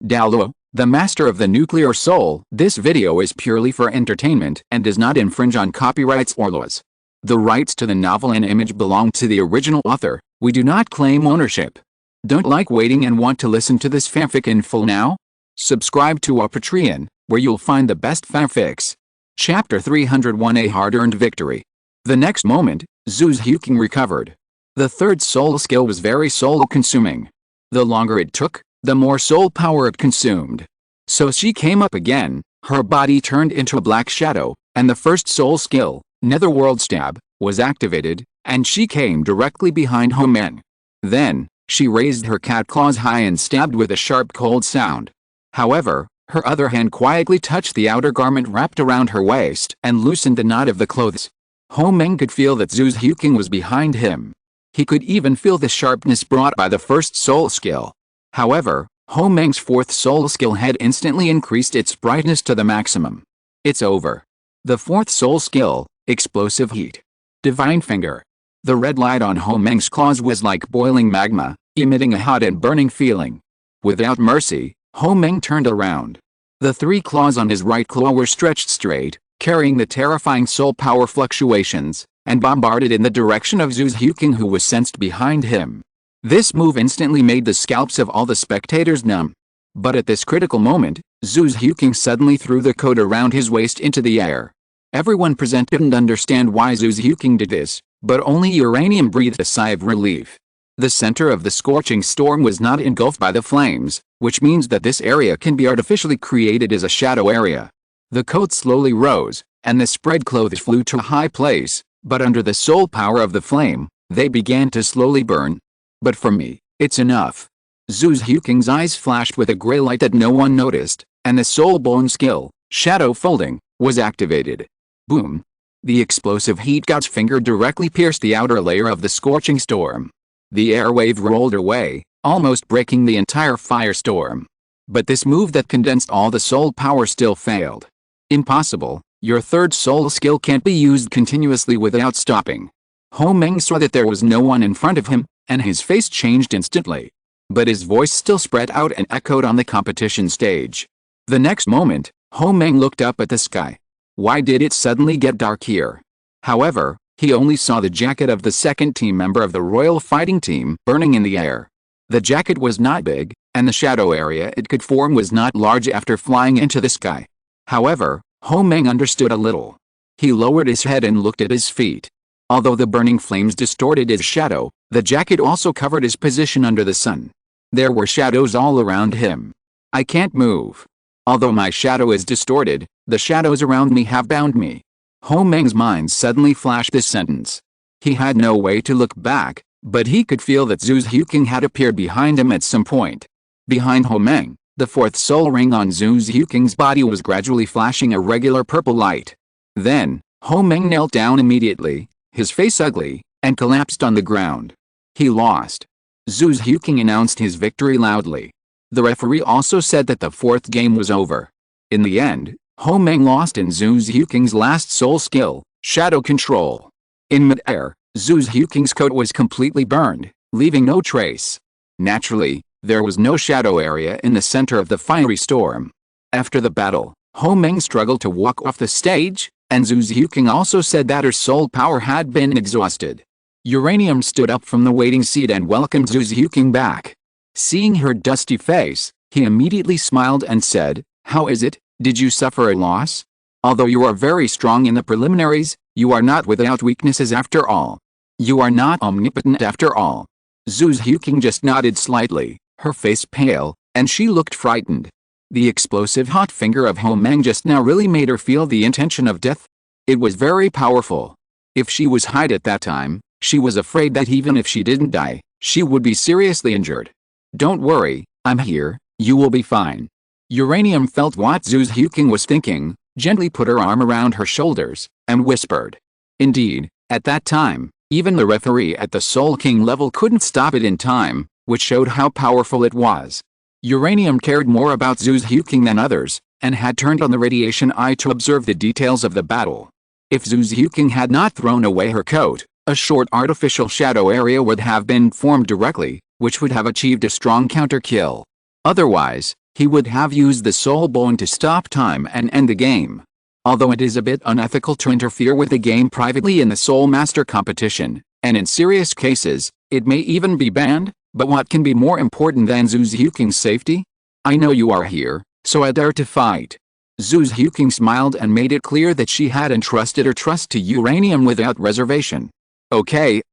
Douluo, the master of the nuclear soul. This video is purely for entertainment and does not infringe on copyrights or laws. The rights to the novel and image belong to the original author. We do not claim ownership. Don't like waiting and want to listen to this fanfic in full now? Subscribe to our Patreon, where you'll find the best fanfics. Chapter 301, A Hard-Earned Victory. The next moment, Zhu's Huqing recovered. The third soul skill was very soul-consuming. The longer it took, the more soul power it consumed. So she came up again, her body turned into a black shadow, and the first soul skill, Netherworld Stab, was activated, and she came directly behind Homeng. Then, she raised her cat claws high and stabbed with a sharp cold sound. However, her other hand quietly touched the outer garment wrapped around her waist and loosened the knot of the clothes. Homeng could feel that Zhu's Huqing was behind him. He could even feel the sharpness brought by the first soul skill. However, Homeng's fourth soul skill had instantly increased its brightness to the maximum. It's over. The fourth soul skill, Explosive Heat. Divine Finger. The red light on Homeng's claws was like boiling magma, emitting a hot and burning feeling. Without mercy, Homeng turned around. The three claws on his right claw were stretched straight, carrying the terrifying soul power fluctuations, and bombarded in the direction of Zhu's Huqing, who was sensed behind him. This move instantly made the scalps of all the spectators numb. But at this critical moment, Zhu's Huqing suddenly threw the coat around his waist into the air. Everyone present didn't understand why Zhu's Huqing did this, but only Uranium breathed a sigh of relief. The center of the scorching storm was not engulfed by the flames, which means that this area can be artificially created as a shadow area. The coat slowly rose, and the spread clothes flew to a high place, but under the soul power of the flame, they began to slowly burn. But for me, it's enough. Zhu's Huqing's eyes flashed with a gray light that no one noticed, and the soul bone skill, Shadow Folding, was activated. Boom! The explosive heat god's finger directly pierced the outer layer of the scorching storm. The air wave rolled away, almost breaking the entire firestorm. But this move that condensed all the soul power still failed. Impossible, your third soul skill can't be used continuously without stopping. Homeng saw that there was no one in front of him, and his face changed instantly. But his voice still spread out and echoed on the competition stage. The next moment, Homeng looked up at the sky. Why did it suddenly get dark here? However, he only saw the jacket of the second team member of the Royal Fighting Team burning in the air. The jacket was not big, and the shadow area it could form was not large after flying into the sky. However, Homeng understood a little. He lowered his head and looked at his feet. Although the burning flames distorted his shadow, the jacket also covered his position under the sun. There were shadows all around him. I can't move. Although my shadow is distorted, the shadows around me have bound me. Homeng's mind suddenly flashed this sentence. He had no way to look back, but he could feel that Zhu's Huqing had appeared behind him at some point. Behind Homeng, the fourth soul ring on Zhu's Huqing's body was gradually flashing a regular purple light. Then, Homeng knelt down immediately, his face ugly, and collapsed on the ground. He lost. Zhu's Huqing announced his victory loudly. The referee also said that the fourth game was over. In the end, Homeng lost in Zhu's Huqing's last soul skill, Shadow Control. In mid-air, Zhu's Huqing's coat was completely burned, leaving no trace. Naturally, there was no shadow area in the center of the fiery storm. After the battle, Homeng struggled to walk off the stage, and Zhu's Huqing also said that her soul power had been exhausted. Uranium stood up from the waiting seat and welcomed Zhu's Huqing back. Seeing her dusty face, he immediately smiled and said, "How is it? Did you suffer a loss? Although you are very strong in the preliminaries, you are not without weaknesses after all. You are not omnipotent after all." Zhu's Huqing just nodded slightly, her face pale, and she looked frightened. The explosive hot finger of Homeng just now really made her feel the intention of death. It was very powerful. If she was hid at that time, she was afraid that even if she didn't die, she would be seriously injured. "Don't worry, I'm here, you will be fine." Uranium felt what Zhu's Huqing was thinking, gently put her arm around her shoulders, and whispered. Indeed, at that time, even the referee at the Soul King level couldn't stop it in time, which showed how powerful it was. Uranium cared more about Zhu's Huqing than others, and had turned on the radiation eye to observe the details of the battle. If Zhu's Huqing had not thrown away her coat, a short artificial shadow area would have been formed directly, which would have achieved a strong counter kill. Otherwise, he would have used the soul bone to stop time and end the game. Although it is a bit unethical to interfere with the game privately in the Soul Master competition, and in serious cases, it may even be banned, but what can be more important than Zhu Zhuking's safety? I know you are here, so I dare to fight. Zhu Zhuking smiled and made it clear that she had entrusted her trust to Uranium without reservation. Okay,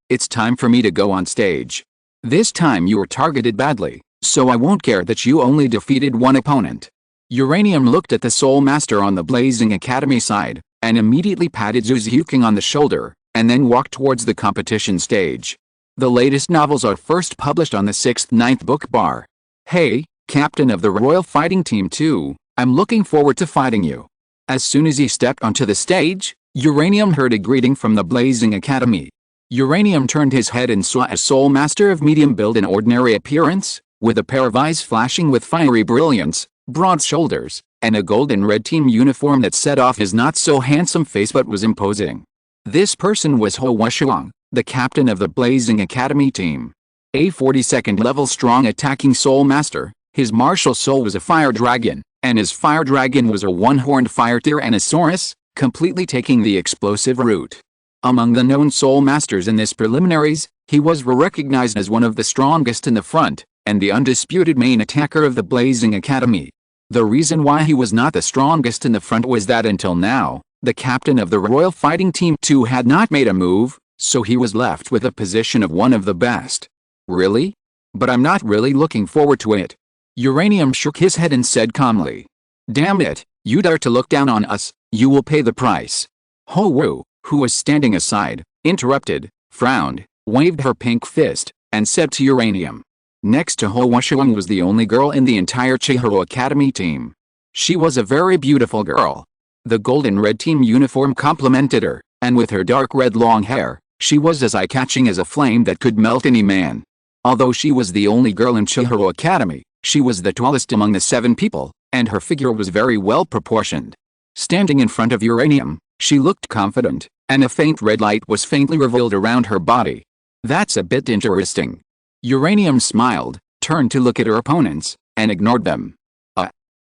it's time for me to go on stage. This time you were targeted badly, so I won't care that you only defeated one opponent. Uranium looked at the Soul Master on the Blazing Academy side, and immediately patted Zhu Zhuking on the shoulder, and then walked towards the competition stage. The latest novels are first published on the 6th-9th book bar. Hey, captain of the Royal Fighting Team 2, I'm looking forward to fighting you. As soon as he stepped onto the stage, Uranium heard a greeting from the Blazing Academy. Uranium turned his head and saw a Soul Master of medium build and ordinary appearance, with a pair of eyes flashing with fiery brilliance, broad shoulders, and a golden red team uniform that set off his not-so-handsome face but was imposing. This person was Hou Wuxiang, the captain of the Blazing Academy team. A 42nd level strong attacking Soul Master, his martial soul was a fire dragon, and his fire dragon was a one-horned fire tyrannosaurus, completely taking the explosive route. Among the known Soul Masters in this preliminaries, he was recognized as one of the strongest in the front, and the undisputed main attacker of the Blazing Academy. The reason why he was not the strongest in the front was that until now, the captain of the Royal Fighting Team 2 had not made a move, so he was left with a position of one of the best. Really? But I'm not really looking forward to it. Uranium shook his head and said calmly. Damn it, you dare to look down on us, you will pay the price. Hou Wu, who was standing aside, interrupted, frowned, waved her pink fist, and said to Uranium. Next to Hou Wuxiang was the only girl in the entire Chihiro Academy team. She was a very beautiful girl. The golden red team uniform complemented her, and with her dark red long hair, she was as eye-catching as a flame that could melt any man. Although she was the only girl in Chihiro Academy, she was the tallest among the 7 people, and her figure was very well proportioned. Standing in front of Uranium, she looked confident, and a faint red light was faintly revealed around her body. That's a bit interesting. Uranium smiled, turned to look at her opponents, and ignored them.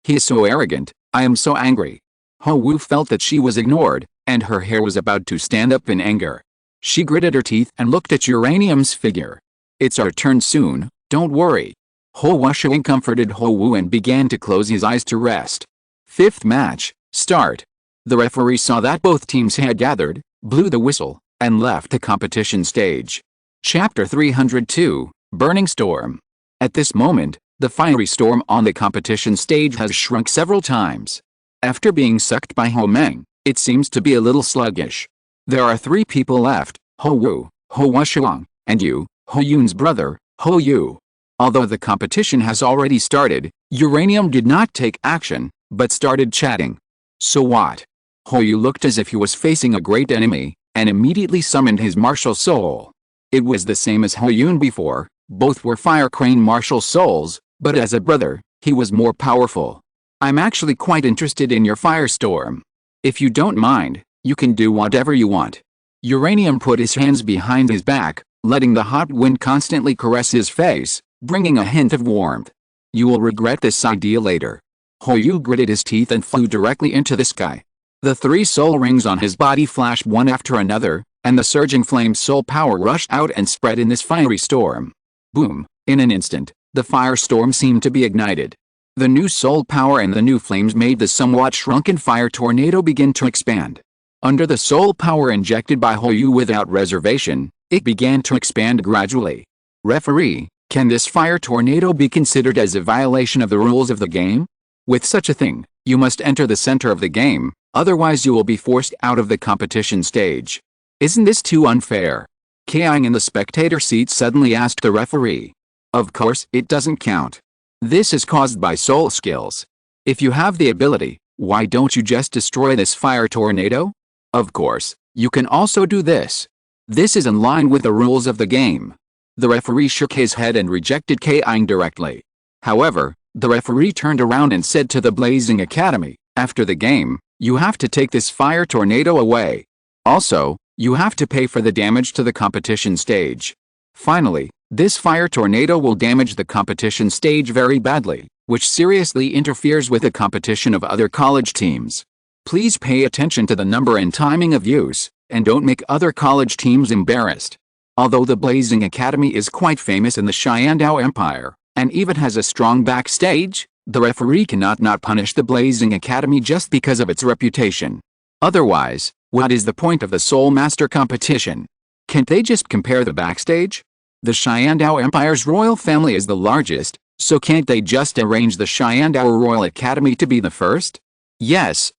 He is so arrogant, I am so angry. Hou Wu felt that she was ignored, and her hair was about to stand up in anger. She gritted her teeth and looked at Uranium's figure. It's our turn soon, don't worry. Hou Wuxiang comforted Hou Wu and began to close his eyes to rest. 5th match, start. The referee saw that both teams had gathered, blew the whistle, and left the competition stage. Chapter 302, Burning Storm. At this moment, the fiery storm on the competition stage has shrunk several times. After being sucked by Hou Meng, it seems to be a little sluggish. There are 3 people left, Hou Wu, Hou Wuxiang, and you, Hou Yun's brother, Hou Yu. Although the competition has already started, Uranium did not take action, but started chatting. So what? Hou Yu looked as if he was facing a great enemy, and immediately summoned his martial soul. It was the same as Hou Yun before, both were fire crane martial souls, but as a brother, he was more powerful. I'm actually quite interested in your firestorm. If you don't mind, you can do whatever you want. Uranium put his hands behind his back, letting the hot wind constantly caress his face, bringing a hint of warmth. You will regret this idea later. Hou Yu gritted his teeth and flew directly into the sky. The 3 soul rings on his body flashed one after another, and the surging flame soul power rushed out and spread in this fiery storm. Boom! In an instant, the firestorm seemed to be ignited. The new soul power and the new flames made the somewhat shrunken fire tornado begin to expand. Under the soul power injected by Hou Yu without reservation, it began to expand gradually. Referee, can this fire tornado be considered as a violation of the rules of the game? With such a thing, you must enter the center of the game, otherwise you will be forced out of the competition stage. Isn't this too unfair? Kaiying in the spectator seat suddenly asked the referee. Of course it doesn't count. This is caused by soul skills. If you have the ability, why don't you just destroy this fire tornado? Of course, you can also do this. This is in line with the rules of the game. The referee shook his head and rejected Kaiying directly. However, the referee turned around and said to the Blazing Academy, after the game, you have to take this fire tornado away. Also, you have to pay for the damage to the competition stage. Finally, this fire tornado will damage the competition stage very badly, which seriously interferes with the competition of other college teams. Please pay attention to the number and timing of use, and don't make other college teams embarrassed. Although the Blazing Academy is quite famous in the Star Dou Empire, and even has a strong backstage, the referee cannot not punish the Blazing Academy just because of its reputation. Otherwise, what is the point of the Soul Master competition? Can't they just compare the backstage? The Star Dou Empire's royal family is the largest, so can't they just arrange the Star Dou Royal Academy to be the first? Yes,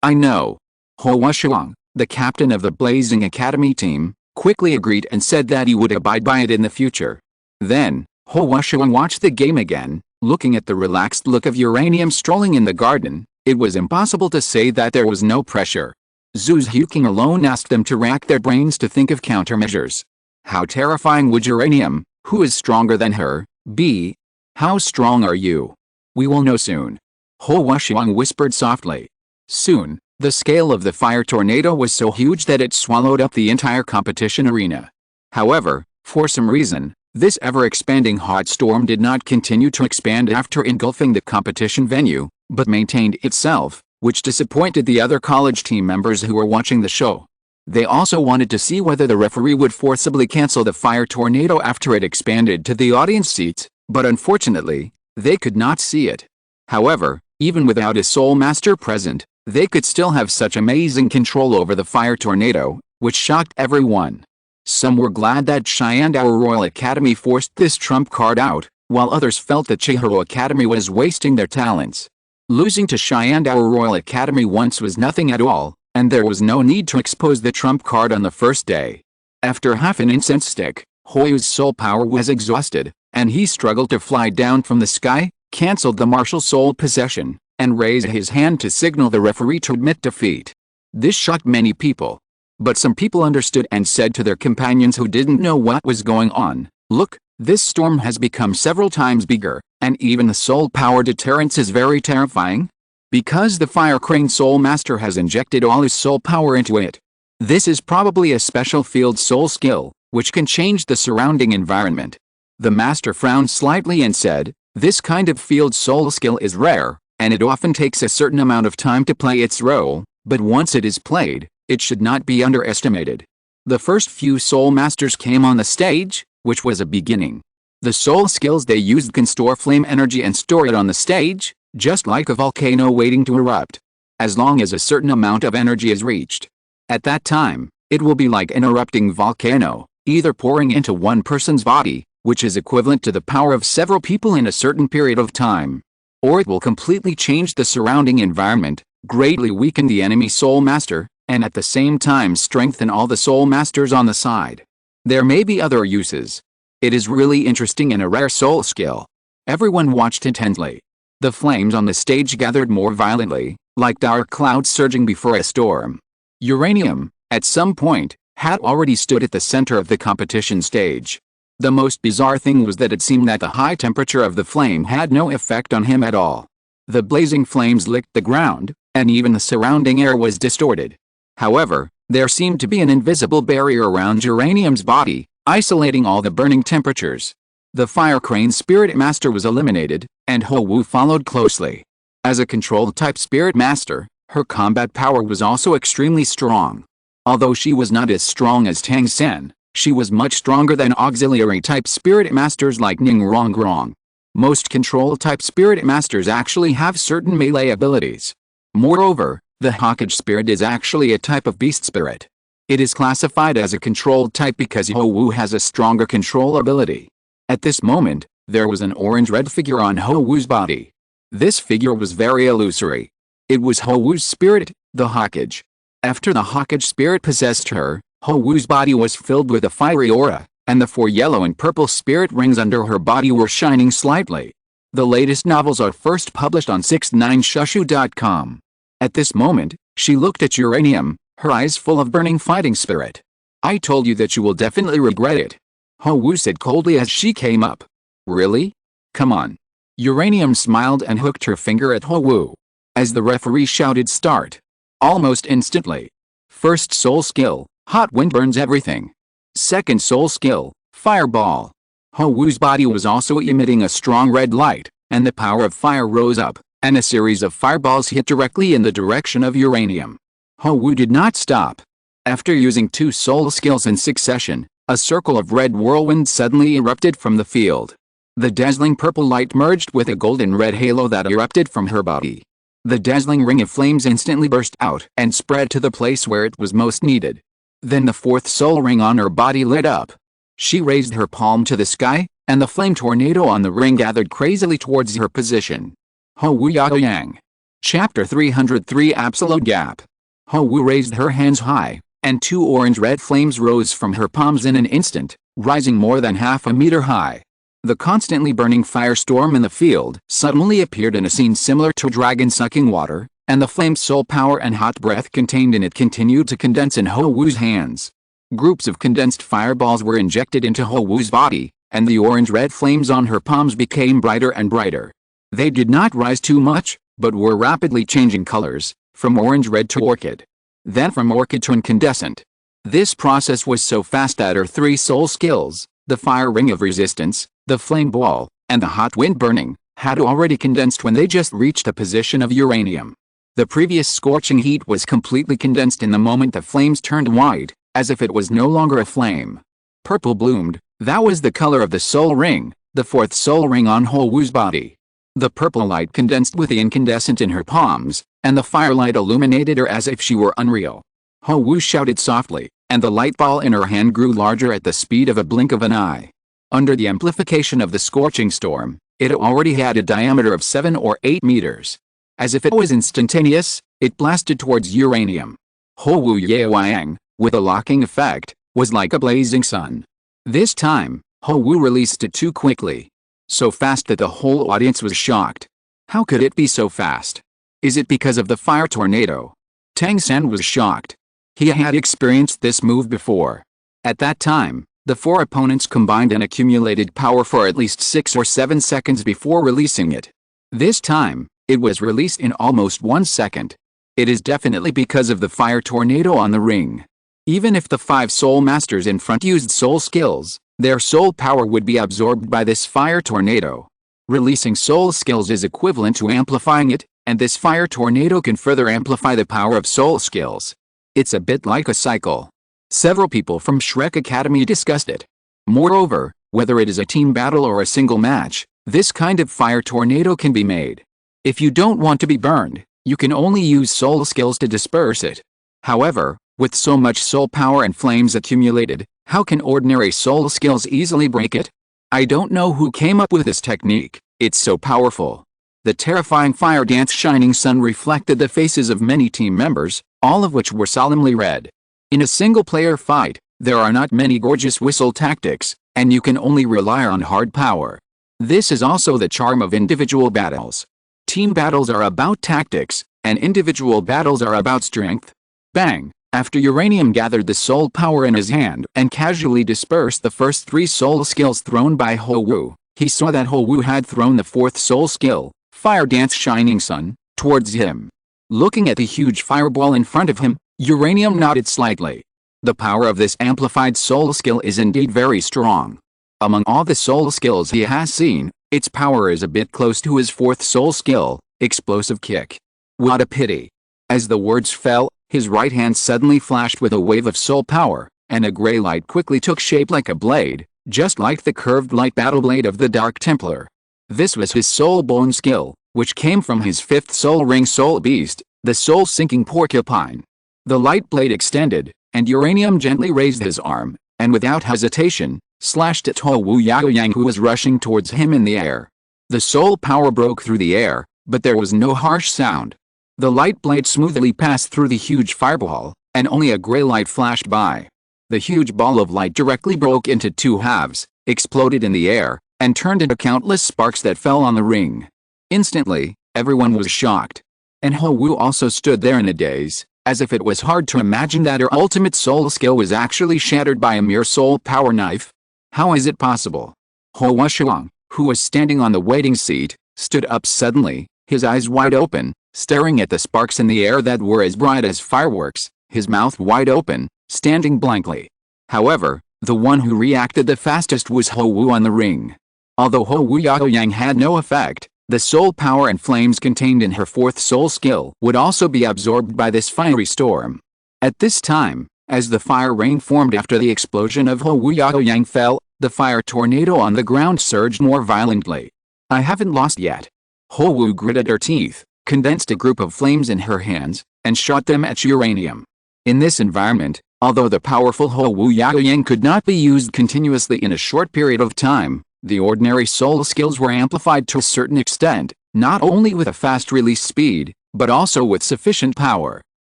I know. Hou Wuxiang, the captain of the Blazing Academy team, quickly agreed and said that he would abide by it in the future. Then, Hou Wuxiang watched the game again, looking at the relaxed look of Uranium strolling in the garden. It was impossible to say that there was no pressure. Zhu Huqing alone asked them to rack their brains to think of countermeasures. How terrifying would Uranium, who is stronger than her, be? How strong are you? We will know soon. Hou Wuxiang whispered softly. Soon, the scale of the fire tornado was so huge that it swallowed up the entire competition arena. However, for some reason, this ever-expanding hot storm did not continue to expand after engulfing the competition venue, but maintained itself, which disappointed the other college team members who were watching the show. They also wanted to see whether the referee would forcibly cancel the fire tornado after it expanded to the audience seats, but unfortunately, they could not see it. However, even without a Soul Master present, they could still have such amazing control over the fire tornado, which shocked everyone. Some were glad that Star Dou Royal Academy forced this trump card out, while others felt that Uchiha Academy was wasting their talents. Losing to Star Dou Royal Academy once was nothing at all, and there was no need to expose the trump card on the first day. After half an incense stick, Hou's soul power was exhausted, and he struggled to fly down from the sky, cancelled the martial soul possession, and raised his hand to signal the referee to admit defeat. This shocked many people. But some people understood and said to their companions who didn't know what was going on, "Look, this storm has become several times bigger, and even the soul power deterrence is very terrifying. Because the Fire Crane Soul Master has injected all his soul power into it. This is probably a special field soul skill, which can change the surrounding environment." The master frowned slightly and said, "This kind of field soul skill is rare, and it often takes a certain amount of time to play its role, but once it is played, it should not be underestimated." The first few Soul Masters came on the stage, which was a beginning. The soul skills they used can store flame energy and store it on the stage, just like a volcano waiting to erupt. As long as a certain amount of energy is reached. At that time, it will be like an erupting volcano, either pouring into one person's body, which is equivalent to the power of several people in a certain period of time. Or it will completely change the surrounding environment, greatly weaken the enemy Soul Master, and at the same time strengthen all the Soul Masters on the side. There may be other uses. It is really interesting and a rare soul skill. Everyone watched intently. The flames on the stage gathered more violently, like dark clouds surging before a storm. Uranium, at some point, had already stood at the center of the competition stage. The most bizarre thing was that it seemed that the high temperature of the flame had no effect on him at all. The blazing flames licked the ground, and even the surrounding air was distorted. However, there seemed to be an invisible barrier around Uranium's body, isolating all the burning temperatures. The Fire Crane Spirit Master was eliminated, and Hou followed closely. As a controlled-type Spirit Master, her combat power was also extremely strong. Although she was not as strong as Tang Sen, she was much stronger than auxiliary-type Spirit Masters like Ning Rongrong. Most control-type Spirit Masters actually have certain melee abilities. Moreover, the Hawkage Spirit is actually a type of beast spirit. It is classified as a controlled type because Hou has a stronger control ability. At this moment, there was an orange-red figure on Hou's body. This figure was very illusory. It was Hou's spirit, the Hawkage. After the Hawkage spirit possessed her, Hou's body was filled with a fiery aura, and the 4 yellow and purple spirit rings under her body were shining slightly. The latest novels are first published on 69shushu.com. At this moment, she looked at Uranium, her eyes full of burning fighting spirit. "I told you that you will definitely regret it," Hou said coldly as she came up. "Really? Come on." Uranium smiled and hooked her finger at Hou. As the referee shouted start. Almost instantly. First soul skill, hot wind burns everything. Second soul skill, fireball. Hou's body was also emitting a strong red light, and the power of fire rose up, and a series of fireballs hit directly in the direction of uranium. Hou Wu did not stop. After using 2 soul skills in succession, a circle of red whirlwind suddenly erupted from the field. The dazzling purple light merged with a golden red halo that erupted from her body. The dazzling ring of flames instantly burst out and spread to the place where it was most needed. Then the 4th soul ring on her body lit up. She raised her palm to the sky, and the flame tornado on the ring gathered crazily towards her position. Hou Wu Yao Yang. Chapter 303 Absolute Gap. Hou Wu raised her hands high, and 2 orange-red flames rose from her palms in an instant, rising more than half a meter high. The constantly burning firestorm in the field suddenly appeared in a scene similar to a dragon sucking water, and the flame's soul power and hot breath contained in it continued to condense in Hou Wu's hands. Groups of condensed fireballs were injected into Hou Wu's body, and the orange-red flames on her palms became brighter and brighter. They did not rise too much, but were rapidly changing colors, from orange-red to orchid. Then from orchid to incandescent. This process was so fast that her 3 soul skills, the fire ring of resistance, the flame ball, and the hot wind burning, had already condensed when they just reached the position of uranium. The previous scorching heat was completely condensed in the moment the flames turned white, as if it was no longer a flame. Purple bloomed, that was the color of the soul ring, the 4th soul ring on Hou Wu's body. The purple light condensed with the incandescent in her palms, and the firelight illuminated her as if she were unreal. Hou Wu shouted softly, and the light ball in her hand grew larger at the speed of a blink of an eye. Under the amplification of the scorching storm, it already had a diameter of 7 or 8 meters. As if it was instantaneous, it blasted towards uranium. Hou Wu Yao Yang, with a locking effect, was like a blazing sun. This time, Hou Wu released it too quickly. So fast that the whole audience was shocked. How could it be so fast? Is it because of the fire tornado? Tang San was shocked. He had experienced this move before. At that time, the 4 opponents combined and accumulated power for at least 6 or 7 seconds before releasing it. This time, it was released in almost 1 second. It is definitely because of the fire tornado on the ring. Even if the 5 soul masters in front used soul skills, their soul power would be absorbed by this fire tornado. Releasing soul skills is equivalent to amplifying it, and this fire tornado can further amplify the power of soul skills. It's a bit like a cycle. Several people from Shrek Academy discussed it. Moreover, whether it is a team battle or a single match, this kind of fire tornado can be made. If you don't want to be burned, you can only use soul skills to disperse it. However, with so much soul power and flames accumulated, how can ordinary soul skills easily break it? I don't know who came up with this technique, it's so powerful. The terrifying fire dance shining sun reflected the faces of many team members, all of which were solemnly red. In a single-player fight, there are not many gorgeous whistle tactics, and you can only rely on hard power. This is also the charm of individual battles. Team battles are about tactics, and individual battles are about strength. Bang! After Uranium gathered the soul power in his hand and casually dispersed the first 3 soul skills thrown by Hou Wu, he saw that Hou Wu had thrown the 4th soul skill, Fire Dance Shining Sun, towards him. Looking at the huge fireball in front of him, Uranium nodded slightly. The power of this amplified soul skill is indeed very strong. Among all the soul skills he has seen, its power is a bit close to his 4th soul skill, Explosive Kick. What a pity. As the words fell, his right hand suddenly flashed with a wave of soul power, and a gray light quickly took shape like a blade, just like the curved light battle blade of the Dark Templar. This was his soul bone skill, which came from his 5th soul ring soul beast, the soul-sinking porcupine. The light blade extended, and Uranium gently raised his arm, and without hesitation, slashed at Hou Wu Yao Yang who was rushing towards him in the air. The soul power broke through the air, but there was no harsh sound. The light blade smoothly passed through the huge fireball, and only a gray light flashed by. The huge ball of light directly broke into 2 halves, exploded in the air, and turned into countless sparks that fell on the ring. Instantly, everyone was shocked. And Hou Wu also stood there in a daze, as if it was hard to imagine that her ultimate soul skill was actually shattered by a mere soul power knife. How is it possible? Hou Wuxiang, who was standing on the waiting seat, stood up suddenly, his eyes wide open, staring at the sparks in the air that were as bright as fireworks, his mouth wide open, standing blankly. However, the one who reacted the fastest was Hou Wu on the ring. Although Hou Wu Yao Yang had no effect, The soul power and flames contained in her fourth soul skill would also be absorbed by this fiery storm. At this time, as the fire rain formed after the explosion of Hou Yaoyang fell, the fire tornado on the ground surged more violently. I haven't lost yet. Hou Wu gritted her teeth, condensed a group of flames in her hands, and shot them at uranium. In this environment, although the powerful Hou Yaoyang could not be used continuously in a short period of time, the ordinary soul skills were amplified to a certain extent, not only with a fast release speed, but also with sufficient power.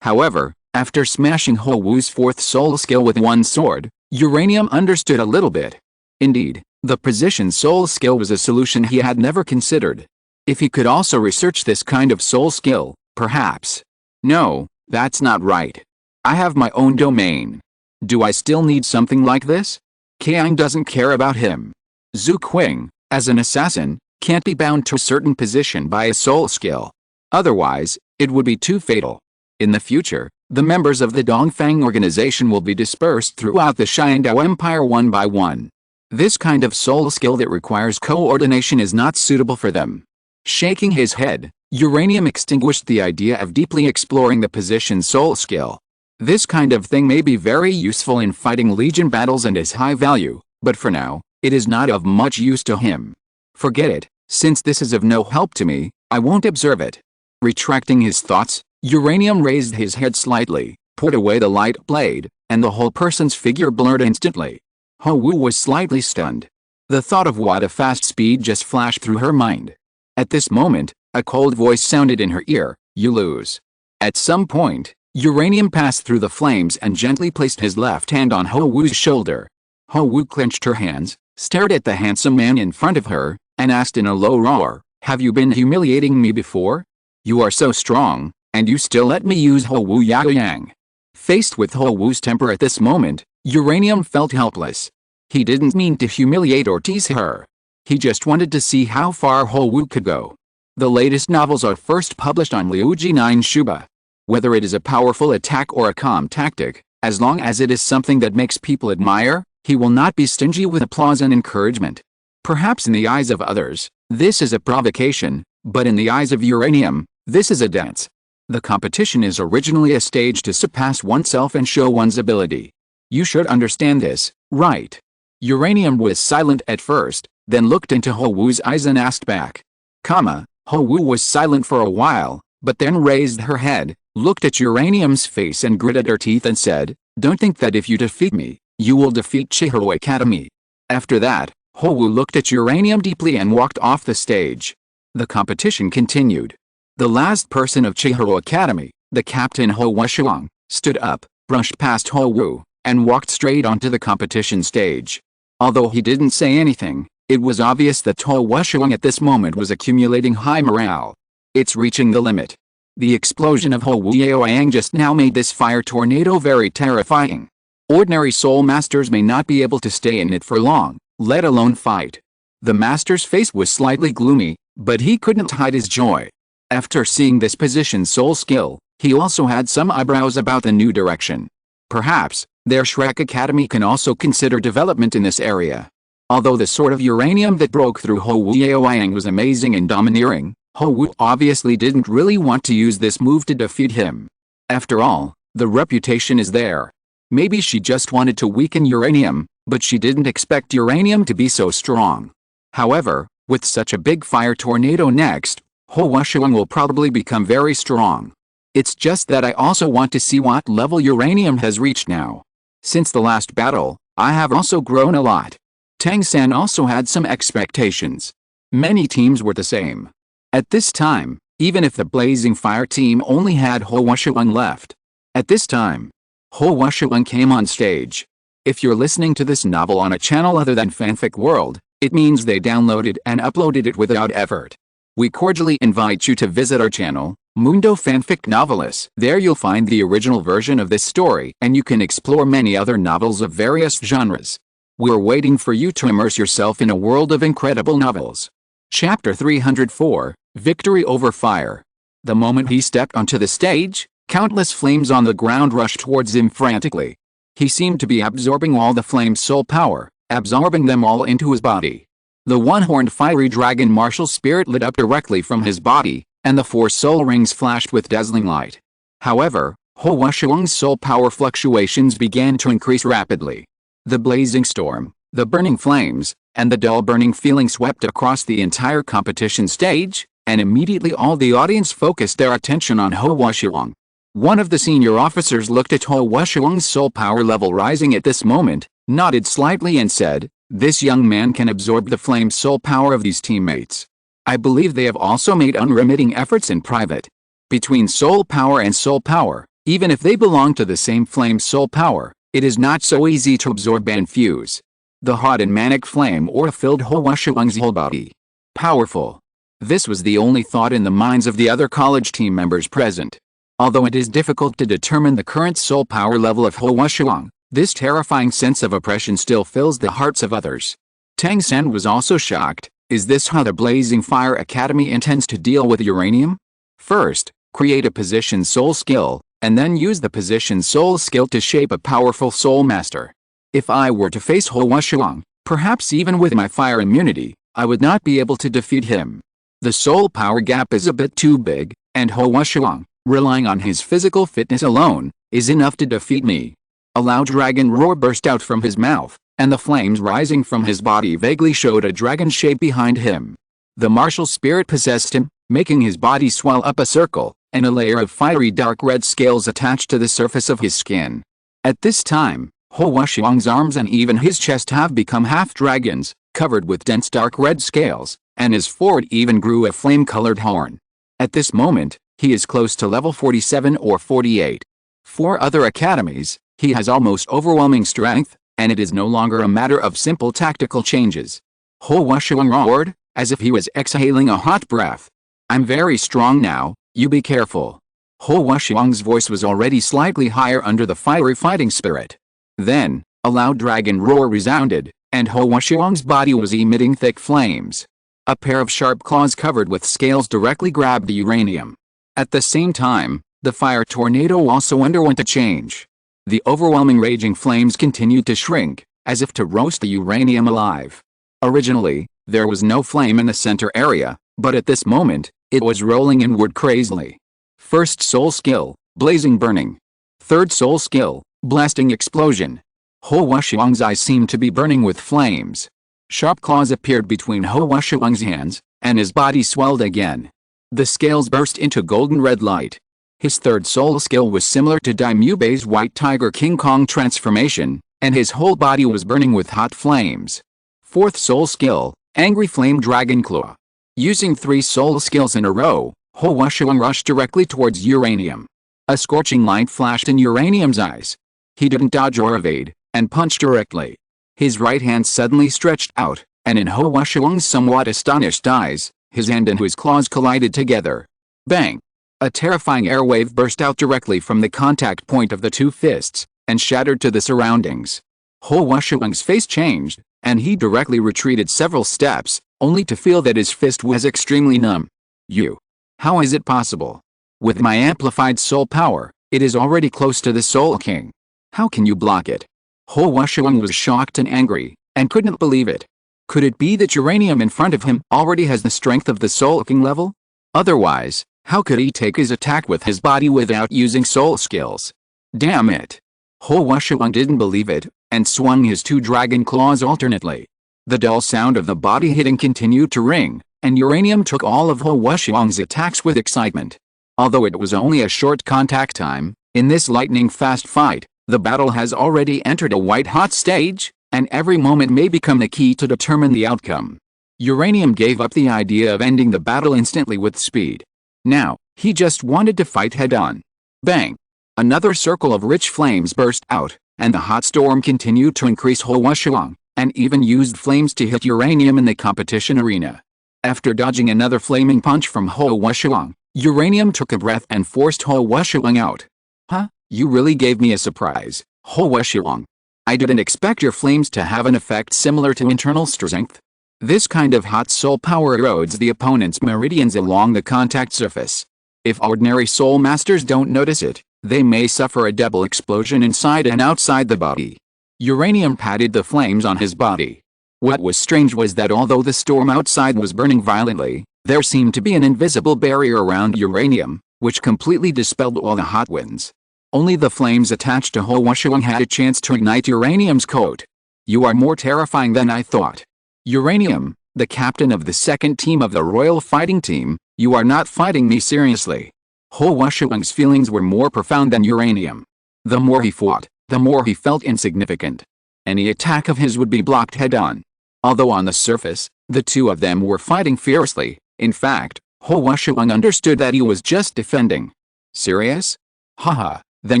However, after smashing Hou Wu's fourth soul skill with one sword, Uranium understood a little bit. Indeed, the precision soul skill was a solution he had never considered. If he could also research this kind of soul skill, perhaps. No, that's not right. I have my own domain. Do I still need something like this? Kang doesn't care about him. Zhu Qing, as an assassin, can't be bound to a certain position by a soul skill. Otherwise, it would be too fatal. In the future, the members of the Dongfang organization will be dispersed throughout the Xiandao Empire one by one. This kind of soul skill that requires coordination is not suitable for them. Shaking his head, Uranium extinguished the idea of deeply exploring the position soul skill. This kind of thing may be very useful in fighting legion battles and is high value, but for now, it is not of much use to him. Forget it, since this is of no help to me, I won't observe it. Retracting his thoughts, Uranium raised his head slightly, put away the light blade, and the whole person's figure blurred instantly. Hou Wu was slightly stunned. The thought of what a fast speed just flashed through her mind. At this moment, a cold voice sounded in her ear, "You lose." At some point, Uranium passed through the flames and gently placed his left hand on Hou Wu's shoulder. Hou Wu clenched her hands, stared at the handsome man in front of her, and asked in a low roar, "Have you been humiliating me before? You are so strong, and you still let me use Hou Yaoyang." Faced with Hou Wu's temper at this moment, Uranium felt helpless. He didn't mean to humiliate or tease her. He just wanted to see how far Hou Wu could go. The latest novels are first published on Liuji 9 Shuba. Whether it is a powerful attack or a calm tactic, as long as it is something that makes people admire, he will not be stingy with applause and encouragement. Perhaps in the eyes of others, this is a provocation, but in the eyes of Uranium, this is a dance. The competition is originally a stage to surpass oneself and show one's ability. You should understand this, right? Uranium was silent at first, then looked into Hou Wu's eyes and asked back. Hou Wu was silent for a while, but then raised her head, looked at Uranium's face and gritted her teeth and said, "Don't think that if you defeat me, you will defeat Chihiro Academy." After that, Hou Wu looked at Uranium deeply and walked off the stage. The competition continued. The last person of Chihiro Academy, the captain Hou Wuxiang, stood up, brushed past Hou Wu, and walked straight onto the competition stage. Although he didn't say anything, it was obvious that Hou Wuxiang at this moment was accumulating high morale. It's reaching the limit. The explosion of Hou Yaoyang just now made this fire tornado very terrifying. Ordinary soul masters may not be able to stay in it for long, let alone fight. The master's face was slightly gloomy, but he couldn't hide his joy. After seeing this position soul skill, he also had some eyebrows about the new direction. Perhaps, their Shrek Academy can also consider development in this area. Although the sort of uranium that broke through Hou Yaoyang was amazing and domineering, Hou Wu obviously didn't really want to use this move to defeat him. After all, the reputation is there. Maybe she just wanted to weaken uranium, but she didn't expect uranium to be so strong. However, with such a big fire tornado next, Hou Wuxiang will probably become very strong. It's just that I also want to see what level uranium has reached now. Since the last battle, I have also grown a lot. Tang-san also had some expectations. Many teams were the same. At this time, even if the Blazing Fire team only had Hou Wuxiang left. At this time, Hou Wuxiang came on stage. If you're listening to this novel on a channel other than Fanfic World, it means they downloaded and uploaded it without effort. We cordially invite you to visit our channel, Mundo Fanfic Novelis. There you'll find the original version of this story and you can explore many other novels of various genres. We're waiting for you to immerse yourself in a world of incredible novels. Chapter 304, Victory Over Fire. The moment he stepped onto the stage, countless flames on the ground rushed towards him frantically. He seemed to be absorbing all the flame's soul power, absorbing them all into his body. The one-horned fiery dragon martial spirit lit up directly from his body, and the 4 soul rings flashed with dazzling light. However, Hou Wuxiang's soul power fluctuations began to increase rapidly. The blazing storm, the burning flames, and the dull burning feeling swept across the entire competition stage, and immediately all the audience focused their attention on Hou Wuxiang. One of the senior officers looked at Hou Wuxiang's soul power level rising at this moment, nodded slightly and said, "This young man can absorb the flame soul power of these teammates. I believe they have also made unremitting efforts in private. Between soul power and soul power, even if they belong to the same flame soul power, it is not so easy to absorb and fuse." The hot and manic flame aura filled Hou Wuxiang's whole body. Powerful. This was the only thought in the minds of the other college team members present. Although it is difficult to determine the current soul power level of Hou Wuxiang, this terrifying sense of oppression still fills the hearts of others. Tang San was also shocked. Is this how the Blazing Fire Academy intends to deal with uranium? First, create a position soul skill, and then use the position soul skill to shape a powerful soul master. If I were to face Hou Wuxiang, perhaps even with my fire immunity, I would not be able to defeat him. The soul power gap is a bit too big, and Hou Wuxiang, relying on his physical fitness alone, is enough to defeat me. A loud dragon roar burst out from his mouth, and the flames rising from his body vaguely showed a dragon shape behind him. The martial spirit possessed him, making his body swell up a circle, and a layer of fiery dark red scales attached to the surface of his skin. At this time, Hou Wuxiang's arms and even his chest have become half dragons, covered with dense dark red scales, and his forehead even grew a flame-colored horn. At this moment, he is close to level 47 or 48. For other academies, he has almost overwhelming strength, and it is no longer a matter of simple tactical changes. Hou Wuxiang roared, as if he was exhaling a hot breath. "I'm very strong now, you be careful." Hou Wuxiang's voice was already slightly higher under the fiery fighting spirit. Then, a loud dragon roar resounded, and Hou Wuxiang's body was emitting thick flames. A pair of sharp claws covered with scales directly grabbed the uranium. At the same time, the fire tornado also underwent a change. The overwhelming raging flames continued to shrink, as if to roast the uranium alive. Originally, there was no flame in the center area, but at this moment, it was rolling inward crazily. First soul skill, blazing burning. Third soul skill, blasting explosion. Hou Wuxiang's eyes seemed to be burning with flames. Sharp claws appeared between Hou Wuxiang's hands, and his body swelled again. The scales burst into golden red light. His third soul skill was similar to Daimubei's White Tiger King Kong transformation, and his whole body was burning with hot flames. Fourth soul skill, Angry Flame Dragon Claw. Using 3 soul skills in a row, Hou Wuxiang rushed directly towards uranium. A scorching light flashed in uranium's eyes. He didn't dodge or evade, and punched directly. His right hand suddenly stretched out, and in Hou Wuxiang's somewhat astonished eyes, his hand and his claws collided together. Bang! A terrifying airwave burst out directly from the contact point of the 2 fists, and shattered to the surroundings. Hou Wuxiang's face changed, and he directly retreated several steps, only to feel that his fist was extremely numb. "You! How is it possible? With my amplified soul power, it is already close to the Soul King. How can you block it?" Hou Wuxiang was shocked and angry, and couldn't believe it. Could it be that uranium in front of him already has the strength of the Soul King level? Otherwise, how could he take his attack with his body without using soul skills? Damn it! Hou Wuxiang didn't believe it, and swung his 2 dragon claws alternately. The dull sound of the body hitting continued to ring, and uranium took all of Hou Wuxiang's attacks with excitement. Although it was only a short contact time, in this lightning-fast fight, the battle has already entered a white-hot stage, and every moment may become the key to determine the outcome. Uranium gave up the idea of ending the battle instantly with speed. Now, he just wanted to fight head-on. Bang! Another circle of rich flames burst out, and the hot storm continued to increase Hou Wuxiang, and even used flames to hit uranium in the competition arena. After dodging another flaming punch from Hou Wuxiang, uranium took a breath and forced Hou Wuxiang out. "Huh? You really gave me a surprise, Hou Wuxiang. I didn't expect your flames to have an effect similar to internal strength." This kind of hot soul power erodes the opponent's meridians along the contact surface. If ordinary soul masters don't notice it, they may suffer a double explosion inside and outside the body. Uranium patted the flames on his body. What was strange was that although the storm outside was burning violently, there seemed to be an invisible barrier around uranium, which completely dispelled all the hot winds. Only the flames attached to Ho Wuxiang had a chance to ignite uranium's coat. You are more terrifying than I thought. Uranium, the captain of the second team of the Royal Fighting Team, you are not fighting me seriously. Ho Wuxiang's feelings were more profound than uranium. The more he fought, the more he felt insignificant. Any attack of his would be blocked head-on. Although on the surface, the two of them were fighting fiercely, in fact, Ho Wuxiang understood that he was just defending. Serious? Haha, then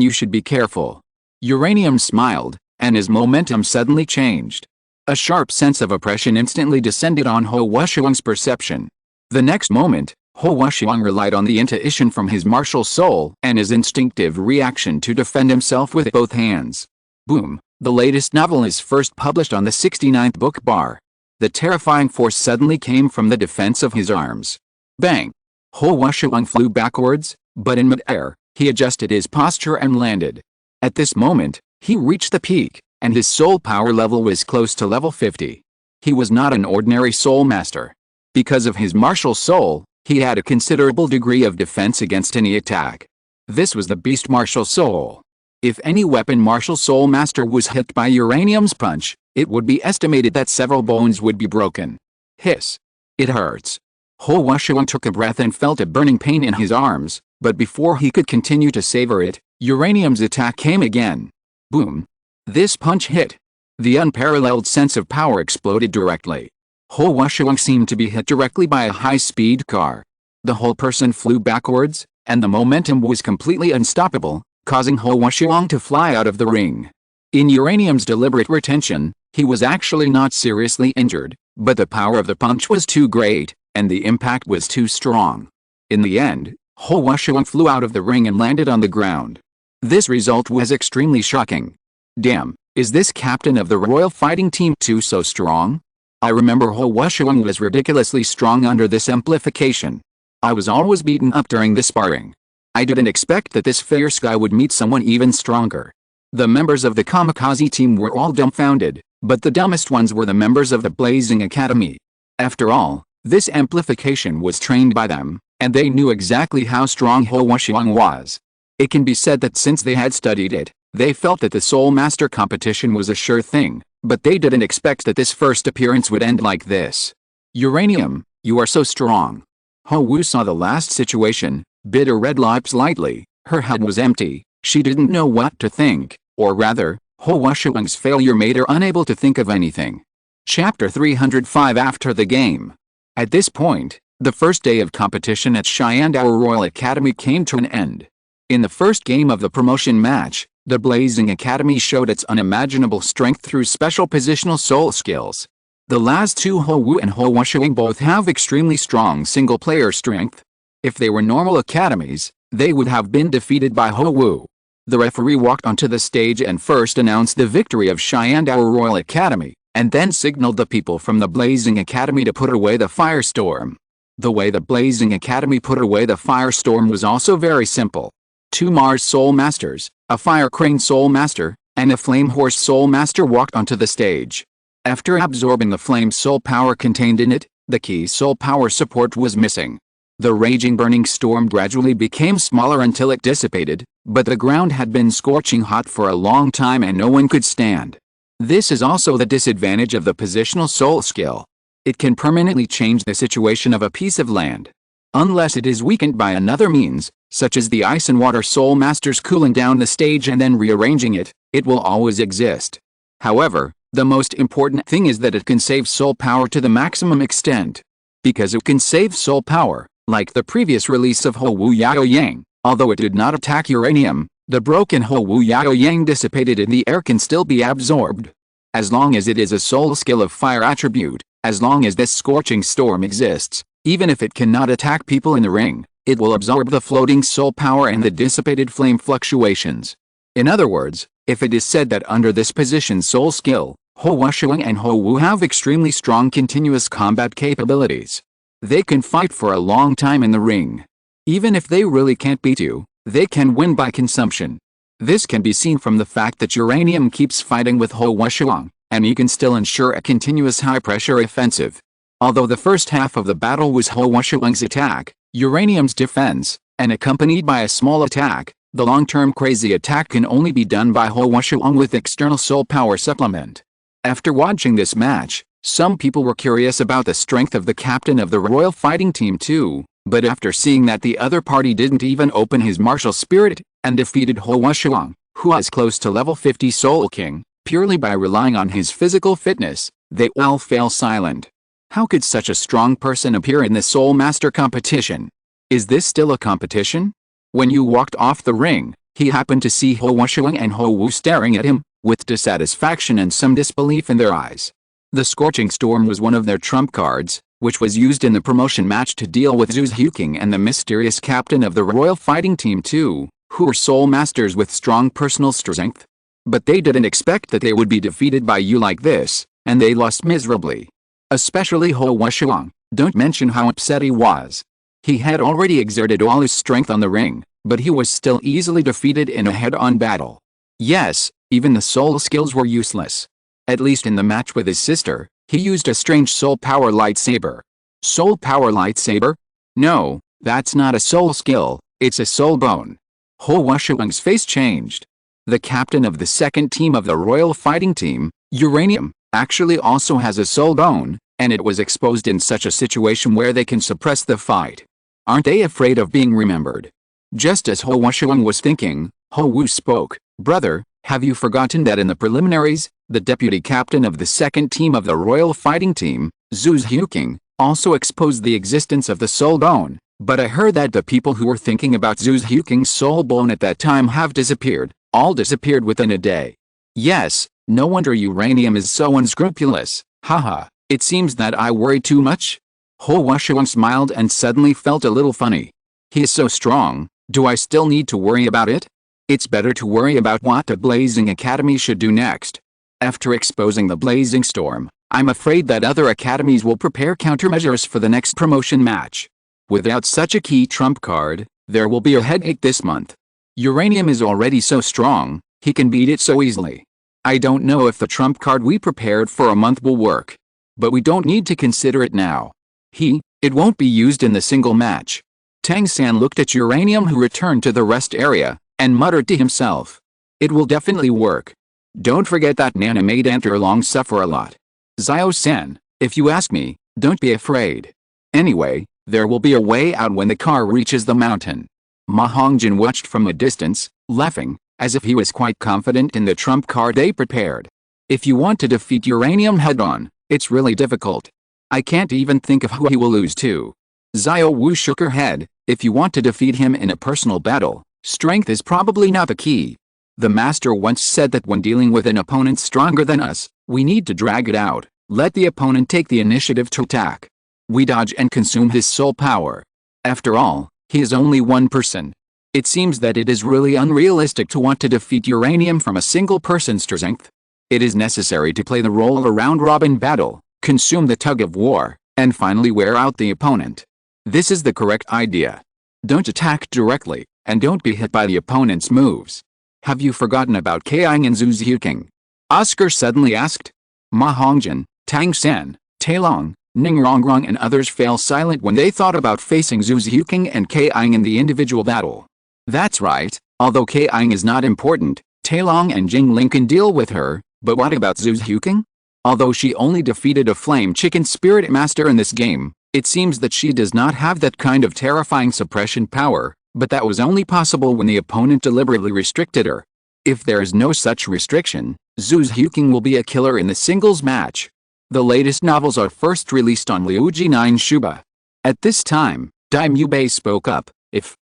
you should be careful. Uranium smiled, and his momentum suddenly changed. A sharp sense of oppression instantly descended on Ho Wuxiang's perception. The next moment, Ho Wuxiang relied on the intuition from his martial soul and his instinctive reaction to defend himself with both hands. Boom! The latest novel is first published on the 69th book bar. The terrifying force suddenly came from the defense of his arms. Bang! Ho Wuxiang flew backwards, but in mid-air, he adjusted his posture and landed. At this moment, he reached the peak, and his soul power level was close to level 50. He was not an ordinary soul master. Because of his martial soul, he had a considerable degree of defense against any attack. This was the beast martial soul. If any weapon martial soul master was hit by uranium's punch, it would be estimated that several bones would be broken. Hiss! It hurts. Ho Wuxiang took a breath and felt a burning pain in his arms, but before he could continue to savor it, uranium's attack came again. Boom! This punch hit. The unparalleled sense of power exploded directly. Ho Wuxiang seemed to be hit directly by a high-speed car. The whole person flew backwards, and the momentum was completely unstoppable, causing Ho Wuxiang to fly out of the ring. In uranium's deliberate retention, he was actually not seriously injured, but the power of the punch was too great, and the impact was too strong. In the end, Ho Wuxiang flew out of the ring and landed on the ground. This result was extremely shocking. Damn, is this captain of the Royal Fighting Team too so strong? I remember Ho Wuxiang was ridiculously strong under this amplification. I was always beaten up during the sparring. I didn't expect that this fierce guy would meet someone even stronger. The members of the Kamikaze team were all dumbfounded, but the dumbest ones were the members of the Blazing Academy. After all, this amplification was trained by them, and they knew exactly how strong Ho Wuxiang was. It can be said that since they had studied it, they felt that the Soul Master competition was a sure thing, but they didn't expect that this first appearance would end like this. Uranium, you are so strong. Ho Wu saw the last situation, bit her red lips lightly, her head was empty, she didn't know what to think, or rather, Ho Wuxiang's failure made her unable to think of anything. Chapter 305 After the game. At this point, the first day of competition at Star Dou Royal Academy came to an end. In the first game of the promotion match, the Blazing Academy showed its unimaginable strength through special positional soul skills. The last two, Ho Wu and Ho Wuxiang, both have extremely strong single-player strength. If they were normal academies, they would have been defeated by Ho Wu. The referee walked onto the stage and first announced the victory of Star Dou Royal Academy, and then signaled the people from the Blazing Academy to put away the firestorm. The way the Blazing Academy put away the firestorm was also very simple. 2 Mars Soul Masters, a Fire Crane Soul Master, and a Flame Horse Soul Master walked onto the stage. After absorbing the flame soul power contained in it, the key soul power support was missing. The raging burning storm gradually became smaller until it dissipated, but the ground had been scorching hot for a long time and no one could stand. This is also the disadvantage of the positional soul skill. It can permanently change the situation of a piece of land. Unless it is weakened by another means, such as the Ice and Water Soul Masters cooling down the stage and then rearranging it, it will always exist. However, the most important thing is that it can save soul power to the maximum extent. Because it can save soul power, like the previous release of Ho Wu Yao Yang, although it did not attack uranium, the broken Ho Wu Yao Yang dissipated in the air can still be absorbed. As long as it is a soul skill of fire attribute, as long as this scorching storm exists, even if it cannot attack people in the ring, it will absorb the floating soul power and the dissipated flame fluctuations. In other words, if it is said that under this position soul skill, Ho Wuxiang and Ho Wu have extremely strong continuous combat capabilities. They can fight for a long time in the ring. Even if they really can't beat you, they can win by consumption. This can be seen from the fact that uranium keeps fighting with Ho Wuxiang, and he can still ensure a continuous high-pressure offensive. Although the first half of the battle was Hou Wusheng's attack, Uranium's defense, and accompanied by a small attack, the long-term crazy attack can only be done by Hou Wusheng with external soul power supplement. After watching this match, some people were curious about the strength of the captain of the Royal Fighting Team too, but after seeing that the other party didn't even open his martial spirit, and defeated Hou Wusheng, who was close to level 50 Soul King, purely by relying on his physical fitness, they all fell silent. How could such a strong person appear in the Soul Master competition? Is this still a competition? When you walked off the ring, he happened to see Hou Wusheng and Hou Wu staring at him, with dissatisfaction and some disbelief in their eyes. The Scorching Storm was one of their trump cards, which was used in the promotion match to deal with Zhu Xiuqing and the mysterious captain of the Royal Fighting Team too, who were Soul Masters with strong personal strength. But they didn't expect that they would be defeated by you like this, and they lost miserably. Especially Hou Wusheng, don't mention how upset he was. He had already exerted all his strength on the ring, but he was still easily defeated in a head-on battle. Yes, even the soul skills were useless. At least in the match with his sister, he used a strange soul power lightsaber. Soul power lightsaber? No, that's not a soul skill, it's a soul bone. Hou Wusheng's face changed. The captain of the second team of the Royal Fighting Team, Uranium, actually also has a soul bone, and it was exposed in such a situation where they can suppress the fight. Aren't they afraid of being remembered? Just as Hou Wusheng was thinking, Hou Wu spoke, "Brother, have you forgotten that in the preliminaries, the deputy captain of the second team of the Royal Fighting Team, Zhu Xiuqing, also exposed the existence of the soul bone, but I heard that the people who were thinking about Zhu Xiuqing's soul bone at that time have disappeared, all disappeared within a day. Yes, no wonder Uranium is so unscrupulous, haha, it seems that I worry too much?" Hou Wusheng smiled and suddenly felt a little funny. He is so strong, do I still need to worry about it? It's better to worry about what the Blazing Academy should do next. After exposing the Blazing Storm, I'm afraid that other academies will prepare countermeasures for the next promotion match. Without such a key trump card, there will be a headache this month. Uranium is already so strong, he can beat it so easily. I don't know if the trump card we prepared for a month will work. But we don't need to consider it now. It won't be used in the single match. Tang San looked at Uranium, who returned to the rest area, and muttered to himself. It will definitely work. Don't forget that Nana made Enter Long suffer a lot. Xiao-san, if you ask me, don't be afraid. Anyway, there will be a way out when the car reaches the mountain. Ma Hongjin watched from a distance, laughing, as if he was quite confident in the trump card they prepared. If you want to defeat Uranium head-on, it's really difficult. I can't even think of who he will lose to. Xiao Wu shook her head. If you want to defeat him in a personal battle, strength is probably not the key. The master once said that when dealing with an opponent stronger than us, we need to drag it out, let the opponent take the initiative to attack. We dodge and consume his soul power. After all, he is only one person. It seems that it is really unrealistic to want to defeat Uranium from a single person's strength. It is necessary to play the role of a round-robin battle, consume the tug-of-war, and finally wear out the opponent. This is the correct idea. Don't attack directly, and don't be hit by the opponent's moves. Have you forgotten about Kaiying and Zhu Xiuqing? Oscar suddenly asked. Ma Hongjin, Tang San, Tailong, Ning Rongrong and others fell silent when they thought about facing Zhu Xiuqing and Kaiying in the individual battle. That's right, although Kaiying is not important, Tailong and Jingling can deal with her, but what about Zhu Xiuqing? Although she only defeated a Flame Chicken Spirit Master in this game, it seems that she does not have that kind of terrifying suppression power, but that was only possible when the opponent deliberately restricted her. If there is no such restriction, Zhu Xiuqing will be a killer in the singles match. The latest novels are first released on Liuji 9 Shuba. At this time, Daimyo Bei spoke up. If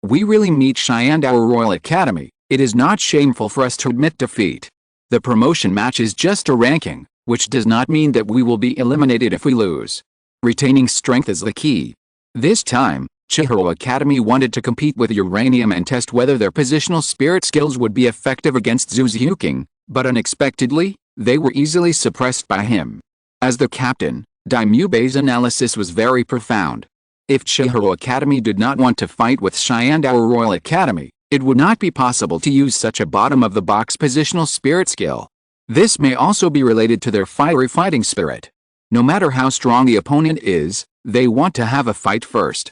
we really meet Shandao Royal Academy, it is not shameful for us to admit defeat. The promotion match is just a ranking, which does not mean that we will be eliminated if we lose. Retaining strength is the key. This time, Chihiro Academy wanted to compete with Uranium and test whether their positional spirit skills would be effective against Zhu Xiuqing, but unexpectedly, they were easily suppressed by him. As the captain, Daimyo Bei's analysis was very profound. If Chihiro Academy did not want to fight with Shandao Royal Academy, it would not be possible to use such a bottom-of-the-box positional spirit skill. This may also be related to their fiery fighting spirit. No matter how strong the opponent is, they want to have a fight first.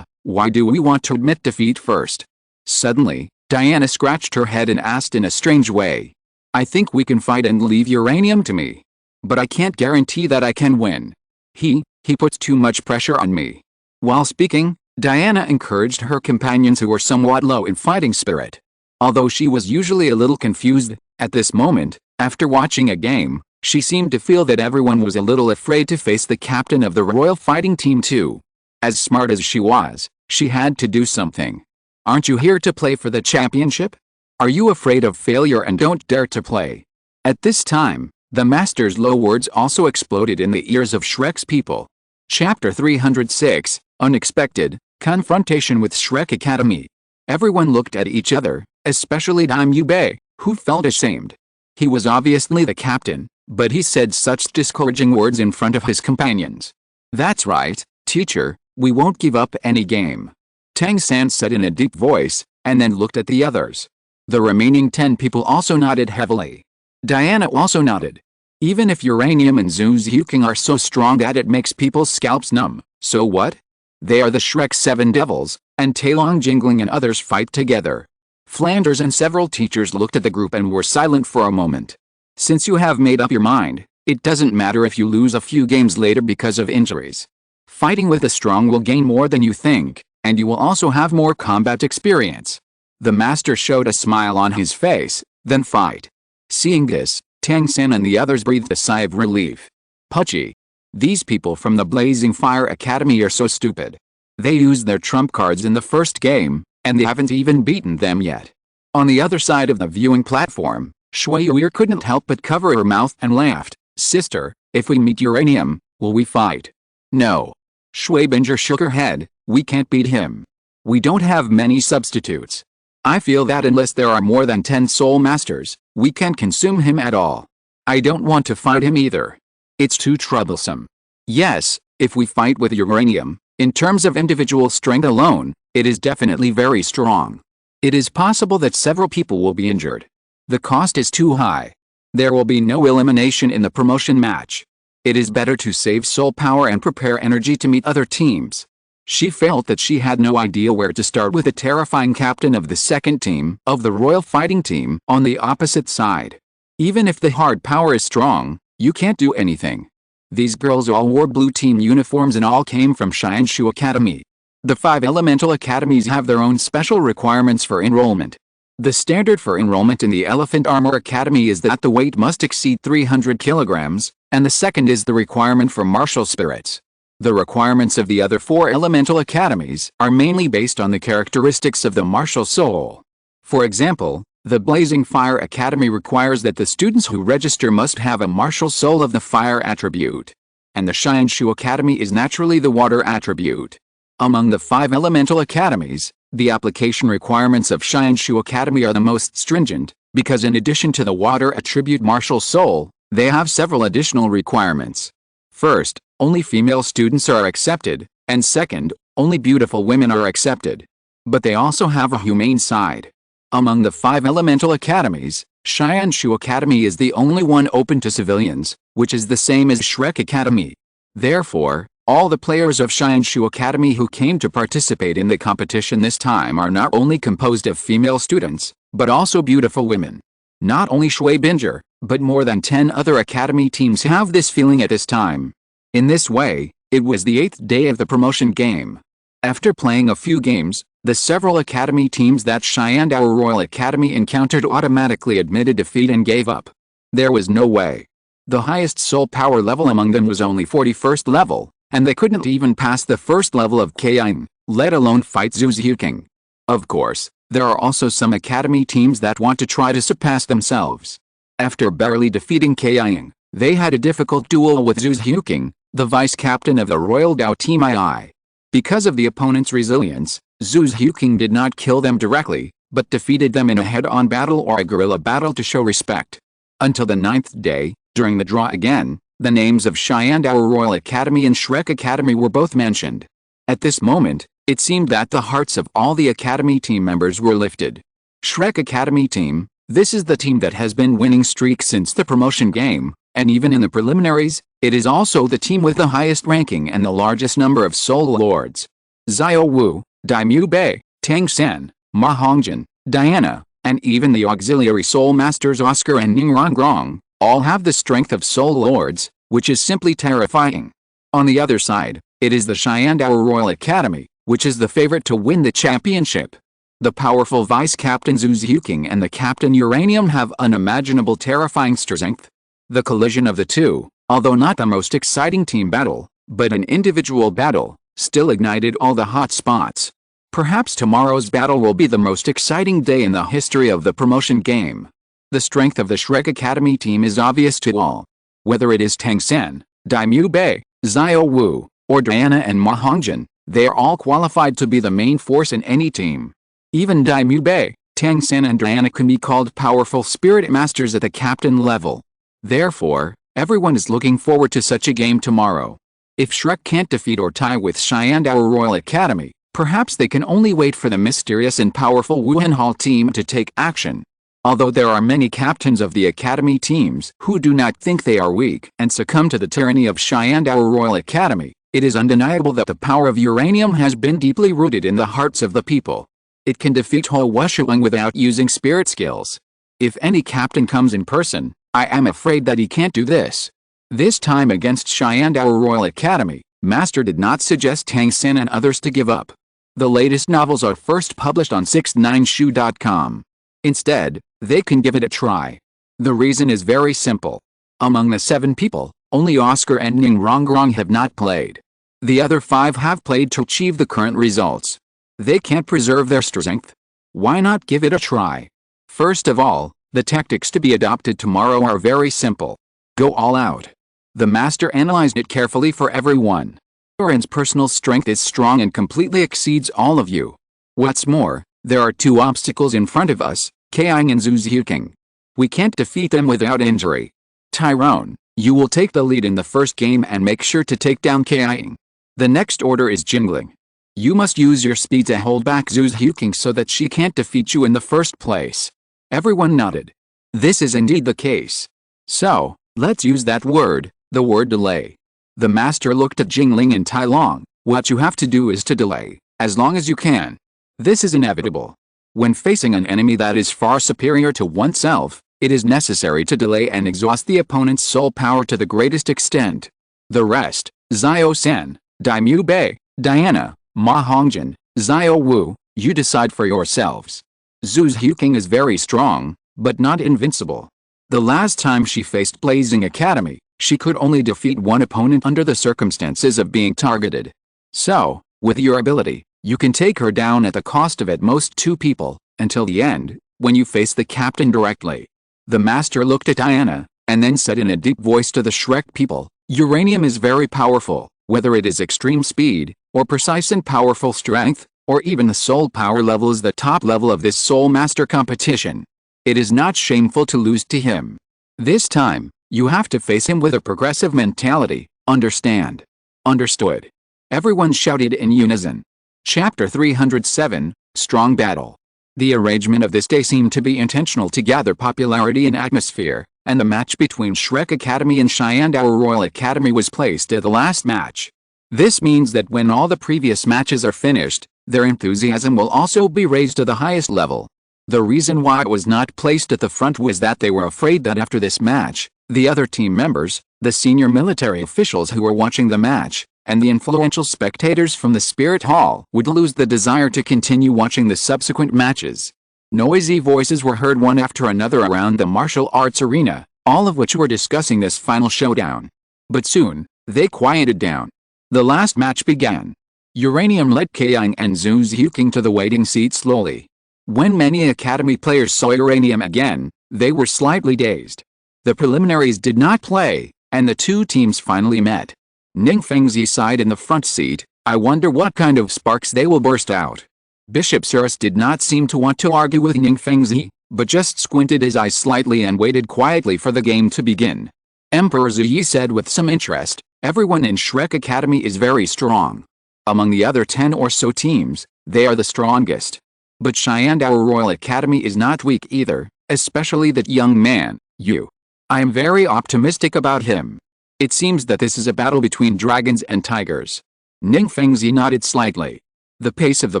Why do we want to admit defeat first? Suddenly, Diana scratched her head and asked in a strange way. I think we can fight and leave uranium to me. But I can't guarantee that I can win. He puts too much pressure on me. While speaking, Diana encouraged her companions who were somewhat low in fighting spirit. Although she was usually a little confused, at this moment, after watching a game, she seemed to feel that everyone was a little afraid to face the captain of the royal fighting team too. As smart as she was, she had to do something. Aren't you here to play for the championship? Are you afraid of failure and don't dare to play? At this time, the master's low words also exploded in the ears of Shrek's people. Chapter 306, Unexpected, Confrontation with Shrek Academy. Everyone looked at each other, especially Daim Yubei, who felt ashamed. He was obviously the captain, but he said such discouraging words in front of his companions. That's right, teacher, we won't give up any game. Tang San said in a deep voice, and then looked at the others. The remaining 10 people also nodded heavily. Diana also nodded. Even if uranium and Zuzuking are so strong that it makes people's scalps numb, so what? They are the Shrek 7 Devils, and Tailong Jingling and others fight together. Flanders and several teachers looked at the group and were silent for a moment. Since you have made up your mind, it doesn't matter if you lose a few games later because of injuries. Fighting with the strong will gain more than you think, and you will also have more combat experience. The master showed a smile on his face, then fight. Seeing this, Tang San and the others breathed a sigh of relief. Pucci. These people from the Blazing Fire Academy are so stupid. They used their trump cards in the first game, and they haven't even beaten them yet. On the other side of the viewing platform, Shui Yuir couldn't help but cover her mouth and laughed. Sister, if we meet uranium, will we fight? No. Shui Binger shook her head. We can't beat him. We don't have many substitutes. I feel that unless there are more than 10 soul masters, we can't consume him at all. I don't want to fight him either. It's too troublesome. Yes, if we fight with uranium, in terms of individual strength alone, it is definitely very strong. It is possible that several people will be injured. The cost is too high. There will be no elimination in the promotion match. It is better to save soul power and prepare energy to meet other teams. She felt that she had no idea where to start with the terrifying captain of the second team of the royal fighting team on the opposite side. Even if the hard power is strong, you can't do anything. These girls all wore blue team uniforms and all came from Shianshu Academy. The 5 elemental academies have their own special requirements for enrollment. The standard for enrollment in the Elephant Armor Academy is that the weight must exceed 300 kilograms, and the second is the requirement for martial spirits. The requirements of the other 4 elemental academies are mainly based on the characteristics of the martial soul. For example, the Blazing Fire Academy requires that the students who register must have a martial soul of the fire attribute. And the Shianshu Academy is naturally the water attribute. Among the 5 elemental academies, the application requirements of Shianshu Academy are the most stringent, because in addition to the water attribute martial soul, they have several additional requirements. First, only female students are accepted, and second, only beautiful women are accepted. But they also have a humane side. Among the 5 elemental academies, Shianshu Academy is the only one open to civilians, which is the same as Shrek Academy. Therefore, all the players of Shianshu Academy who came to participate in the competition this time are not only composed of female students, but also beautiful women. Not only Shui Binger, but more than 10 other academy teams have this feeling at this time. In this way, it was the 8th day of the promotion game. After playing a few games, the several academy teams that Shyandao Royal Academy encountered automatically admitted defeat and gave up. There was no way. The highest soul power level among them was only 41st level, and they couldn't even pass the first level of Kaiying, let alone fight Zuzuking. Of course, there are also some academy teams that want to try to surpass themselves. After barely defeating Kaiying, they had a difficult duel with Zuzuking, the vice-captain of the Royal Dao Team II. Because of the opponent's resilience, Zuzuking did not kill them directly, but defeated them in a head-on battle or a guerrilla battle to show respect. Until the 9th day, during the draw again, the names of Shyandao Royal Academy and Shrek Academy were both mentioned. At this moment, it seemed that the hearts of all the academy team members were lifted. Shrek Academy team, This is the team that has been winning streak since the promotion game, and even in the preliminaries, it is also the team with the highest ranking and the largest number of Soul Lords. Xiao Wu, Daimyu Bei, Tang Sen, Ma Hongjin, Diana, and even the auxiliary Soul Masters Oscar and Ning Rongrong, all have the strength of Soul Lords, which is simply terrifying. On the other side, it is the Shandao Royal Academy, which is the favorite to win the championship. The powerful vice-captain Zhu Xiuqing and the captain Uranium have unimaginable terrifying strength. The collision of the two, although not the most exciting team battle, but an individual battle, still ignited all the hot spots. Perhaps tomorrow's battle will be the most exciting day in the history of the promotion game. The strength of the Shrek Academy team is obvious to all. Whether it is Tang Sen, Daimyu Bei, Xiao Wu, or Diana and Ma Hongjin, they are all qualified to be the main force in any team. Even Daimyu Bei, Tang Sen and Diana can be called powerful spirit masters at the captain level. Therefore, everyone is looking forward to such a game tomorrow. If Shrek can't defeat or tie with Shandao Royal Academy, perhaps they can only wait for the mysterious and powerful Wuhan Hall team to take action. Although there are many captains of the academy teams who do not think they are weak and succumb to the tyranny of Shandao Royal Academy, it is undeniable that the power of uranium has been deeply rooted in the hearts of the people. It can defeat Ho Wusheng without using spirit skills. If any captain comes in person, I am afraid that he can't do this. This time against Shandao Royal Academy, Master did not suggest Tang Sen and others to give up. The latest novels are first published on 69shu.com. Instead, they can give it a try. The reason is very simple. Among the 7 people, only Oscar and Ning Rongrong have not played. The other 5 have played to achieve the current results. They can't preserve their strength. Why not give it a try? First of all, the tactics to be adopted tomorrow are very simple. Go all out. The master analyzed it carefully for everyone. Uran's personal strength is strong and completely exceeds all of you. What's more, there are 2 obstacles in front of us, Kaiying and Zhu Xiuqing. We can't defeat them without injury. Tyrone, you will take the lead in the first game and make sure to take down Kaiying. The next order is Jingling. You must use your speed to hold back Zhu Xiuqing so that she can't defeat you in the first place. Everyone nodded. This is indeed the case. So, let's use that word, the word delay. The master looked at Jingling and Tai Long. What you have to do is to delay, as long as you can. This is inevitable. When facing an enemy that is far superior to oneself, it is necessary to delay and exhaust the opponent's soul power to the greatest extent. The rest, Xiao Sen, Daimyu Bei, Diana, Ma Hongjin, Xiao Wu, you decide for yourselves. Zhu Xiuqing is very strong, but not invincible. The last time she faced Blazing Academy, she could only defeat one opponent under the circumstances of being targeted. So, with your ability, you can take her down at the cost of at most 2 people, until the end, when you face the captain directly. The master looked at Diana, and then said in a deep voice to the Shrek people, uranium is very powerful, whether it is extreme speed, or precise and powerful strength, or even the soul power level is the top level of this soul master competition. It is not shameful to lose to him. This time, you have to face him with a progressive mentality, understand? Understood. Everyone shouted in unison. Chapter 307, Strong Battle. The arrangement of this day seemed to be intentional to gather popularity and atmosphere, and the match between Shrek Academy and Shandao Royal Academy was placed at the last match. This means that when all the previous matches are finished, their enthusiasm will also be raised to the highest level. The reason why it was not placed at the front was that they were afraid that after this match, the other team members, the senior military officials who were watching the match, and the influential spectators from the Spirit Hall would lose the desire to continue watching the subsequent matches. Noisy voices were heard one after another around the martial arts arena, all of which were discussing this final showdown. But soon, they quieted down. The last match began. Uranium led Kaiying and Zhu Xiuqing to the waiting seat slowly. When many Academy players saw Uranium again, they were slightly dazed. The preliminaries did not play, and the 2 teams finally met. Ning Fengzi sighed in the front seat, I wonder what kind of sparks they will burst out. Bishop Cirrus did not seem to want to argue with Ning Fengzi, but just squinted his eyes slightly and waited quietly for the game to begin. Emperor Ziyi said with some interest, everyone in Shrek Academy is very strong. Among the other 10 or so teams, they are the strongest. But Shandao Royal Academy is not weak either, Especially that young man, Yu. I am very optimistic about him. It seems that this is a battle between dragons and tigers. Ning Fengzi nodded slightly. The pace of the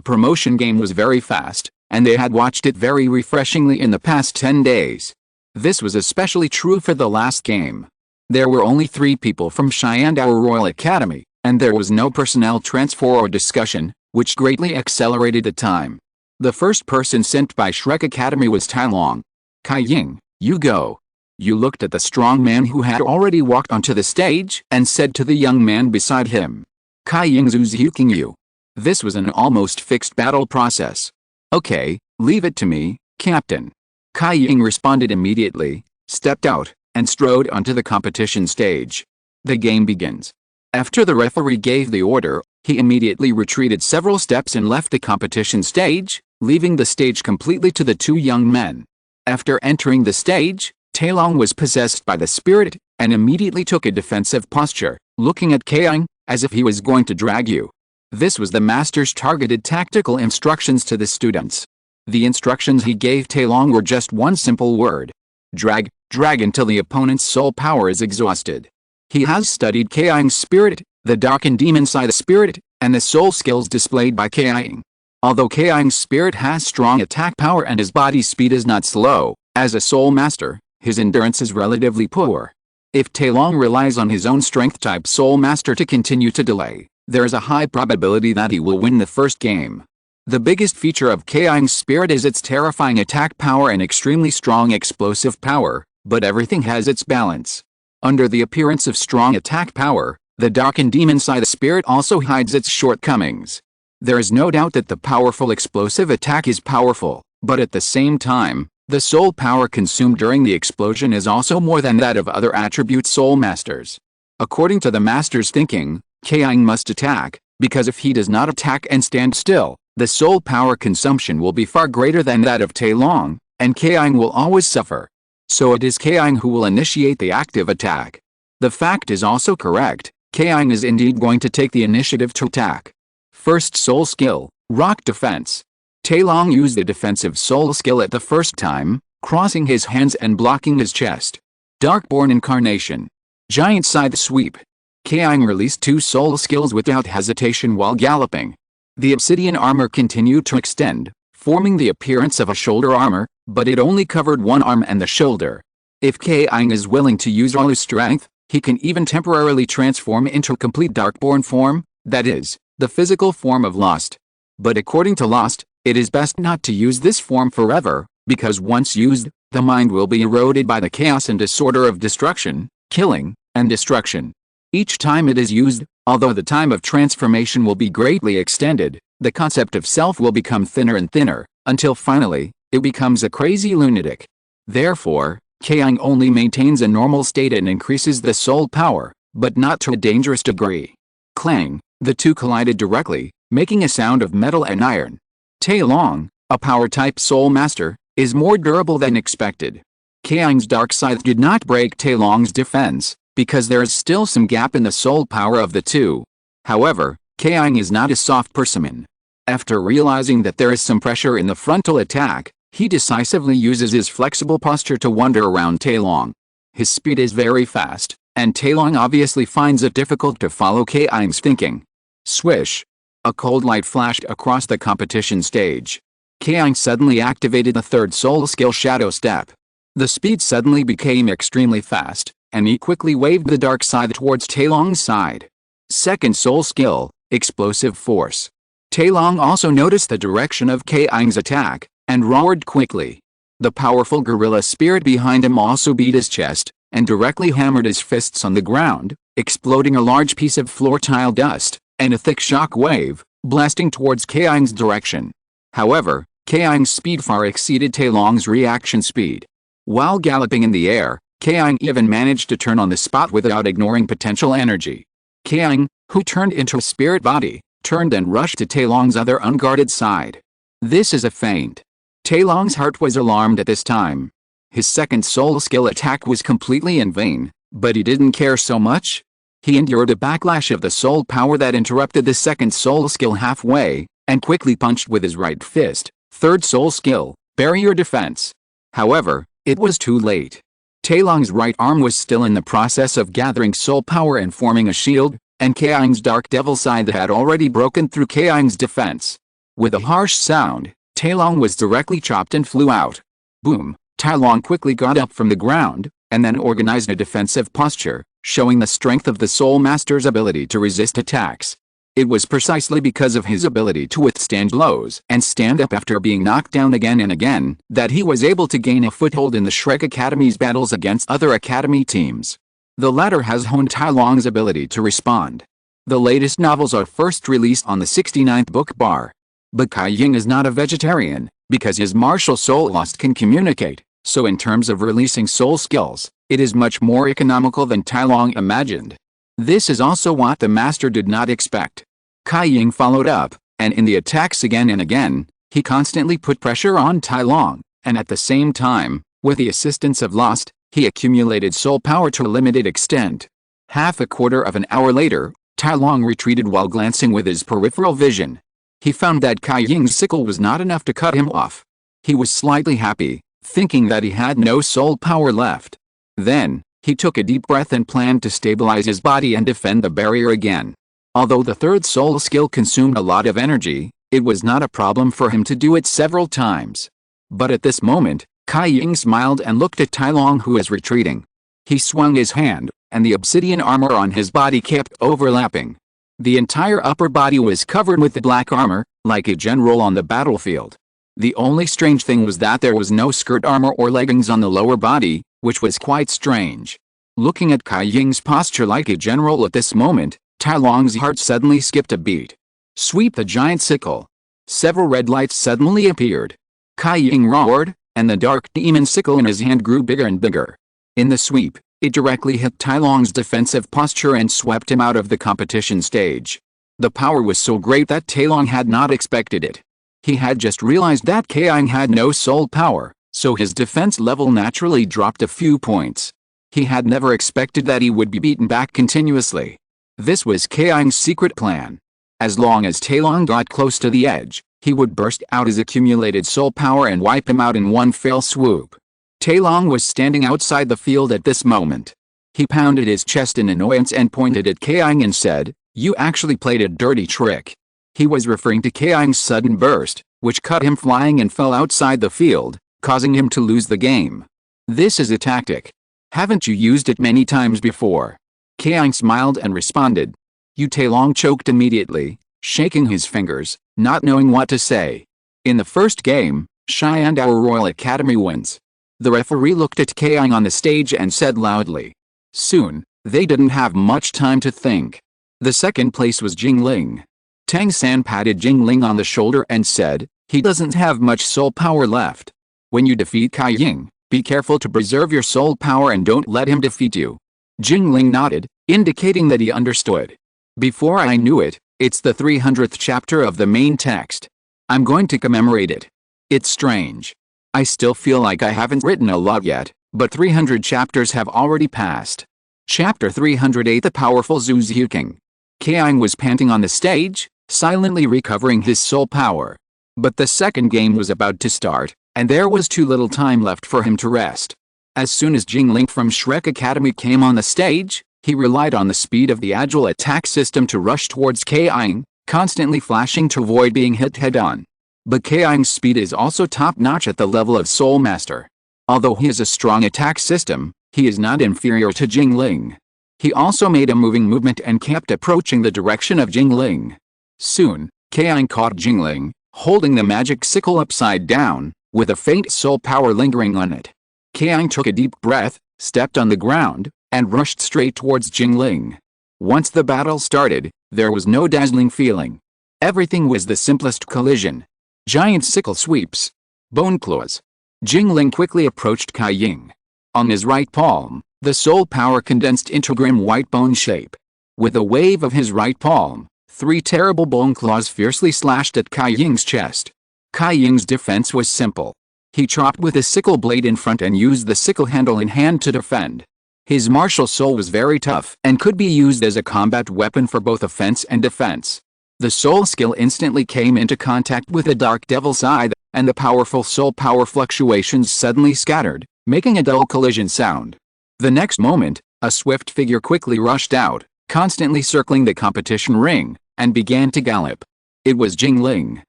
promotion game was very fast, and they had watched it very refreshingly in the past 10 days. This was especially true for the last game. There were only 3 people from Shandao Royal Academy, and there was no personnel transfer or discussion, which greatly accelerated the time. The first person sent by Shrek Academy was Tai Long. Kai Ying, you go. You looked at the strong man who had already walked onto the stage and said to the young man beside him. Kai Ying's Uzuking you. This was an almost fixed battle process. Okay, leave it to me, Captain. Kai Ying responded immediately, stepped out, and strode onto the competition stage. The game begins. After the referee gave the order, he immediately retreated several steps and left the competition stage, leaving the stage completely to the 2 young men. After entering the stage, Tailong was possessed by the spirit, and immediately took a defensive posture, looking at Kaiyang, as if he was going to drag you. This was the master's targeted tactical instructions to the students. The instructions he gave Tailong were just one simple word. Drag until the opponent's soul power is exhausted. He has studied Kaiyang's spirit, the darkened demon side spirit, and the soul skills displayed by Kaiyang. Although Kaiyang's spirit has strong attack power and his body speed is not slow, as a soul master, his endurance is relatively poor. If Tailong relies on his own strength-type soul master to continue to delay, there is a high probability that he will win the first game. The biggest feature of Kaiyang's spirit is its terrifying attack power and extremely strong explosive power, but everything has its balance. Under the appearance of strong attack power, the darkened demon side spirit also hides its shortcomings. There is no doubt that the powerful explosive attack is powerful, but at the same time, the soul power consumed during the explosion is also more than that of other attribute soul masters. According to the master's thinking, Kaiyang must attack, because if he does not attack and stand still, the soul power consumption will be far greater than that of Tailong, and Kaiyang will always suffer. So it is Kaiyang who will initiate the active attack. The fact is also correct, Kaiyang is indeed going to take the initiative to attack. First soul skill, rock defense. Tailong used the defensive soul skill at the first time, crossing his hands and blocking his chest. Darkborn incarnation. Giant side sweep. Kaiyang released 2 soul skills without hesitation while galloping. The obsidian armor continued to extend, forming the appearance of a shoulder armor, but it only covered one arm and the shoulder. If Kaiyang is willing to use all his strength, he can even temporarily transform into complete Darkborn form, that is, the physical form of Lost. But according to Lost, it is best not to use this form forever, because once used, the mind will be eroded by the chaos and disorder of destruction, killing, and destruction. Each time it is used, although the time of transformation will be greatly extended, the concept of self will become thinner and thinner, until finally, it becomes a crazy lunatic. Therefore, Kaiyang only maintains a normal state and increases the soul power, but not to a dangerous degree. Clang, the 2 collided directly, making a sound of metal and iron. Tailong, a power-type soul master, is more durable than expected. Kaiyang's dark side did not break Tailong's defense, because there is still some gap in the soul power of the 2. However, Kaiyang is not a soft person. After realizing that there is some pressure in the frontal attack, he decisively uses his flexible posture to wander around Tailong. His speed is very fast, and Tailong obviously finds it difficult to follow Kaiyang's thinking. Swish! A cold light flashed across the competition stage. Kaiyang suddenly activated the 3rd soul skill Shadow Step. The speed suddenly became extremely fast, and he quickly waved the dark side towards Tailong's side. 2nd soul skill, Explosive Force. Tailong also noticed the direction of Kaiyang's attack, and roared quickly. The powerful gorilla spirit behind him also beat his chest, and directly hammered his fists on the ground, exploding a large piece of floor tile dust, and a thick shock wave, blasting towards Kaiyang's direction. However, Kaiyang's speed far exceeded Tailong's reaction speed. While galloping in the air, Kaiyang even managed to turn on the spot without ignoring potential energy. Kaiyang, who turned into a spirit body, turned and rushed to Tailong's other unguarded side. This is a feint. Tailong's heart was alarmed at this time. His 2nd soul skill attack was completely in vain, but he didn't care so much. He endured a backlash of the soul power that interrupted the 2nd soul skill halfway, and quickly punched with his right fist. 3rd soul skill, Barrier Defense. However, it was too late. Tai Long's right arm was still in the process of gathering soul power and forming a shield, and Kaiying's dark devil side had already broken through Kaiying's defense. With a harsh sound, Tai Long was directly chopped and flew out. Boom! Tai Long quickly got up from the ground, and then organized a defensive posture, showing the strength of the Soul Master's ability to resist attacks. It was precisely because of his ability to withstand blows and stand up after being knocked down again and again that he was able to gain a foothold in the Shrek Academy's battles against other Academy teams. The latter has honed Tai Long's ability to respond. The latest novels are first released on the 69th book bar. But Kaiying is not a vegetarian, because his martial soul lost can communicate, so in terms of releasing soul skills, it is much more economical than Tai Long imagined. This is also what the master did not expect. Kaiying followed up, and in the attacks again and again, he constantly put pressure on Tai Long, and at the same time, with the assistance of Lost, he accumulated soul power to a limited extent. Half a quarter of an hour later, Tai Long retreated while glancing with his peripheral vision. He found that Kaiying's sickle was not enough to cut him off. He was slightly happy, thinking that he had no soul power left. Then, he took a deep breath and planned to stabilize his body and defend the barrier again. Although the third soul skill consumed a lot of energy, it was not a problem for him to do it several times. But at this moment, Kaiying smiled and looked at Tai Long, who was retreating. He swung his hand, and the obsidian armor on his body kept overlapping. The entire upper body was covered with the black armor, like a general on the battlefield. The only strange thing was that there was no skirt armor or leggings on the lower body, which was quite strange. Looking at Kaiying's posture like a general at this moment, Tai Long's heart suddenly skipped a beat. Sweep the giant sickle. Several red lights suddenly appeared. Kaiying roared, and the dark demon sickle in his hand grew bigger and bigger. In the sweep, it directly hit Tai Long's defensive posture and swept him out of the competition stage. The power was so great that Tai Long had not expected it. He had just realized that Kaiying had no soul power, so his defense level naturally dropped a few points. He had never expected that he would be beaten back continuously. This was Kaiying's secret plan. As long as Tai Long got close to the edge, he would burst out his accumulated soul power and wipe him out in one fell swoop. Tai Long was standing outside the field at this moment. He pounded his chest in annoyance and pointed at Kaiying and said, "You actually played a dirty trick." He was referring to Kaiying's sudden burst, which cut him flying and fell outside the field, causing him to lose the game. "This is a tactic. Haven't you used it many times before?" Kaiying smiled and responded. Tai Long choked immediately, shaking his fingers, not knowing what to say. In the first game, Sharingan Royal Academy wins. The referee looked at Kaiying on the stage and said loudly. Soon, they didn't have much time to think. The second place was Jingling. Tang San patted Jingling on the shoulder and said, "He doesn't have much soul power left. When you defeat Kaiying, be careful to preserve your soul power and don't let him defeat you." Jingling nodded, indicating that he understood. "Before I knew it, it's the 300th chapter of the main text. I'm going to commemorate it. It's strange. I still feel like I haven't written a lot yet, but 300 chapters have already passed." Chapter 308, The Powerful Zuzuking. Kaiying was panting on the stage, silently recovering his soul power. But the second game was about to start, and there was too little time left for him to rest. As soon as Jingling from Shrek Academy came on the stage, he relied on the speed of the agile attack system to rush towards Kaiying, constantly flashing to avoid being hit head-on. But Kaiying's speed is also top-notch at the level of Soul Master. Although he has a strong attack system, he is not inferior to Jingling. He also made a moving movement and kept approaching the direction of Jingling. Soon, Kaiying caught Jingling, holding the magic sickle upside down, with a faint soul power lingering on it. Kaiying took a deep breath, stepped on the ground, and rushed straight towards Jingling. Once the battle started, there was no dazzling feeling. Everything was the simplest collision. Giant sickle sweeps. Bone claws. Jingling quickly approached Kaiying. On his right palm, the soul power condensed into grim white bone shape. With a wave of his right palm, 3 terrible bone claws fiercely slashed at Kaiying's chest. Kaiying's defense was simple. He chopped with a sickle blade in front and used the sickle handle in hand to defend. His martial soul was very tough and could be used as a combat weapon for both offense and defense. The soul skill instantly came into contact with the dark devil side and the powerful soul power fluctuations suddenly scattered, making a dull collision sound. The next moment, a swift figure quickly rushed out, constantly circling the competition ring, and began to gallop. It was Jingling.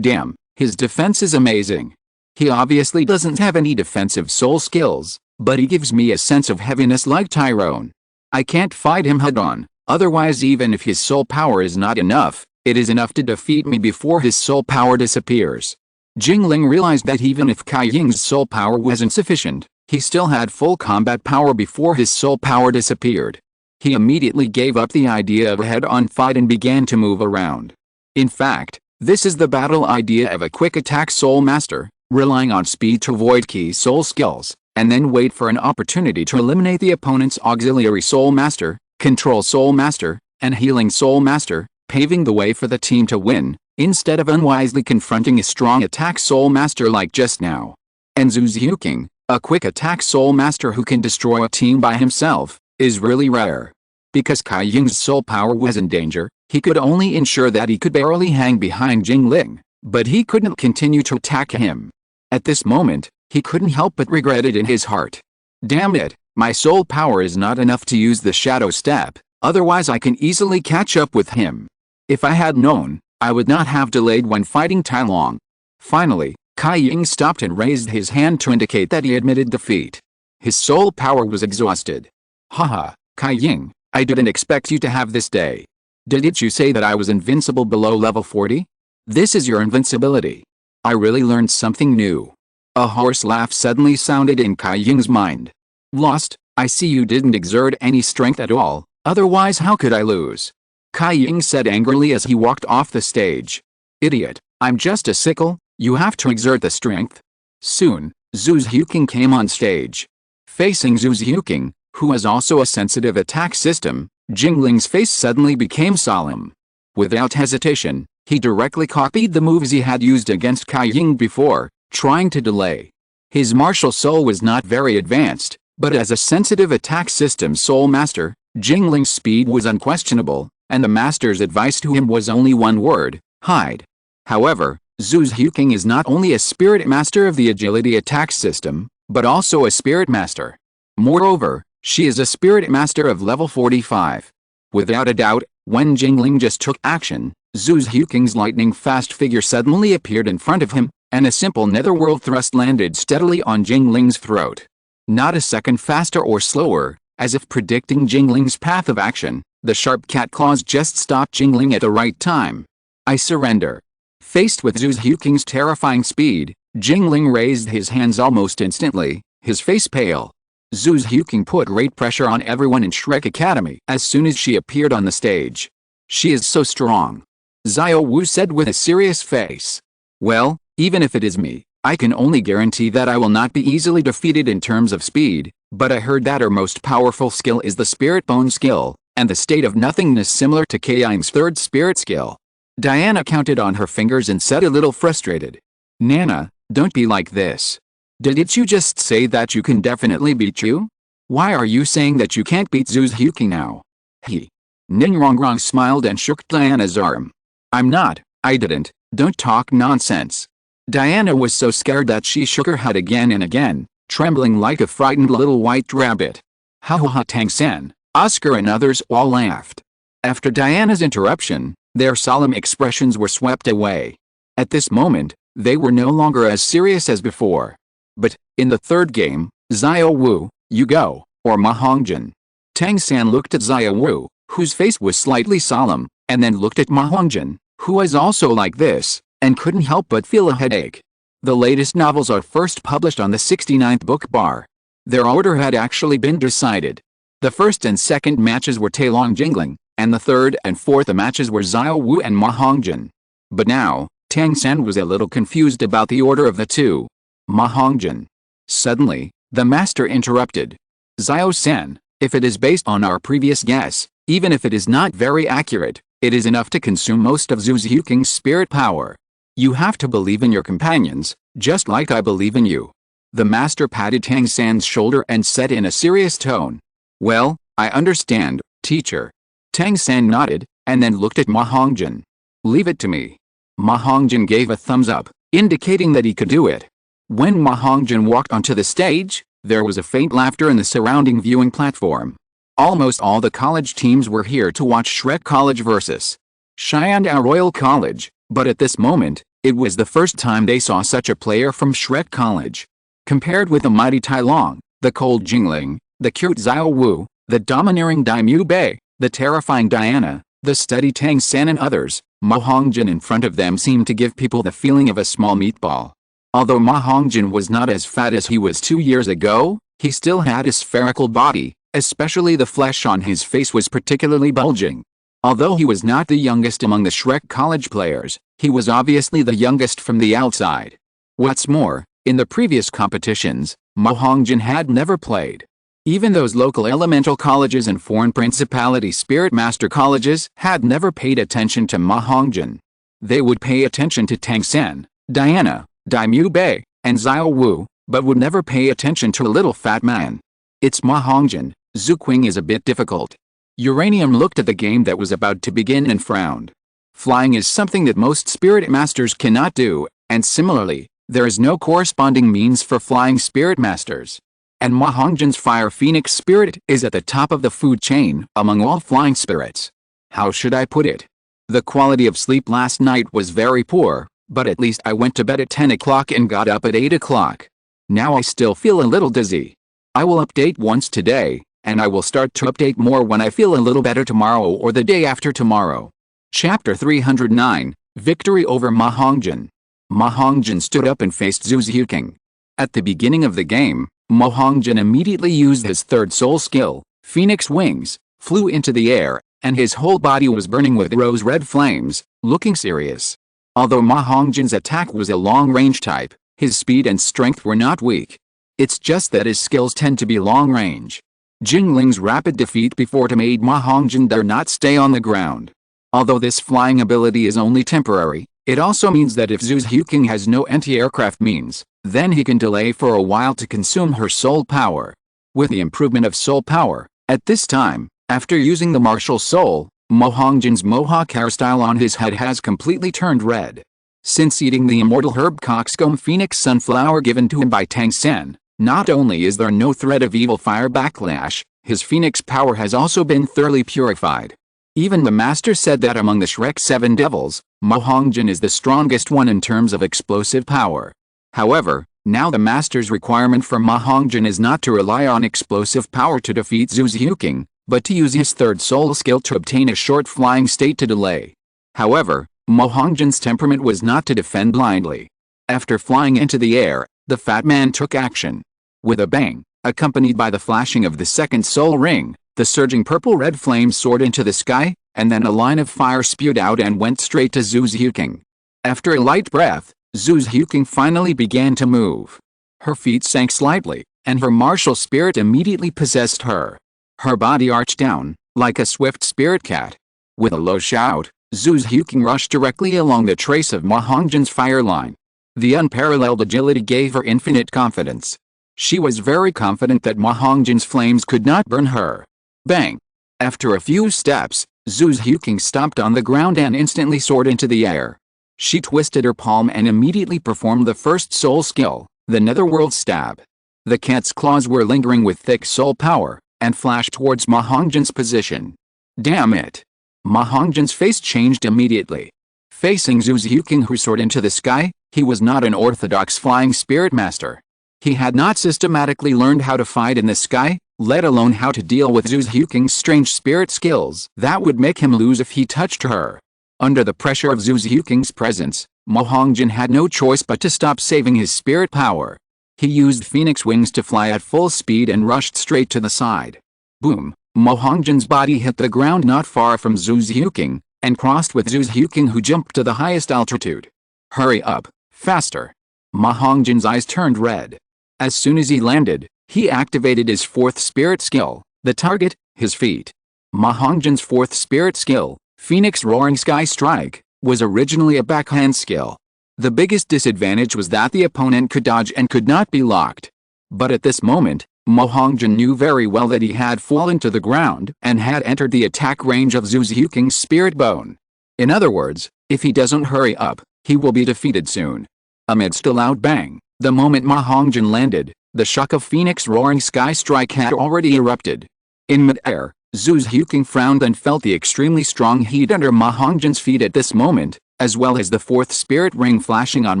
Damn, his defense is amazing. He obviously doesn't have any defensive soul skills, but he gives me a sense of heaviness like Tyrone. I can't fight him head-on, otherwise even if his soul power is not enough, it is enough to defeat me before his soul power disappears. Jingling realized that even if Kai Ying's soul power wasn't sufficient, he still had full combat power before his soul power disappeared. He immediately gave up the idea of a head-on fight and began to move around. In fact, this is the battle idea of a quick attack soul master, relying on speed to avoid key soul skills, and then wait for an opportunity to eliminate the opponent's auxiliary soul master, control soul master, and healing soul master, paving the way for the team to win, instead of unwisely confronting a strong attack soul master like just now. And Zhu Xiuqing, a quick attack soul master who can destroy a team by himself, is really rare. Because Kai Ying's soul power was in danger, he could only ensure that he could barely hang behind Jingling, but he couldn't continue to attack him. At this moment, he couldn't help but regret it in his heart. Damn it, my soul power is not enough to use the shadow step, otherwise I can easily catch up with him. If I had known, I would not have delayed when fighting Tai Long. Finally, Kai Ying stopped and raised his hand to indicate that he admitted defeat. His soul power was exhausted. Haha, Kai Ying, I didn't expect you to have this day. Didn't you say that I was invincible below level 40? This is your invincibility. I really learned something new. A hoarse laugh suddenly sounded in Kai Ying's mind. Lost, I see you didn't exert any strength at all, otherwise how could I lose? Kai Ying said angrily as he walked off the stage. Idiot, I'm just a sickle, you have to exert the strength. Soon, Zhu Xiuqing came on stage. Facing Zhu Xiuqing, who has also a sensitive attack system, Jingling's face suddenly became solemn. Without hesitation, he directly copied the moves he had used against Kai Ying before, trying to delay. His martial soul was not very advanced, but as a sensitive attack system soul master, Jingling's speed was unquestionable, and the master's advice to him was only one word: hide. However, Zhu Xiuqing is not only a spirit master of the agility attack system, but also a spirit master. Moreover, she is a spirit master of level 45. Without a doubt, when Jingling just took action, Zhu Xiuqing's lightning-fast figure suddenly appeared in front of him, and a simple netherworld thrust landed steadily on Jingling's throat. Not a second faster or slower, as if predicting Jingling's path of action, the sharp cat claws just stopped Jingling at the right time. I surrender. Faced with Zhu Xiuqing's terrifying speed, Jingling raised his hands almost instantly, his face pale. Zhu Xiuqing put great pressure on everyone in Shrek Academy as soon as she appeared on the stage. She is so strong. Xiao Wu said with a serious face. Well, even if it is me, I can only guarantee that I will not be easily defeated in terms of speed, but I heard that her most powerful skill is the Spirit Bone skill, and the state of nothingness similar to Kai Ying's third spirit skill. Diana counted on her fingers and said a little frustrated. Nana, don't be like this. Didn't you just say that you can definitely beat you? Why are you saying that you can't beat Zhu Xiuqing now? He. Ningrongrong smiled and shook Diana's arm. I didn't, don't talk nonsense. Diana was so scared that she shook her head again and again, trembling like a frightened little white rabbit. Ha ha ha, Tang San, Oscar and others all laughed. After Diana's interruption, their solemn expressions were swept away. At this moment, they were no longer as serious as before. But, in the third game, Xiao Wu, you go, or Ma Hongjin. Tang San looked at Xiao Wu, whose face was slightly solemn, and then looked at Ma Hongjin, who was also like this, and couldn't help but feel a headache. The latest novels are first published on the 69th book bar. Their order had actually been decided. The first and second matches were Tailong Jingling, and the third and fourth matches were Xiao Wu and Ma Hongjin. But now, Tang San was a little confused about the order of the two. Ma Hongjin. Suddenly, the master interrupted. Xiao San, if it is based on our previous guess, even if it is not very accurate, it is enough to consume most of Zhu Xiuqing's spirit power. You have to believe in your companions, just like I believe in you. The master patted Tang San's shoulder and said in a serious tone. Well, I understand, teacher. Tang San nodded, and then looked at Ma Hongjin. Leave it to me. Ma Hongjin gave a thumbs up, indicating that he could do it. When Ma Hongjin walked onto the stage, there was a faint laughter in the surrounding viewing platform. Almost all the college teams were here to watch Shrek College vs. Shandao Royal College, but at this moment, it was the first time they saw such a player from Shrek College. Compared with the mighty Tai Long, the cold Jingling, the cute Xiao Wu, the domineering Daimyo Bei, the terrifying Diana, the steady Tang San and others, Ma Hongjin in front of them seemed to give people the feeling of a small meatball. Although Ma Hongjin was not as fat as he was 2 years ago, he still had a spherical body, especially the flesh on his face was particularly bulging. Although he was not the youngest among the Shrek College players, he was obviously the youngest from the outside. What's more, in the previous competitions, Ma Hongjin had never played. Even those local elemental colleges and foreign principality spirit master colleges had never paid attention to Ma Hongjin. They would pay attention to Tang San, Diana, Daimyo Bei, and Xiao Wu, but would never pay attention to a little fat man. It's Ma Hongjin, Zuqing is a bit difficult. Uranium looked at the game that was about to begin and frowned. Flying is something that most spirit masters cannot do, and similarly, there is no corresponding means for flying spirit masters. And Ma Hongjin's Fire Phoenix spirit is at the top of the food chain among all flying spirits. How should I put it? The quality of sleep last night was very poor, but at least I went to bed at 10 o'clock and got up at 8 o'clock. Now I still feel a little dizzy. I will update once today, and I will start to update more when I feel a little better tomorrow or the day after tomorrow. Chapter 309, Victory over Ma Hongjin. Ma Hongjin stood up and faced Zhu Xiuqing. At the beginning of the game, Ma Hongjin immediately used his third soul skill, Phoenix Wings, flew into the air, and his whole body was burning with rose-red flames, looking serious. Although Ma Hongjin's attack was a long-range type, his speed and strength were not weak. It's just that his skills tend to be long-range. Jingling's rapid defeat before it made Ma Hongjin dare not stay on the ground. Although this flying ability is only temporary, it also means that if Zhu Xiuqing has no anti-aircraft means, then he can delay for a while to consume her soul power. With the improvement of soul power, at this time, after using the martial soul, Ma Hongjin's mohawk hairstyle on his head has completely turned red. Since eating the immortal herb coxcomb phoenix sunflower given to him by Tang San, not only is there no threat of evil fire backlash, his phoenix power has also been thoroughly purified. Even the master said that among the Shrek 7 devils, Ma Hongjin is the strongest one in terms of explosive power. However, now the master's requirement for Ma Hongjin is not to rely on explosive power to defeat Zhu Xiuqing, but to use his third soul skill to obtain a short flying state to delay. However, Ma Hongjin's temperament was not to defend blindly. After flying into the air, the fat man took action. With a bang, accompanied by the flashing of the second soul ring, the surging purple-red flame soared into the sky, and then a line of fire spewed out and went straight to Zhu Xiuqing. After a light breath, Zhu Xiuqing finally began to move. Her feet sank slightly, and her martial spirit immediately possessed her. Her body arched down, like a swift spirit cat. With a low shout, Zhu Xiuqing rushed directly along the trace of Ma Hongjin's fire line. The unparalleled agility gave her infinite confidence. She was very confident that Ma Hongjin's flames could not burn her. Bang! After a few steps, Zhu Xiuqing stopped on the ground and instantly soared into the air. She twisted her palm and immediately performed the first soul skill, the Netherworld Stab. The cat's claws were lingering with thick soul power, and flashed towards Ma Hongjin's position. Damn it! Ma Hongjin's face changed immediately. Facing Zhu Xiuqing who soared into the sky, he was not an orthodox flying spirit master. He had not systematically learned how to fight in the sky, let alone how to deal with Zhu Xiuqing's strange spirit skills that would make him lose if he touched her. Under the pressure of Zhu Xiuqing's presence, Ma Hongjin had no choice but to stop saving his spirit power. He used Phoenix Wings to fly at full speed and rushed straight to the side. Boom! Ma Hongjin's body hit the ground not far from Zhu Xiuqing, and crossed with Zhu Xiuqing who jumped to the highest altitude. Hurry up, faster! Ma Hongjin's eyes turned red. As soon as he landed, he activated his fourth spirit skill, the target, his feet. Ma Hongjin's fourth spirit skill, Phoenix Roaring Sky Strike, was originally a backhand skill. The biggest disadvantage was that the opponent could dodge and could not be locked. But at this moment, Ma Hongjin knew very well that he had fallen to the ground and had entered the attack range of Zhu Xiuqing's spirit bone. In other words, if he doesn't hurry up, he will be defeated soon. Amidst a loud bang, the moment Ma Hongjin landed, the shock of Phoenix Roaring Sky Strike had already erupted. In mid-air, Zhu Huking frowned and felt the extremely strong heat under Ma Hongjin's feet at this moment, as well as the fourth spirit ring flashing on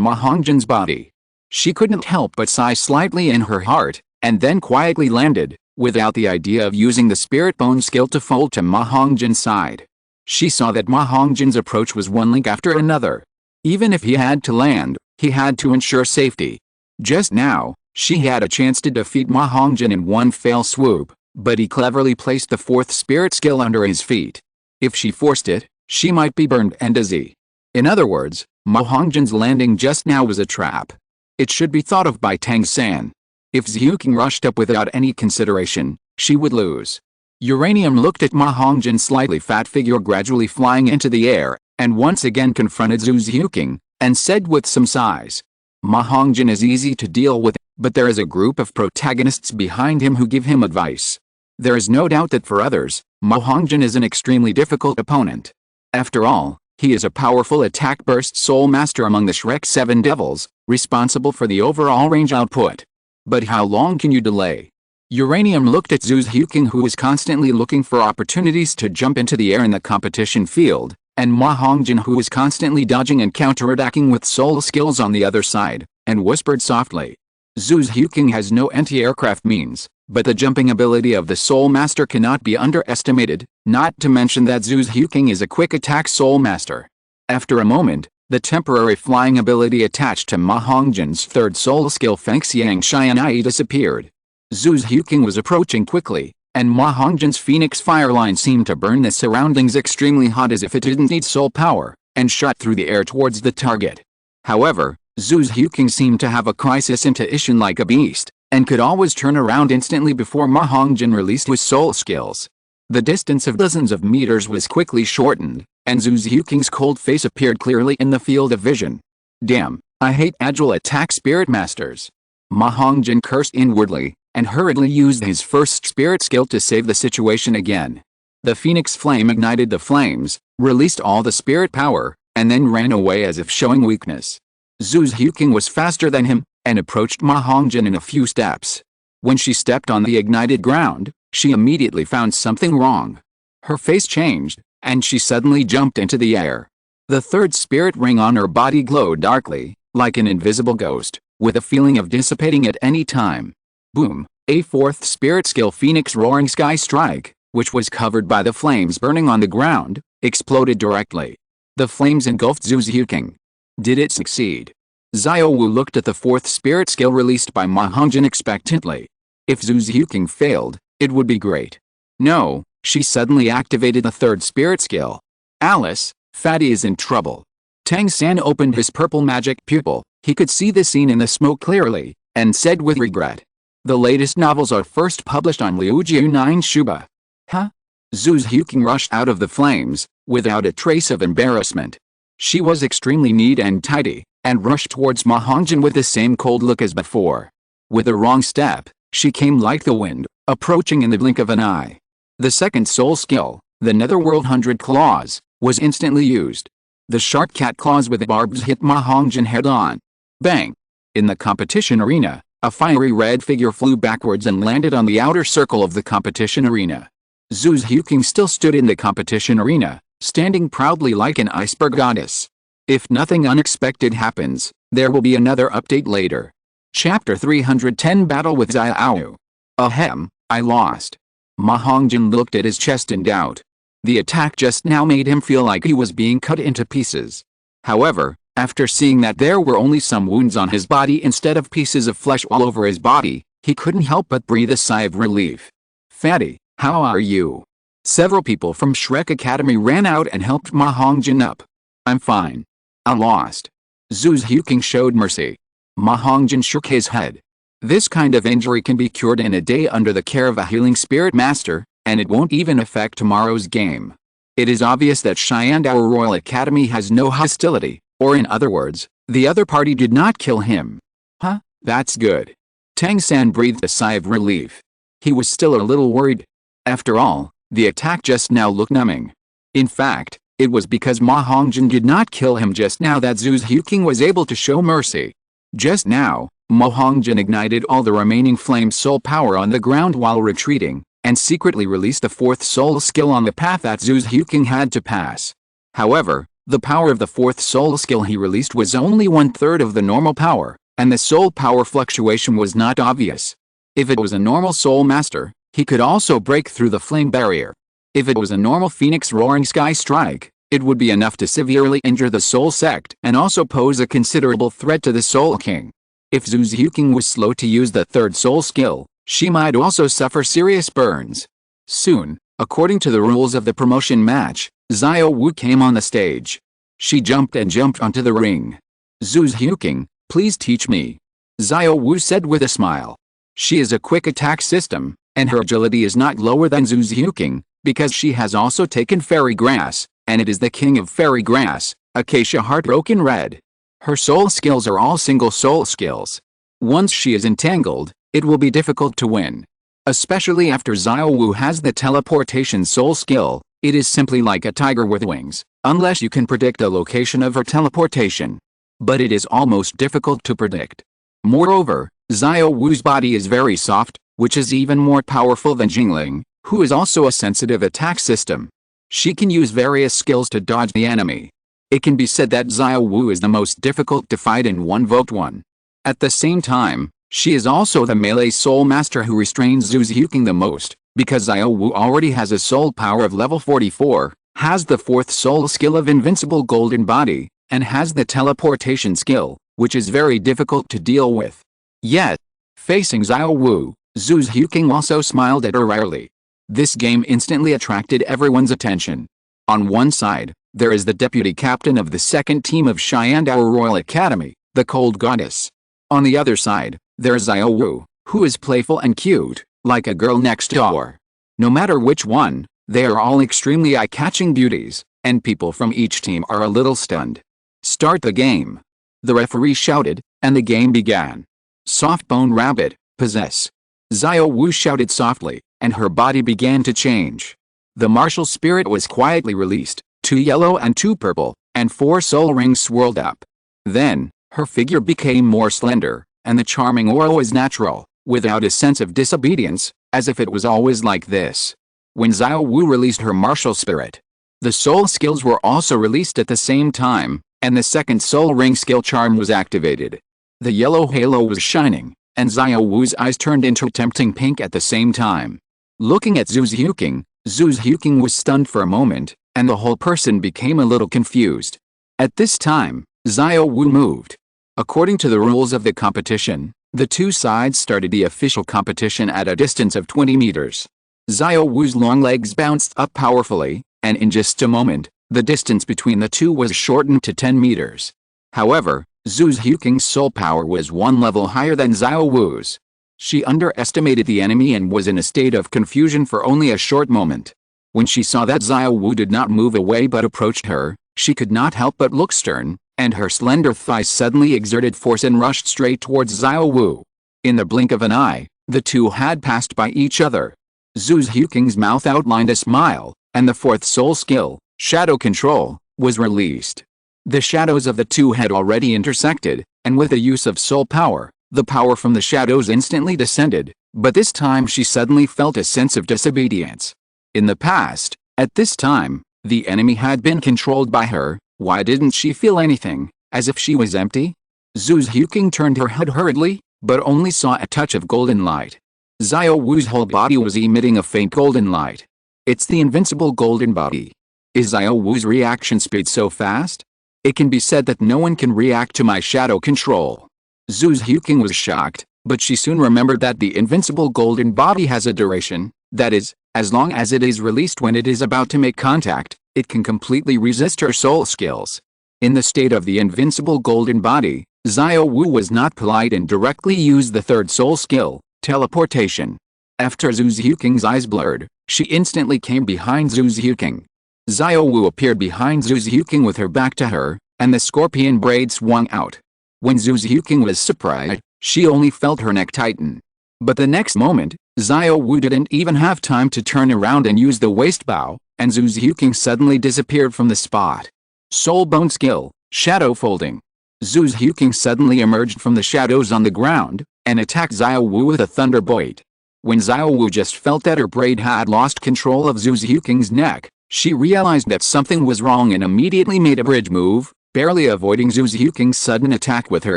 Ma Hongjin's body. She couldn't help but sigh slightly in her heart, and then quietly landed, without the idea of using the spirit bone skill to fold to Ma Hongjin's side. She saw that Ma Hongjin's approach was one link after another. Even if he had to land, he had to ensure safety. Just now, she had a chance to defeat Ma Hongjin in one fell swoop, but he cleverly placed the fourth spirit skill under his feet. If she forced it, she might be burned and dizzy. In other words, Ma Hongjin's landing just now was a trap. It should be thought of by Tang San. If Zhuking rushed up without any consideration, she would lose. Uranium looked at Ma Hongjin's slightly fat figure gradually flying into the air, and once again confronted Zhu Zhuking, and said with some sighs, Ma Hongjin is easy to deal with, but there is a group of protagonists behind him who give him advice. There is no doubt that for others, Ma Hongjin is an extremely difficult opponent. After all, he is a powerful attack burst soul master among the Shrek 7 devils, responsible for the overall range output. But how long can you delay? Uranium looked at Zhu Zhuking, who was constantly looking for opportunities to jump into the air in the competition field, and Ma Hongjin, who was constantly dodging and counterattacking with soul skills on the other side, and whispered softly. Zhu Zhuking has no anti-aircraft means, but the jumping ability of the soul master cannot be underestimated, not to mention that Zhu Zhuking is a quick attack soul master. After a moment, the temporary flying ability attached to Ma Hongjin's third soul skill Fengxiang Xianai disappeared. Zhu Zhuking was approaching quickly, and Ma Hongjin's Phoenix Fireline seemed to burn the surroundings extremely hot as if it didn't need soul power, and shot through the air towards the target. However, Zhu Zhuking seemed to have a crisis intuition like a beast, and could always turn around instantly before Ma Hongjin released his soul skills. The distance of dozens of meters was quickly shortened, and Zhu Zhuking's cold face appeared clearly in the field of vision. Damn, I hate agile attack spirit masters. Ma Hongjin cursed inwardly, and hurriedly used his first spirit skill to save the situation again. The Phoenix Flame ignited the flames, released all the spirit power, and then ran away as if showing weakness. Zhu Zhuking was faster than him, and approached Ma Hongjin in a few steps. When she stepped on the ignited ground, she immediately found something wrong. Her face changed, and she suddenly jumped into the air. The third spirit ring on her body glowed darkly, like an invisible ghost, with a feeling of dissipating at any time. Boom! A fourth spirit skill Phoenix Roaring Sky Strike, which was covered by the flames burning on the ground, exploded directly. The flames engulfed Zhu Zhuking. Did it succeed? Xiao Wu looked at the fourth spirit skill released by Ma Hongjin expectantly. If Zhu Zhuking failed, it would be great. No, she suddenly activated the third spirit skill. Alice, Fatty is in trouble. Tang San opened his purple magic pupil. He could see the scene in the smoke clearly, and said with regret. The latest novels are first published on Liujiu 9 Shuba. Huh? Zhu Zhuking rushed out of the flames, without a trace of embarrassment. She was extremely neat and tidy, and rushed towards Ma Hongjin with the same cold look as before. With a wrong step, she came like the wind, approaching in the blink of an eye. The second soul skill, the Netherworld 100 Claws, was instantly used. The sharp cat claws with barbs hit Ma Hongjin head-on. Bang! In the competition arena, a fiery red figure flew backwards and landed on the outer circle of the competition arena. Zhu Zhuking still stood in the competition arena, standing proudly like an iceberg goddess. If nothing unexpected happens, there will be another update later. Chapter 310 Battle with Xiao. Ahem, I lost. Ma Hongjin looked at his chest in doubt. The attack just now made him feel like he was being cut into pieces. However, after seeing that there were only some wounds on his body instead of pieces of flesh all over his body, he couldn't help but breathe a sigh of relief. Fatty, how are you? Several people from Shrek Academy ran out and helped Ma Hongjin up. I'm fine. I lost. Zhu Zhuking showed mercy. Ma Hongjin shook his head. This kind of injury can be cured in a day under the care of a healing spirit master, and it won't even affect tomorrow's game. It is obvious that Dou Royal Academy has no hostility, or in other words, the other party did not kill him. Huh, that's good. Tang San breathed a sigh of relief. He was still a little worried. After all, the attack just now looked numbing. In fact, it was because Ma Hongjin did not kill him just now that Zhu Zhuking was able to show mercy. Just now, Mo Hongjin ignited all the remaining flame soul power on the ground while retreating, and secretly released the fourth soul skill on the path that Zhu's Huking had to pass. However, the power of the fourth soul skill he released was only 1/3 of the normal power, and the soul power fluctuation was not obvious. If it was a normal soul master, he could also break through the flame barrier. If it was a normal Phoenix Roaring Sky Strike, it would be enough to severely injure the Soul Sect and also pose a considerable threat to the Soul King. If Zhu's Huking was slow to use the third soul skill, she might also suffer serious burns. Soon, according to the rules of the promotion match, Xiao Wu came on the stage. She jumped onto the ring. "Zhu's Huking, please teach me," Xiao Wu said with a smile. She is a quick attack system, and her agility is not lower than Zhu's Huking, because she has also taken Fairy Grass, and it is the king of Fairy Grass, Acacia Heartbroken Red. Her soul skills are all single soul skills. Once she is entangled, it will be difficult to win. Especially after Xiao Wu has the teleportation soul skill, it is simply like a tiger with wings, unless you can predict the location of her teleportation. But it is almost difficult to predict. Moreover, Xiao Wu's body is very soft, which is even more powerful than Jingling, who is also a sensitive attack system. She can use various skills to dodge the enemy. It can be said that Xiao Wu is the most difficult to fight in 1v1. At the same time, she is also the melee soul master who restrains Zhu's Huking the most, because Xiao Wu already has a soul power of level 44, has the fourth soul skill of Invincible Golden Body, and has the teleportation skill, which is very difficult to deal with. Yet, facing Xiao Wu, Zhu's Huking also smiled at her wryly. This game instantly attracted everyone's attention. On one side, there is the deputy captain of the second team of Shandao Royal Academy, the Cold Goddess. On the other side, there is Xiao Wu, who is playful and cute, like a girl next door. No matter which one, they are all extremely eye-catching beauties, and people from each team are a little stunned. "Start the game," the referee shouted, and the game began. "Soft Bone Rabbit, possess." Xiao Wu shouted softly, and her body began to change. The martial spirit was quietly released, 2 yellow and 2 purple, and 4 soul rings swirled up. Then, her figure became more slender, and the charming aura was natural, without a sense of disobedience, as if it was always like this. When Xiao Wu released her martial spirit, the soul skills were also released at the same time, and the second soul ring skill charm was activated. The yellow halo was shining, and Xiao Wu's eyes turned into tempting pink at the same time. Looking at Zhu's Huking was stunned for a moment, and the whole person became a little confused. At this time, Xiao Wu moved. According to the rules of the competition, the two sides started the official competition at a distance of 20 meters. Xiao Wu's long legs bounced up powerfully, and in just a moment, the distance between the two was shortened to 10 meters. However, Zhu's Huking's soul power was 1 level higher than Xiao Wu's. She underestimated the enemy and was in a state of confusion for only a short moment. When she saw that Xiao Wu did not move away but approached her, she could not help but look stern, and her slender thighs suddenly exerted force and rushed straight towards Xiao Wu. In the blink of an eye, the two had passed by each other. Zhu's Huking's mouth outlined a smile, and the fourth soul skill, Shadow Control, was released. The shadows of the two had already intersected, and with the use of soul power, the power from the shadows instantly descended, but this time she suddenly felt a sense of disobedience. In the past, at this time, the enemy had been controlled by her. Why didn't she feel anything, as if she was empty? Zhu's Huking turned her head hurriedly, but only saw a touch of golden light. Xiao Wu's whole body was emitting a faint golden light. It's the invincible golden body. Is Xiao Wu's reaction speed so fast? It can be said that no one can react to my shadow control. Zhu's Huking was shocked, but she soon remembered that the invincible golden body has a duration, that is, as long as it is released when it is about to make contact, it can completely resist her soul skills. In the state of the invincible golden body, Xiao Wu was not polite and directly used the third soul skill, teleportation. After Zhu's Huking's eyes blurred, she instantly came behind Zhu's Huking. Xiao Wu appeared behind Zhu's Huking with her back to her, and the scorpion braid swung out. When Zhu's Huking was surprised, she only felt her neck tighten. But the next moment, Xiao Wu didn't even have time to turn around and use the waist bow, and Zhu's Huking suddenly disappeared from the spot. Soul Bone Skill, Shadow Folding. Zhu Xiuqing suddenly emerged from the shadows on the ground, and attacked Xiao Wu with a thunderbolt. When Xiao Wu just felt that her braid had lost control of Zhu Xiuqing's neck, she realized that something was wrong and immediately made a bridge move, barely avoiding Zhu Xiuqing's sudden attack with her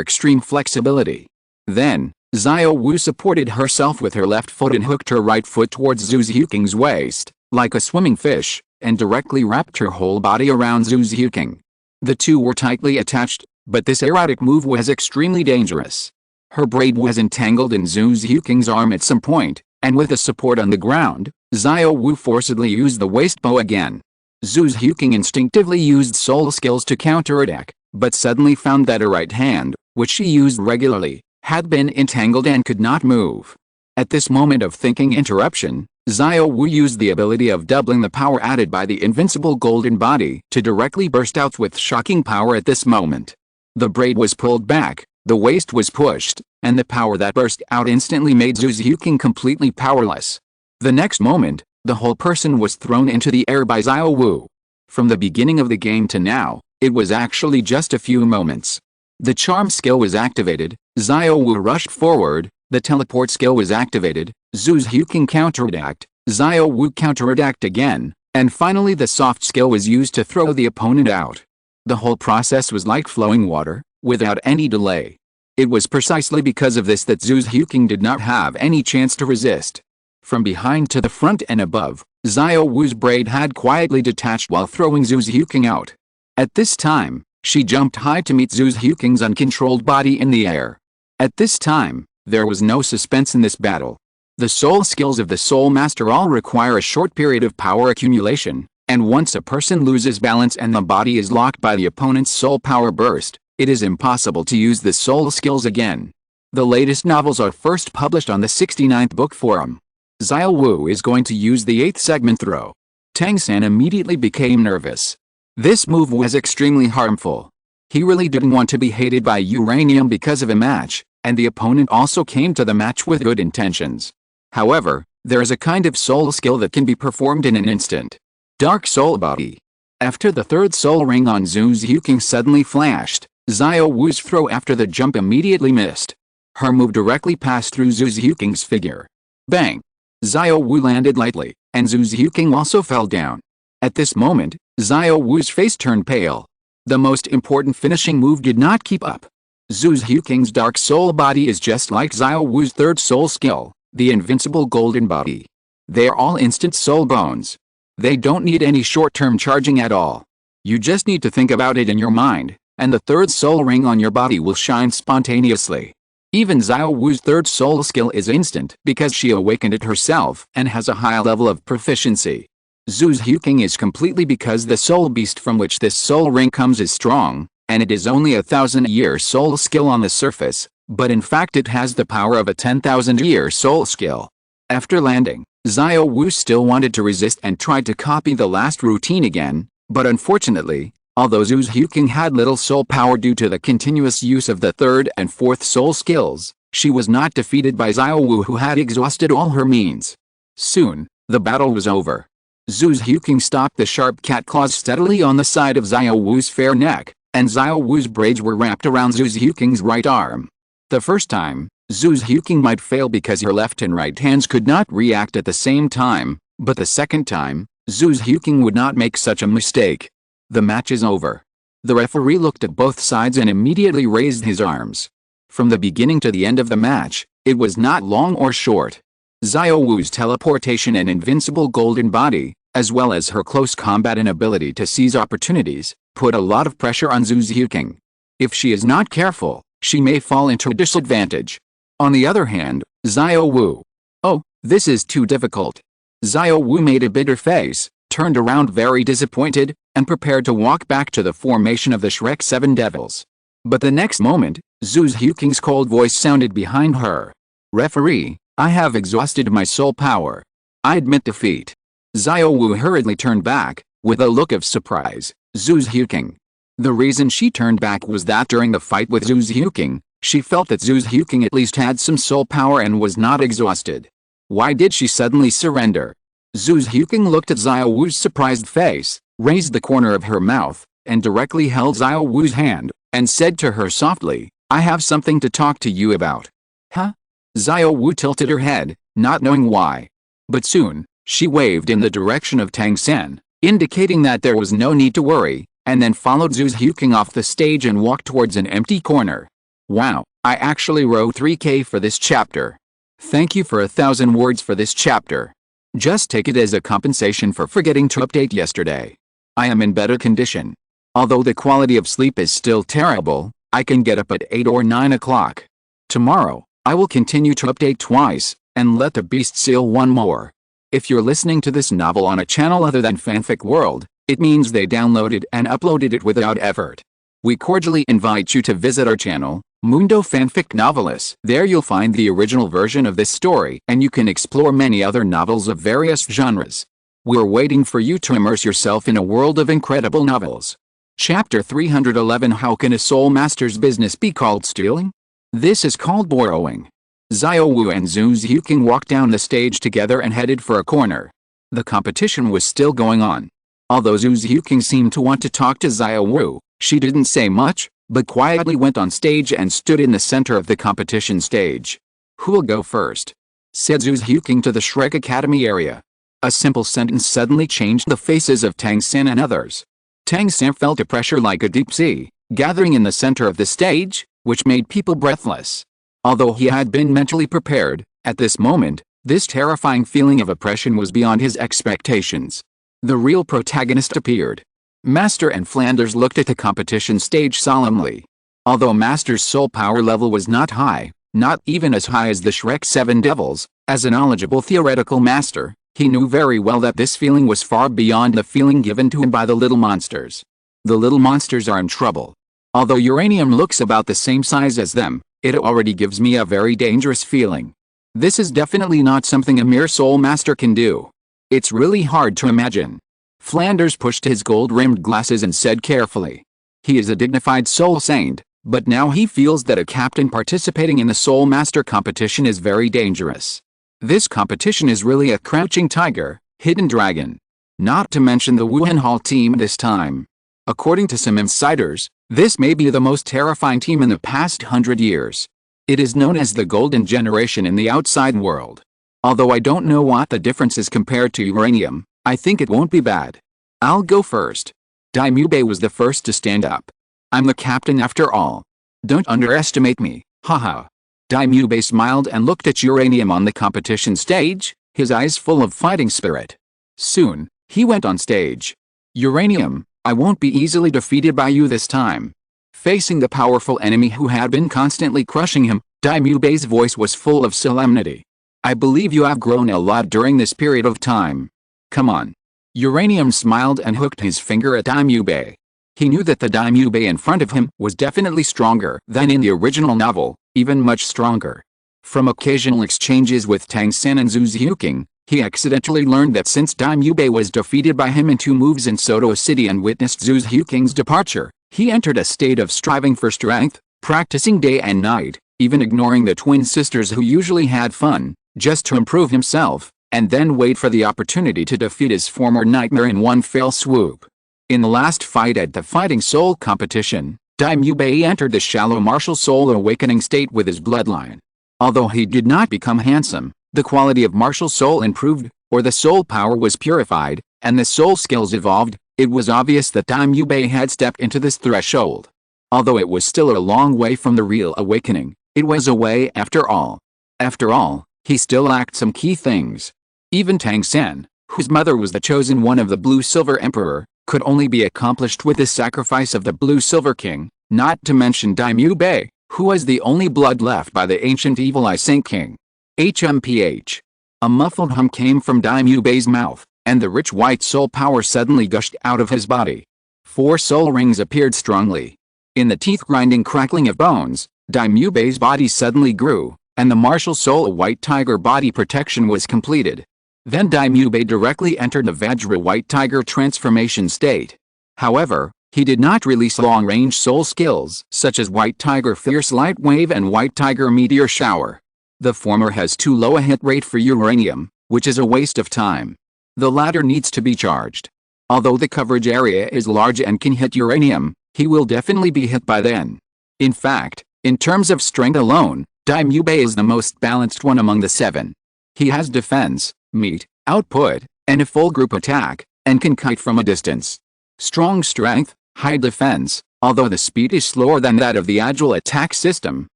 extreme flexibility. Then, Xiao Wu supported herself with her left foot and hooked her right foot towards Zhu Xiuqing's waist, like a swimming fish, and directly wrapped her whole body around Zhu Xiuqing. The two were tightly attached, but this erratic move was extremely dangerous. Her braid was entangled in Zhu Xiuqing's arm at some point, and with the support on the ground, Xiao Wu forcibly used the waist bow again. Zhu Xiuqing instinctively used soul skills to counterattack, but suddenly found that her right hand, which she used regularly, had been entangled and could not move. At this moment of thinking interruption, Xiao Wu used the ability of doubling the power added by the invincible golden body to directly burst out with shocking power at this moment. The braid was pulled back, the waist was pushed, and the power that burst out instantly made Zhu Xiuqing completely powerless. The next moment, the whole person was thrown into the air by Xiao Wu. From the beginning of the game to now, it was actually just a few moments. The charm skill was activated, Xiao Wu rushed forward, the teleport skill was activated, Zhu Xiuqing counterattacked, Xiao Wu counterattacked again, and finally the soft skill was used to throw the opponent out. The whole process was like flowing water, without any delay. It was precisely because of this that Zhu Xiuqing did not have any chance to resist. From behind to the front and above, Xiao Wu's braid had quietly detached while throwing Zhu Xiuqing out. At this time, she jumped high to meet Zhu Xiuqing's uncontrolled body in the air. At this time, there was no suspense in this battle. The soul skills of the Soul Master all require a short period of power accumulation, and once a person loses balance and the body is locked by the opponent's soul power burst, it is impossible to use the soul skills again. The latest novels are first published on the 69th book forum. Xiao Wu is going to use the 8th segment throw. Tang San immediately became nervous. This move was extremely harmful. He really didn't want to be hated by Uranium because of a match, and the opponent also came to the match with good intentions. However, there is a kind of soul skill that can be performed in an instant. Dark Soul Body. After the third soul ring on Zhu Xiuqing suddenly flashed, Xiao Wu's throw after the jump immediately missed. Her move directly passed through Zhu Xiuqing's figure. Bang! Xiao Wu landed lightly, and Zhu Xiuqing also fell down. At this moment, Xiao Wu's face turned pale. The most important finishing move did not keep up. Zhu Xiuqing's Dark Soul Body is just like Xiao Wu's third soul skill, the Invincible Golden Body. They are all instant soul bones. They don't need any short-term charging at all. You just need to think about it in your mind, and the third soul ring on your body will shine spontaneously. Even Xiao Wu's third soul skill is instant because she awakened it herself and has a high level of proficiency. Zhu Xiuqing is completely because the soul beast from which this soul ring comes is strong, and it is only a 1,000-year soul skill on the surface, but in fact it has the power of a 10,000-year soul skill. After landing, Xiao Wu still wanted to resist and tried to copy the last routine again, but unfortunately, although Zhu Xiuqing had little soul power due to the continuous use of the third and fourth soul skills, she was not defeated by Xiao Wu, who had exhausted all her means. Soon, the battle was over. Zhu Xiuqing stopped the sharp cat claws steadily on the side of Xiao Wu's fair neck, and Xiao Wu's braids were wrapped around Zhu Xiuqing's right arm. The first time, Zhu Xiuqing might fail because her left and right hands could not react at the same time, but the second time, Zhu Xiuqing would not make such a mistake. The match is over. The referee looked at both sides and immediately raised his arms. From the beginning to the end of the match, it was not long or short. Xiao Wu's teleportation and invincible golden body, as well as her close combat and ability to seize opportunities, put a lot of pressure on Zhu Xiuqing. If she is not careful, she may fall into a disadvantage. On the other hand, Xiao Wu. Oh, this is too difficult. Xiao Wu made a bitter face, turned around very disappointed, and prepared to walk back to the formation of the Shrek 7 Devils. But the next moment, Zhu Xiuqing's cold voice sounded behind her. Referee, I have exhausted my soul power. I admit defeat. Xiao Wu hurriedly turned back, with a look of surprise. Zhu Xiuqing. The reason she turned back was that during the fight with Zhu Xiuqing, she felt that Zhu Xiuqing at least had some soul power and was not exhausted. Why did she suddenly surrender? Zhu Xiuqing looked at Xiao Wu's surprised face, raised the corner of her mouth, and directly held Xiao Wu's hand, and said to her softly, "I have something to talk to you about." Huh? Xiao Wu tilted her head, not knowing why. But soon, she waved in the direction of Tang Sen, indicating that there was no need to worry, and then followed Zhu Huking off the stage and walked towards an empty corner. Wow, I actually wrote 3K for this chapter. Thank you for 1,000 words for this chapter. Just take it as a compensation for forgetting to update yesterday. I am in better condition. Although the quality of sleep is still terrible, I can get up at 8 or 9 o'clock. Tomorrow, I will continue to update twice, and let the beast seal one more. If you're listening to this novel on a channel other than Fanfic World, it means they downloaded and uploaded it without effort. We cordially invite you to visit our channel, Mundo Fanfic Novelists. There you'll find the original version of this story, and you can explore many other novels of various genres. We're waiting for you to immerse yourself in a world of incredible novels. Chapter 311. How can a soul master's business be called stealing? This is called borrowing. Xiao Wu and Zhu Huking walked down the stage together and headed for a corner. The competition was still going on. Although Zhu Huking seemed to want to talk to Xiao Wu, she didn't say much, but quietly went on stage and stood in the center of the competition stage. "Who'll go first?" said Zhu Huking to the Shrek Academy area. A simple sentence suddenly changed the faces of Tang Sen and others. Tang Sen felt a pressure like a deep sea, gathering in the center of the stage, which made people breathless. Although he had been mentally prepared, at this moment, this terrifying feeling of oppression was beyond his expectations. The real protagonist appeared. Master and Flanders looked at the competition stage solemnly. Although Master's soul power level was not high, not even as high as the Shrek 7 Devils, as a knowledgeable theoretical master, he knew very well that this feeling was far beyond the feeling given to him by the little monsters. The little monsters are in trouble. Although uranium looks about the same size as them, it already gives me a very dangerous feeling. This is definitely not something a mere soul master can do. It's really hard to imagine. Flanders pushed his gold-rimmed glasses and said carefully. He is a dignified soul saint, but now he feels that a captain participating in the soul master competition is very dangerous. This competition is really a crouching tiger, hidden dragon. Not to mention the Wuhan Hall team this time. According to some insiders, this may be the most terrifying team in the past 100 years. It is known as the Golden Generation in the outside world. Although I don't know what the difference is compared to uranium, I think it won't be bad. I'll go first. Daimube was the first to stand up. I'm the captain after all. Don't underestimate me, haha. Daimube smiled and looked at uranium on the competition stage, his eyes full of fighting spirit. Soon, he went on stage. Uranium, I won't be easily defeated by you this time. Facing the powerful enemy who had been constantly crushing him, Daimube's voice was full of solemnity. I believe you have grown a lot during this period of time. Come on. Uranium smiled and hooked his finger at Daimube. He knew that the Daimube in front of him was definitely stronger than in the original novel, even much stronger. From occasional exchanges with Tang Sen and Zhu Huking, he accidentally learned that since Daimube was defeated by him in 2 moves in Soto City and witnessed Zhu Huking's departure, he entered a state of striving for strength, practicing day and night, even ignoring the twin sisters who usually had fun, just to improve himself, and then wait for the opportunity to defeat his former nightmare in one fell swoop. In the last fight at the Fighting Soul competition, Daimube entered the shallow martial soul awakening state with his bloodline. Although he did not become handsome, the quality of martial soul improved, or the soul power was purified, and the soul skills evolved. It was obvious that Daimube had stepped into this threshold. Although it was still a long way from the real awakening, it was a way after all. After all, he still lacked some key things. Even Tang Sen, whose mother was the chosen one of the Blue-Silver Emperor, could only be accomplished with the sacrifice of the Blue-Silver King, not to mention Daimube, who was the only blood left by the ancient Evil Eye Saint King. HMPH. A muffled hum came from Daimube's mouth, and the rich white soul power suddenly gushed out of his body. 4 soul rings appeared strongly. In the teeth-grinding crackling of bones, Daimube's body suddenly grew, and the martial soul white tiger body protection was completed. Then Daimube directly entered the Vajra White Tiger transformation state. However, he did not release long-range soul skills such as White Tiger Fierce Light Wave and White Tiger Meteor Shower. The former has too low a hit rate for uranium, which is a waste of time. The latter needs to be charged. Although the coverage area is large and can hit uranium, he will definitely be hit by then. In fact, in terms of strength alone, Daimyubei is the most balanced one among the 7. He has defense, meat, output, and a full group attack, and can kite from a distance. Strong strength, high defense, although the speed is slower than that of the agile attack system,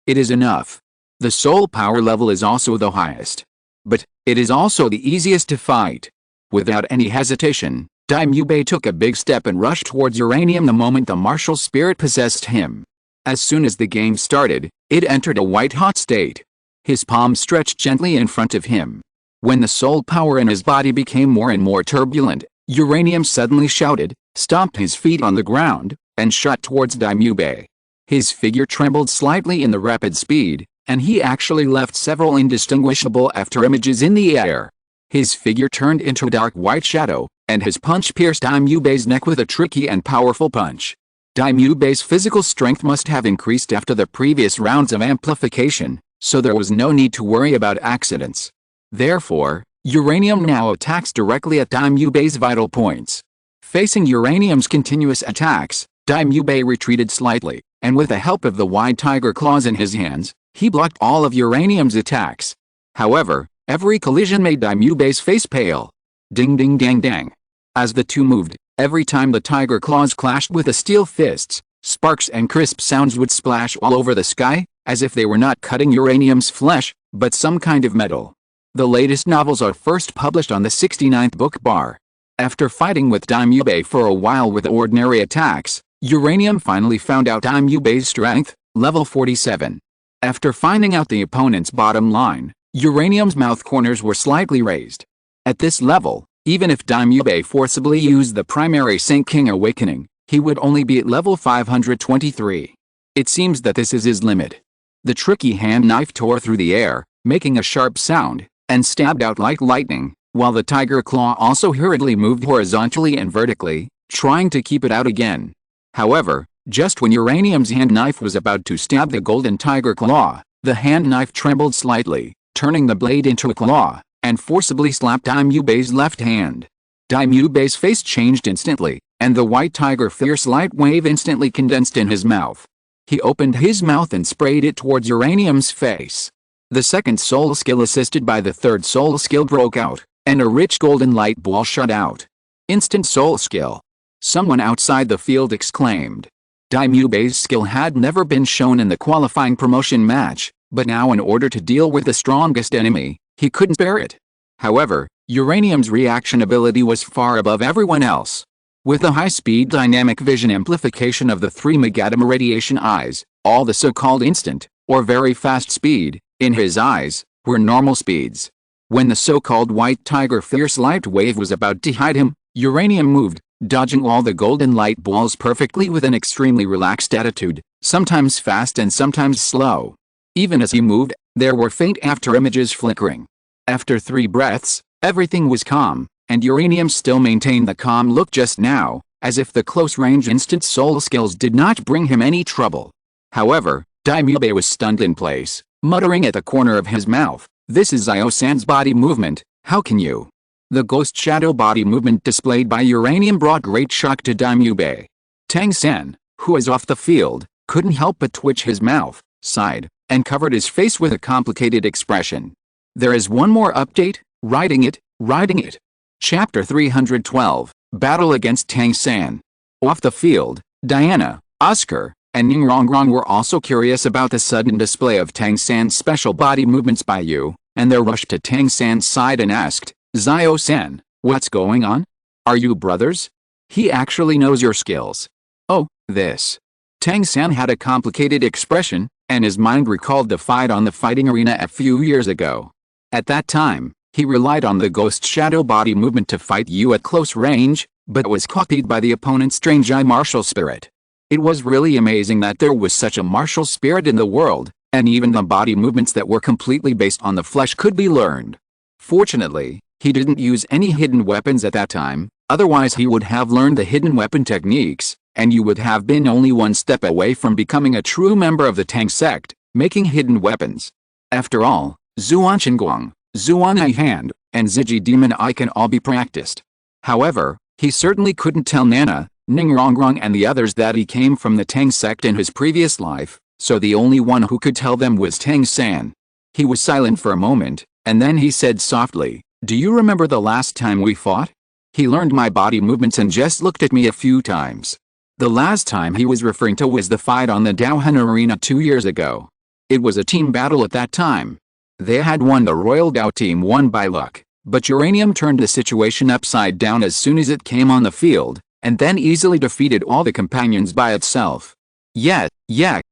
it is enough. The soul power level is also the highest. But, it is also the easiest to fight. Without any hesitation, Daimyubei took a big step and rushed towards uranium the moment the martial spirit possessed him. As soon as the game started, it entered a white-hot state. His palm stretched gently in front of him. When the soul power in his body became more and more turbulent, Uranium suddenly shouted, stomped his feet on the ground, and shot towards Daimyubei. His figure trembled slightly in the rapid speed, and he actually left several indistinguishable afterimages in the air. His figure turned into a dark white shadow, and his punch pierced Daimyubei's neck with a tricky and powerful punch. Daimyubei's physical strength must have increased after the previous rounds of amplification, so there was no need to worry about accidents. Therefore, Uranium now attacks directly at Daimyubei's vital points. Facing Uranium's continuous attacks, Daimyubei retreated slightly, and with the help of the wide tiger claws in his hands, he blocked all of Uranium's attacks. However, every collision made Daimyubei's face pale. Ding ding dang dang. As the two moved, every time the tiger claws clashed with the steel fists, sparks and crisp sounds would splash all over the sky, as if they were not cutting Uranium's flesh, but some kind of metal. The latest novels are first published on the 69th book bar. After fighting with Daimyubei for a while with ordinary attacks, Uranium finally found out Daimyubei's strength, level 47. After finding out the opponent's bottom line, Uranium's mouth corners were slightly raised. At this level, even if Daimyubei forcibly used the primary Saint King Awakening, he would only be at level 523. It seems that this is his limit. The tricky hand knife tore through the air, making a sharp sound, and stabbed out like lightning, while the tiger claw also hurriedly moved horizontally and vertically, trying to keep it out again. However, just when Uranium's hand knife was about to stab the golden tiger claw, the hand knife trembled slightly, turning the blade into a claw, and forcibly slapped Daimyubei's left hand. Daimyubei's face changed instantly, and the white tiger fierce light wave instantly condensed in his mouth. He opened his mouth and sprayed it towards Uranium's face. The second soul skill assisted by the third soul skill broke out, and a rich golden light ball shot out. Instant soul skill. Someone outside the field exclaimed. Daimyubei's skill had never been shown in the qualifying promotion match, but now in order to deal with the strongest enemy, he couldn't spare it. However, Uranium's reaction ability was far above everyone else. With the high-speed dynamic vision amplification of the 3 Megatom radiation eyes, all the so-called instant, or very fast speed, in his eyes, were normal speeds. When the so-called white tiger fierce light wave was about to hide him, Uranium moved, dodging all the golden light balls perfectly with an extremely relaxed attitude, sometimes fast and sometimes slow. Even as he moved, there were faint afterimages flickering. After 3 breaths, everything was calm, and Uranium still maintained the calm look just now, as if the close-range instant soul skills did not bring him any trouble. However, Daimyubei was stunned in place, muttering at the corner of his mouth, "This is Zio-san's body movement, how can you?" The ghost shadow body movement displayed by Uranium brought great shock to Daimyubei. Tang-san, who was off the field, couldn't help but twitch his mouth, sighed, and covered his face with a complicated expression. There is one more update, writing it. Chapter 312, Battle against Tang-san. Off the field, Diana, Oscar, and Ningrongrong were also curious about the sudden display of Tang-san's special body movements by you, and they rushed to Tang-san's side and asked, "Zio-san, what's going on? Are you brothers? He actually knows your skills." "Oh, this." Tang-san had a complicated expression, and his mind recalled the fight on the fighting arena a few years ago. At that time, he relied on the ghost shadow body movement to fight you at close range, but was copied by the opponent's strange eye martial spirit. It was really amazing that there was such a martial spirit in the world, and even the body movements that were completely based on the flesh could be learned. Fortunately, he didn't use any hidden weapons at that time, otherwise he would have learned the hidden weapon techniques, and you would have been only one step away from becoming a true member of the Tang sect, making hidden weapons. After all, Zuan Qingguang, Zuan Eye Hand, and Ziji Demon Eye can all be practiced. However, he certainly couldn't tell Nana, Ningrongrong and the others that he came from the Tang sect in his previous life, so the only one who could tell them was Tang San. He was silent for a moment, and then he said softly, "Do you remember the last time we fought?" He learned my body movements and just looked at me a few times. The last time he was referring to was the fight on the Daohan Arena 2 years ago. It was a team battle at that time. They had won. The Royal Dao team won by luck, but Uranium turned the situation upside down as soon as it came on the field, and then easily defeated all the companions by itself. Yeah,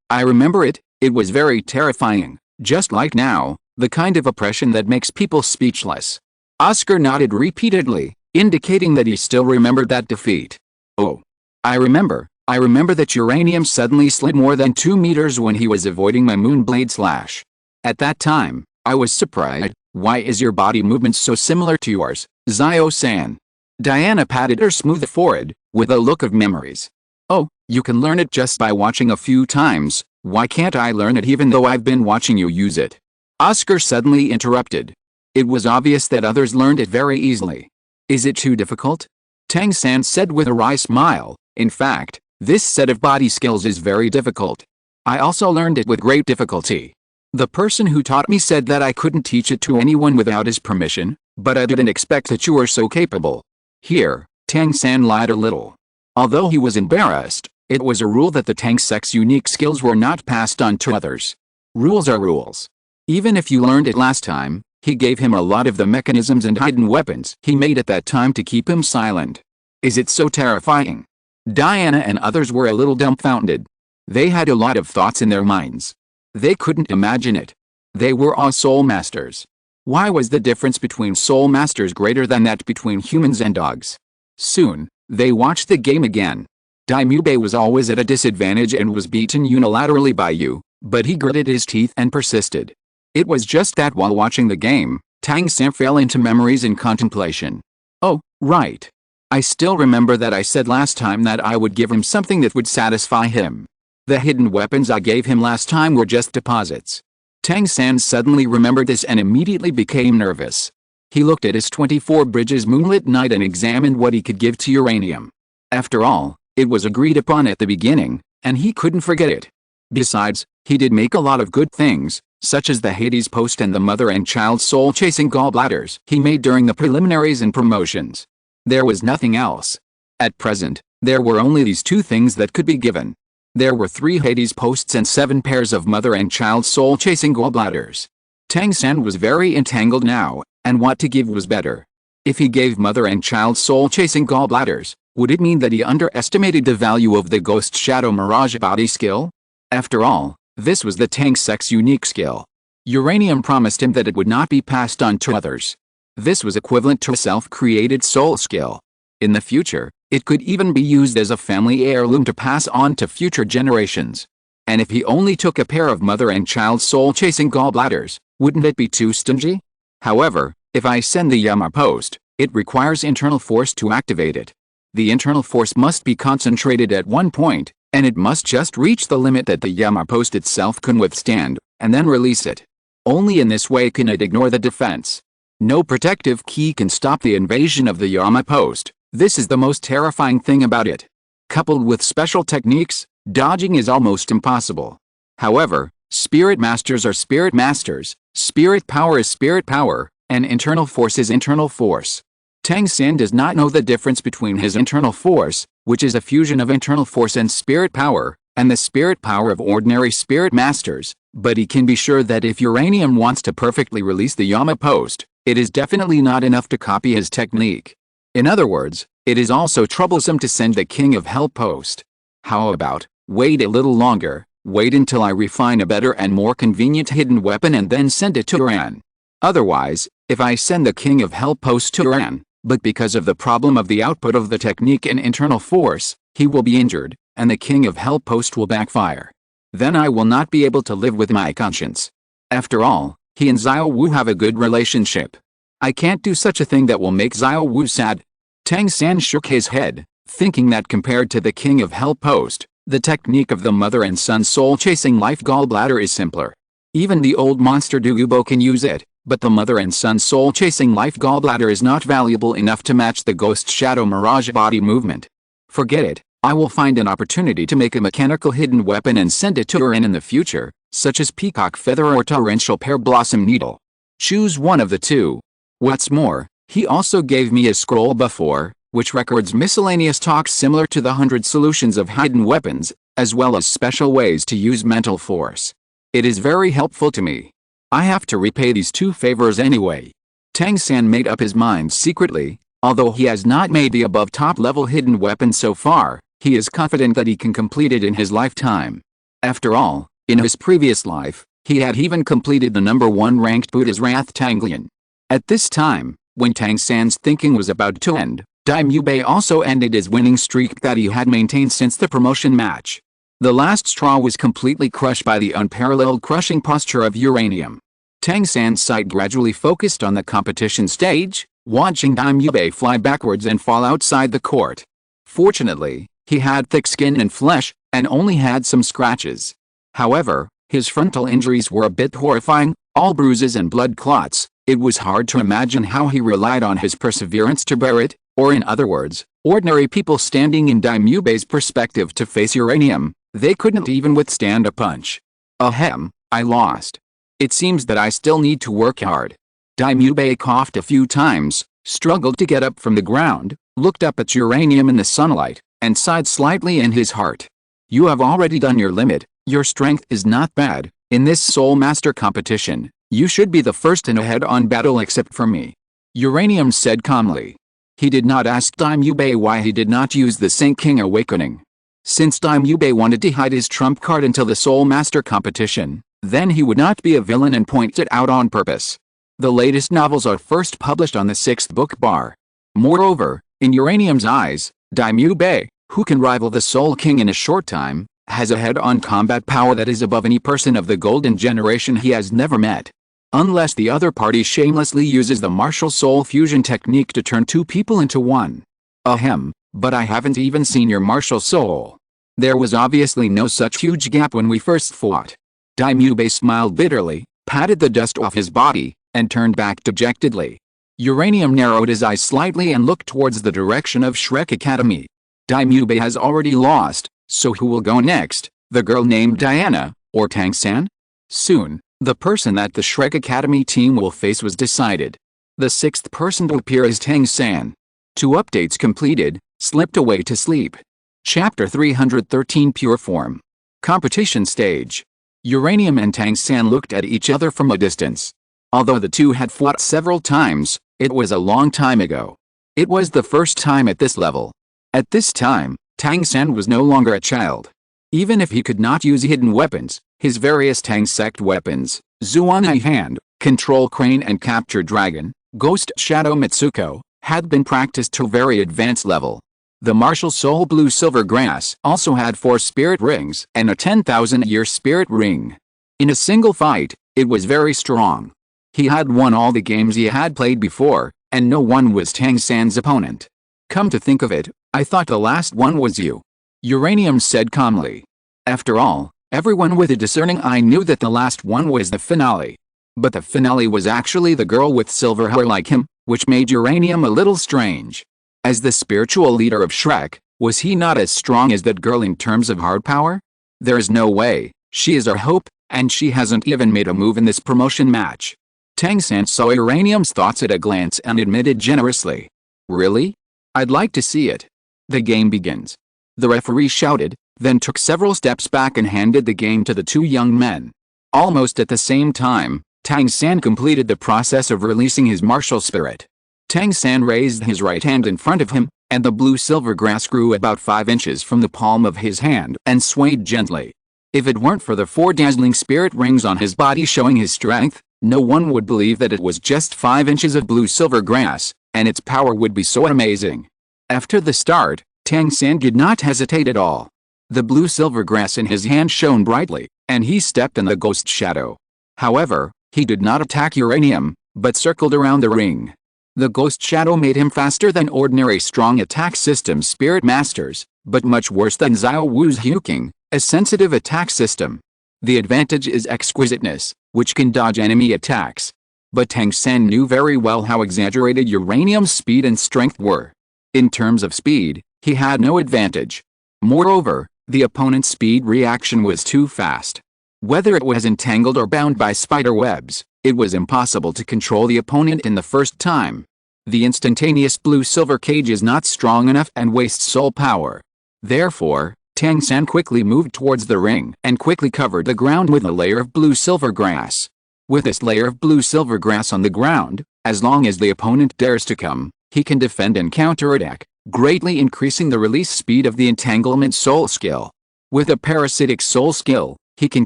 I remember it. It was very terrifying, just like now, the kind of oppression that makes people speechless. Oscar nodded repeatedly, indicating that he still remembered that defeat. Oh. I remember that Uranium suddenly slid more than 2 meters when he was avoiding my moonblade slash. At that time, I was surprised. Why is your body movement so similar to yours, Zio-san? Diana patted her smooth forehead, with a look of memories. Oh, you can learn it just by watching a few times. Why can't I learn it even though I've been watching you use it? Oscar suddenly interrupted. It was obvious that others learned it very easily. Is it too difficult? Tang San said with a wry smile. In fact, this set of body skills is very difficult. I also learned it with great difficulty. The person who taught me said that I couldn't teach it to anyone without his permission, but I didn't expect that you were so capable. Here, Tang San lied a little. Although he was embarrassed, it was a rule that the Tang sect's unique skills were not passed on to others. Rules are rules. Even if you learned it last time, he gave him a lot of the mechanisms and hidden weapons he made at that time to keep him silent. Is it so terrifying? Diana and others were a little dumbfounded. They had a lot of thoughts in their minds. They couldn't imagine it. They were all soul masters. Why was the difference between soul masters greater than that between humans and dogs? Soon, they watched the game again. Daimube was always at a disadvantage and was beaten unilaterally by you, but he gritted his teeth and persisted. It was just that while watching the game, Tang San fell into memories and contemplation. Oh, right. I still remember that I said last time that I would give him something that would satisfy him. The hidden weapons I gave him last time were just deposits. Tang San suddenly remembered this and immediately became nervous. He looked at his 24 Bridges moonlit night and examined what he could give to Uranium. After all, it was agreed upon at the beginning, and he couldn't forget it. Besides, he did make a lot of good things, such as the Hades post and the mother and child soul-chasing gallbladders he made during the preliminaries and promotions. There was nothing else. At present, there were only these 2 things that could be given. There were 3 Hades posts and 7 pairs of mother and child soul-chasing gallbladders. Tang San was very entangled now, and what to give was better. If he gave mother and child soul-chasing gallbladders, would it mean that he underestimated the value of the Ghost Shadow Mirage body skill? After all, this was the Tang sect's unique skill. Uranium promised him that it would not be passed on to others. This was equivalent to a self-created soul skill. In the future, it could even be used as a family heirloom to pass on to future generations. And if he only took a pair of mother and child soul-chasing gallbladders, wouldn't it be too stingy? However, if I send the Yama post, it requires internal force to activate it. The internal force must be concentrated at one point, and it must just reach the limit that the Yama post itself can withstand, and then release it. Only in this way can it ignore the defense. No protective key can stop the invasion of the Yama post. This is the most terrifying thing about it. Coupled with special techniques, dodging is almost impossible. However, spirit masters are spirit masters, spirit power is spirit power, and internal force is internal force. Tang San does not know the difference between his internal force, which is a fusion of internal force and spirit power, and the spirit power of ordinary spirit masters, but he can be sure that if Uranium wants to perfectly release the Yama post, it is definitely not enough to copy his technique. In other words, it is also troublesome to send the King of Hell post. How about, wait a little longer, wait until I refine a better and more convenient hidden weapon and then send it to Uran. Otherwise, if I send the King of Hell post to Uran, but because of the problem of the output of the technique and internal force, he will be injured, and the King of Hell post will backfire. Then I will not be able to live with my conscience. After all, he and Xiao Wu have a good relationship. I can't do such a thing that will make Xiao Wu sad. Tang San shook his head, thinking that compared to the King of Hell post, the technique of the mother and son soul-chasing life gallbladder is simpler. Even the old monster Dougubo can use it, but the mother and son soul-chasing life gallbladder is not valuable enough to match the Ghost Shadow Mirage body movement. Forget it, I will find an opportunity to make a mechanical hidden weapon and send it to Uran in the future, such as peacock feather or torrential pear blossom needle. Choose one of the two. What's more, he also gave me a scroll before, which records miscellaneous talks similar to the 100 solutions of hidden weapons, as well as special ways to use mental force. It is very helpful to me. I have to repay these two favors anyway. Tang San made up his mind secretly. Although he has not made the above top-level hidden weapon so far, he is confident that he can complete it in his lifetime. After all, in his previous life, he had even completed the number 1 ranked Buddha's Wrath Tanglian. At this time, when Tang San's thinking was about to end, Daimyo Bei also ended his winning streak that he had maintained since the promotion match. The last straw was completely crushed by the unparalleled crushing posture of uranium. Tang San's sight gradually focused on the competition stage, watching Daimyo Bei fly backwards and fall outside the court. Fortunately, he had thick skin and flesh, and only had some scratches. However, his frontal injuries were a bit horrifying, all bruises and blood clots. It was hard to imagine how he relied on his perseverance to bear it, or in other words, ordinary people standing in Daimyo Bei's perspective to face uranium, they couldn't even withstand a punch. Ahem, I lost. It seems that I still need to work hard. Daimyo Bei coughed a few times, struggled to get up from the ground, looked up at uranium in the sunlight, and sighed slightly in his heart. You have already done your limit, your strength is not bad. In this Soul Master competition, you should be the first in a head-on battle except for me. Uranium said calmly. He did not ask Daimyo Bei why he did not use the Saint King Awakening. Since Daimyo Bei wanted to hide his trump card until the Soul Master competition, then he would not be a villain and point it out on purpose. The latest novels are first published on the 6th book bar. Moreover, in Uranium's eyes, Daimyo Bei, who can rival the Soul King in a short time, has a head-on combat power that is above any person of the Golden Generation he has never met. Unless the other party shamelessly uses the martial soul fusion technique to turn two people into one. Ahem, but I haven't even seen your martial soul. There was obviously no such huge gap when we first fought. Daimyo Bei smiled bitterly, patted the dust off his body, and turned back dejectedly. Uranium narrowed his eyes slightly and looked towards the direction of Shrek Academy. Daimyo Bei has already lost, so who will go next, the girl named Diana, or Tang San? Soon, the person that the Shrek Academy team will face was decided. The 6th person to appear is Tang San. 2 updates completed, slipped away to sleep. Chapter 313 Pure Form. Competition Stage. Uranium and Tang San looked at each other from a distance. Although the two had fought several times, it was a long time ago. It was the first time at this level. At this time, Tang San was no longer a child. Even if he could not use hidden weapons, his various Tang sect weapons, Zuanai Hand, Control Crane and Capture Dragon, Ghost Shadow Mitsuko, had been practiced to a very advanced level. The martial soul Blue Silver Grass also had 4 spirit rings and a 10,000-year spirit ring. In a single fight, it was very strong. He had won all the games he had played before, and no one was Tang San's opponent. Come to think of it, I thought the last one was you. Uranium said calmly. After all, everyone with a discerning eye knew that the last one was the finale. But the finale was actually the girl with silver hair like him, which made Uranium a little strange. As the spiritual leader of Shrek, was he not as strong as that girl in terms of hard power? There is no way, she is our hope, and she hasn't even made a move in this promotion match. Tang San saw Uranium's thoughts at a glance and admitted generously. Really? I'd like to see it. The game begins. The referee shouted, then took several steps back and handed the game to the 2 young men. Almost at the same time, Tang San completed the process of releasing his martial spirit. Tang San raised his right hand in front of him, and the blue-silver grass grew about 5 inches from the palm of his hand and swayed gently. If it weren't for the 4 dazzling spirit rings on his body showing his strength, no one would believe that it was just 5 inches of blue-silver grass, and its power would be so amazing. After the start, Tang San did not hesitate at all. The blue-silver grass in his hand shone brightly, and he stepped in the ghost shadow. However, he did not attack Uranium, but circled around the ring. The ghost shadow made him faster than ordinary strong attack system spirit masters, but much worse than Xiao Wu's Huking, a sensitive attack system. The advantage is exquisiteness, which can dodge enemy attacks. But Tang San knew very well how exaggerated Uranium's speed and strength were. In terms of speed, he had no advantage. Moreover, the opponent's speed reaction was too fast. Whether it was entangled or bound by spider webs, it was impossible to control the opponent in the first time. The instantaneous blue-silver cage is not strong enough and wastes soul power. Therefore, Tang San quickly moved towards the ring and quickly covered the ground with a layer of blue-silver grass. With this layer of blue-silver grass on the ground, as long as the opponent dares to come, he can defend and counterattack, greatly increasing the release speed of the entanglement soul skill. With a parasitic soul skill, he can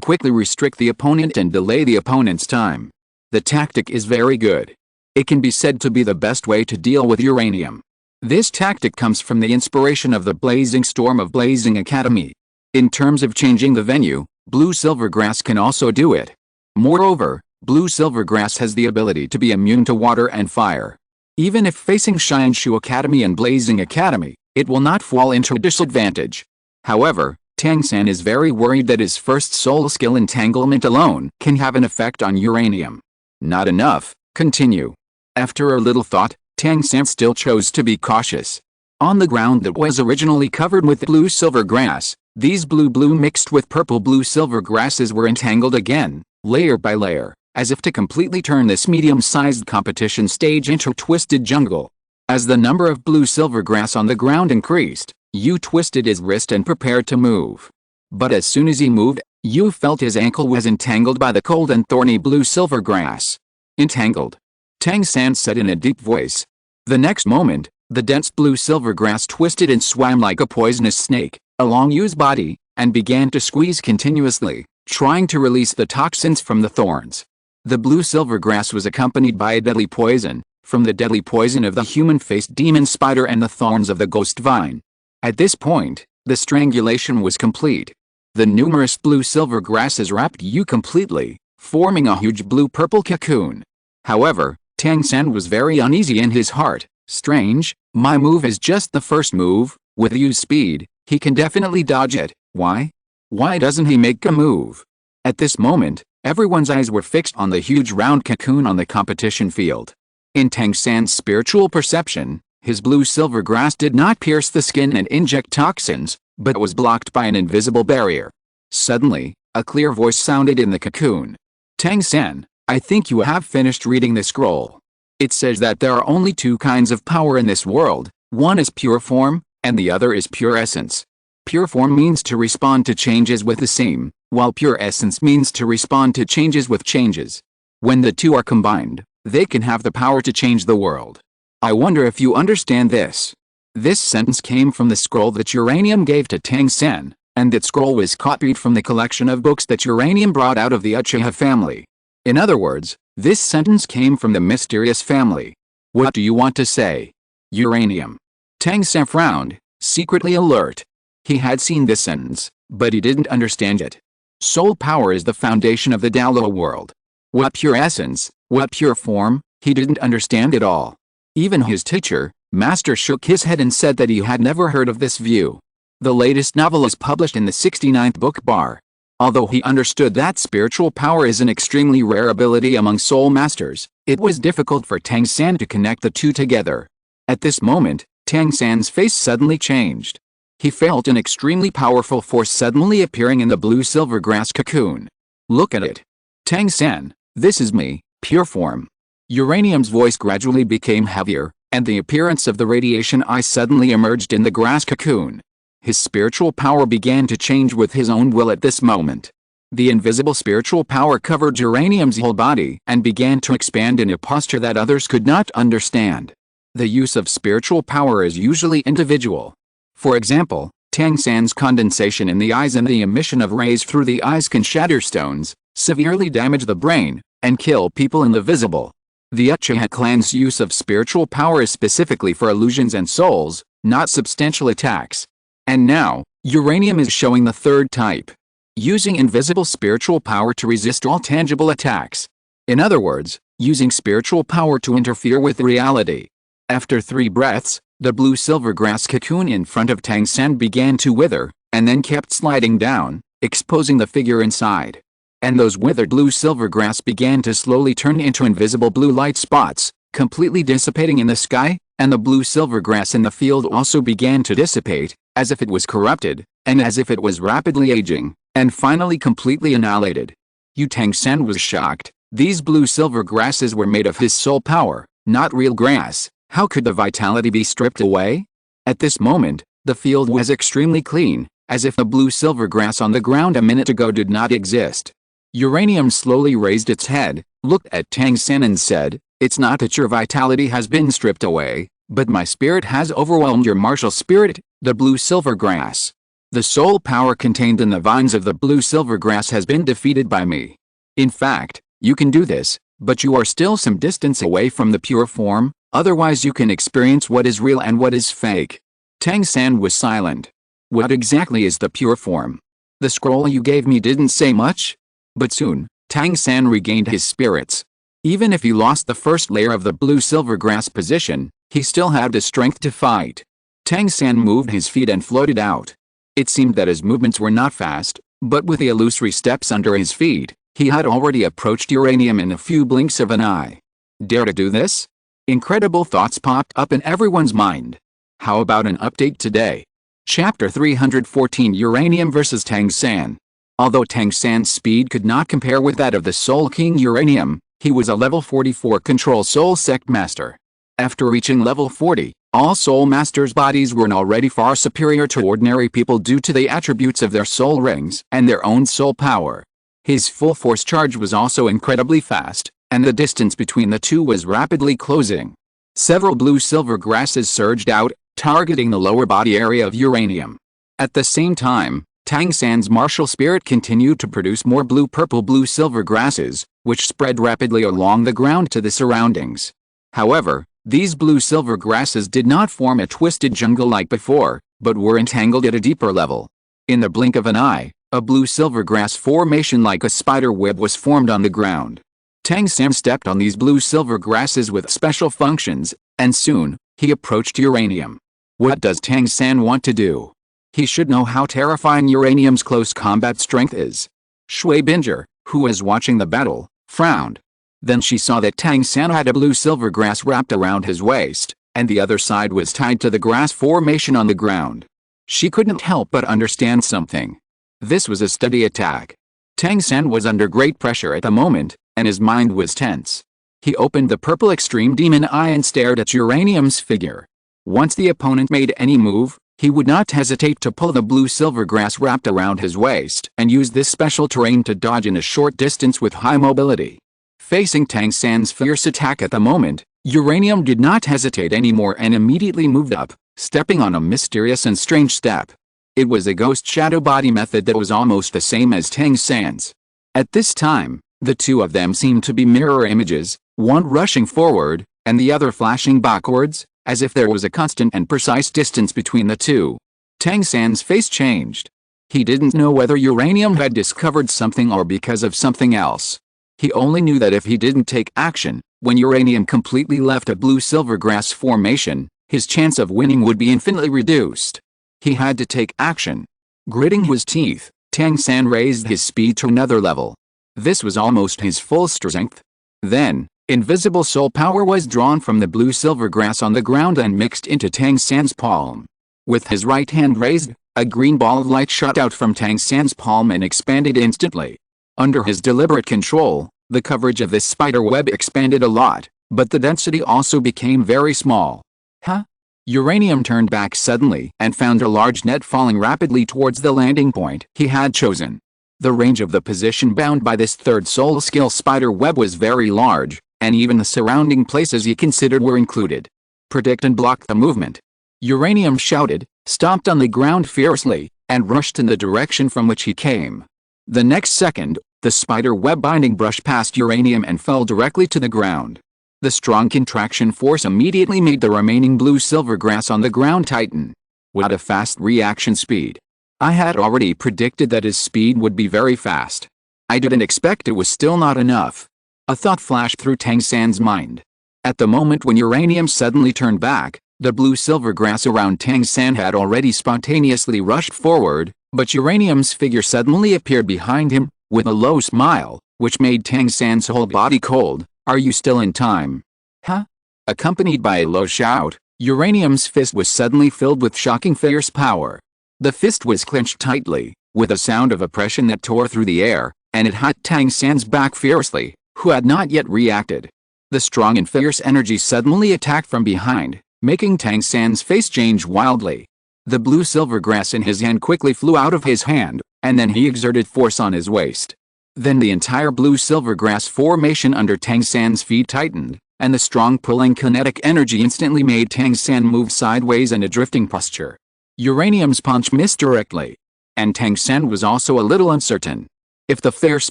quickly restrict the opponent and delay the opponent's time. The tactic is very good. It can be said to be the best way to deal with uranium. This tactic comes from the inspiration of the Blazing Storm of Blazing Academy. In terms of changing the venue, blue-silver grass can also do it. Moreover, blue-silver grass has the ability to be immune to water and fire. Even if facing Shinshu Academy and Blazing Academy, it will not fall into a disadvantage. However, Tang San is very worried that his first soul skill entanglement alone can have an effect on uranium. Not enough, continue. After a little thought, Tang San still chose to be cautious. On the ground that was originally covered with blue-silver grass, these blue-blue mixed with purple blue-silver grasses were entangled again, layer by layer, as if to completely turn this medium-sized competition stage into a twisted jungle. As the number of blue-silver grass on the ground increased, Yu twisted his wrist and prepared to move. But as soon as he moved, Yu felt his ankle was entangled by the cold and thorny blue-silver grass. Entangled. Tang San said in a deep voice. The next moment, the dense blue-silver grass twisted and swam like a poisonous snake along Yu's body, and began to squeeze continuously, trying to release the toxins from the thorns. The blue-silver grass was accompanied by a deadly poison, from the deadly poison of the human-faced demon spider and the thorns of the ghost vine. At this point, the strangulation was complete. The numerous blue-silver grasses wrapped Yu completely, forming a huge blue-purple cocoon. However, Tang San was very uneasy in his heart. Strange, my move is just the first move. With Yu's speed, he can definitely dodge it. Why? Why doesn't he make a move? At this moment, everyone's eyes were fixed on the huge round cocoon on the competition field. In Tang San's spiritual perception, his blue-silver grass did not pierce the skin and inject toxins, but was blocked by an invisible barrier. Suddenly, a clear voice sounded in the cocoon. Tang San, I think you have finished reading the scroll. It says that there are only two kinds of power in this world, one is pure form, and the other is pure essence. Pure form means to respond to changes with the same, while pure essence means to respond to changes with changes. When the two are combined, they can have the power to change the world. I wonder if you understand this. This sentence came from the scroll that Uranium gave to Tang San, and that scroll was copied from the collection of books that Uranium brought out of the Uchiha family. In other words, this sentence came from the mysterious family. What do you want to say? Uranium. Tang San frowned, secretly alert. He had seen this sentence, but he didn't understand it. Soul power is the foundation of the Douluo world. What pure essence, what pure form, he didn't understand at all. Even his teacher, Master, shook his head and said that he had never heard of this view. The latest novel is published in the 69th book bar. Although he understood that spiritual power is an extremely rare ability among soul masters, it was difficult for Tang San to connect the two together. At this moment, Tang San's face suddenly changed. He felt an extremely powerful force suddenly appearing in the blue-silver grass cocoon. Look at it. Tang San, this is me, pure form. Uranium's voice gradually became heavier, and the appearance of the radiation eye suddenly emerged in the grass cocoon. His spiritual power began to change with his own will at this moment. The invisible spiritual power covered Uranium's whole body and began to expand in a posture that others could not understand. The use of spiritual power is usually individual. For example, Tang San's condensation in the eyes and the emission of rays through the eyes can shatter stones, severely damage the brain, and kill people in the visible. The Uchiha clan's use of spiritual power is specifically for illusions and souls, not substantial attacks. And now, Uranium is showing the third type. Using invisible spiritual power to resist all tangible attacks. In other words, using spiritual power to interfere with reality. After 3 breaths, the blue-silver grass cocoon in front of Tang San began to wither, and then kept sliding down, exposing the figure inside. And those withered blue-silver grass began to slowly turn into invisible blue light spots, completely dissipating in the sky, and the blue-silver grass in the field also began to dissipate, as if it was corrupted, and as if it was rapidly aging, and finally completely annihilated. Yu Tangsan was shocked. These blue-silver grasses were made of his soul power, not real grass. How could the vitality be stripped away? At this moment, the field was extremely clean, as if the blue-silver grass on the ground a minute ago did not exist. Uranium slowly raised its head, looked at Tangsan and said, "It's not that your vitality has been stripped away, but my spirit has overwhelmed your martial spirit, the blue-silver grass. The soul power contained in the vines of the blue-silver grass has been defeated by me. In fact, you can do this, but you are still some distance away from the pure form, otherwise you can experience what is real and what is fake." Tangsan was silent. What exactly is the pure form? The scroll you gave me didn't say much? But soon, Tangsan regained his spirits. Even if he lost the first layer of the blue-silver grass position, he still had the strength to fight. Tangsan moved his feet and floated out. It seemed that his movements were not fast, but with the illusory steps under his feet, he had already approached uranium in a few blinks of an eye. Dare to do this? Incredible thoughts popped up in everyone's mind. How about an update today? Chapter 314 Uranium vs Tangsan. Although Tangsan's speed could not compare with that of the Soul King Uranium, he was a level 44 Control Soul Sect Master. After reaching level 40, all Soul Masters' bodies were already far superior to ordinary people due to the attributes of their soul rings and their own soul power. His full force charge was also incredibly fast, and the distance between the two was rapidly closing. Several blue-silver grasses surged out, targeting the lower body area of uranium. At the same time, Tangsan's martial spirit continued to produce more blue-purple-blue-silver grasses, which spread rapidly along the ground to the surroundings. However, these blue-silver grasses did not form a twisted jungle like before, but were entangled at a deeper level. In the blink of an eye, a blue-silver grass formation like a spider web was formed on the ground. Tangsan stepped on these blue-silver grasses with special functions, and soon, he approached uranium. What does Tangsan want to do? He should know how terrifying uranium's close combat strength is. Shui Binger, who was watching the battle, frowned. Then she saw that Tangsan had a blue-silver grass wrapped around his waist, and the other side was tied to the grass formation on the ground. She couldn't help but understand something. This was a steady attack. Tangsan was under great pressure at the moment, and his mind was tense. He opened the purple extreme demon eye and stared at uranium's figure. Once the opponent made any move, he would not hesitate to pull the blue-silver grass wrapped around his waist and use this special terrain to dodge in a short distance with high mobility. Facing Tangsan's fierce attack at the moment, uranium did not hesitate anymore and immediately moved up, stepping on a mysterious and strange step. It was a ghost shadow body method that was almost the same as Tangsan's. At this time, the two of them seemed to be mirror images, one rushing forward, and the other flashing backwards, as if there was a constant and precise distance between the two. Tangsan's face changed. He didn't know whether uranium had discovered something or because of something else. He only knew that if he didn't take action, when uranium completely left a blue-silver grass formation, his chance of winning would be infinitely reduced. He had to take action. Gritting his teeth, Tangsan raised his speed to another level. This was almost his full strength. Then, invisible soul power was drawn from the blue-silver grass on the ground and mixed into Tangsan's palm. With his right hand raised, a green ball of light shot out from Tangsan's palm and expanded instantly. Under his deliberate control, the coverage of this spider web expanded a lot, but the density also became very small. Huh? Uranium turned back suddenly and found a large net falling rapidly towards the landing point he had chosen. The range of the position bound by this third soul skill spider web was very large, and even the surrounding places he considered were included. Predict and block the movement. Uranium shouted, stomped on the ground fiercely, and rushed in the direction from which he came. The next second, the spider web binding brushed past uranium and fell directly to the ground. The strong contraction force immediately made the remaining blue-silver grass on the ground tighten. What a fast reaction speed. I had already predicted that his speed would be very fast. I didn't expect it was still not enough. A thought flashed through Tangsan's mind. At the moment when uranium suddenly turned back, the blue-silver grass around Tangsan had already spontaneously rushed forward, but uranium's figure suddenly appeared behind him, with a low smile, which made Tangsan's whole body cold. Are you still in time? Huh? Accompanied by a low shout, Uranium's fist was suddenly filled with shocking fierce power. The fist was clenched tightly, with a sound of oppression that tore through the air, and it hit Tang San's back fiercely, who had not yet reacted. The strong and fierce energy suddenly attacked from behind, making Tang San's face change wildly. The blue silver grass in his hand quickly flew out of his hand, and then he exerted force on his waist. Then the entire blue silver grass formation under Tang San's feet tightened, and the strong pulling kinetic energy instantly made Tang San move sideways in a drifting posture. Uranium's punch missed directly, and Tang San was also a little uncertain. If the fierce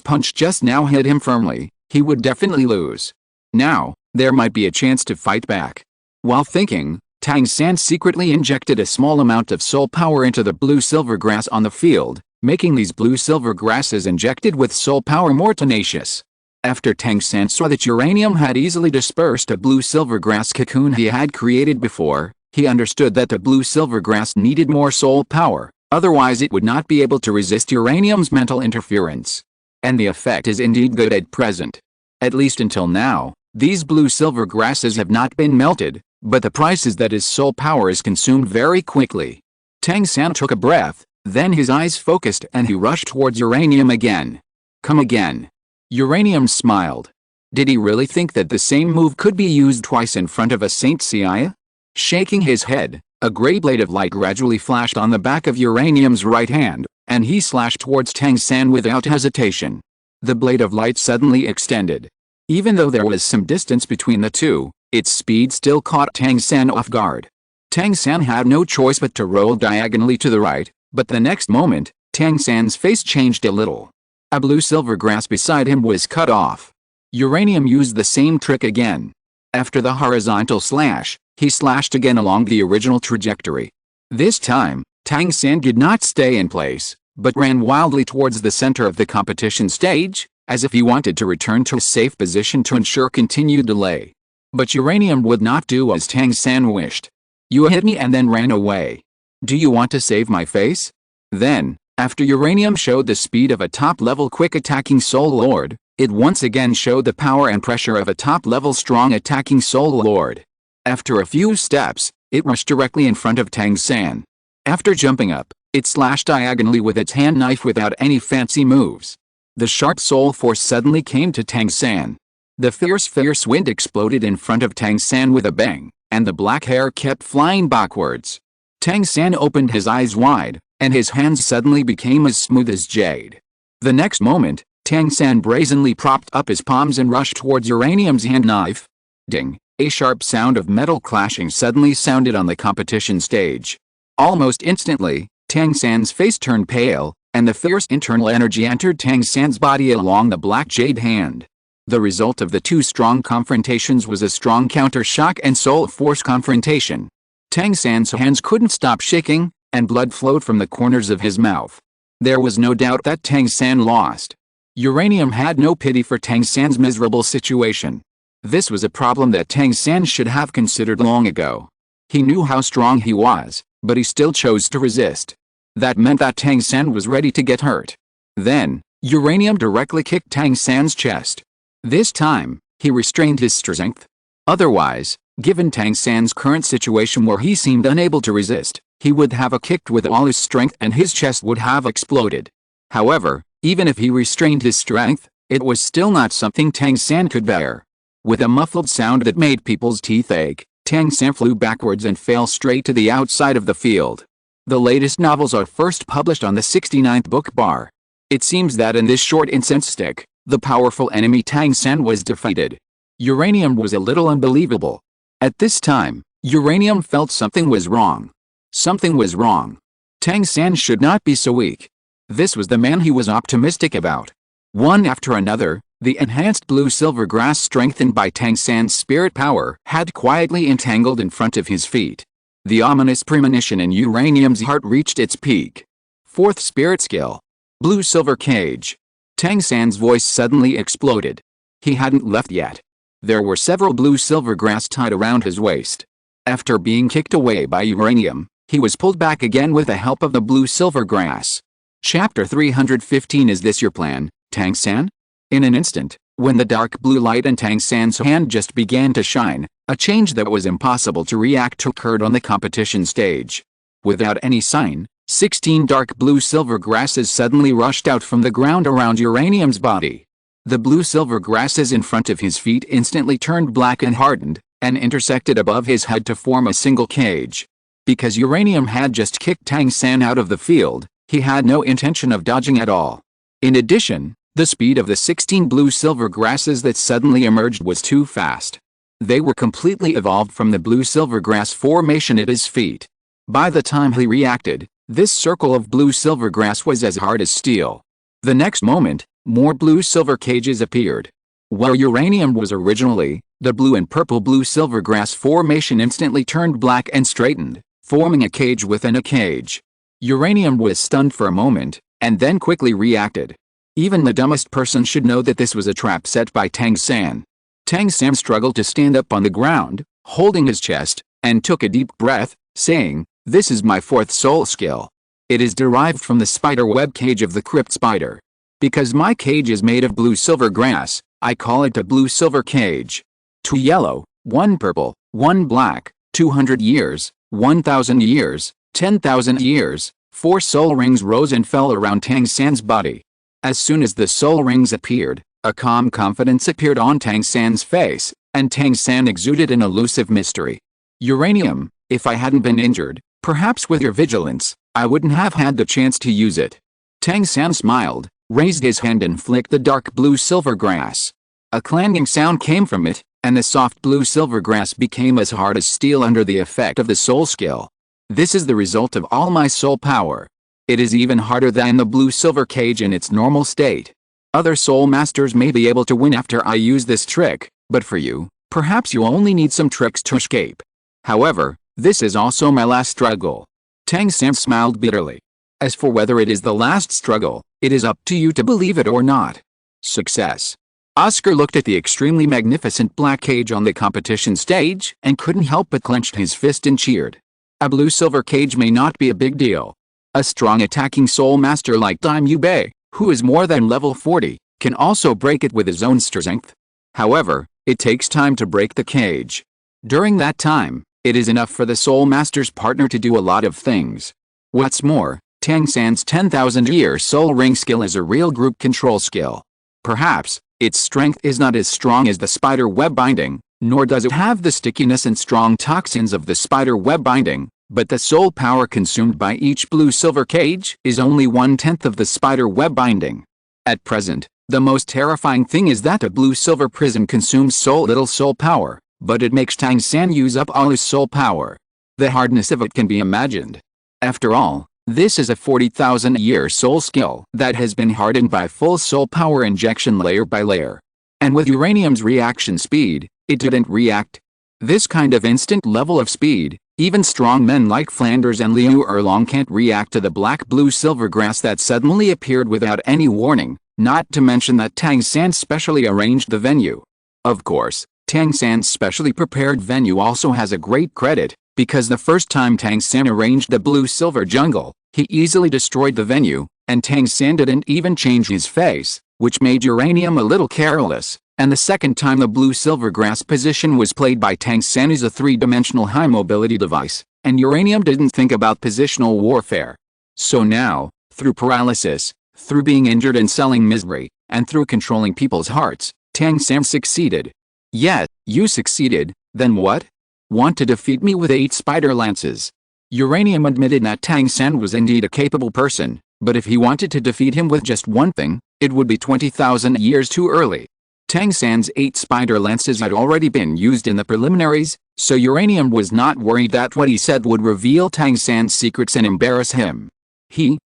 punch just now hit him firmly, he would definitely lose. Now, there might be a chance to fight back. While thinking, Tang San secretly injected a small amount of soul power into the blue-silver grass on the field, making these blue-silver grasses injected with soul power more tenacious. After Tang San saw that uranium had easily dispersed a blue-silver grass cocoon he had created before, he understood that the blue-silver grass needed more soul power, otherwise it would not be able to resist uranium's mental interference. And the effect is indeed good at present. At least until now, these blue-silver grasses have not been melted, but the price is that his soul power is consumed very quickly. Tang San took a breath, then his eyes focused and he rushed towards uranium again. Come again. Uranium smiled. Did he really think that the same move could be used twice in front of a Saint Seiya? Shaking his head, a gray blade of light gradually flashed on the back of Uranium's right hand, and he slashed towards Tang San without hesitation. The blade of light suddenly extended. Even though there was some distance between the two, its speed still caught Tang San off guard. Tang San had no choice but to roll diagonally to the right, but the next moment, Tang San's face changed a little. A blue-silver grass beside him was cut off. Uranium used the same trick again. After the horizontal slash, he slashed again along the original trajectory. This time, Tang San did not stay in place, but ran wildly towards the center of the competition stage, as if he wanted to return to a safe position to ensure continued delay. But uranium would not do as Tang San wished. You hit me and then ran away. Do you want to save my face? Then, after uranium showed the speed of a top-level quick-attacking Soul Lord, it once again showed the power and pressure of a top-level strong-attacking Soul Lord. After a few steps, it rushed directly in front of Tang San. After jumping up, it slashed diagonally with its hand knife without any fancy moves. The sharp soul force suddenly came to Tang San. The fierce wind exploded in front of Tang San with a bang, and the black hair kept flying backwards. Tang San opened his eyes wide, and his hands suddenly became as smooth as jade. The next moment, Tang San brazenly propped up his palms and rushed towards Uranium's hand knife. Ding! A sharp sound of metal clashing suddenly sounded on the competition stage. Almost instantly, Tang San's face turned pale, and the fierce internal energy entered Tang San's body along the black jade hand. The result of the two strong confrontations was a strong counter-shock and soul force confrontation. Tang San's hands couldn't stop shaking, and blood flowed from the corners of his mouth. There was no doubt that Tang San lost. Uranium had no pity for Tang San's miserable situation. This was a problem that Tang San should have considered long ago. He knew how strong he was, but he still chose to resist. That meant that Tang San was ready to get hurt. Then, Uranium directly kicked Tang San's chest. This time, he restrained his strength. Otherwise, given Tang San's current situation where he seemed unable to resist, he would have kicked with all his strength and his chest would have exploded. However, even if he restrained his strength, it was still not something Tang San could bear. With a muffled sound that made people's teeth ache, Tang San flew backwards and fell straight to the outside of the field. The latest novels are first published on the 69th book bar. It seems that in this short incense stick, the powerful enemy Tang San was defeated. Uranium was a little unbelievable. At this time, Uranium felt something was wrong. Something was wrong. Tang San should not be so weak. This was the man he was optimistic about. One after another, the enhanced blue-silver grass strengthened by Tang San's spirit power had quietly entangled in front of his feet. The ominous premonition in Uranium's heart reached its peak. Fourth spirit skill. Blue-silver cage. Tang San's voice suddenly exploded. He hadn't left yet. There were several blue-silver grass tied around his waist. After being kicked away by Uranium, he was pulled back again with the help of the blue-silver grass. Chapter 315. Is this your plan, Tang San? In an instant, when the dark blue light in Tang San's hand just began to shine, A change that was impossible to react to occurred on the competition stage. Without any sign, 16 dark blue-silver grasses suddenly rushed out from the ground around Uranium's body. The blue-silver grasses in front of his feet instantly turned black and hardened, and intersected above his head to form a single cage. Because Uranium had just kicked Tang San out of the field, he had no intention of dodging at all. In addition, the speed of the 16 blue-silver grasses that suddenly emerged was too fast. They were completely evolved from the blue-silver grass formation at his feet. By the time he reacted, this circle of blue-silver grass was as hard as steel. The next moment, more blue-silver cages appeared. Where Uranium was originally, the blue and purple blue-silver grass formation instantly turned black and straightened, forming a cage within a cage. Uranium was stunned for a moment, and then quickly reacted. Even the dumbest person should know that this was a trap set by Tang San. Tang San struggled to stand up on the ground, holding his chest, and took a deep breath, saying, "This is my fourth soul skill. It is derived from the spider web cage of the crypt spider. Because my cage is made of blue-silver grass, I call it a blue-silver cage. 2 yellow, 1 purple, 1 black, 200 years, 1,000 years, 10,000 years." 4 soul rings rose and fell around Tang San's body. As soon as the soul rings appeared, a calm confidence appeared on Tang San's face, and Tang San exuded an elusive mystery. "Uranium, if I hadn't been injured, perhaps with your vigilance, I wouldn't have had the chance to use it." Tang San smiled, raised his hand and flicked the dark blue-silver grass. A clanging sound came from it, and the soft blue-silver grass became as hard as steel under the effect of the soul skill. "This is the result of all my soul power. It is even harder than the blue-silver cage in its normal state. Other soul masters may be able to win after I use this trick, but for you, perhaps you only need some tricks to escape. However, this is also my last struggle." Tang San smiled bitterly. "As for whether it is the last struggle, it is up to you to believe it or not." Success. Oscar looked at the extremely magnificent black cage on the competition stage and couldn't help but clench his fist and cheered. A blue-silver cage may not be a big deal. A strong attacking soul master like Daim Yubei, who is more than level 40, can also break it with his own strength. However, it takes time to break the cage. During that time, it is enough for the soul master's partner to do a lot of things. What's more, Tang San's 10,000-year soul ring skill is a real group control skill. Perhaps, its strength is not as strong as the spider web binding, nor does it have the stickiness and strong toxins of the spider web binding, but the soul power consumed by each blue-silver cage is only 1/10 of the spider web binding. At present, the most terrifying thing is that a blue-silver prism consumes so little soul power, but it makes Tang San use up all his soul power. The hardness of it can be imagined. After all, this is a 40,000-year soul skill that has been hardened by full soul power injection layer by layer. And with Uranium's reaction speed, it didn't react. This kind of instant level of speed, even strong men like Flanders and Liu Erlong can't react to the black blue-silver grass that suddenly appeared without any warning, not to mention that Tang San specially arranged the venue. Of course, Tang San's specially prepared venue also has a great credit, because the first time Tang San arranged the blue-silver jungle, he easily destroyed the venue, and Tang San didn't even change his face, which made Uranium a little careless. And the second time the blue-silver grass position was played by Tang San is a 3-dimensional high-mobility device, and Uranium didn't think about positional warfare. So now, through paralysis, through being injured and selling misery, and through controlling people's hearts, Tang San succeeded. "Yeah, you succeeded, then what? Want to defeat me with 8 spider lances?" Uranium admitted that Tang San was indeed a capable person, but if he wanted to defeat him with just one thing, it would be 20,000 years too early. Tang San's 8 spider lances had already been used in the preliminaries, so Uranium was not worried that what he said would reveal Tang San's secrets and embarrass him.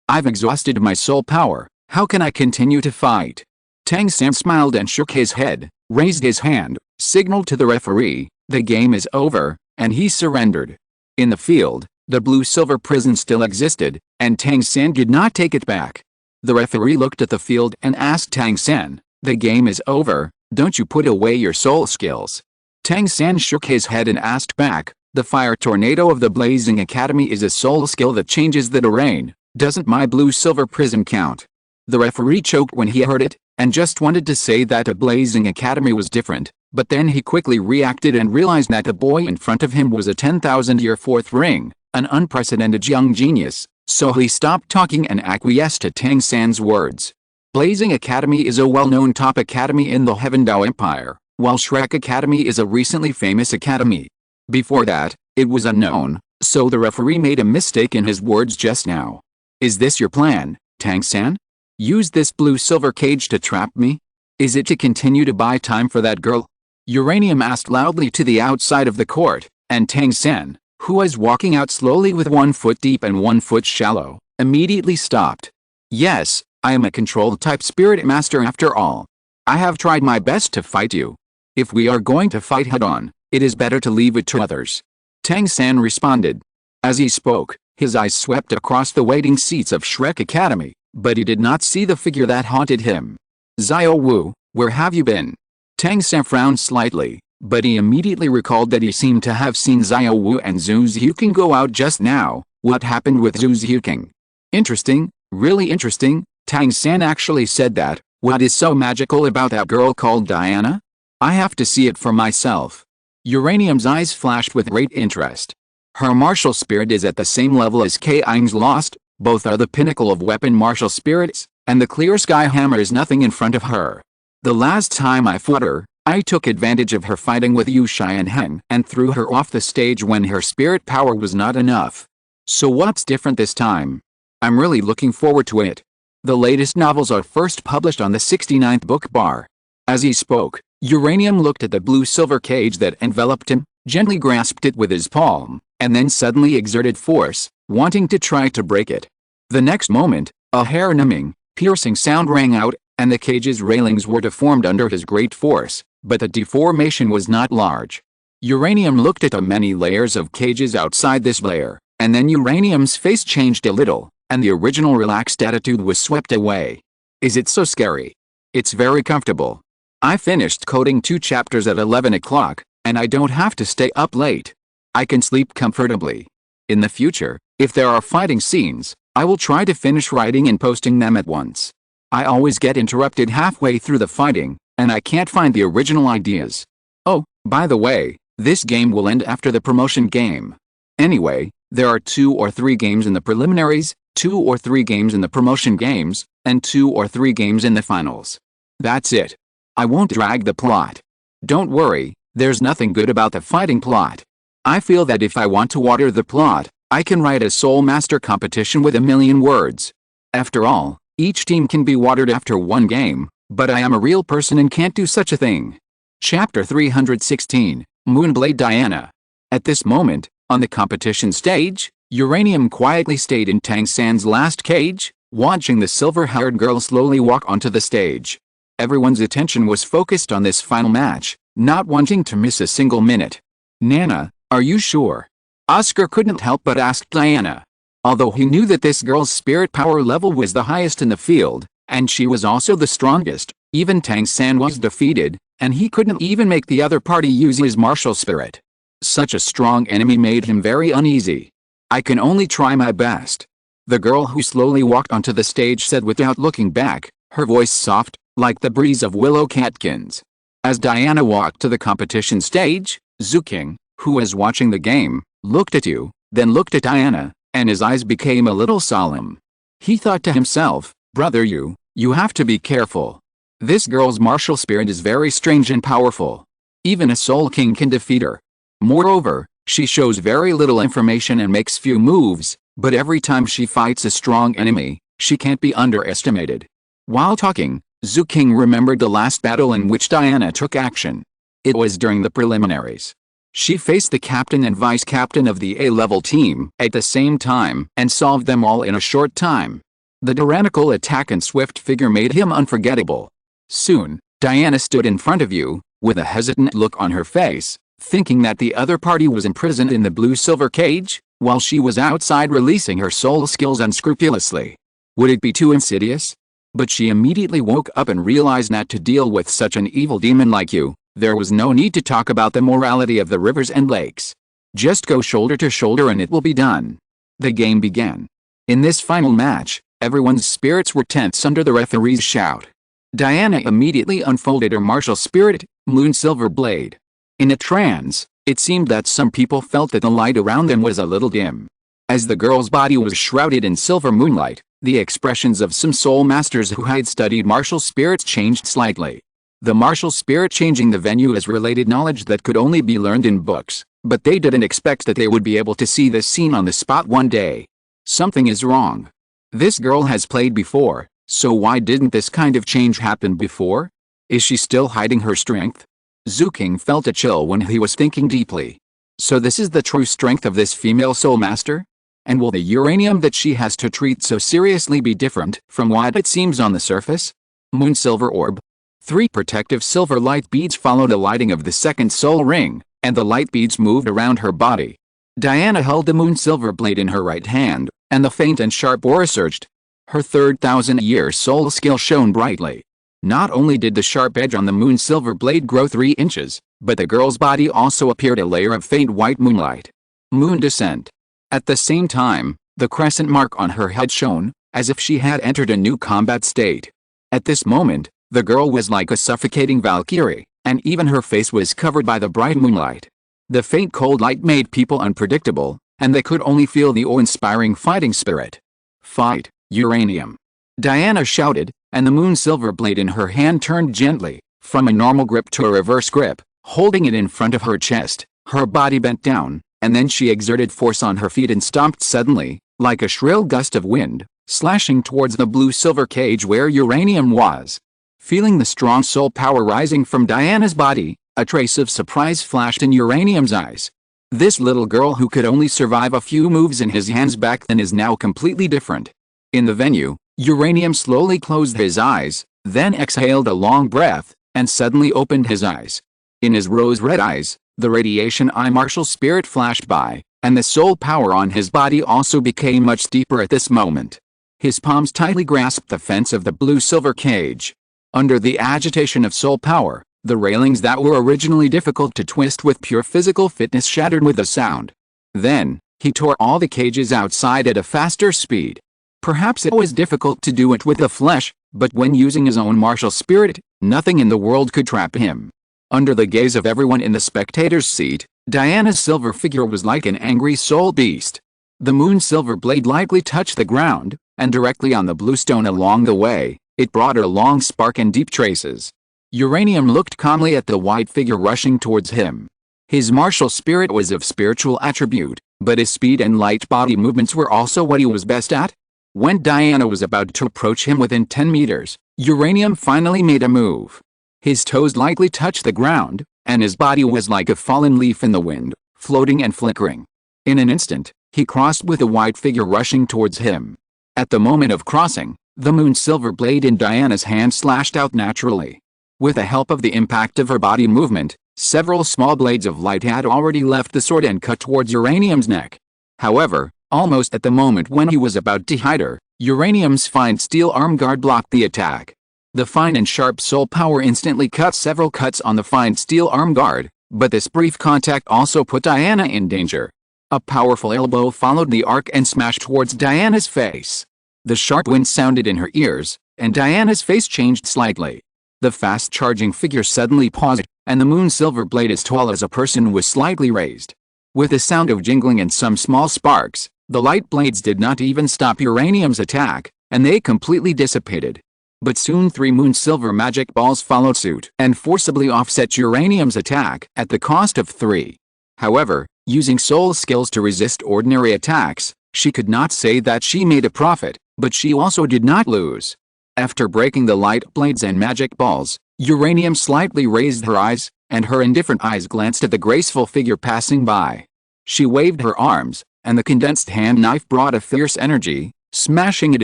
"I've exhausted my soul power, how can I continue to fight?" Tang San smiled and shook his head, raised his hand, signaled to the referee, the game is over, and he surrendered. In the field, the blue-silver prison still existed, and Tang San did not take it back. The referee looked at the field and asked Tang San, "The game is over, don't you put away your soul skills?" Tang San shook his head and asked back, "The fire tornado of the Blazing Academy is a soul skill that changes the terrain, doesn't my blue-silver prism count?" The referee choked when he heard it, and just wanted to say that a Blazing Academy was different, But then he quickly reacted and realized that the boy in front of him was a 10,000-year fourth ring, an unprecedented young genius, so he stopped talking and acquiesced to Tang San's words. Blazing Academy is a well-known top academy in the Heaven Dao Empire, while Shrek Academy is a recently famous academy. Before that, it was unknown, so the referee made a mistake in his words just now. Is this your plan, Tang San? Use this blue-silver cage to trap me? Is it to continue to buy time for that girl? Uranium asked loudly to the outside of the court, and Tang San, who was walking out slowly with 1 foot deep and 1 foot shallow, immediately stopped. Yes, I am a controlled type spirit master after all. I have tried my best to fight you. If we are going to fight head-on, it is better to leave it to others. Tang San responded. As he spoke, his eyes swept across the waiting seats of Shrek Academy, but he did not see the figure that haunted him. Xiao Wu, where have you been? Tang San frowned slightly, but he immediately recalled that he seemed to have seen Xiao Wu and Zhu Xiuqing go out just now. What happened with Zhu Xiuqing? Interesting, really interesting. Tang San actually said that. What is so magical about that girl called Diana? I have to see it for myself. Uranium's eyes flashed with great interest. Her martial spirit is at the same level as Kaing's Lost, both are the pinnacle of weapon martial spirits, and the clear sky hammer is nothing in front of her. The last time I fought her, I took advantage of her fighting with Yu Xianheng and threw her off the stage when her spirit power was not enough. So what's different this time? I'm really looking forward to it. The latest novels are first published on the 69th book bar. As he spoke, Uranium looked at the blue-silver cage that enveloped him, gently grasped it with his palm, and then suddenly exerted force, wanting to try to break it. The next moment, a hair-numbing, piercing sound rang out, and the cage's railings were deformed under his great force, but the deformation was not large. Uranium looked at the many layers of cages outside this layer, and then Uranium's face changed a little, and the original relaxed attitude was swept away. Is it so scary? It's very comfortable. I finished coding 2 chapters at 11 o'clock, and I don't have to stay up late. I can sleep comfortably. In the future, if there are fighting scenes, I will try to finish writing and posting them at once. I always get interrupted halfway through the fighting, and I can't find the original ideas. Oh, by the way, this game will end after the promotion game. Anyway, there are 2 or 3 games in the preliminaries, 2 or 3 games in the promotion games, and 2 or 3 games in the finals. That's it. I won't drag the plot. Don't worry, there's nothing good about the fighting plot. I feel that if I want to water the plot, I can write a Soul Master competition with 1,000,000 words. After all, each team can be watered after 1 game, but I am a real person and can't do such a thing. Chapter 316, Moonblade Diana. At this moment, on the competition stage, Uranium quietly stayed in Tang San's last cage, watching the silver-haired girl slowly walk onto the stage. Everyone's attention was focused on this final match, not wanting to miss a single minute. Nana, are you sure? Oscar couldn't help but ask Diana. Although he knew that this girl's spirit power level was the highest in the field, and she was also the strongest, even Tang San was defeated, and he couldn't even make the other party use his martial spirit. Such a strong enemy made him very uneasy. I can only try my best. The girl who slowly walked onto the stage said without looking back, her voice soft, like the breeze of willow catkins. As Diana walked to the competition stage, Xiuqing, who was watching the game, looked at you, then looked at Diana, and his eyes became a little solemn. He thought to himself, brother you have to be careful. This girl's martial spirit is very strange and powerful. Even a Soul King can defeat her. Moreover, she shows very little information and makes few moves, but every time she fights a strong enemy, she can't be underestimated. While talking, Xiuqing remembered the last battle in which Diana took action. It was during the preliminaries. She faced the captain and vice-captain of the A-level team at the same time and solved them all in a short time. The tyrannical attack and swift figure made him unforgettable. Soon, Diana stood in front of you, with a hesitant look on her face, thinking that the other party was imprisoned in the blue-silver cage, while she was outside releasing her soul skills unscrupulously. Would it be too insidious? But she immediately woke up and realized that to deal with such an evil demon like you, there was no need to talk about the morality of the rivers and lakes. Just go shoulder to shoulder and it will be done. The game began. In this final match, everyone's spirits were tense under the referee's shout. Diana immediately unfolded her martial spirit, Moon silver blade. In a trance, it seemed that some people felt that the light around them was a little dim. As the girl's body was shrouded in silver moonlight, the expressions of some soul masters who had studied martial spirits changed slightly. The martial spirit changing the venue is related knowledge that could only be learned in books, but they didn't expect that they would be able to see this scene on the spot one day. Something is wrong. This girl has played before, so why didn't this kind of change happen before? Is she still hiding her strength? Zuking felt a chill when he was thinking deeply. So this is the true strength of this female soul master? And will the uranium that she has to treat so seriously be different from what it seems on the surface? Moon silver orb. 3 protective silver light beads followed the lighting of the second soul ring, and the light beads moved around her body. Diana held the moon silver blade in her right hand, and the faint and sharp aura surged. Her 3,000-year soul skill shone brightly. Not only did the sharp edge on the moon silver blade grow 3 inches, but the girl's body also appeared a layer of faint white moonlight. Moon descent. At the same time, the crescent mark on her head shone, as if she had entered a new combat state. At this moment, the girl was like a suffocating Valkyrie, and even her face was covered by the bright moonlight. The faint cold light made people unpredictable, and they could only feel the awe-inspiring fighting spirit. Fight, uranium! Diana shouted, and the moon silver blade in her hand turned gently, from a normal grip to a reverse grip, holding it in front of her chest. Her body bent down, and then she exerted force on her feet and stomped suddenly, like a shrill gust of wind, slashing towards the blue-silver cage where uranium was. Feeling the strong soul power rising from Diana's body, a trace of surprise flashed in uranium's eyes. This little girl who could only survive a few moves in his hands back then is now completely different. In the venue, uranium slowly closed his eyes, then exhaled a long breath, and suddenly opened his eyes. In his rose-red eyes, the radiation eye martial spirit flashed by, and the soul power on his body also became much deeper at this moment. His palms tightly grasped the fence of the blue-silver cage. Under the agitation of soul power, the railings that were originally difficult to twist with pure physical fitness shattered with a sound. Then, he tore all the cages outside at a faster speed. Perhaps it was difficult to do it with the flesh, but when using his own martial spirit, nothing in the world could trap him. Under the gaze of everyone in the spectator's seat, Diana's silver figure was like an angry soul beast. The moon silver blade lightly touched the ground, and directly on the blue stone along the way, it brought a long spark and deep traces. Uranium looked calmly at the white figure rushing towards him. His martial spirit was of spiritual attribute, but his speed and light body movements were also what he was best at. When Diana was about to approach him within 10 meters, Uranium finally made a move. His toes lightly touched the ground, and his body was like a fallen leaf in the wind, floating and flickering. In an instant, he crossed with the white figure rushing towards him. At the moment of crossing, the moon silver blade in Diana's hand slashed out naturally. With the help of the impact of her body movement, several small blades of light had already left the sword and cut towards Uranium's neck. However, almost at the moment when he was about to hit her, Uranium's fine steel arm guard blocked the attack. The fine and sharp soul power instantly cut several cuts on the fine steel arm guard, but this brief contact also put Diana in danger. A powerful elbow followed the arc and smashed towards Diana's face. The sharp wind sounded in her ears, and Diana's face changed slightly. The fast-charging figure suddenly paused, and the moon silver blade as tall as a person was slightly raised. With a sound of jingling and some small sparks, the light blades did not even stop Uranium's attack, and they completely dissipated. But soon 3 moon silver magic balls followed suit and forcibly offset Uranium's attack at the cost of 3. However, using soul skills to resist ordinary attacks, she could not say that she made a profit, but she also did not lose. After breaking the light blades and magic balls, Uranium slightly raised her eyes, and her indifferent eyes glanced at the graceful figure passing by. She waved her arms, and the condensed hand knife brought a fierce energy, smashing it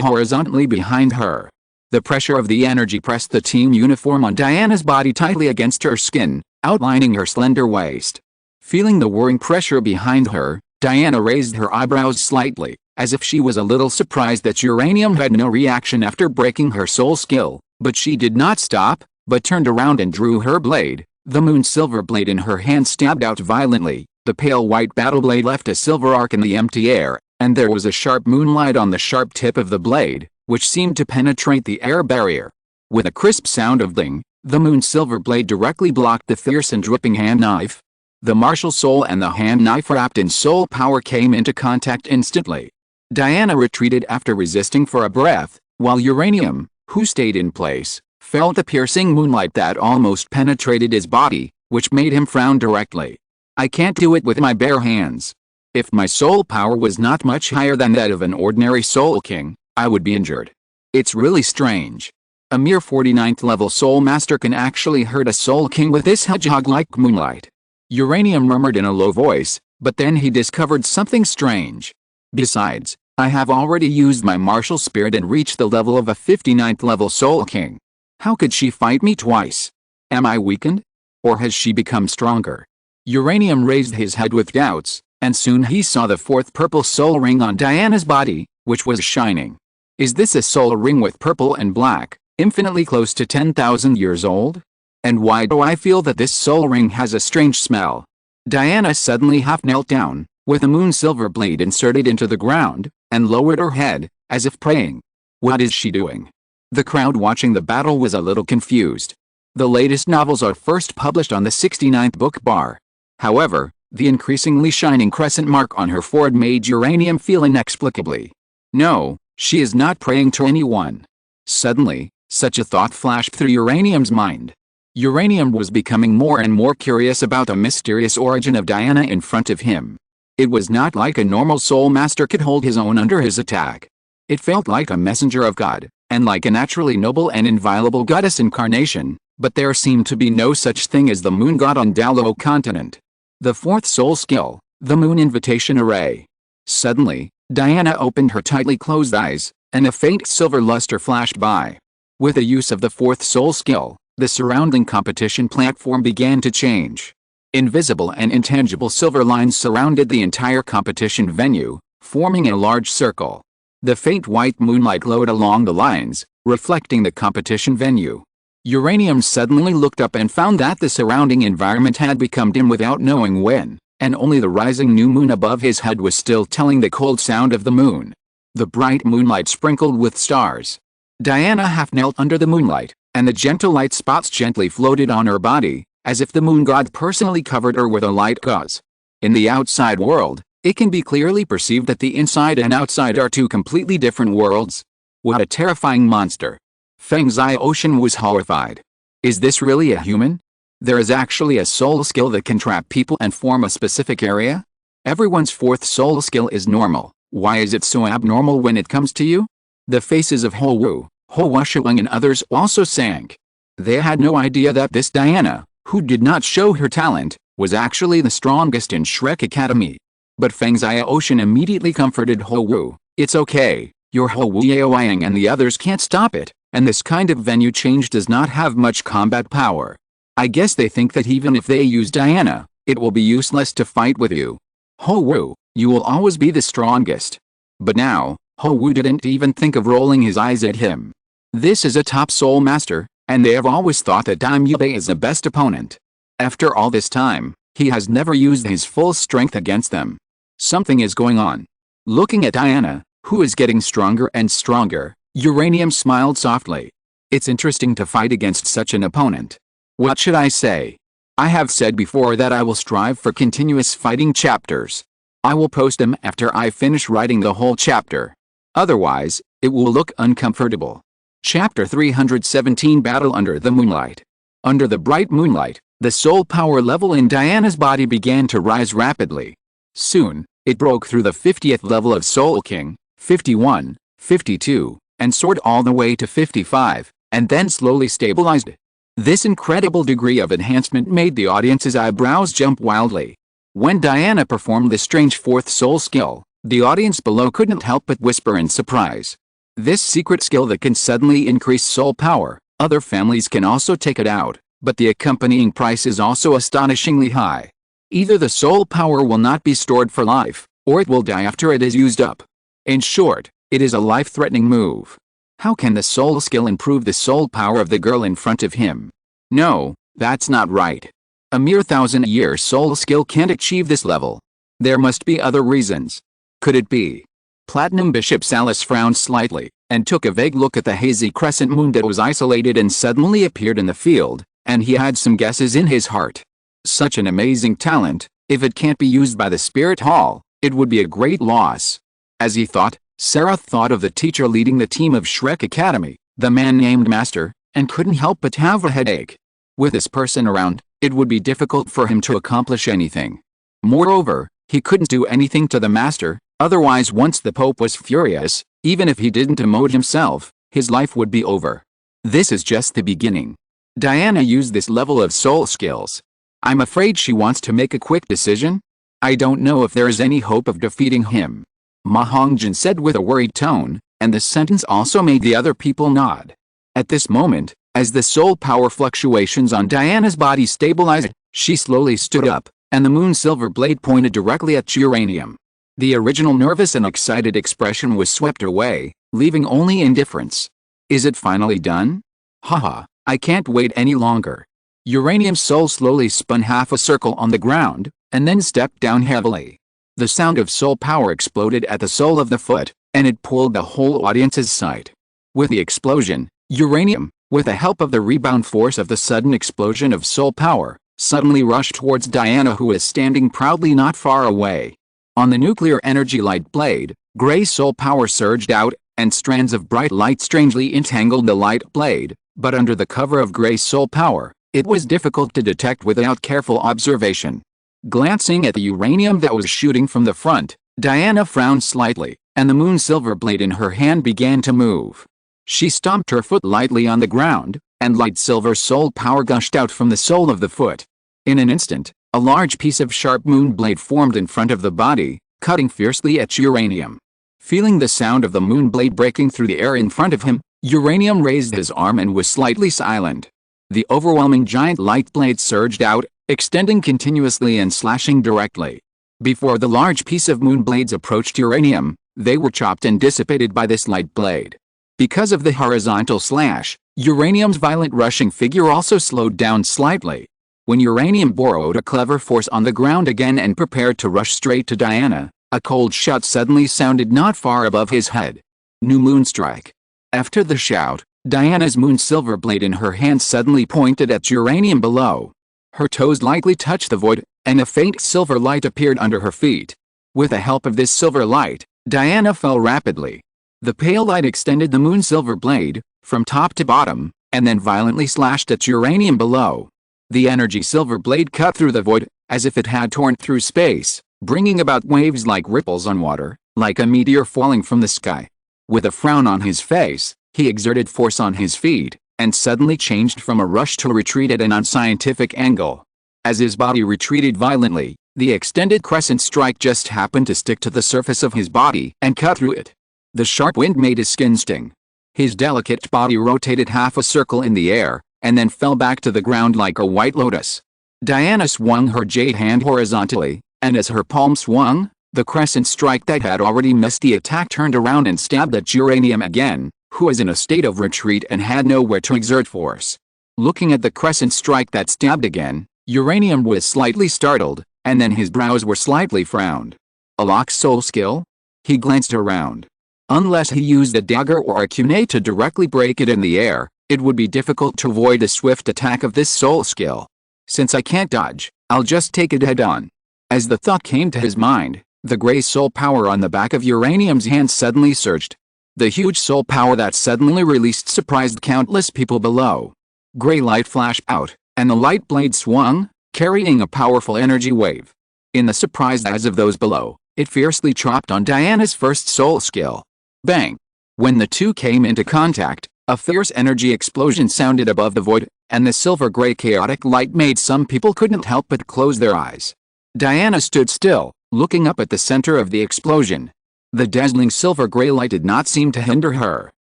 horizontally behind her. The pressure of the energy pressed the team uniform on Diana's body tightly against her skin, outlining her slender waist. Feeling the whirring pressure behind her, Diana raised her eyebrows slightly, as if she was a little surprised that Uranium had no reaction after breaking her soul skill, but she did not stop, but turned around and drew her blade. The moon silver blade in her hand stabbed out violently. The pale white battle blade left a silver arc in the empty air, and there was a sharp moonlight on the sharp tip of the blade, which seemed to penetrate the air barrier. With a crisp sound of ding, The moon's silver blade directly blocked the fierce and dripping hand knife. The martial soul and the hand knife wrapped in soul power came into contact instantly. Diana retreated after resisting for a breath, while Uranium, who stayed in place, felt the piercing moonlight that almost penetrated his body, which made him frown directly. I can't do it with my bare hands. If my soul power was not much higher than that of an ordinary soul king, I would be injured. It's really strange. A mere 49th level soul master can actually hurt a soul king with this hedgehog-like moonlight. Uranium murmured in a low voice, but then he discovered something strange. Besides, I have already used my martial spirit and reached the level of a 59th level soul king. How could she fight me twice? Am I weakened? Or has she become stronger? Uranium raised his head with doubts, and soon he saw the fourth purple soul ring on Diana's body, which was shining. Is this a soul ring with purple and black, infinitely close to 10,000 years old? And why do I feel that this soul ring has a strange smell? Diana suddenly half knelt down, with a moon silver blade inserted into the ground, and lowered her head, as if praying. What is she doing? The crowd watching the battle was a little confused. The latest novels are first published on the 69th book bar. However, the increasingly shining crescent mark on her forehead made Uranium feel inexplicably. No, she is not praying to anyone. Suddenly, such a thought flashed through Uranium's mind. Uranium was becoming more and more curious about the mysterious origin of Diana in front of him. It was not like a normal soul master could hold his own under his attack. It felt like a messenger of God, and like a naturally noble and inviolable goddess incarnation, but there seemed to be no such thing as the moon god on Douluo Continent. The fourth soul skill, the moon invitation array. Suddenly, Diana opened her tightly closed eyes, and a faint silver luster flashed by. With the use of the fourth soul skill, the surrounding competition platform began to change. Invisible and intangible silver lines surrounded the entire competition venue, forming a large circle. The faint white moonlight glowed along the lines, reflecting the competition venue. Uranium suddenly looked up and found that the surrounding environment had become dim without knowing when, and only the rising new moon above his head was still telling the cold sound of the moon. The bright moonlight sprinkled with stars. Diana half knelt under the moonlight, and the gentle light spots gently floated on her body, as if the moon god personally covered her with a light gauze. In the outside world, it can be clearly perceived that the inside and outside are two completely different worlds. What a terrifying monster! Feng Zai Ocean was horrified. Is this really a human? There is actually a soul skill that can trap people and form a specific area? Everyone's fourth soul skill is normal. Why is it so abnormal when it comes to you? The faces of Ho Wu, Ho Washuang and others also sank. They had no idea that this Diana, who did not show her talent, was actually the strongest in Shrek Academy. But Feng Zai Ocean immediately comforted Ho Wu. It's okay, your Ho Wu Yaoyang and the others can't stop it, and this kind of venue change does not have much combat power. I guess they think that even if they use Diana, it will be useless to fight with you. Ho Wu, you will always be the strongest. But now, Ho Wu didn't even think of rolling his eyes at him. This is a top soul master, and they have always thought that Dime Yubei is the best opponent. After all this time, he has never used his full strength against them. Something is going on. Looking at Diana, who is getting stronger and stronger, Uranium smiled softly. It's interesting to fight against such an opponent. What should I say? I have said before that I will strive for continuous fighting chapters. I will post them after I finish writing the whole chapter. Otherwise, it will look uncomfortable. Chapter 317 Battle Under the Moonlight. Under the bright moonlight, the soul power level in Diana's body began to rise rapidly. Soon, it broke through the 50th level of Soul King, 51, 52, and soared all the way to 55, and then slowly stabilized. This incredible degree of enhancement made the audience's eyebrows jump wildly. When Diana performed the strange fourth soul skill, the audience below couldn't help but whisper in surprise. This secret skill that can suddenly increase soul power, other families can also take it out, but the accompanying price is also astonishingly high. Either the soul power will not be stored for life, or it will die after it is used up. In short, it is a life-threatening move. How can the soul skill improve the soul power of the girl in front of him? No, that's not right. A mere 1,000-year soul skill can't achieve this level. There must be other reasons. Could it be Platinum Bishop Salas frowned slightly, and took a vague look at the hazy crescent moon that was isolated and suddenly appeared in the field, and he had some guesses in his heart. Such an amazing talent, if it can't be used by the Spirit Hall, it would be a great loss. As he thought, Sarah thought of the teacher leading the team of Shrek Academy, the man named Master, and couldn't help but have a headache. With this person around, it would be difficult for him to accomplish anything. Moreover, he couldn't do anything to the Master, otherwise once the Pope was furious, even if he didn't emote himself, his life would be over. This is just the beginning. Diana used this level of soul skills. I'm afraid she wants to make a quick decision. I don't know if there is any hope of defeating him. Ma Hongjin said with a worried tone, and the sentence also made the other people nod. At this moment, as the soul power fluctuations on Diana's body stabilized, she slowly stood up, and the moon silver blade pointed directly at Uranium. The original nervous and excited expression was swept away, leaving only indifference. Is it finally done? Haha, I can't wait any longer. Uranium's soul slowly spun half a circle on the ground, and then stepped down heavily. The sound of soul power exploded at the sole of the foot, and it pulled the whole audience's sight. With the explosion, Uranium, with the help of the rebound force of the sudden explosion of soul power, suddenly rushed towards Diana, who was standing proudly not far away. On the nuclear energy light blade, gray soul power surged out, and strands of bright light strangely entangled the light blade, but under the cover of gray soul power, it was difficult to detect without careful observation. Glancing at the uranium that was shooting from the front, Diana frowned slightly, and the moon silver blade in her hand began to move. She stomped her foot lightly on the ground, and light silver soul power gushed out from the sole of the foot. In an instant, a large piece of sharp moon blade formed in front of the body, cutting fiercely at Uranium. Feeling the sound of the moon blade breaking through the air in front of him, Uranium raised his arm and was slightly silent. The overwhelming giant light blade surged out, extending continuously and slashing directly. Before the large piece of moon blades approached Uranium, they were chopped and dissipated by this light blade. Because of the horizontal slash, Uranium's violent rushing figure also slowed down slightly. When Uranium borrowed a clever force on the ground again and prepared to rush straight to Diana, a cold shout suddenly sounded not far above his head. New moon strike. After the shout, Diana's moon silver blade in her hand suddenly pointed at Uranium below. Her toes lightly touched the void, and a faint silver light appeared under her feet. With the help of this silver light, Diana fell rapidly. The pale light extended the moon silver blade, from top to bottom, and then violently slashed at Uranium below. The energy silver blade cut through the void, as if it had torn through space, bringing about waves like ripples on water, like a meteor falling from the sky. With a frown on his face, he exerted force on his feet, and suddenly changed from a rush to a retreat at an unscientific angle. As his body retreated violently, the extended crescent strike just happened to stick to the surface of his body and cut through it. The sharp wind made his skin sting. His delicate body rotated half a circle in the air, and then fell back to the ground like a white lotus. Diana swung her jade hand horizontally, and as her palm swung, the crescent strike that had already missed the attack turned around and stabbed at Uranium again, who was in a state of retreat and had nowhere to exert force. Looking at the crescent strike that stabbed again, Uranium was slightly startled, and then his brows were slightly frowned. A lock soul skill? He glanced around. Unless he used a dagger or a kunai to directly break it in the air, it would be difficult to avoid a swift attack of this soul skill. Since I can't dodge, I'll just take it head-on. As the thought came to his mind, the gray soul power on the back of Uranium's hand suddenly surged. The huge soul power that suddenly released surprised countless people below. Gray light flashed out, and the light blade swung, carrying a powerful energy wave. In the surprised eyes of those below, it fiercely chopped on Diana's first soul skill. Bang! When the two came into contact, a fierce energy explosion sounded above the void, and the silver-gray chaotic light made some people couldn't help but close their eyes. Diana stood still, looking up at the center of the explosion. The dazzling silver-gray light did not seem to hinder her.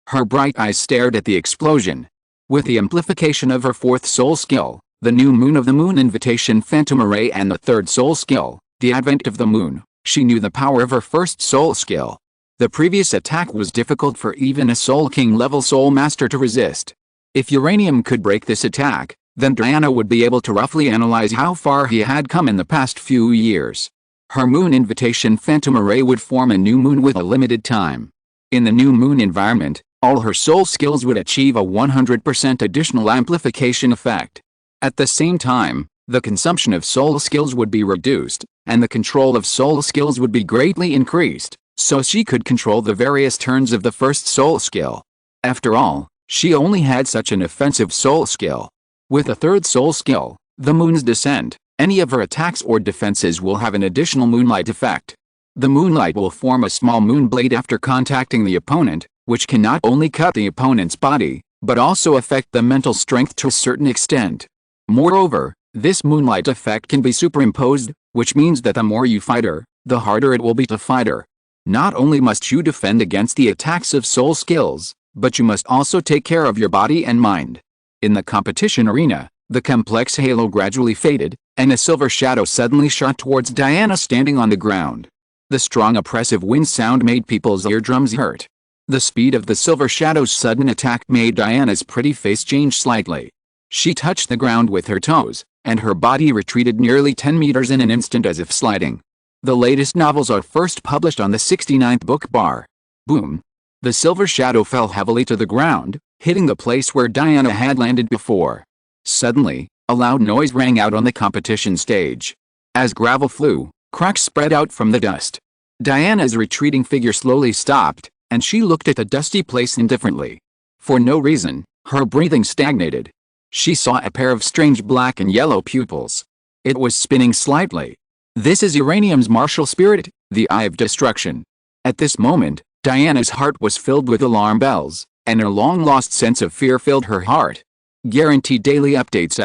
Her bright eyes stared at the explosion. With the amplification of her fourth soul skill, the new moon of the moon invitation phantom array, and the third soul skill, the advent of the moon, she knew the power of her first soul skill. The previous attack was difficult for even a Soul King level Soul Master to resist. If Uranium could break this attack, then Diana would be able to roughly analyze how far he had come in the past few years. Her moon invitation phantom array would form a new moon with a limited time. In the new moon environment, all her soul skills would achieve a 100% additional amplification effect. At the same time, the consumption of soul skills would be reduced, and the control of soul skills would be greatly increased, so she could control the various turns of the first soul skill. After all, she only had such an offensive soul skill. With a third soul skill, the moon's descent, any of her attacks or defenses will have an additional moonlight effect. The moonlight will form a small moon blade after contacting the opponent, which can not only cut the opponent's body, but also affect the mental strength to a certain extent. Moreover, this moonlight effect can be superimposed, which means that the more you fight her, the harder it will be to fight her. Not only must you defend against the attacks of soul skills, but you must also take care of your body and mind. In the competition arena, the complex halo gradually faded, and a silver shadow suddenly shot towards Diana standing on the ground. The strong oppressive wind sound made people's eardrums hurt. The speed of the silver shadow's sudden attack made Diana's pretty face change slightly. She touched the ground with her toes, and her body retreated nearly 10 meters in an instant as if sliding. The latest novels are first published on the 69th book bar. Boom! The silver shadow fell heavily to the ground, hitting the place where Diana had landed before. Suddenly, a loud noise rang out on the competition stage. As gravel flew, cracks spread out from the dust. Diana's retreating figure slowly stopped, and she looked at the dusty place indifferently. For no reason, her breathing stagnated. She saw a pair of strange black and yellow pupils. It was spinning slightly. This is Uranium's martial spirit, the Eye of Destruction. At this moment, Diana's heart was filled with alarm bells, and a long-lost sense of fear filled her heart. Guaranteed daily updates.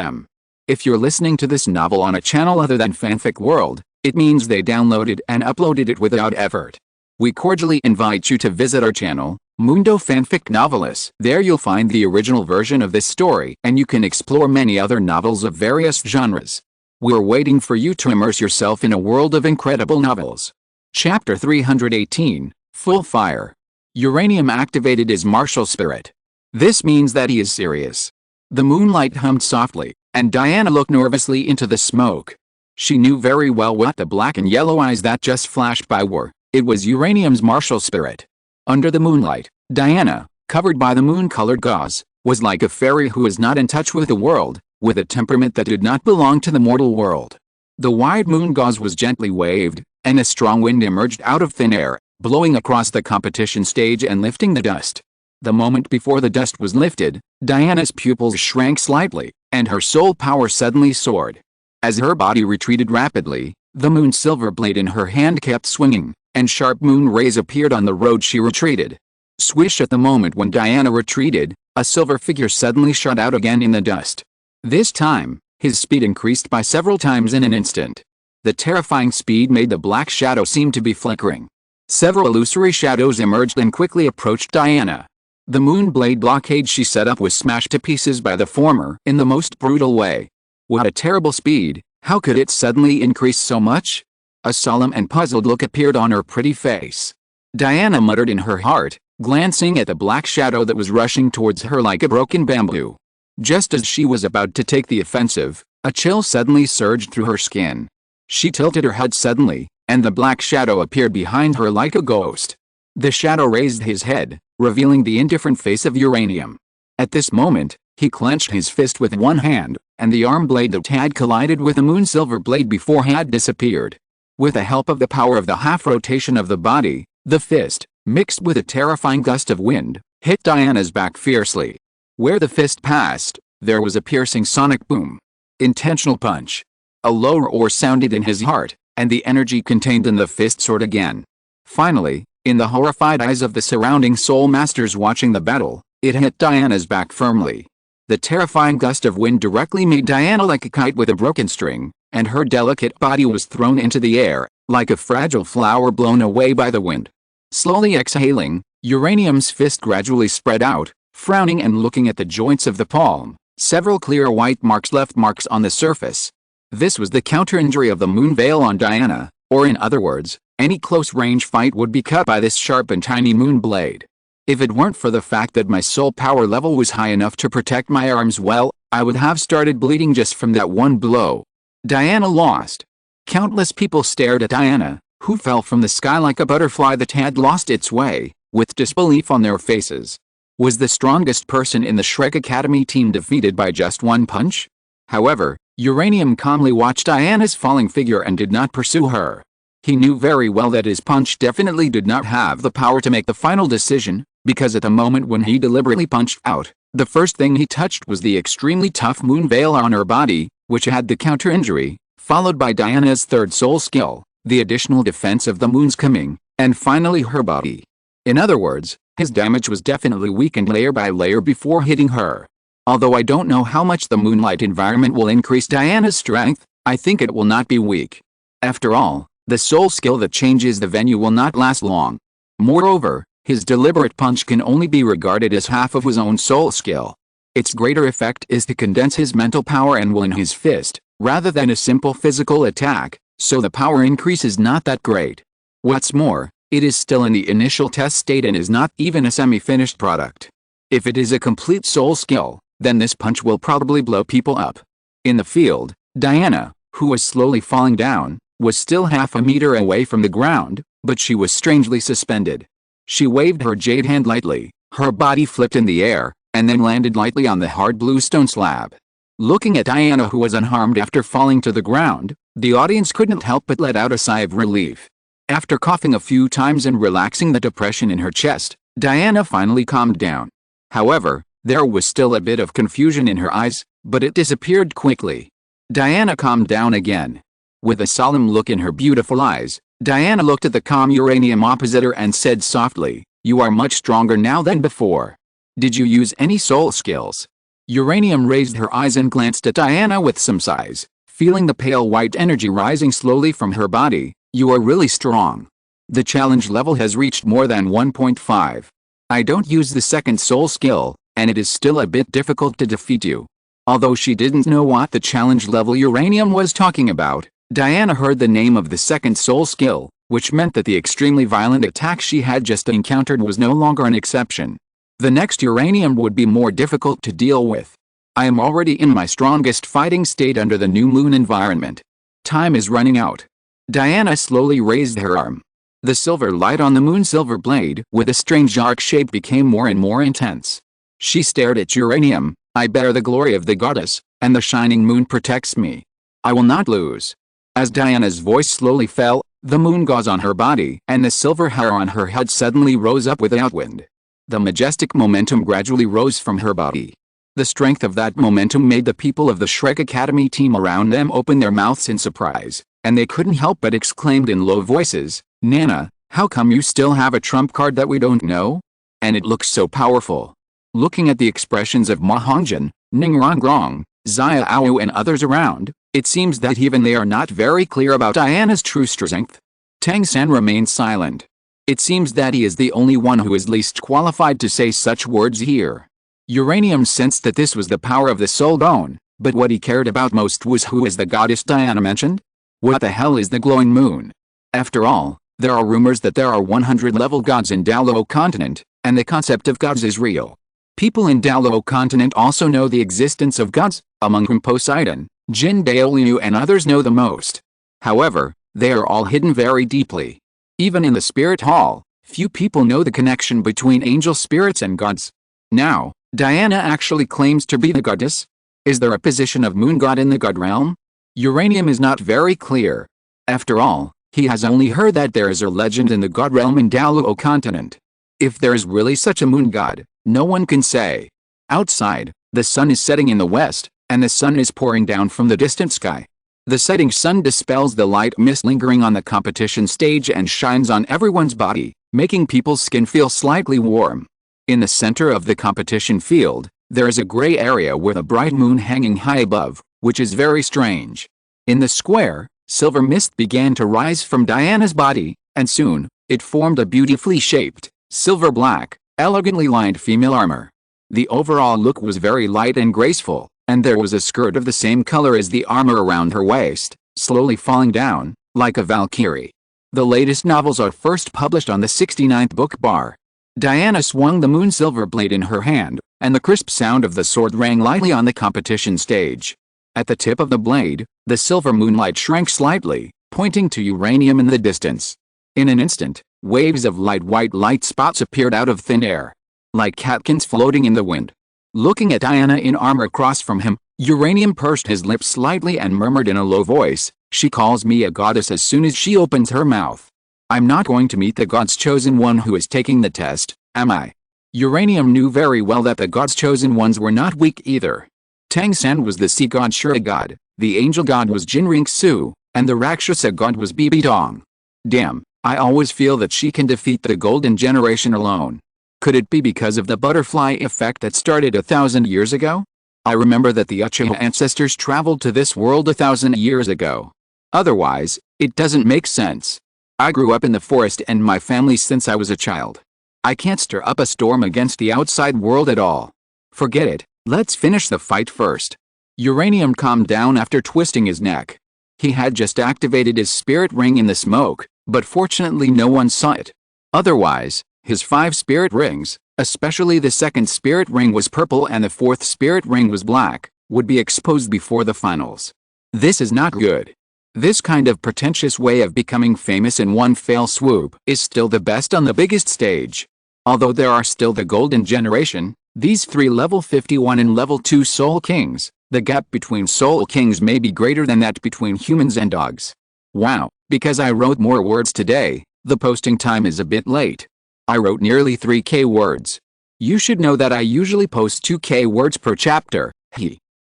If you're listening to this novel on a channel other than Fanfic World, it means they downloaded and uploaded it without effort. We cordially invite you to visit our channel, Mundo Fanfic Novelis. There you'll find the original version of this story, and you can explore many other novels of various genres. We're waiting for you to immerse yourself in a world of incredible novels. Chapter 318, Full Fire. Uranium activated his martial spirit. This means that he is serious. The moonlight hummed softly, and Diana looked nervously into the smoke. She knew very well what the black and yellow eyes that just flashed by were. It was Uranium's martial spirit. Under the moonlight, Diana, covered by the moon-colored gauze, was like a fairy who was not in touch with the world, with a temperament that did not belong to the mortal world. The wide moon gauze was gently waved, and a strong wind emerged out of thin air, blowing across the competition stage and lifting the dust. The moment before the dust was lifted, Diana's pupils shrank slightly, and her soul power suddenly soared. As her body retreated rapidly, the moon silver blade in her hand kept swinging, and sharp moon rays appeared on the road she retreated. Swish! At the moment when Diana retreated, a silver figure suddenly shot out again in the dust. This time, his speed increased by several times in an instant. The terrifying speed made the black shadow seem to be flickering. Several illusory shadows emerged and quickly approached Diana. The moon blade blockade she set up was smashed to pieces by the former in the most brutal way. What a terrible speed! How could it suddenly increase so much? A solemn and puzzled look appeared on her pretty face. Diana muttered in her heart, glancing at the black shadow that was rushing towards her like a broken bamboo. Just as she was about to take the offensive, a chill suddenly surged through her skin. She tilted her head suddenly, and the black shadow appeared behind her like a ghost. The shadow raised his head, revealing the indifferent face of Uranium. At this moment, he clenched his fist with one hand, and the arm blade that had collided with the moon silver blade before had disappeared. With the help of the power of the half rotation of the body, the fist, mixed with a terrifying gust of wind, hit Diana's back fiercely. Where the fist passed, there was a piercing sonic boom. Intentional punch. A low roar sounded in his heart, and the energy contained in the fist soared again. Finally, in the horrified eyes of the surrounding soul masters watching the battle, it hit Diana's back firmly. The terrifying gust of wind directly made Diana like a kite with a broken string, and her delicate body was thrown into the air, like a fragile flower blown away by the wind. Slowly exhaling, Uranium's fist gradually spread out, frowning and looking at the joints of the palm. Several clear white marks left marks on the surface. This was the counter-injury of the moon veil on Diana, or in other words, any close-range fight would be cut by this sharp and tiny moon blade. If it weren't for the fact that my soul power level was high enough to protect my arms well, I would have started bleeding just from that one blow. Diana lost. Countless people stared at Diana, who fell from the sky like a butterfly that had lost its way, with disbelief on their faces. Was the strongest person in the Shrek Academy team defeated by just one punch? However, Uranium calmly watched Diana's falling figure and did not pursue her. He knew very well that his punch definitely did not have the power to make the final decision, because at the moment when he deliberately punched out, the first thing he touched was the extremely tough moon veil on her body, which had the counter injury, followed by Diana's third soul skill, the additional defense of the moon's coming, and finally her body. In other words, his damage was definitely weakened layer by layer before hitting her. Although I don't know how much the moonlight environment will increase Diana's strength, I think it will not be weak. After all, the soul skill that changes the venue will not last long. Moreover, his deliberate punch can only be regarded as half of his own soul skill. Its greater effect is to condense his mental power and will in his fist, rather than a simple physical attack, so the power increase is not that great. What's more, it is still in the initial test state and is not even a semi-finished product. If it is a complete soul skill, then this punch will probably blow people up. In the field, Diana, who was slowly falling down, was still half a meter away from the ground, but she was strangely suspended. She waved her jade hand lightly, her body flipped in the air, and then landed lightly on the hard blue stone slab. Looking at Diana, who was unharmed after falling to the ground, the audience couldn't help but let out a sigh of relief. After coughing a few times and relaxing the depression in her chest, Diana finally calmed down. However, there was still a bit of confusion in her eyes, but it disappeared quickly. Diana calmed down again. With a solemn look in her beautiful eyes, Diana looked at the calm Uranium opposite her and said softly, "You are much stronger now than before. Did you use any soul skills?" Uranium raised her eyes and glanced at Diana with some sighs, feeling the pale white energy rising slowly from her body. "You are really strong. The challenge level has reached more than 1.5. I don't use the second soul skill, and it is still a bit difficult to defeat you." Although she didn't know what the challenge level Uranium was talking about, Diana heard the name of the second soul skill, which meant that the extremely violent attack she had just encountered was no longer an exception. The next Uranium would be more difficult to deal with. "I am already in my strongest fighting state under the new moon environment. Time is running out." Diana slowly raised her arm. The silver light on the moon's silver blade with a strange arc shape became more and more intense. She stared at Uranium. "I bear the glory of the goddess, and the shining moon protects me. I will not lose." As Diana's voice slowly fell, the moon gauze on her body and the silver hair on her head suddenly rose up without wind. The majestic momentum gradually rose from her body. The strength of that momentum made the people of the Shrek Academy team around them open their mouths in surprise, and they couldn't help but exclaimed in low voices, "Nana, how come you still have a trump card that we don't know? And it looks so powerful." Looking at the expressions of Ma Hongjian, Ning Rongrong, Xia Ao and others around, it seems that even they are not very clear about Diana's true strength. Tang San remained silent. It seems that he is the only one who is least qualified to say such words here. Uranium sensed that this was the power of the soul bone, but what he cared about most was who is the goddess Diana mentioned? What the hell is the glowing moon? After all, there are rumors that there are 100 level gods in Douluo Continent, and the concept of gods is real. People in Douluo Continent also know the existence of gods, among whom Poseidon, Jin Daoliu and others know the most. However, they are all hidden very deeply. Even in the spirit hall, few people know the connection between angel spirits and gods. Now, Diana actually claims to be the goddess? Is there a position of moon god in the god realm? Uranium is not very clear. After all, he has only heard that there is a legend in the god realm in Douluo Continent. If there is really such a moon god, no one can say. Outside, the sun is setting in the west, and the sun is pouring down from the distant sky. The setting sun dispels the light mist lingering on the competition stage and shines on everyone's body, making people's skin feel slightly warm. In the center of the competition field, there is a gray area with a bright moon hanging high above, which is very strange. In the square, silver mist began to rise from Diana's body, and soon, it formed a beautifully shaped, silver-black, elegantly lined female armor. The overall look was very light and graceful, and there was a skirt of the same color as the armor around her waist, slowly falling down, like a valkyrie. The latest novels are first published on the 69th book bar. Diana swung the moon silver blade in her hand, and the crisp sound of the sword rang lightly on the competition stage. At the tip of the blade, the silver moonlight shrank slightly, pointing to uranium in the distance. In an instant, waves of white light spots appeared out of thin air, like catkins floating in the wind. Looking at Diana in armor across from him, Uranium pursed his lips slightly and murmured in a low voice, "She calls me a goddess as soon as she opens her mouth. I'm not going to meet the God's chosen one who is taking the test, am I?" Uranium knew very well that the God's chosen ones were not weak either. Tang-san was the sea god Shura god, the angel god was Jinring-su, and the Rakshasa god was Bibi-dong. Damn, I always feel that she can defeat the golden generation alone. Could it be because of the butterfly effect that started 1,000 years ago? I remember that the Uchiha ancestors traveled to this world 1,000 years ago. Otherwise, it doesn't make sense. I grew up in the forest and my family since I was a child. I can't stir up a storm against the outside world at all. Forget it, let's finish the fight first. Uranium calmed down after twisting his neck. He had just activated his spirit ring in the smoke, but fortunately no one saw it. Otherwise, his 5 spirit rings, especially the second spirit ring was purple and the 4th spirit ring was black, would be exposed before the finals. This is not good. This kind of pretentious way of becoming famous in one fell swoop is still the best on the biggest stage. Although there are still the golden generation, these 3 level 51 and level 2 soul kings, the gap between soul kings may be greater than that between humans and dogs. Wow, because I wrote more words today, the posting time is a bit late. I wrote nearly 3K words. You should know that I usually post 2K words per chapter.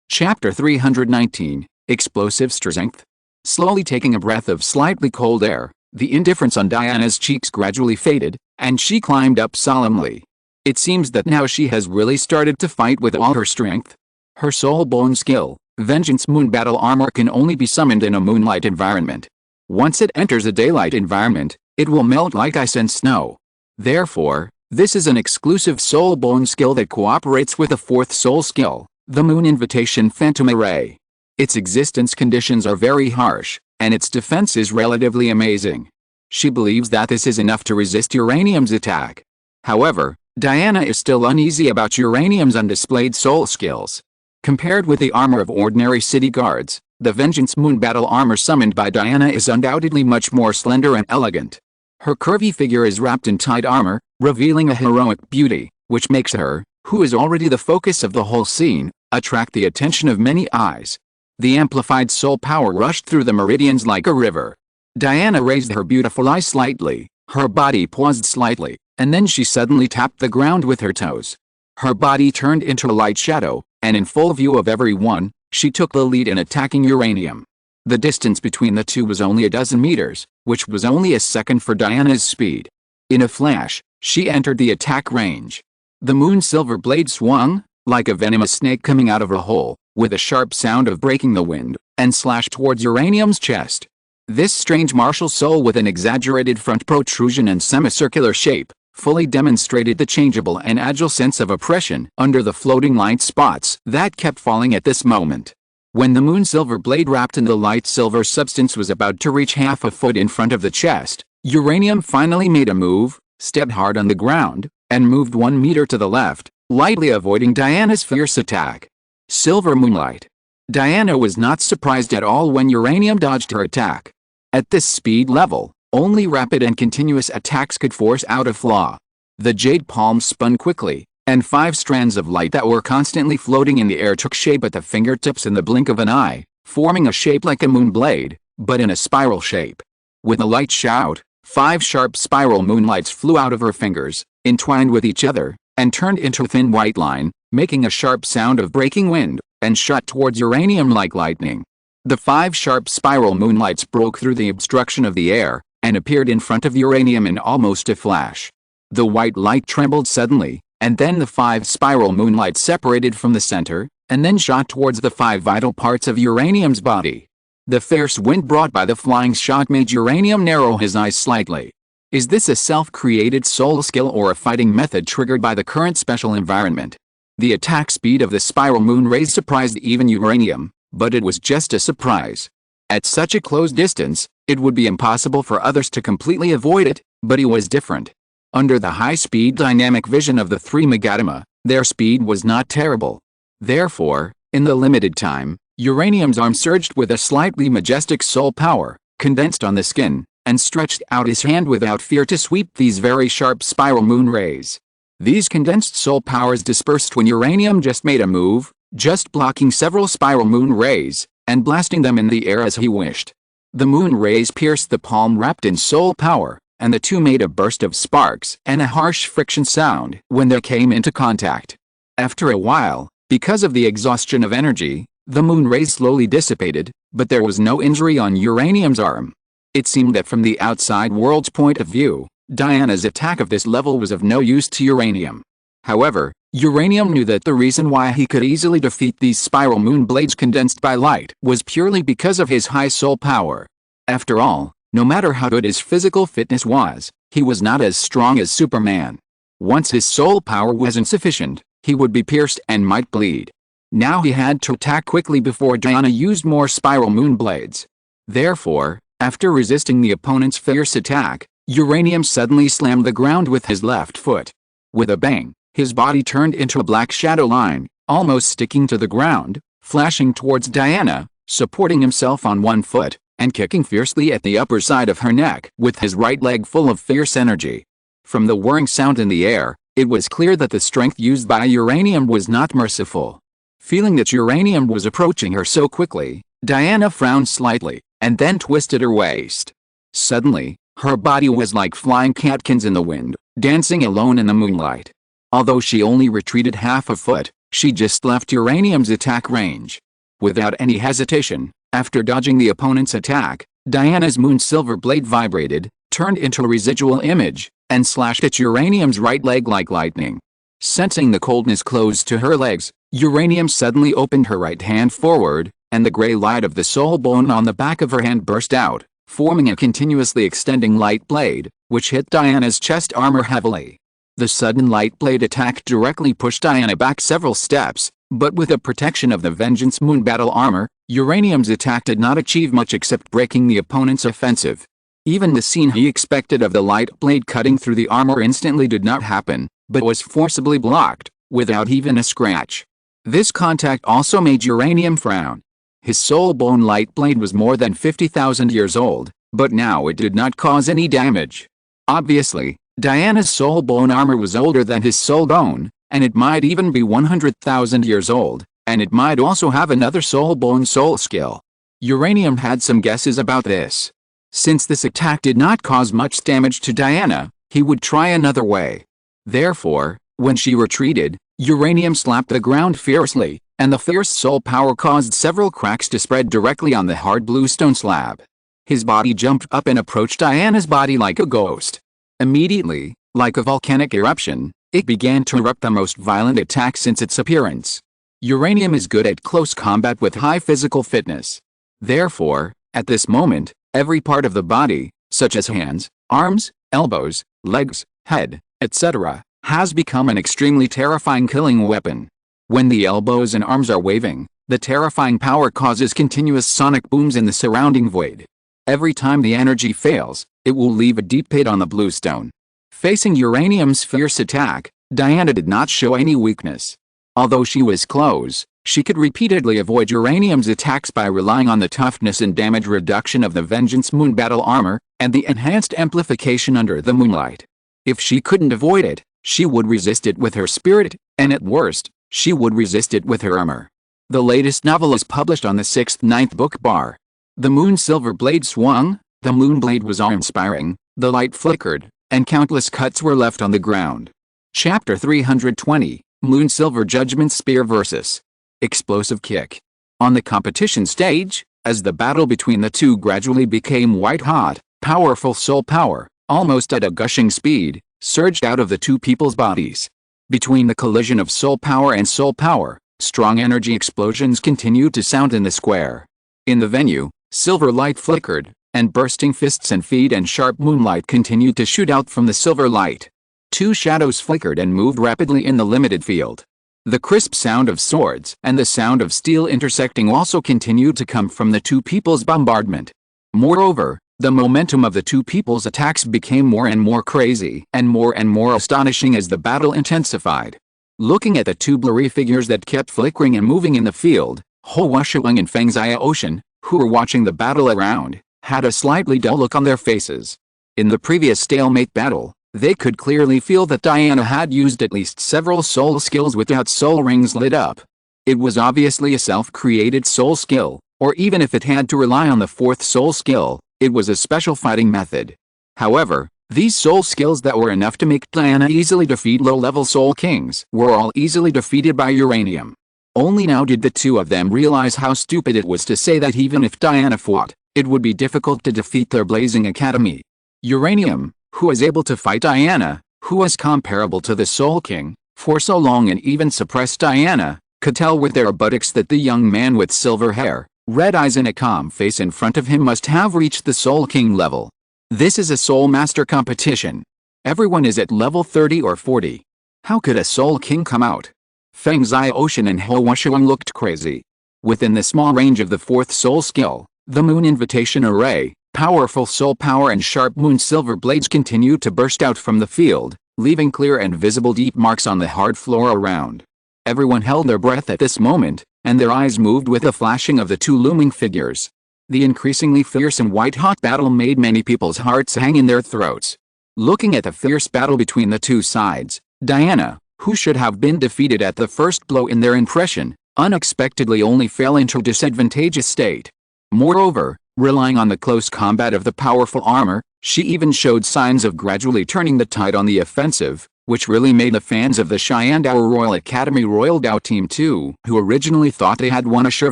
Chapter 319, Explosive Strength. Slowly taking a breath of slightly cold air, the indifference on Diana's cheeks gradually faded, and she climbed up solemnly. It seems that now she has really started to fight with all her strength. Her soul bone skill, Vengeance Moon Battle Armor, can only be summoned in a moonlight environment. Once it enters a daylight environment, it will melt like ice and snow. Therefore, this is an exclusive soul bone skill that cooperates with a 4th soul skill, the Moon Invitation Phantom Array. Its existence conditions are very harsh, and its defense is relatively amazing. She believes that this is enough to resist Uranium's attack. However, Diana is still uneasy about Uranium's undisplayed soul skills. Compared with the armor of ordinary city guards, the Vengeance Moon Battle Armor summoned by Diana is undoubtedly much more slender and elegant. Her curvy figure is wrapped in tight armor, revealing a heroic beauty, which makes her, who is already the focus of the whole scene, attract the attention of many eyes. The amplified soul power rushed through the meridians like a river. Diana raised her beautiful eyes slightly, her body paused slightly, and then she suddenly tapped the ground with her toes. Her body turned into a light shadow, and in full view of everyone, she took the lead in attacking Uranium. The distance between the two was only a dozen meters, which was only a second for Diana's speed. In a flash, she entered the attack range. The moon silver blade swung, like a venomous snake coming out of a hole, with a sharp sound of breaking the wind, and slashed towards Uranium's chest. This strange martial soul with an exaggerated front protrusion and semicircular shape, fully demonstrated the changeable and agile sense of oppression under the floating light spots that kept falling at this moment. When the moon silver blade wrapped in the light silver substance was about to reach half a foot in front of the chest, Uranium finally made a move, stepped hard on the ground, and moved 1 meter to the left, lightly avoiding Diana's fierce attack. Silver moonlight. Diana was not surprised at all when Uranium dodged her attack. At this speed level, only rapid and continuous attacks could force out a flaw. The jade palm spun quickly, and 5 strands of light that were constantly floating in the air took shape at the fingertips in the blink of an eye, forming a shape like a moon blade, but in a spiral shape. With a light shout, 5 sharp spiral moonlights flew out of her fingers, entwined with each other, and turned into a thin white line, making a sharp sound of breaking wind, and shot towards Uranium like lightning. The 5 sharp spiral moonlights broke through the obstruction of the air, and appeared in front of Uranium in almost a flash. The white light trembled suddenly, and then the 5 spiral moonlights separated from the center, and then shot towards the 5 vital parts of Uranium's body. The fierce wind brought by the flying shot made Uranium narrow his eyes slightly. Is this a self-created soul skill or a fighting method triggered by the current special environment? The attack speed of the spiral moon rays surprised even Uranium, but it was just a surprise. At such a close distance, it would be impossible for others to completely avoid it, but he was different. Under the high-speed dynamic vision of the 3 Megatama, their speed was not terrible. Therefore, in the limited time, Uranium's arm surged with a slightly majestic soul power, condensed on the skin, and stretched out his hand without fear to sweep these very sharp spiral moon rays. These condensed soul powers dispersed when Uranium just made a move, just blocking several spiral moon rays, and blasting them in the air as he wished. The moon rays pierced the palm wrapped in soul power, and the two made a burst of sparks and a harsh friction sound when they came into contact. After a while, because of the exhaustion of energy, the moon rays slowly dissipated, but there was no injury on Uranium's arm. It seemed that from the outside world's point of view, Diana's attack of this level was of no use to Uranium. However, Uranium knew that the reason why he could easily defeat these spiral moon blades condensed by light was purely because of his high soul power. After all, no matter how good his physical fitness was, he was not as strong as Superman. Once his soul power was insufficient, he would be pierced and might bleed. Now he had to attack quickly before Diana used more spiral moon blades. Therefore, after resisting the opponent's fierce attack, Uranium suddenly slammed the ground with his left foot. With a bang, his body turned into a black shadow line, almost sticking to the ground, flashing towards Diana, supporting himself on one foot, and kicking fiercely at the upper side of her neck with his right leg full of fierce energy. From the whirring sound in the air, it was clear that the strength used by Uranium was not merciful. Feeling that Uranium was approaching her so quickly, Diana frowned slightly, and then twisted her waist. Suddenly, her body was like flying catkins in the wind, dancing alone in the moonlight. Although she only retreated half a foot, she just left Uranium's attack range. Without any hesitation, after dodging the opponent's attack, Diana's moon silver blade vibrated, turned into a residual image, and slashed at Uranium's right leg like lightning. Sensing the coldness close to her legs, Uranium suddenly opened her right hand forward, and the gray light of the soul bone on the back of her hand burst out, forming a continuously extending light blade, which hit Diana's chest armor heavily. The sudden light blade attack directly pushed Diana back several steps, but with the protection of the Vengeance Moon battle armor, Uranium's attack did not achieve much except breaking the opponent's offensive. Even the scene he expected of the light blade cutting through the armor instantly did not happen, but was forcibly blocked, without even a scratch. This contact also made Uranium frown. His soul bone light blade was more than 50,000 years old, but now it did not cause any damage. Obviously, Diana's soul bone armor was older than his soul bone, and it might even be 100,000 years old, and it might also have another soul bone soul skill. Uranium had some guesses about this. Since this attack did not cause much damage to Diana, he would try another way. Therefore, when she retreated, Uranium slapped the ground fiercely, and the fierce soul power caused several cracks to spread directly on the hard bluestone slab. His body jumped up and approached Diana's body like a ghost. Immediately, like a volcanic eruption, it began to erupt the most violent attack since its appearance. Uranium is good at close combat with high physical fitness. Therefore, at this moment, every part of the body, such as hands, arms, elbows, legs, head, etc., has become an extremely terrifying killing weapon. When the elbows and arms are waving, the terrifying power causes continuous sonic booms in the surrounding void. Every time the energy fails, it will leave a deep pit on the bluestone. Facing Uranium's fierce attack, Diana did not show any weakness. Although she was close, she could repeatedly avoid Uranium's attacks by relying on the toughness and damage reduction of the Vengeance Moon battle armor, and the enhanced amplification under the moonlight. If she couldn't avoid it, she would resist it with her spirit, and at worst, she would resist it with her armor. The latest novel is published on the 6th-9th book bar. The moon silver blade swung, the moon blade was awe-inspiring, the light flickered, and countless cuts were left on the ground. Chapter 320, Moon Silver Judgment Spear vs. Explosive Kick. On the competition stage, as the battle between the two gradually became white-hot, powerful soul power, almost at a gushing speed, surged out of the two people's bodies. Between the collision of soul power and soul power, strong energy explosions continued to sound in the square. In the venue, silver light flickered, and bursting fists and feet and sharp moonlight continued to shoot out from the silver light. Two shadows flickered and moved rapidly in the limited field. The crisp sound of swords and the sound of steel intersecting also continued to come from the two people's bombardment. Moreover, the momentum of the two people's attacks became more and more crazy and more astonishing as the battle intensified. Looking at the two blurry figures that kept flickering and moving in the field, Ho Washuang and Feng Zia Ocean, who were watching the battle around, had a slightly dull look on their faces. In the previous stalemate battle, they could clearly feel that Diana had used at least several soul skills without soul rings lit up. It was obviously a self-created soul skill, or even if it had to rely on the fourth soul skill, it was a special fighting method. However, these soul skills that were enough to make Diana easily defeat low-level soul kings were all easily defeated by Uranium. Only now did the two of them realize how stupid it was to say that even if Diana fought, it would be difficult to defeat their blazing academy. Uranium, who was able to fight Diana, who was comparable to the Soul King, for so long and even suppressed Diana, could tell with their buttocks that the young man with silver hair, red eyes and a calm face in front of him must have reached the Soul King level. This is a Soul Master competition. Everyone is at level 30 or 40. How could a Soul King come out? Feng Zai Ocean and Hou Shuang looked crazy. Within the small range of the fourth soul skill, the Moon Invitation Array, powerful soul power and sharp moon silver blades continued to burst out from the field, leaving clear and visible deep marks on the hard floor around. Everyone held their breath at this moment, and their eyes moved with the flashing of the two looming figures. The increasingly fierce and white-hot battle made many people's hearts hang in their throats. Looking at the fierce battle between the two sides, Diana, who should have been defeated at the first blow in their impression, unexpectedly only fell into a disadvantageous state. Moreover, relying on the close combat of the powerful armor, she even showed signs of gradually turning the tide on the offensive, which really made the fans of the Shandao Royal Academy Royal Dao Team 2, who originally thought they had won a sure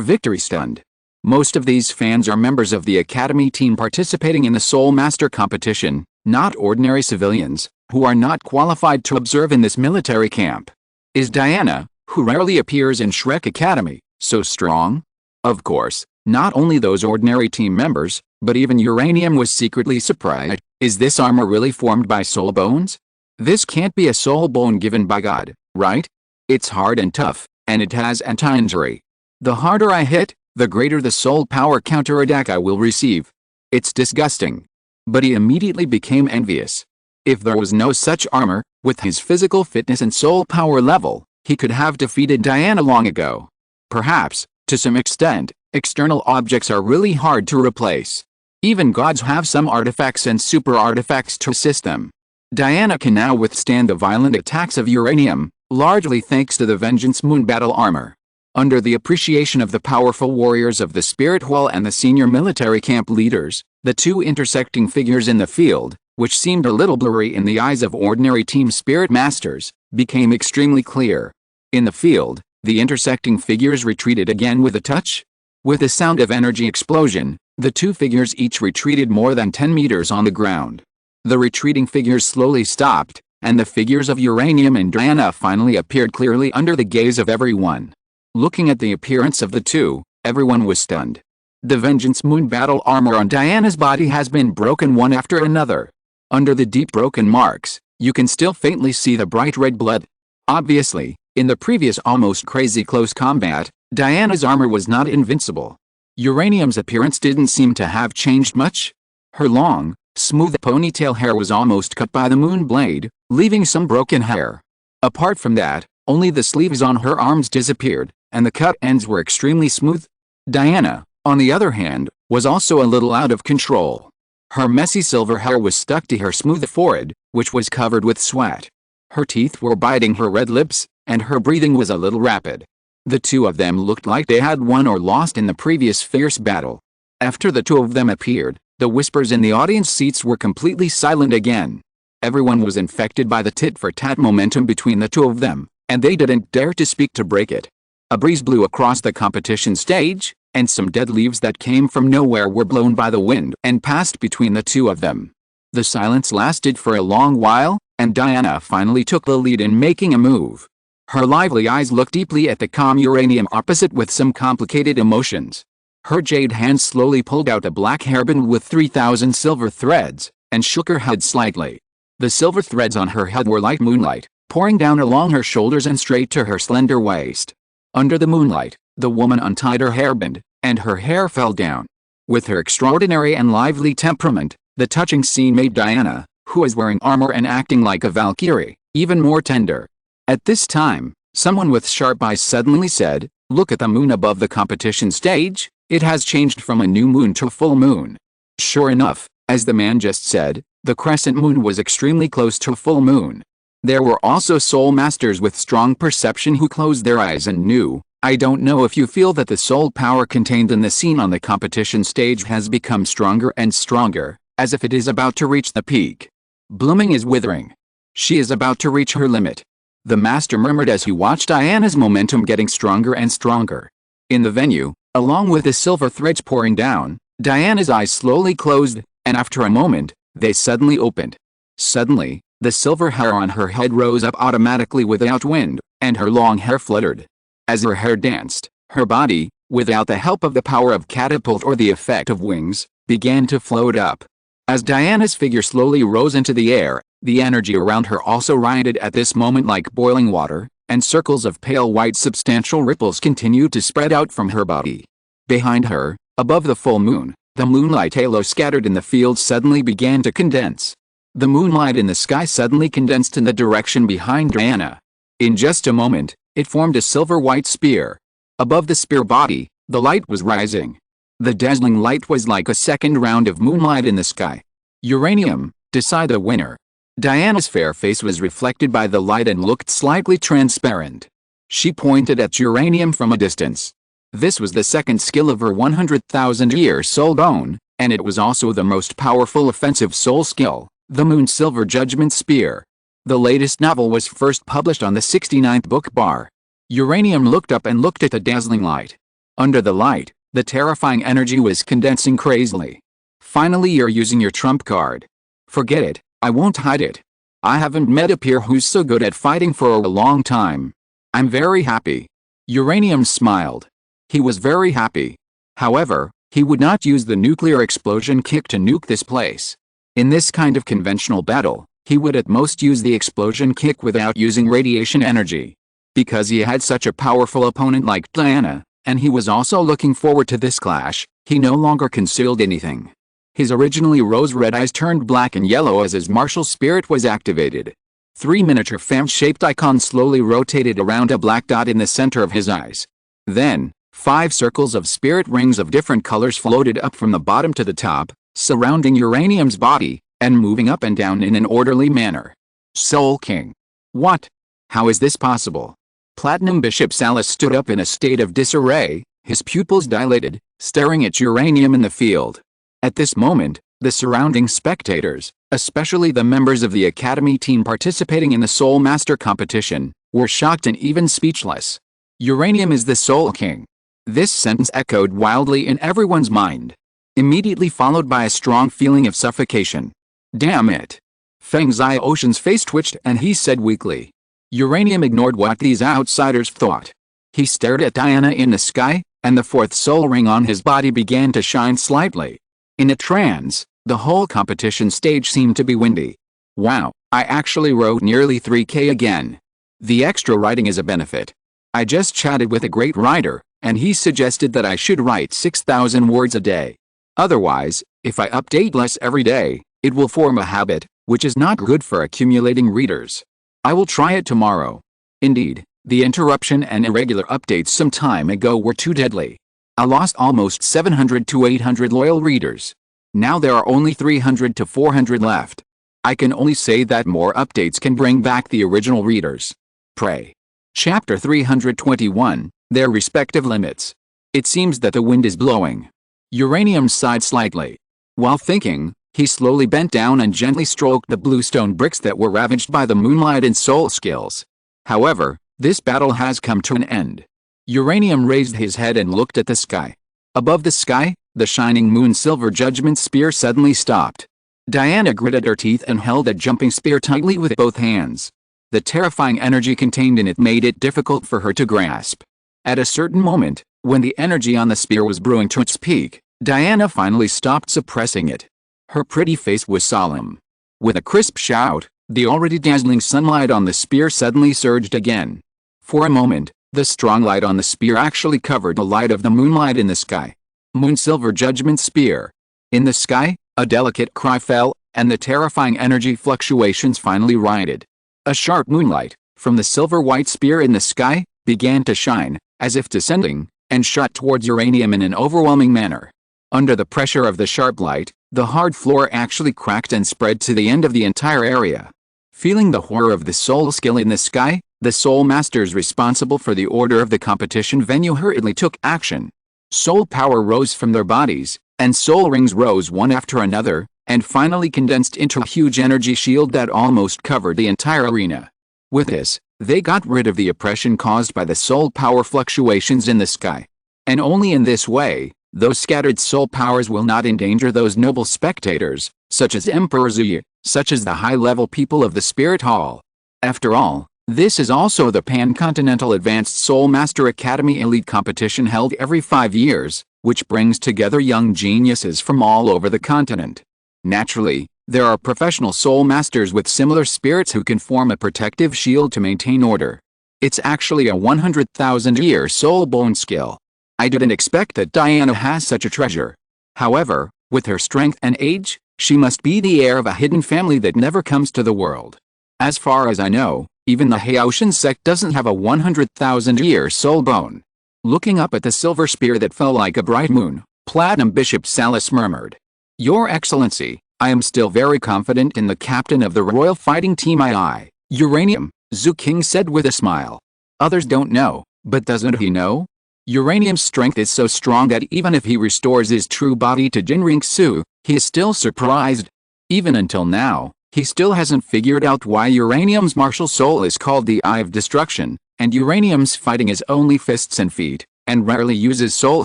victory, stunned. Most of these fans are members of the Academy team participating in the Soul Master competition, not ordinary civilians, who are not qualified to observe in this military camp. Is Diana, who rarely appears in Shrek Academy, so strong? Of course, not only those ordinary team members, but even Uranium was secretly surprised. Is this armor really formed by soul bones? This can't be a soul bone given by God, right? It's hard and tough, and it has anti-injury. The harder I hit, the greater the soul power counterattack I will receive. It's disgusting. But he immediately became envious. If there was no such armor, with his physical fitness and soul power level, he could have defeated Diana long ago. Perhaps, to some extent, external objects are really hard to replace. Even gods have some artifacts and super artifacts to assist them. Diana can now withstand the violent attacks of Uranium, largely thanks to the Vengeance Moon battle armor. Under the appreciation of the powerful warriors of the Spirit Hall and the senior military camp leaders, the two intersecting figures in the field, which seemed a little blurry in the eyes of ordinary team spirit masters, became extremely clear. In the field, the intersecting figures retreated again with a touch. With a sound of energy explosion, the two figures each retreated more than 10 meters on the ground. The retreating figures slowly stopped, and the figures of Uranium and Diana finally appeared clearly under the gaze of everyone. Looking at the appearance of the two, everyone was stunned. The Vengeance Moon battle armor on Diana's body has been broken one after another. Under the deep broken marks, you can still faintly see the bright red blood. Obviously, in the previous almost crazy close combat, Diana's armor was not invincible. Uranium's appearance didn't seem to have changed much. Her long, smooth ponytail hair was almost cut by the moon blade, leaving some broken hair. Apart from that, only the sleeves on her arms disappeared, and the cut ends were extremely smooth. Diana, on the other hand, was also a little out of control. Her messy silver hair was stuck to her smooth forehead, which was covered with sweat. Her teeth were biting her red lips, and her breathing was a little rapid. The two of them looked like they had won or lost in the previous fierce battle. After the two of them appeared, the whispers in the audience seats were completely silent again. Everyone was infected by the tit-for-tat momentum between the two of them, and they didn't dare to speak to break it. A breeze blew across the competition stage, and some dead leaves that came from nowhere were blown by the wind and passed between the two of them. The silence lasted for a long while, and Diana finally took the lead in making a move. Her lively eyes looked deeply at the calm Uranium opposite with some complicated emotions. Her jade hand slowly pulled out a black hairband with 3,000 silver threads, and shook her head slightly. The silver threads on her head were like moonlight, pouring down along her shoulders and straight to her slender waist. Under the moonlight, the woman untied her hairband, and her hair fell down. With her extraordinary and lively temperament, the touching scene made Diana, who was wearing armor and acting like a Valkyrie, even more tender. At this time, someone with sharp eyes suddenly said, "Look at the moon above the competition stage, it has changed from a new moon to a full moon." Sure enough, as the man just said, the crescent moon was extremely close to a full moon. There were also soul masters with strong perception who closed their eyes and knew. I don't know if you feel that the soul power contained in the scene on the competition stage has become stronger and stronger, as if it is about to reach the peak. Blooming is withering. She is about to reach her limit. The master murmured as he watched Diana's momentum getting stronger and stronger. In the venue, along with the silver threads pouring down, Diana's eyes slowly closed, and after a moment, they suddenly opened. Suddenly, the silver hair on her head rose up automatically without wind, and her long hair fluttered. As her hair danced, her body, without the help of the power of catapult or the effect of wings, began to float up. As Diana's figure slowly rose into the air, the energy around her also rioted at this moment like boiling water, and circles of pale white substantial ripples continued to spread out from her body. Behind her, above the full moon, the moonlight halo scattered in the field suddenly began to condense. The moonlight in the sky suddenly condensed in the direction behind Diana. In just a moment, it formed a silver-white spear. Above the spear body, the light was rising. The dazzling light was like a second round of moonlight in the sky. Uranium, decide the winner. Diana's fair face was reflected by the light and looked slightly transparent. She pointed at uranium from a distance. This was the second skill of her 100,000-year soul bone, and it was also the most powerful offensive soul skill, the Moon Silver Judgment Spear. The latest novel was first published on the 69th book bar. Uranium looked up and looked at the dazzling light. Under the light, the terrifying energy was condensing crazily. Finally, you're using your trump card. Forget it, I won't hide it. I haven't met a peer who's so good at fighting for a long time. I'm very happy. Uranium smiled. He was very happy. However, he would not use the nuclear explosion kick to nuke this place. In this kind of conventional battle, he would at most use the explosion kick without using radiation energy. Because he had such a powerful opponent like Diana, and he was also looking forward to this clash, he no longer concealed anything. His originally rose-red eyes turned black and yellow as his martial spirit was activated. 3 miniature fan-shaped icons slowly rotated around a black dot in the center of his eyes. Then, 5 circles of spirit rings of different colors floated up from the bottom to the top, surrounding Uranium's body, and moving up and down in an orderly manner. Soul King. What? How is this possible? Platinum Bishop Salas stood up in a state of disarray, his pupils dilated, staring at Uranium in the field. At this moment, the surrounding spectators, especially the members of the Academy team participating in the Soul Master competition, were shocked and even speechless. Uranium is the Soul King. This sentence echoed wildly in everyone's mind, immediately followed by a strong feeling of suffocation. Damn it. Feng Ziocean's face twitched and he said weakly. Uranium ignored what these outsiders thought. He stared at Diana in the sky, and the 4th soul ring on his body began to shine slightly. In a trance, the whole competition stage seemed to be windy. Wow, I actually wrote nearly 3K again. The extra writing is a benefit. I just chatted with a great writer, and he suggested that I should write 6,000 words a day. Otherwise, if I update less every day, it will form a habit, which is not good for accumulating readers. I will try it tomorrow. Indeed, the interruption and irregular updates some time ago were too deadly. I lost almost 700 to 800 loyal readers. Now there are only 300 to 400 left. I can only say that more updates can bring back the original readers. Pray. Chapter 321, Their Respective Limits. It seems that the wind is blowing. Uranium sighed slightly. While thinking, he slowly bent down and gently stroked the bluestone bricks that were ravaged by the moonlight and soul skills. However, this battle has come to an end. Uranium raised his head and looked at the sky. Above the sky, the shining Moon Silver Judgment Spear suddenly stopped. Diana gritted her teeth and held a jumping spear tightly with both hands. The terrifying energy contained in it made it difficult for her to grasp. At a certain moment, when the energy on the spear was brewing to its peak, Diana finally stopped suppressing it. Her pretty face was solemn. With a crisp shout, the already dazzling sunlight on the spear suddenly surged again. For a moment, the strong light on the spear actually covered the light of the moonlight in the sky. Moon Silver Judgment Spear. In the sky, a delicate cry fell, and the terrifying energy fluctuations finally rioted. A sharp moonlight, from the silver-white spear in the sky, began to shine, as if descending, and shot towards Uranium in an overwhelming manner. Under the pressure of the sharp light, The hard floor actually cracked and spread to the end of the entire area. Feeling the horror of the soul skill in the sky, the soul masters responsible for the order of the competition venue hurriedly took action. Soul power rose from their bodies, and soul rings rose one after another, and finally condensed into a huge energy shield that almost covered the entire arena. With this, they got rid of the oppression caused by the soul power fluctuations in the sky. And only in this way, those scattered soul powers will not endanger those noble spectators, such as Emperor Zuyi, such as the high-level people of the Spirit Hall. After all, this is also the Pan-Continental Advanced Soul Master Academy Elite competition held every 5 years, which brings together young geniuses from all over the continent. Naturally, there are professional soul masters with similar spirits who can form a protective shield to maintain order. It's actually a 100,000-year soul bone skill. I didn't expect that Diana has such a treasure. However, with her strength and age, she must be the heir of a hidden family that never comes to the world. As far as I know, even the Haoshin sect doesn't have a 100,000-year soul bone. Looking up at the silver spear that fell like a bright moon, Platinum Bishop Salas murmured, "Your Excellency, I am still very confident in the captain of the Royal Fighting Team II, Uranium," Zhu King said with a smile. "Others don't know, but doesn't he know? Uranium's strength is so strong that even if he restores his true body to Jinriksu, he is still surprised. Even until now, he still hasn't figured out why Uranium's martial soul is called the Eye of Destruction, and Uranium's fighting is only fists and feet, and rarely uses soul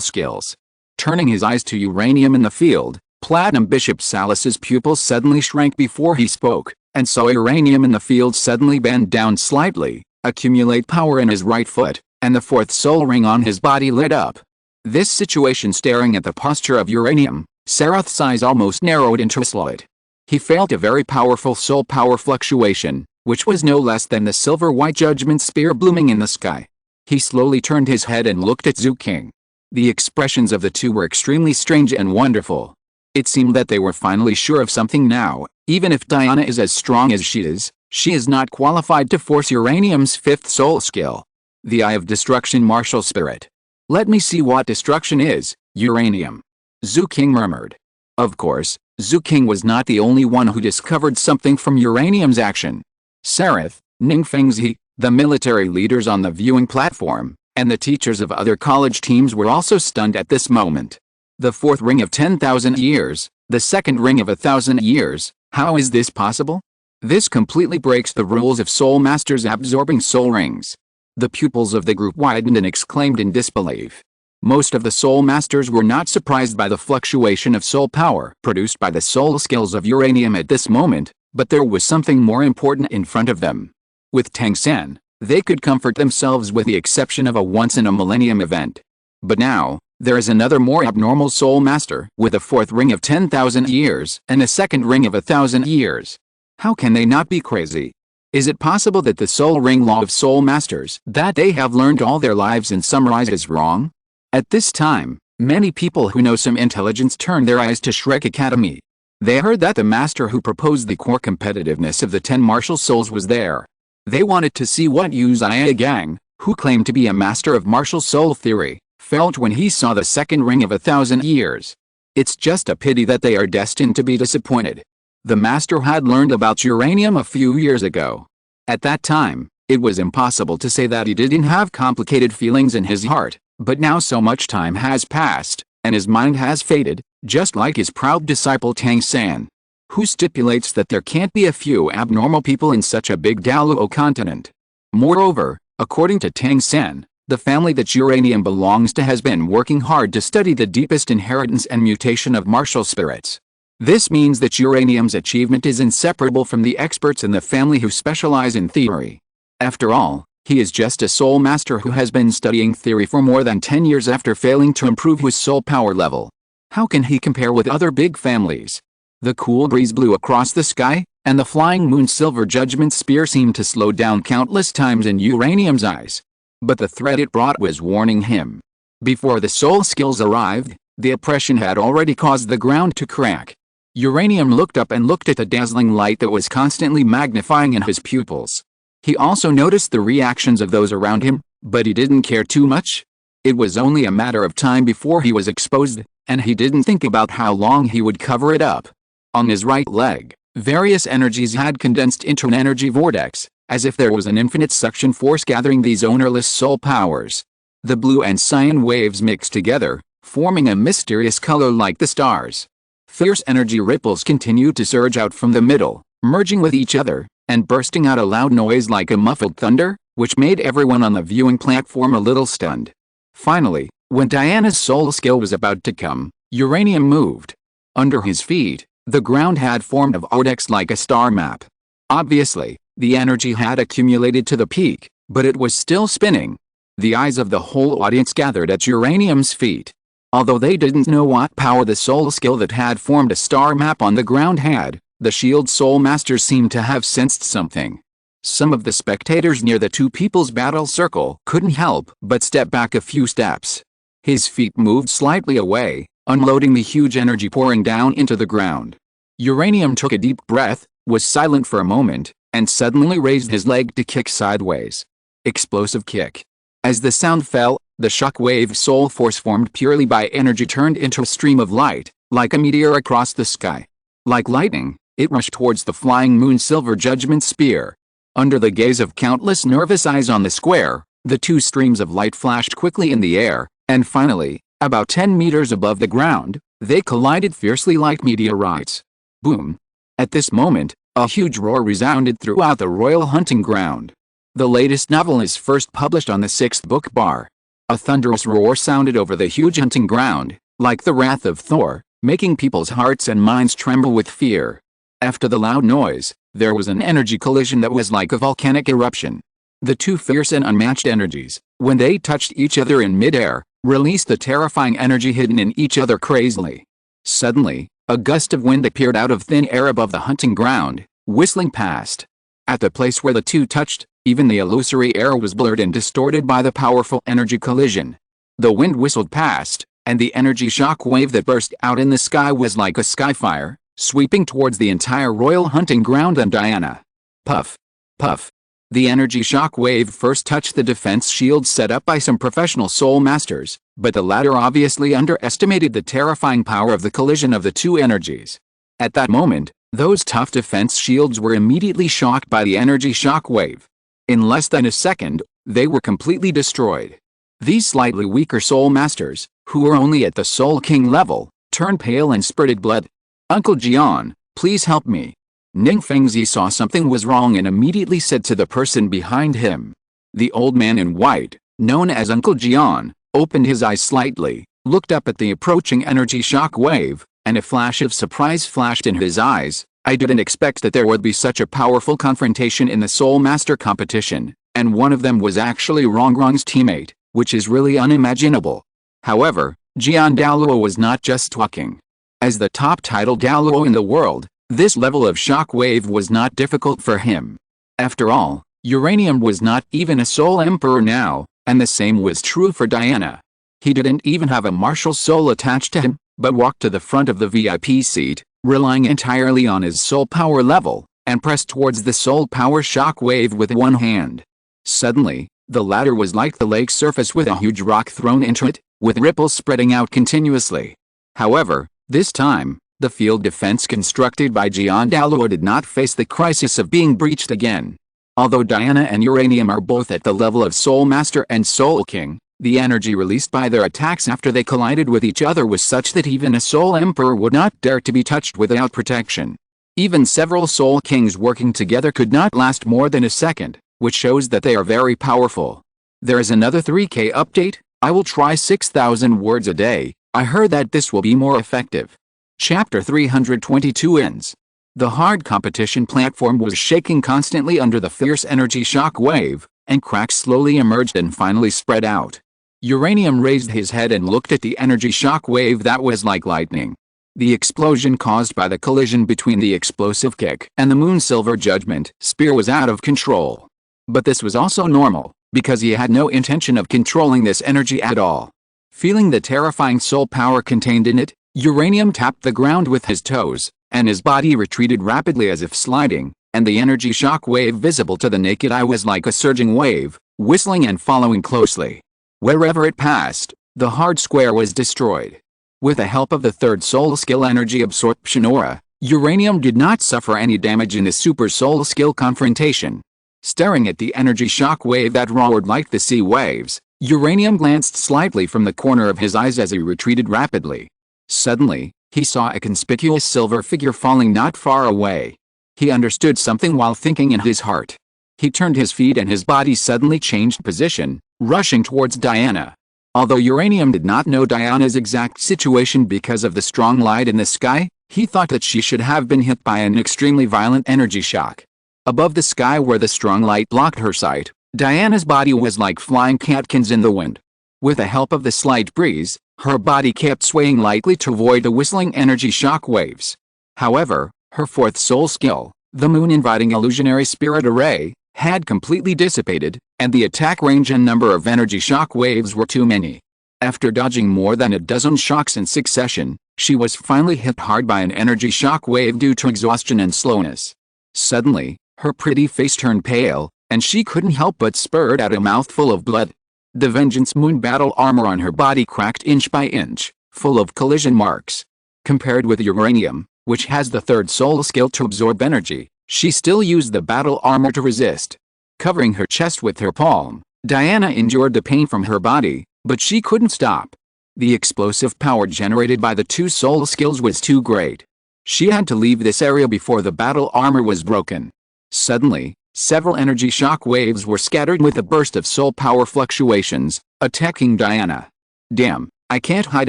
skills." Turning his eyes to Uranium in the field, Platinum Bishop Salas's pupils suddenly shrank before he spoke, and saw Uranium in the field suddenly bend down slightly, accumulate power in his right foot, and the fourth soul ring on his body lit up. This situation staring at the posture of Uranium, Sarath's eyes almost narrowed into a slit. He felt a very powerful soul power fluctuation, which was no less than the silver-white judgment spear blooming in the sky. He slowly turned his head and looked at Zhu King. The expressions of the two were extremely strange and wonderful. It seemed that they were finally sure of something now. Even if Diana is as strong as she is not qualified to force Uranium's fifth soul skill. The Eye of Destruction martial spirit. "Let me see what destruction is, Uranium," Zhu King murmured. Of course, Zhu King was not the only one who discovered something from Uranium's action. Sarath, Ningfengzi, the military leaders on the viewing platform, and the teachers of other college teams were also stunned at this moment. The fourth ring of 10,000 years, the second ring of 1,000 years, how is this possible? This completely breaks the rules of Soul Masters absorbing soul rings. The pupils of the group widened and exclaimed in disbelief. Most of the Soul Masters were not surprised by the fluctuation of soul power produced by the soul skills of Uranium at this moment, but there was something more important in front of them. With Tang San, they could comfort themselves with the exception of a once-in-a-millennium event. But now, there is another more abnormal Soul Master with a fourth ring of 10,000 years and a second ring of 1,000 years. How can they not be crazy? Is it possible that the Soul Ring Law of Soul Masters that they have learned all their lives and summarized is wrong? At this time, many people who know some intelligence turned their eyes to Shrek Academy. They heard that the master who proposed the core competitiveness of the 10 martial souls was there. They wanted to see what Uchiha Gang, who claimed to be a master of martial soul theory, felt when he saw the second ring of 1,000 years. It's just a pity that they are destined to be disappointed. The master had learned about Uranium a few years ago. At that time, it was impossible to say that he didn't have complicated feelings in his heart, but now so much time has passed, and his mind has faded, just like his proud disciple Tang San, who stipulates that there can't be a few abnormal people in such a big Douluo continent. Moreover, according to Tang San, the family that Uranium belongs to has been working hard to study the deepest inheritance and mutation of martial spirits. This means that Uranium's achievement is inseparable from the experts in the family who specialize in theory. After all, he is just a soul master who has been studying theory for more than 10 years after failing to improve his soul power level. How can he compare with other big families? The cool breeze blew across the sky, and the flying moon silver judgment spear seemed to slow down countless times in Uranium's eyes. But the threat it brought was warning him. Before the soul skills arrived, the oppression had already caused the ground to crack. Uranium looked up and looked at the dazzling light that was constantly magnifying in his pupils. He also noticed the reactions of those around him, but he didn't care too much. It was only a matter of time before he was exposed. and he didn't think about how long he would cover it up. On his right leg, various energies had condensed into an energy vortex, as if there was an infinite suction force gathering these ownerless soul powers. The blue and cyan waves mixed together, forming a mysterious color like the stars. Fierce energy ripples continued to surge out from the middle, merging with each other, and bursting out a loud noise like a muffled thunder, which made everyone on the viewing platform a little stunned. Finally, when Diana's soul skill was about to come, Uranium moved. Under his feet, the ground had formed a vortex like a star map. Obviously, the energy had accumulated to the peak, but it was still spinning. The eyes of the whole audience gathered at Uranium's feet. Although they didn't know what power the soul skill that had formed a star map on the ground had, the Shield Soul Masters seemed to have sensed something. Some of the spectators near the two people's battle circle couldn't help but step back a few steps. His feet moved slightly away, unloading the huge energy pouring down into the ground. Uranium took a deep breath, was silent for a moment, and suddenly raised his leg to kick sideways. Explosive kick. As the sound fell, the shockwave soul force formed purely by energy turned into a stream of light, like a meteor across the sky. Like lightning, it rushed towards the flying moon silver judgment spear. Under the gaze of countless nervous eyes on the square, the two streams of light flashed quickly in the air, and finally, about 10 meters above the ground, they collided fiercely like meteorites. Boom! At this moment, a huge roar resounded throughout the royal hunting ground. The latest novel is first published on the 6th book bar. A thunderous roar sounded over the huge hunting ground, like the wrath of Thor, making people's hearts and minds tremble with fear. After the loud noise, there was an energy collision that was like a volcanic eruption. The two fierce and unmatched energies, when they touched each other in midair, released the terrifying energy hidden in each other crazily. Suddenly, a gust of wind appeared out of thin air above the hunting ground, whistling past. At the place where the two touched, even the illusory air was blurred and distorted by the powerful energy collision. The wind whistled past, and the energy shock wave that burst out in the sky was like a skyfire, sweeping towards the entire royal hunting ground and Diana. Puff. Puff. The energy shock wave first touched the defense shields set up by some professional soul masters, but the latter obviously underestimated the terrifying power of the collision of the two energies. At that moment, those tough defense shields were immediately shocked by the energy shock wave. In less than a second, they were completely destroyed. These slightly weaker soul masters, who were only at the Soul King level, turned pale and spurted blood. "Uncle Jian, please help me." Ning Fengzi saw something was wrong and immediately said to the person behind him. The old man in white, known as Uncle Jian, opened his eyes slightly, looked up at the approaching energy shock wave, and a flash of surprise flashed in his eyes. "I didn't expect that there would be such a powerful confrontation in the Soul Master competition, and one of them was actually Rongrong's teammate, which is really unimaginable." However, Jian Douluo was not just talking. As the top title Douluo in the world, this level of shock wave was not difficult for him. After all, Uranium was not even a Soul Emperor now, and the same was true for Diana. He didn't even have a martial soul attached to him, but walked to the front of the VIP seat, relying entirely on his soul power level, and pressed towards the soul power shock wave with one hand. Suddenly, the latter was like the lake's surface with a huge rock thrown into it, with ripples spreading out continuously. However, this time, the field defense constructed by Jian Douluo did not face the crisis of being breached again. Although Diana and Uranium are both at the level of Soul Master and Soul King, the energy released by their attacks after they collided with each other was such that even a Soul Emperor would not dare to be touched without protection. Even several Soul Kings working together could not last more than a second, which shows that they are very powerful. There is another 3K update. I will try 6,000 words a day. I heard that this will be more effective. Chapter 322 ends. The hard competition platform was shaking constantly under the fierce energy shock wave, and cracks slowly emerged and finally spread out. Uranium raised his head and looked at the energy shock wave that was like lightning. The explosion caused by the collision between the explosive kick and the moon silver judgment spear was out of control. But this was also normal, because he had no intention of controlling this energy at all. Feeling the terrifying soul power contained in it, Uranium tapped the ground with his toes, and his body retreated rapidly as if sliding, and the energy shock wave visible to the naked eye was like a surging wave, whistling and following closely. Wherever it passed, the hard square was destroyed. With the help of the third soul skill energy absorption aura, Uranium did not suffer any damage in the super soul skill confrontation. Staring at the energy shock wave that roared like the sea waves, Uranium glanced slightly from the corner of his eyes as he retreated rapidly. Suddenly, he saw a conspicuous silver figure falling not far away. He understood something while thinking in his heart. He turned his feet and his body suddenly changed position, rushing towards Diana. Although Uranium did not know Diana's exact situation because of the strong light in the sky, he thought that she should have been hit by an extremely violent energy shock. Above the sky where the strong light blocked her sight, Diana's body was like flying catkins in the wind. With the help of the slight breeze, her body kept swaying lightly to avoid the whistling energy shock waves. However, her fourth soul skill, the moon-inviting illusionary spirit array, had completely dissipated, and the attack range and number of energy shock waves were too many. After dodging more than a dozen shocks in succession, she was finally hit hard by an energy shock wave due to exhaustion and slowness. Suddenly, her pretty face turned pale, and she couldn't help but spurt out a mouthful of blood. The Vengeance Moon battle armor on her body cracked inch by inch, full of collision marks. Compared with Uranium, which has the third soul skill to absorb energy, she still used the battle armor to resist. Covering her chest with her palm, Diana endured the pain from her body, but she couldn't stop. The explosive power generated by the two soul skills was too great. She had to leave this area before the battle armor was broken. Suddenly, several energy shock waves were scattered with a burst of soul power fluctuations, attacking Diana. Damn, I can't hide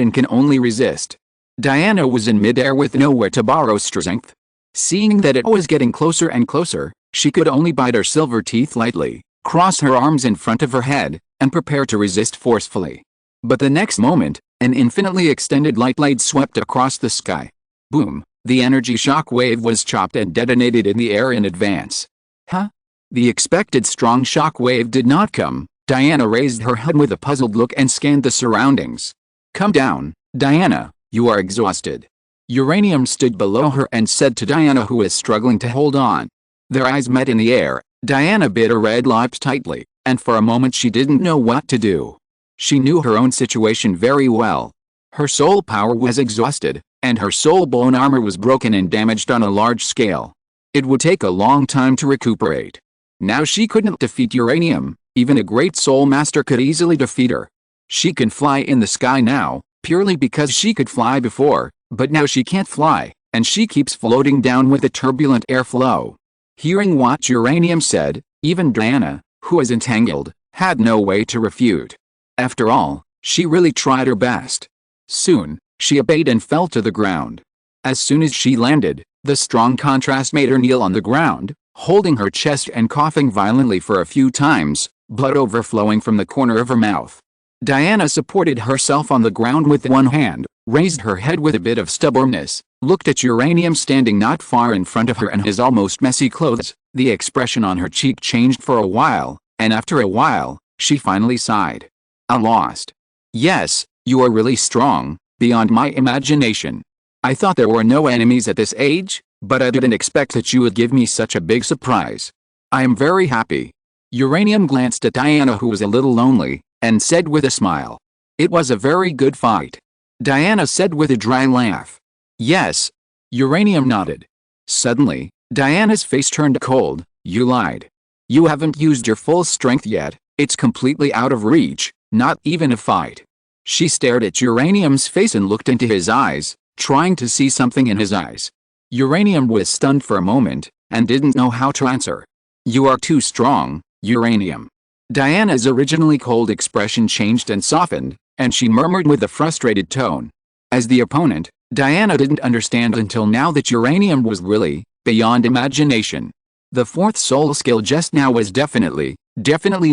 and can only resist. Diana was in midair with nowhere to borrow strength. Seeing that it was getting closer and closer, she could only bite her silver teeth lightly, cross her arms in front of her head, and prepare to resist forcefully. But the next moment, an infinitely extended light blade swept across the sky. Boom! The energy shock wave was chopped and detonated in the air in advance. Huh? The expected strong shock wave did not come. Diana raised her head with a puzzled look and scanned the surroundings. Come down, Diana, you are exhausted. Uranium stood below her and said to Diana, who was struggling to hold on. Their eyes met in the air. Diana bit her red lips tightly, and for a moment she didn't know what to do. She knew her own situation very well. Her soul power was exhausted, and her soul bone armor was broken and damaged on a large scale. It would take a long time to recuperate. Now she couldn't defeat Uranium. Even a great soul master could easily defeat her. She can fly in the sky now, purely because she could fly before, but now she can't fly, and she keeps floating down with the turbulent airflow. Hearing what Uranium said, even Diana, who was entangled, had no way to refute. After all, she really tried her best. Soon, she obeyed and fell to the ground. As soon as she landed, the strong contrast made her kneel on the ground, holding her chest and coughing violently for a few times, blood overflowing from the corner of her mouth. Diana supported herself on the ground with one hand, raised her head with a bit of stubbornness, looked at Uranium standing not far in front of her in his almost messy clothes. The expression on her cheek changed for a while, and after a while, she finally sighed. I'm lost. Yes, you are really strong, beyond my imagination. I thought there were no enemies at this age, but I didn't expect that you would give me such a big surprise. I am very happy. Uranium glanced at Diana, who was a little lonely, and said with a smile. It was a very good fight. Diana said with a dry laugh. Yes. Uranium nodded. Suddenly, Diana's face turned cold. You lied. You haven't used your full strength yet. It's completely out of reach, not even a fight. She stared at Uranium's face and looked into his eyes, trying to see something in his eyes. Uranium was stunned for a moment, and didn't know how to answer. You are too strong, Uranium. Diana's originally cold expression changed and softened, and she murmured with a frustrated tone. As the opponent, Diana didn't understand until now that Uranium was really beyond imagination. The fourth soul skill just now was definitely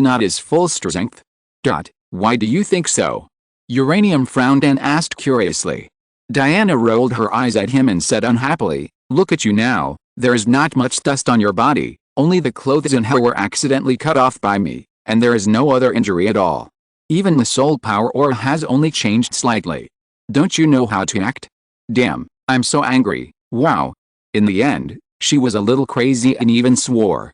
not his full strength. Why do you think so? Uranium frowned and asked curiously. Diana rolled her eyes at him and said unhappily, Look at you now, there's not much dust on your body, only the clothes and hair were accidentally cut off by me, and there is no other injury at all. Even the soul power aura has only changed slightly. Don't you know how to act? Damn, I'm so angry, wow. In the end, she was a little crazy and even swore.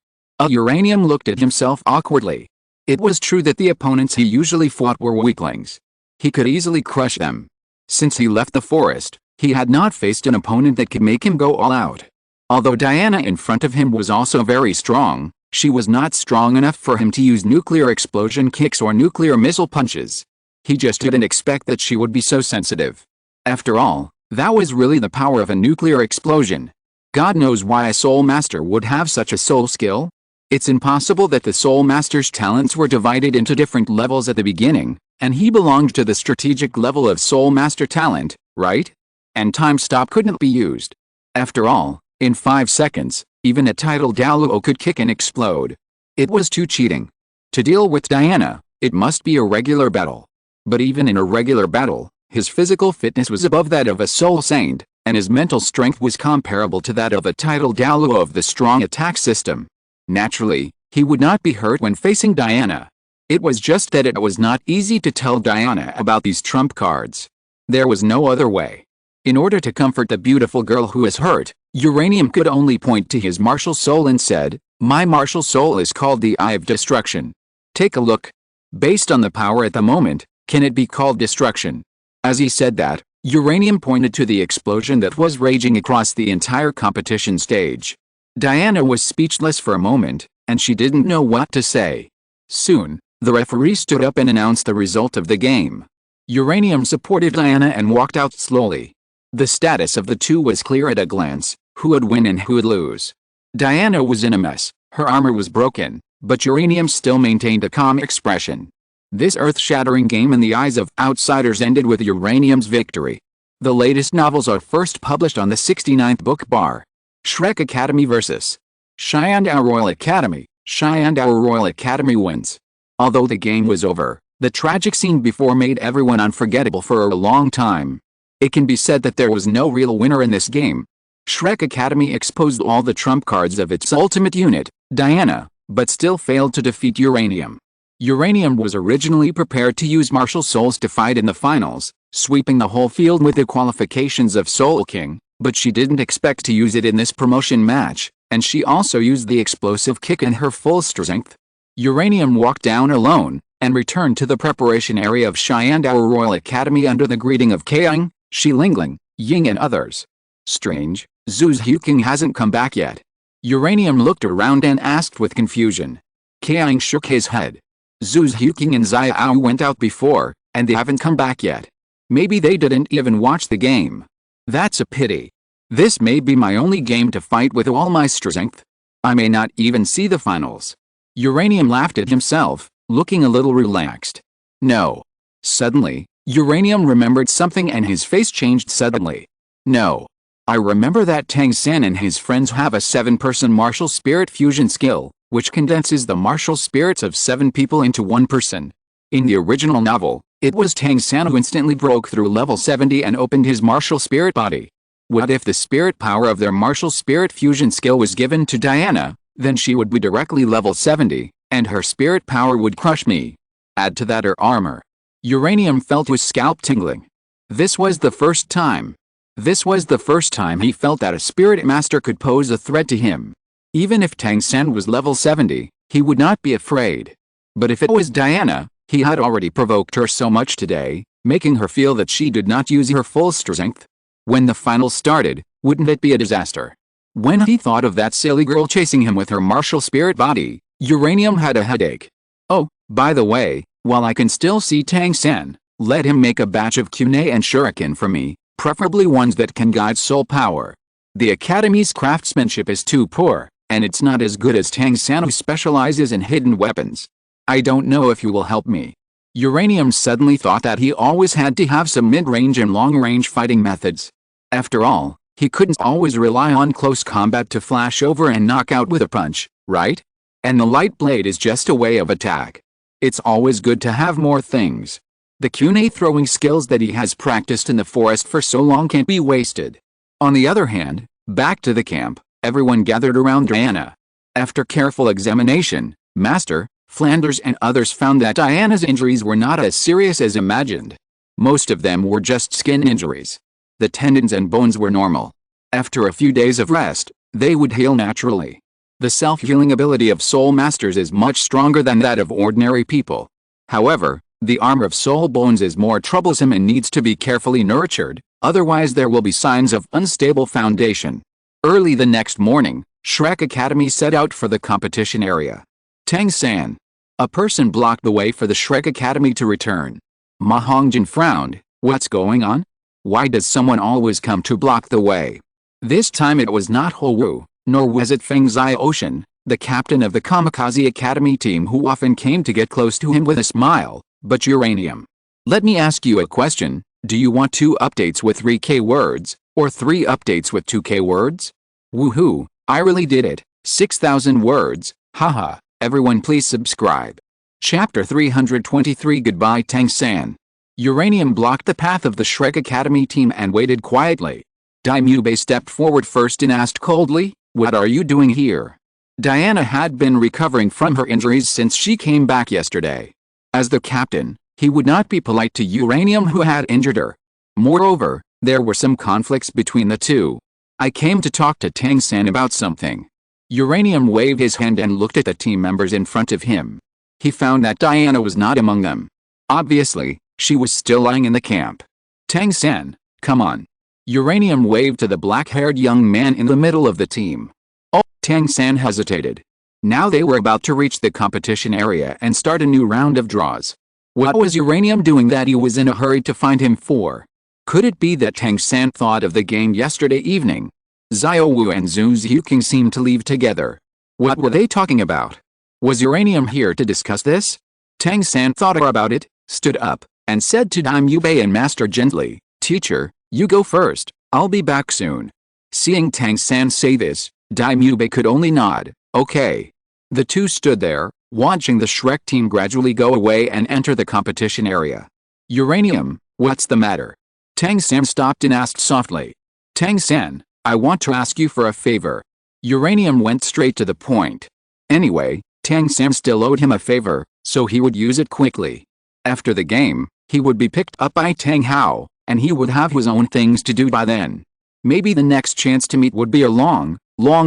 Uranium looked at himself awkwardly. It was true that the opponents he usually fought were weaklings. He could easily crush them. Since he left the forest, he had not faced an opponent that could make him go all out. Although Diana in front of him was also very strong, she was not strong enough for him to use nuclear explosion kicks or nuclear missile punches. He just didn't expect that she would be so sensitive. After all, that was really the power of a nuclear explosion. God knows why a Soul Master would have such a soul skill. It's impossible that the Soul Master's talents were divided into different levels at the beginning, and he belonged to the strategic level of Soul Master talent, right? And time stop couldn't be used. After all, in 5 seconds, even a title Douluo could kick and explode. It was too cheating. To deal with Diana, it must be a regular battle. But even in a regular battle, his physical fitness was above that of a Soul Saint, and his mental strength was comparable to that of a title Douluo of the strong attack system. Naturally, he would not be hurt when facing Diana. It was just that it was not easy to tell Diana about these trump cards. There was no other way. In order to comfort the beautiful girl who is hurt, Uranium could only point to his martial soul and said, "My martial soul is called the Eye of Destruction. Take a look. Based on the power at the moment, can it be called destruction?" As he said that, Uranium pointed to the explosion that was raging across the entire competition stage. Diana was speechless for a moment, and she didn't know what to say. Soon, the referee stood up and announced the result of the game. Uranium supported Diana and walked out slowly. The status of the two was clear at a glance, who would win and who would lose. Diana was in a mess, her armor was broken, but Uranium still maintained a calm expression. This earth-shattering game in the eyes of outsiders ended with Uranium's victory. The latest novels are first published on the 69th book bar. Shrek Academy vs. Sharingan Royal Academy. Sharingan Royal Academy wins. Although the game was over, the tragic scene before made everyone unforgettable for a long time. It can be said that there was no real winner in this game. Shrek Academy exposed all the trump cards of its ultimate unit, Diana, but still failed to defeat Uranium. Uranium was originally prepared to use Martial Souls to fight in the finals, sweeping the whole field with the qualifications of Soul King, but she didn't expect to use it in this promotion match, and she also used the explosive kick in her full strength. Uranium walked down alone, and returned to the preparation area of Sharingan Royal Academy under the greeting of Kaiying, Shilingling, Ying and others. Strange, Zhu's Huking hasn't come back yet. Uranium looked around and asked with confusion. Kaiying shook his head. Zhu's Huking and Xiao went out before, and they haven't come back yet. Maybe they didn't even watch the game. That's a pity. This may be my only game to fight with all my strength. I may not even see the finals. Uranium laughed at himself, looking a little relaxed. No. Suddenly, Uranium remembered something and his face changed suddenly. No. I remember that Tang San and his friends have a 7-person martial spirit fusion skill, which condenses the martial spirits of 7 people into 1 person. In the original novel, it was Tang San who instantly broke through level 70 and opened his martial spirit body. What if the spirit power of their martial spirit fusion skill was given to Diana? Then she would be directly level 70, and her spirit power would crush me. Add to that her armor. Uranium felt his scalp tingling. This was the first time. This was the first time he felt that a spirit master could pose a threat to him. Even if Tang San was level 70, he would not be afraid. But if it was Diana, he had already provoked her so much today, making her feel that she did not use her full strength. When the final started, wouldn't it be a disaster? When he thought of that silly girl chasing him with her martial spirit body, Uranium had a headache. Oh, by the way, while I can still see Tang San, let him make a batch of kunai and shuriken for me, preferably ones that can guide soul power. The Academy's craftsmanship is too poor, and it's not as good as Tang San who specializes in hidden weapons. I don't know if you will help me. Uranium suddenly thought that he always had to have some mid-range and long-range fighting methods. After all, he couldn't always rely on close combat to flash over and knock out with a punch, right? And the light blade is just a way of attack. It's always good to have more things. The kunai throwing skills that he has practiced in the forest for so long can't be wasted. On the other hand, back to the camp, everyone gathered around Diana. After careful examination, Master, Flanders and others found that Diana's injuries were not as serious as imagined. Most of them were just skin injuries. The tendons and bones were normal. After a few days of rest, they would heal naturally. The self-healing ability of Soul Masters is much stronger than that of ordinary people. However, The armor of soul bones is more troublesome and needs to be carefully nurtured, otherwise there will be signs of unstable foundation. Early the next morning, Shrek Academy set out for the competition area. Tang-san. A person blocked the way for the Shrek Academy to return. Ma Hongjin frowned. What's going on? Why does someone always come to block the way? This time it was not Ho Wu, nor was it Feng Zai-Ocean, the captain of the Kamikaze Academy team who often came to get close to him with a smile, but Uranium. Let me ask you a question, do you want 2 updates with 3K words, or 3 updates with 2K words? Woohoo, I really did it, 6,000 words, haha, everyone please subscribe. Chapter 323 Goodbye Tang-san. Uranium blocked the path of the Shrek Academy team and waited quietly. Daimube stepped forward first and asked coldly, what are you doing here? Diana had been recovering from her injuries since she came back yesterday. As the captain, he would not be polite to Uranium who had injured her. Moreover, there were some conflicts between the two. I came to talk to Tang-san about something. Uranium waved his hand and looked at the team members in front of him. He found that Diana was not among them. Obviously, she was still lying in the camp. Tang-san, come on. Uranium waved to the black-haired young man in the middle of the team. Oh, Tang-san hesitated. Now they were about to reach the competition area and start a new round of draws. What was Uranium doing that he was in a hurry to find him for? Could it be that Tang-san thought of the game yesterday evening? Xiao Wu and Zhu Xiuqing seemed to leave together. What were they talking about? Was Uranium here to discuss this? Tang-san thought about it, stood up, and said to Daimube and Master gently, Teacher, you go first, I'll be back soon. Seeing Tang-san say this, Daimube could only nod, okay. The two stood there, watching the Shrek team gradually go away and enter the competition area. Uranium, what's the matter? Tang-san stopped and asked softly. Tang-san, I want to ask you for a favor. Uranium went straight to the point. Anyway, Tang-san still owed him a favor, so he would use it quickly. After the game, he would be picked up by Tang Hao, and he would have his own things to do by then. Maybe the next chance to meet would be a long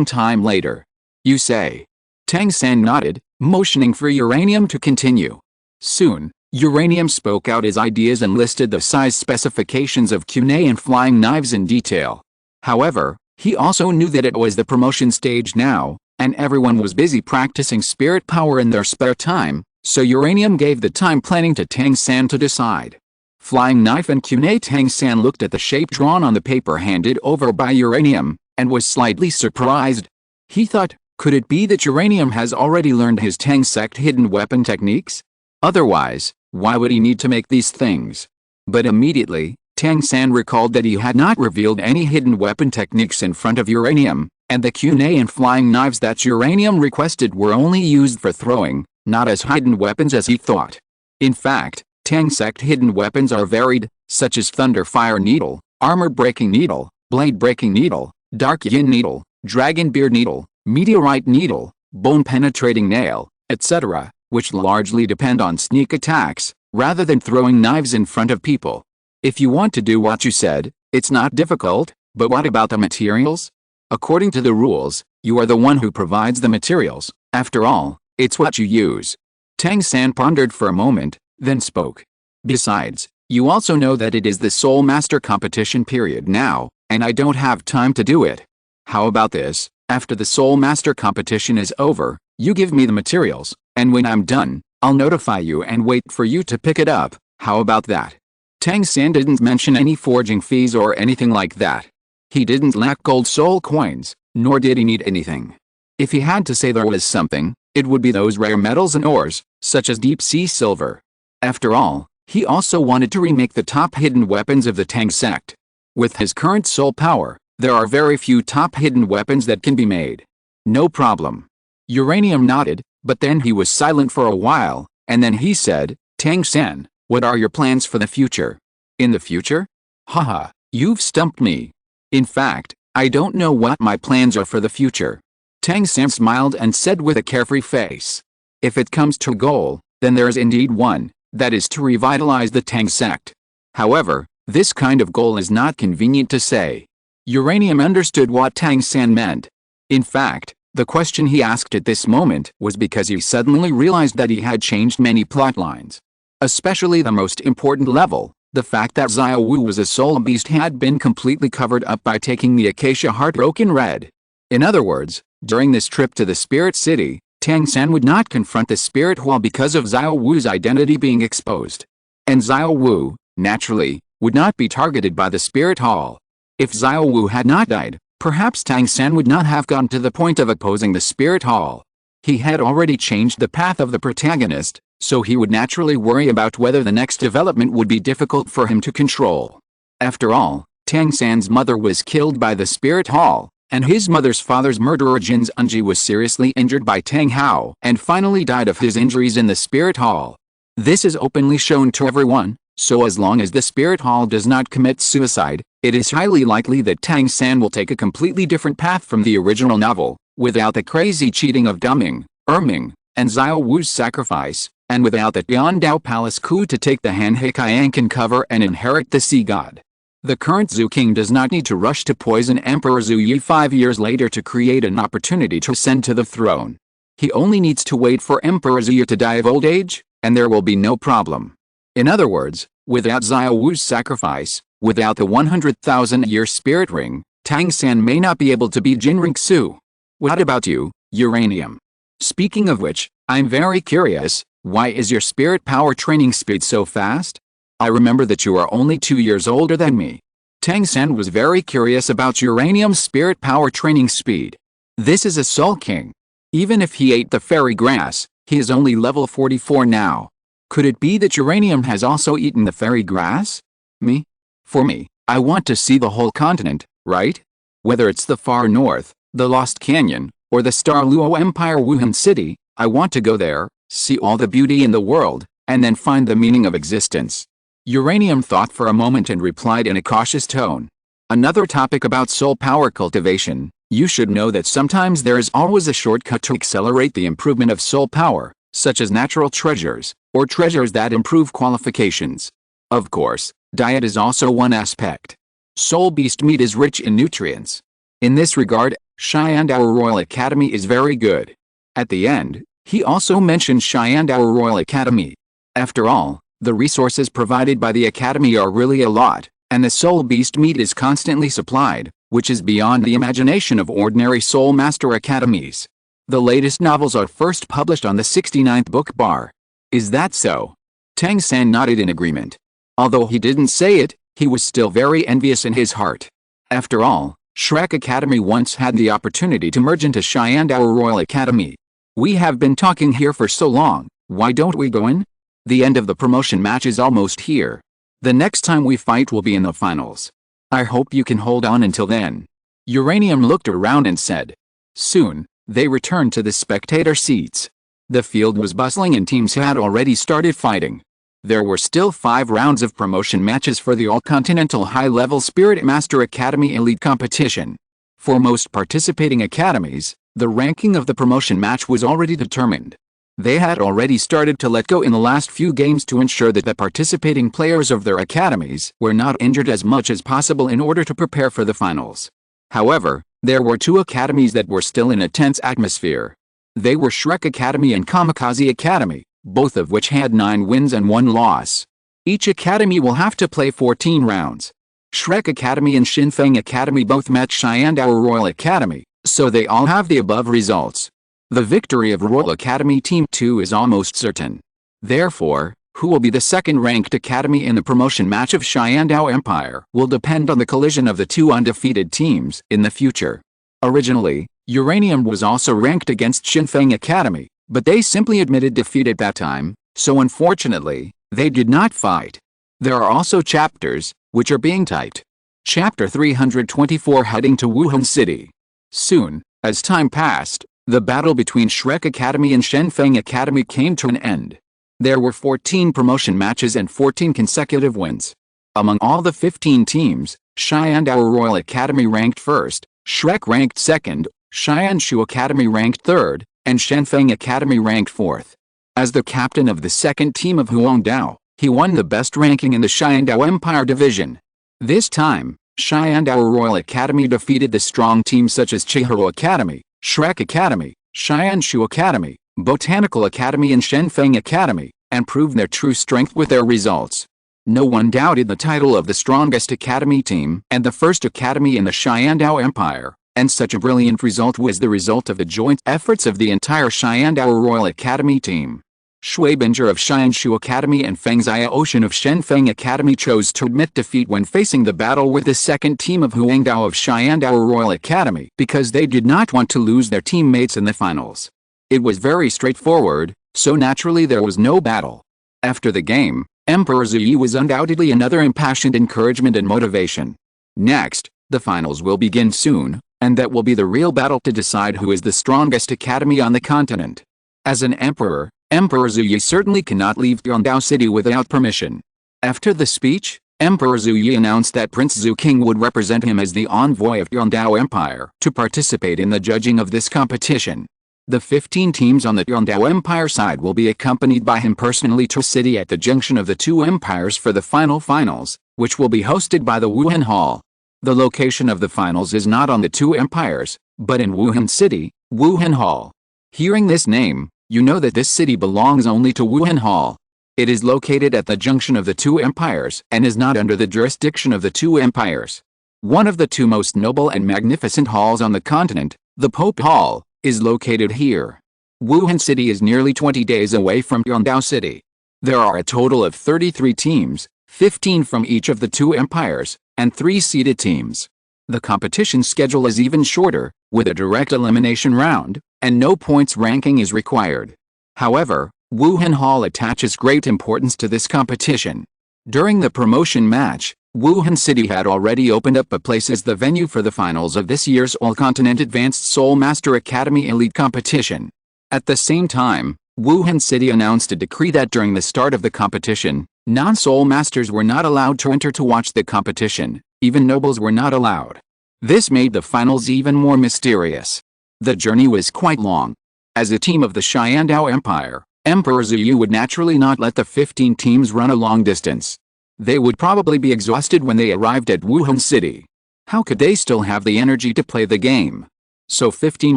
time later. You say. Tang-san nodded, motioning for Uranium to continue. Soon, Uranium spoke out his ideas and listed the size specifications of kunai and flying knives in detail. However, he also knew that it was the promotion stage now, and everyone was busy practicing spirit power in their spare time, so Uranium gave the time planning to Tang-san to decide. Flying knife and kunai. Tang-san looked at the shape drawn on the paper handed over by Uranium, and was slightly surprised. He thought, could it be that Uranium has already learned his Tang sect hidden weapon techniques? Otherwise, why would he need to make these things? But immediately, Tang-san recalled that he had not revealed any hidden weapon techniques in front of Uranium, and the kunai and flying knives that Uranium requested were only used for throwing, not as hidden weapons as he thought. In fact, Tang sect hidden weapons are varied, such as Thunder Fire Needle, Armor Breaking Needle, Blade Breaking Needle, Dark Yin Needle, Dragon Beard Needle, Meteorite Needle, Bone Penetrating Nail, etc., which largely depend on sneak attacks, rather than throwing knives in front of people. If you want to do what you said, it's not difficult, but what about the materials? According to the rules, you are the one who provides the materials, after all, it's what you use. Tang-san pondered for a moment, then spoke. Besides, you also know that it is the Soul Master competition period now, and I don't have time to do it. How about this, after the Soul Master competition is over, you give me the materials, and when I'm done, I'll notify you and wait for you to pick it up, how about that? Tang-san didn't mention any forging fees or anything like that. He didn't lack gold soul coins, nor did he need anything. If he had to say there was something, it would be those rare metals and ores, such as deep-sea silver. After all, he also wanted to remake the top hidden weapons of the Tang sect. With his current soul power, there are very few top hidden weapons that can be made. No problem. Uranium nodded, but then he was silent for a while, and then he said, Tang-san, what are your plans for the future? In the future? Haha, you've stumped me. In fact, I don't know what my plans are for the future. Tang-san smiled and said with a carefree face. If it comes to a goal, then there is indeed one, that is to revitalize the Tang sect. However, this kind of goal is not convenient to say. Uranium understood what Tang-san meant. In fact, the question he asked at this moment was because he suddenly realized that he had changed many plot lines. Especially the most important level, the fact that Xiao Wu was a soul beast had been completely covered up by taking the acacia heartbroken red. In other words, during this trip to the Spirit City, Tang San would not confront the Spirit Hall because of Xiao Wu's identity being exposed. And Xiao Wu, naturally, would not be targeted by the Spirit Hall. If Xiao Wu had not died, perhaps Tang San would not have gotten to the point of opposing the Spirit Hall. He had already changed the path of the protagonist, so he would naturally worry about whether the next development would be difficult for him to control. After all, Tang San's mother was killed by the Spirit Hall, and his mother's father's murderer Jin Zunji was seriously injured by Tang Hao and finally died of his injuries in the Spirit Hall. This is openly shown to everyone, so as long as the Spirit Hall does not commit suicide, it is highly likely that Tang San will take a completely different path from the original novel, without the crazy cheating of Dumming, Erming, and Xiao Wu's sacrifice, and without the Tiandao Palace coup to take the Hanhei cover and inherit the Sea God. The current Zhu King does not need to rush to poison Emperor Zhu Yi 5 years later to create an opportunity to ascend to the throne. He only needs to wait for Emperor Zhu Yi to die of old age, and there will be no problem. In other words, without Xiao Wu's sacrifice, without the 100,000-year spirit ring, Tang San may not be able to beat Jinring Su. What about you, Uranium? Speaking of which, I'm very curious, why is your spirit power training speed so fast? I remember that you are only 2 years older than me. Tang San was very curious about Uranium's spirit power training speed. This is a Soul King. Even if he ate the fairy grass, he is only level 44 now. Could it be that Uranium has also eaten the fairy grass? Me? For me, I want to see the whole continent, right? Whether it's the far north, the Lost Canyon, or the Star Luo Empire Wuhan City, I want to go there, see all the beauty in the world, and then find the meaning of existence. Uranium thought for a moment and replied in a cautious tone. Another topic about soul power cultivation, you should know that sometimes there is always a shortcut to accelerate the improvement of soul power, such as natural treasures, or treasures that improve qualifications. Of course, diet is also one aspect. Soul beast meat is rich in nutrients. In this regard, Shandao Royal Academy is very good. At the end, he also mentioned Shandao Royal Academy. After all, the resources provided by the Academy are really a lot, and the soul beast meat is constantly supplied, which is beyond the imagination of ordinary soul master academies. The latest novels are first published on the 69th book bar. Is that so? Tang San nodded in agreement. Although he didn't say it, he was still very envious in his heart. After all, Shrek Academy once had the opportunity to merge into Shandao Royal Academy. We have been talking here for so long, why don't we go in? The end of the promotion match is almost here. The next time we fight will be in the finals. I hope you can hold on until then. Uranium looked around and said. Soon, they returned to the spectator seats. The field was bustling and teams had already started fighting. There were still 5 rounds of promotion matches for the All-Continental High-Level Spirit Master Academy Elite Competition. For most participating academies, the ranking of the promotion match was already determined. They had already started to let go in the last few games to ensure that the participating players of their academies were not injured as much as possible in order to prepare for the finals. However, there were 2 academies that were still in a tense atmosphere. They were Shrek Academy and Kamikaze Academy, both of which had 9 wins and 1 loss. Each academy will have to play 14 rounds. Shrek Academy and Xinfeng Academy both met Shandao Royal Academy, so they all have the above results. The victory of Royal Academy Team 2 is almost certain. Therefore, who will be the second-ranked academy in the promotion match of Shandao Empire will depend on the collision of the 2 undefeated teams in the future. Originally, Uranium was also ranked against Xinfeng Academy, but they simply admitted defeat at that time, so unfortunately, they did not fight. There are also chapters, which are being typed. Chapter 324 heading to Wuhan City. Soon, as time passed, the battle between Shrek Academy and Xinfeng Academy came to an end. There were 14 promotion matches and 14 consecutive wins. Among all the 15 teams, Shandao Royal Academy ranked first, Shrek ranked second, Xianshu Academy ranked third, and Xinfeng Academy ranked fourth. As the captain of the second team of Huangdao, he won the best ranking in the Shandao Empire Division. This time, Shandao Royal Academy defeated the strong teams such as Chihiro Academy, Shrek Academy, Xianshu Academy, Botanical Academy and Xinfeng Academy, and proved their true strength with their results. No one doubted the title of the strongest academy team and the first academy in the Dou Empire, and such a brilliant result was the result of the joint efforts of the entire Dou Royal Academy team. Shui Binger of Xianshu Academy and Feng Zia Ocean of Shenfeng Academy chose to admit defeat when facing the battle with the second team of Huangdao of Dou Royal Academy because they did not want to lose their teammates in the finals. It was very straightforward, so naturally there was no battle. After the game, Emperor Ziyi was undoubtedly another impassioned encouragement and motivation. Next, the finals will begin soon, and that will be the real battle to decide who is the strongest academy on the continent. As an emperor, Emperor Ziyi certainly cannot leave Yongdao City without permission. After the speech, Emperor Ziyi announced that Prince Zhu King would represent him as the envoy of Yongdao Empire to participate in the judging of this competition. The 15 teams on the Yongdao Empire side will be accompanied by him personally to city at the junction of the two empires for the finals, which will be hosted by the Wuhan Hall. The location of the finals is not on the two empires, but in Wuhan City, Wuhan Hall. Hearing this name, you know that this city belongs only to Wuhan Hall. It is located at the junction of the two empires and is not under the jurisdiction of the two empires. One of the two most noble and magnificent halls on the continent, the Pope Hall, is located here. Wuhan City is nearly 20 days away from Yongdao City. There are a total of 33 teams, 15 from each of the two empires, and 3 seeded teams. The competition schedule is even shorter, with a direct elimination round, and no points ranking is required. However, Wuhan Hall attaches great importance to this competition. During the promotion match, Wuhan City had already opened up a place as the venue for the finals of this year's All-Continent Advanced Soul Master Academy Elite Competition. At the same time, Wuhan City announced a decree that during the start of the competition, non-soul masters were not allowed to enter to watch the competition, even nobles were not allowed. This made the finals even more mysterious. The journey was quite long. As a team of the Dou Empire, Emperor Ziyu would naturally not let the 15 teams run a long distance. They would probably be exhausted when they arrived at Wuhan City. How could they still have the energy to play the game? So 15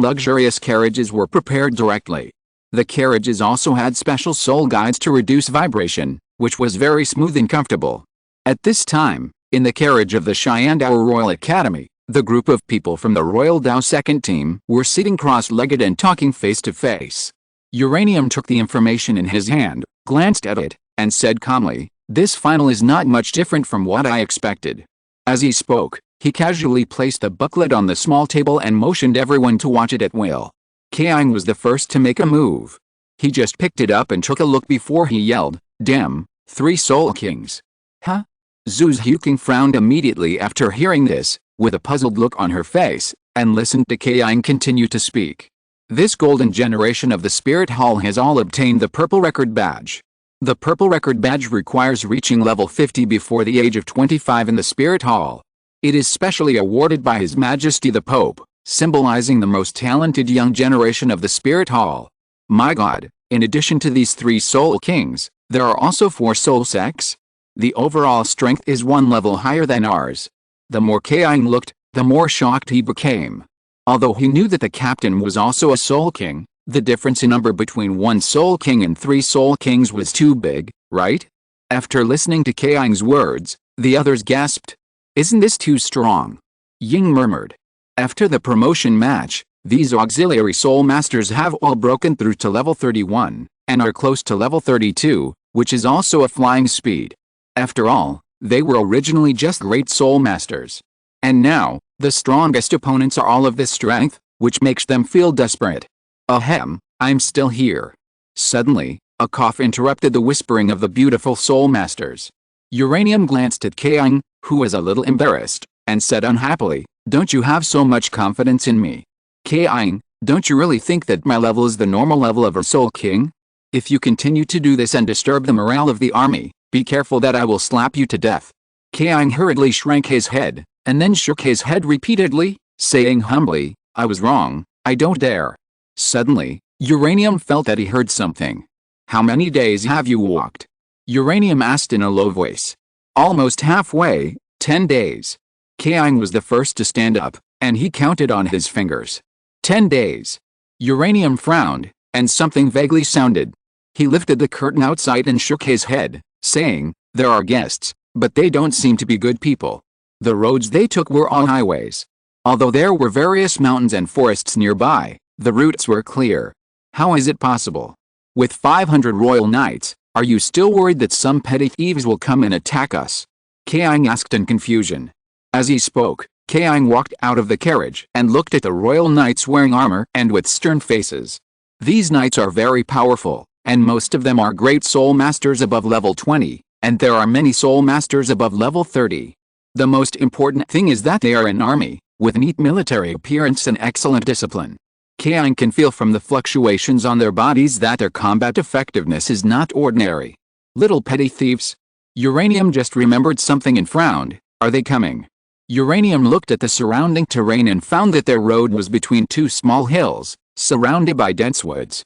luxurious carriages were prepared directly. The carriages also had special soul guides to reduce vibration, which was very smooth and comfortable. At this time, in the carriage of the Dou Royal Academy, the group of people from the Royal Dao second team were sitting cross-legged and talking face to face. Uranium took the information in his hand, glanced at it, and said calmly, "This final is not much different from what I expected." As he spoke, he casually placed the booklet on the small table and motioned everyone to watch it at will. Kaing was the first to make a move. He just picked it up and took a look before he yelled, "Damn, 3 Soul Kings." Huh? Zhu Huqing frowned immediately after hearing this, with a puzzled look on her face, and listened to Kaing continue to speak. This golden generation of the Spirit Hall has all obtained the Purple Record Badge. The Purple Record Badge requires reaching level 50 before the age of 25 in the Spirit Hall. It is specially awarded by His Majesty the Pope, symbolizing the most talented young generation of the Spirit Hall. My God, in addition to these 3 Soul Kings, there are also 4 Soul Sects? The overall strength is 1 level higher than ours. The more Kaing looked, the more shocked he became. Although he knew that the captain was also a Soul King, the difference in number between 1 Soul King and 3 Soul Kings was too big, right? After listening to Kaing's words, the others gasped. "Isn't this too strong?" Ying murmured. After the promotion match, these auxiliary soul masters have all broken through to level 31, and are close to level 32, which is also a flying speed. After all, they were originally just great soul masters. And now, the strongest opponents are all of this strength, which makes them feel desperate. Ahem, I'm still here. Suddenly, a cough interrupted the whispering of the beautiful soul masters. Uranium glanced at Kaing, who was a little embarrassed, and said unhappily, "Don't you have so much confidence in me? Kaing, don't you really think that my level is the normal level of a Soul King? If you continue to do this and disturb the morale of the army, be careful that I will slap you to death." Kaing hurriedly shrank his head, and then shook his head repeatedly, saying humbly, "I was wrong, I don't dare." Suddenly, Uranium felt that he heard something. "How many days have you walked?" Uranium asked in a low voice. "Almost halfway, 10 days." Kaing was the first to stand up, and he counted on his fingers. 10 days. Uranium frowned, and something vaguely sounded. He lifted the curtain outside and shook his head, saying, "There are guests, but they don't seem to be good people." The roads they took were all highways. Although there were various mountains and forests nearby, the routes were clear. How is it possible? With 500 royal knights, are you still worried that some petty thieves will come and attack us? Kiang asked in confusion. As he spoke, Kiang walked out of the carriage and looked at the royal knights wearing armor and with stern faces. These knights are very powerful, and most of them are great soul masters above level 20, and there are many soul masters above level 30. The most important thing is that they are an army, with neat military appearance and excellent discipline. Kiang can feel from the fluctuations on their bodies that their combat effectiveness is not ordinary. Little petty thieves. Uranium just remembered something and frowned. Are they coming? Uranium looked at the surrounding terrain and found that their road was between two small hills, surrounded by dense woods.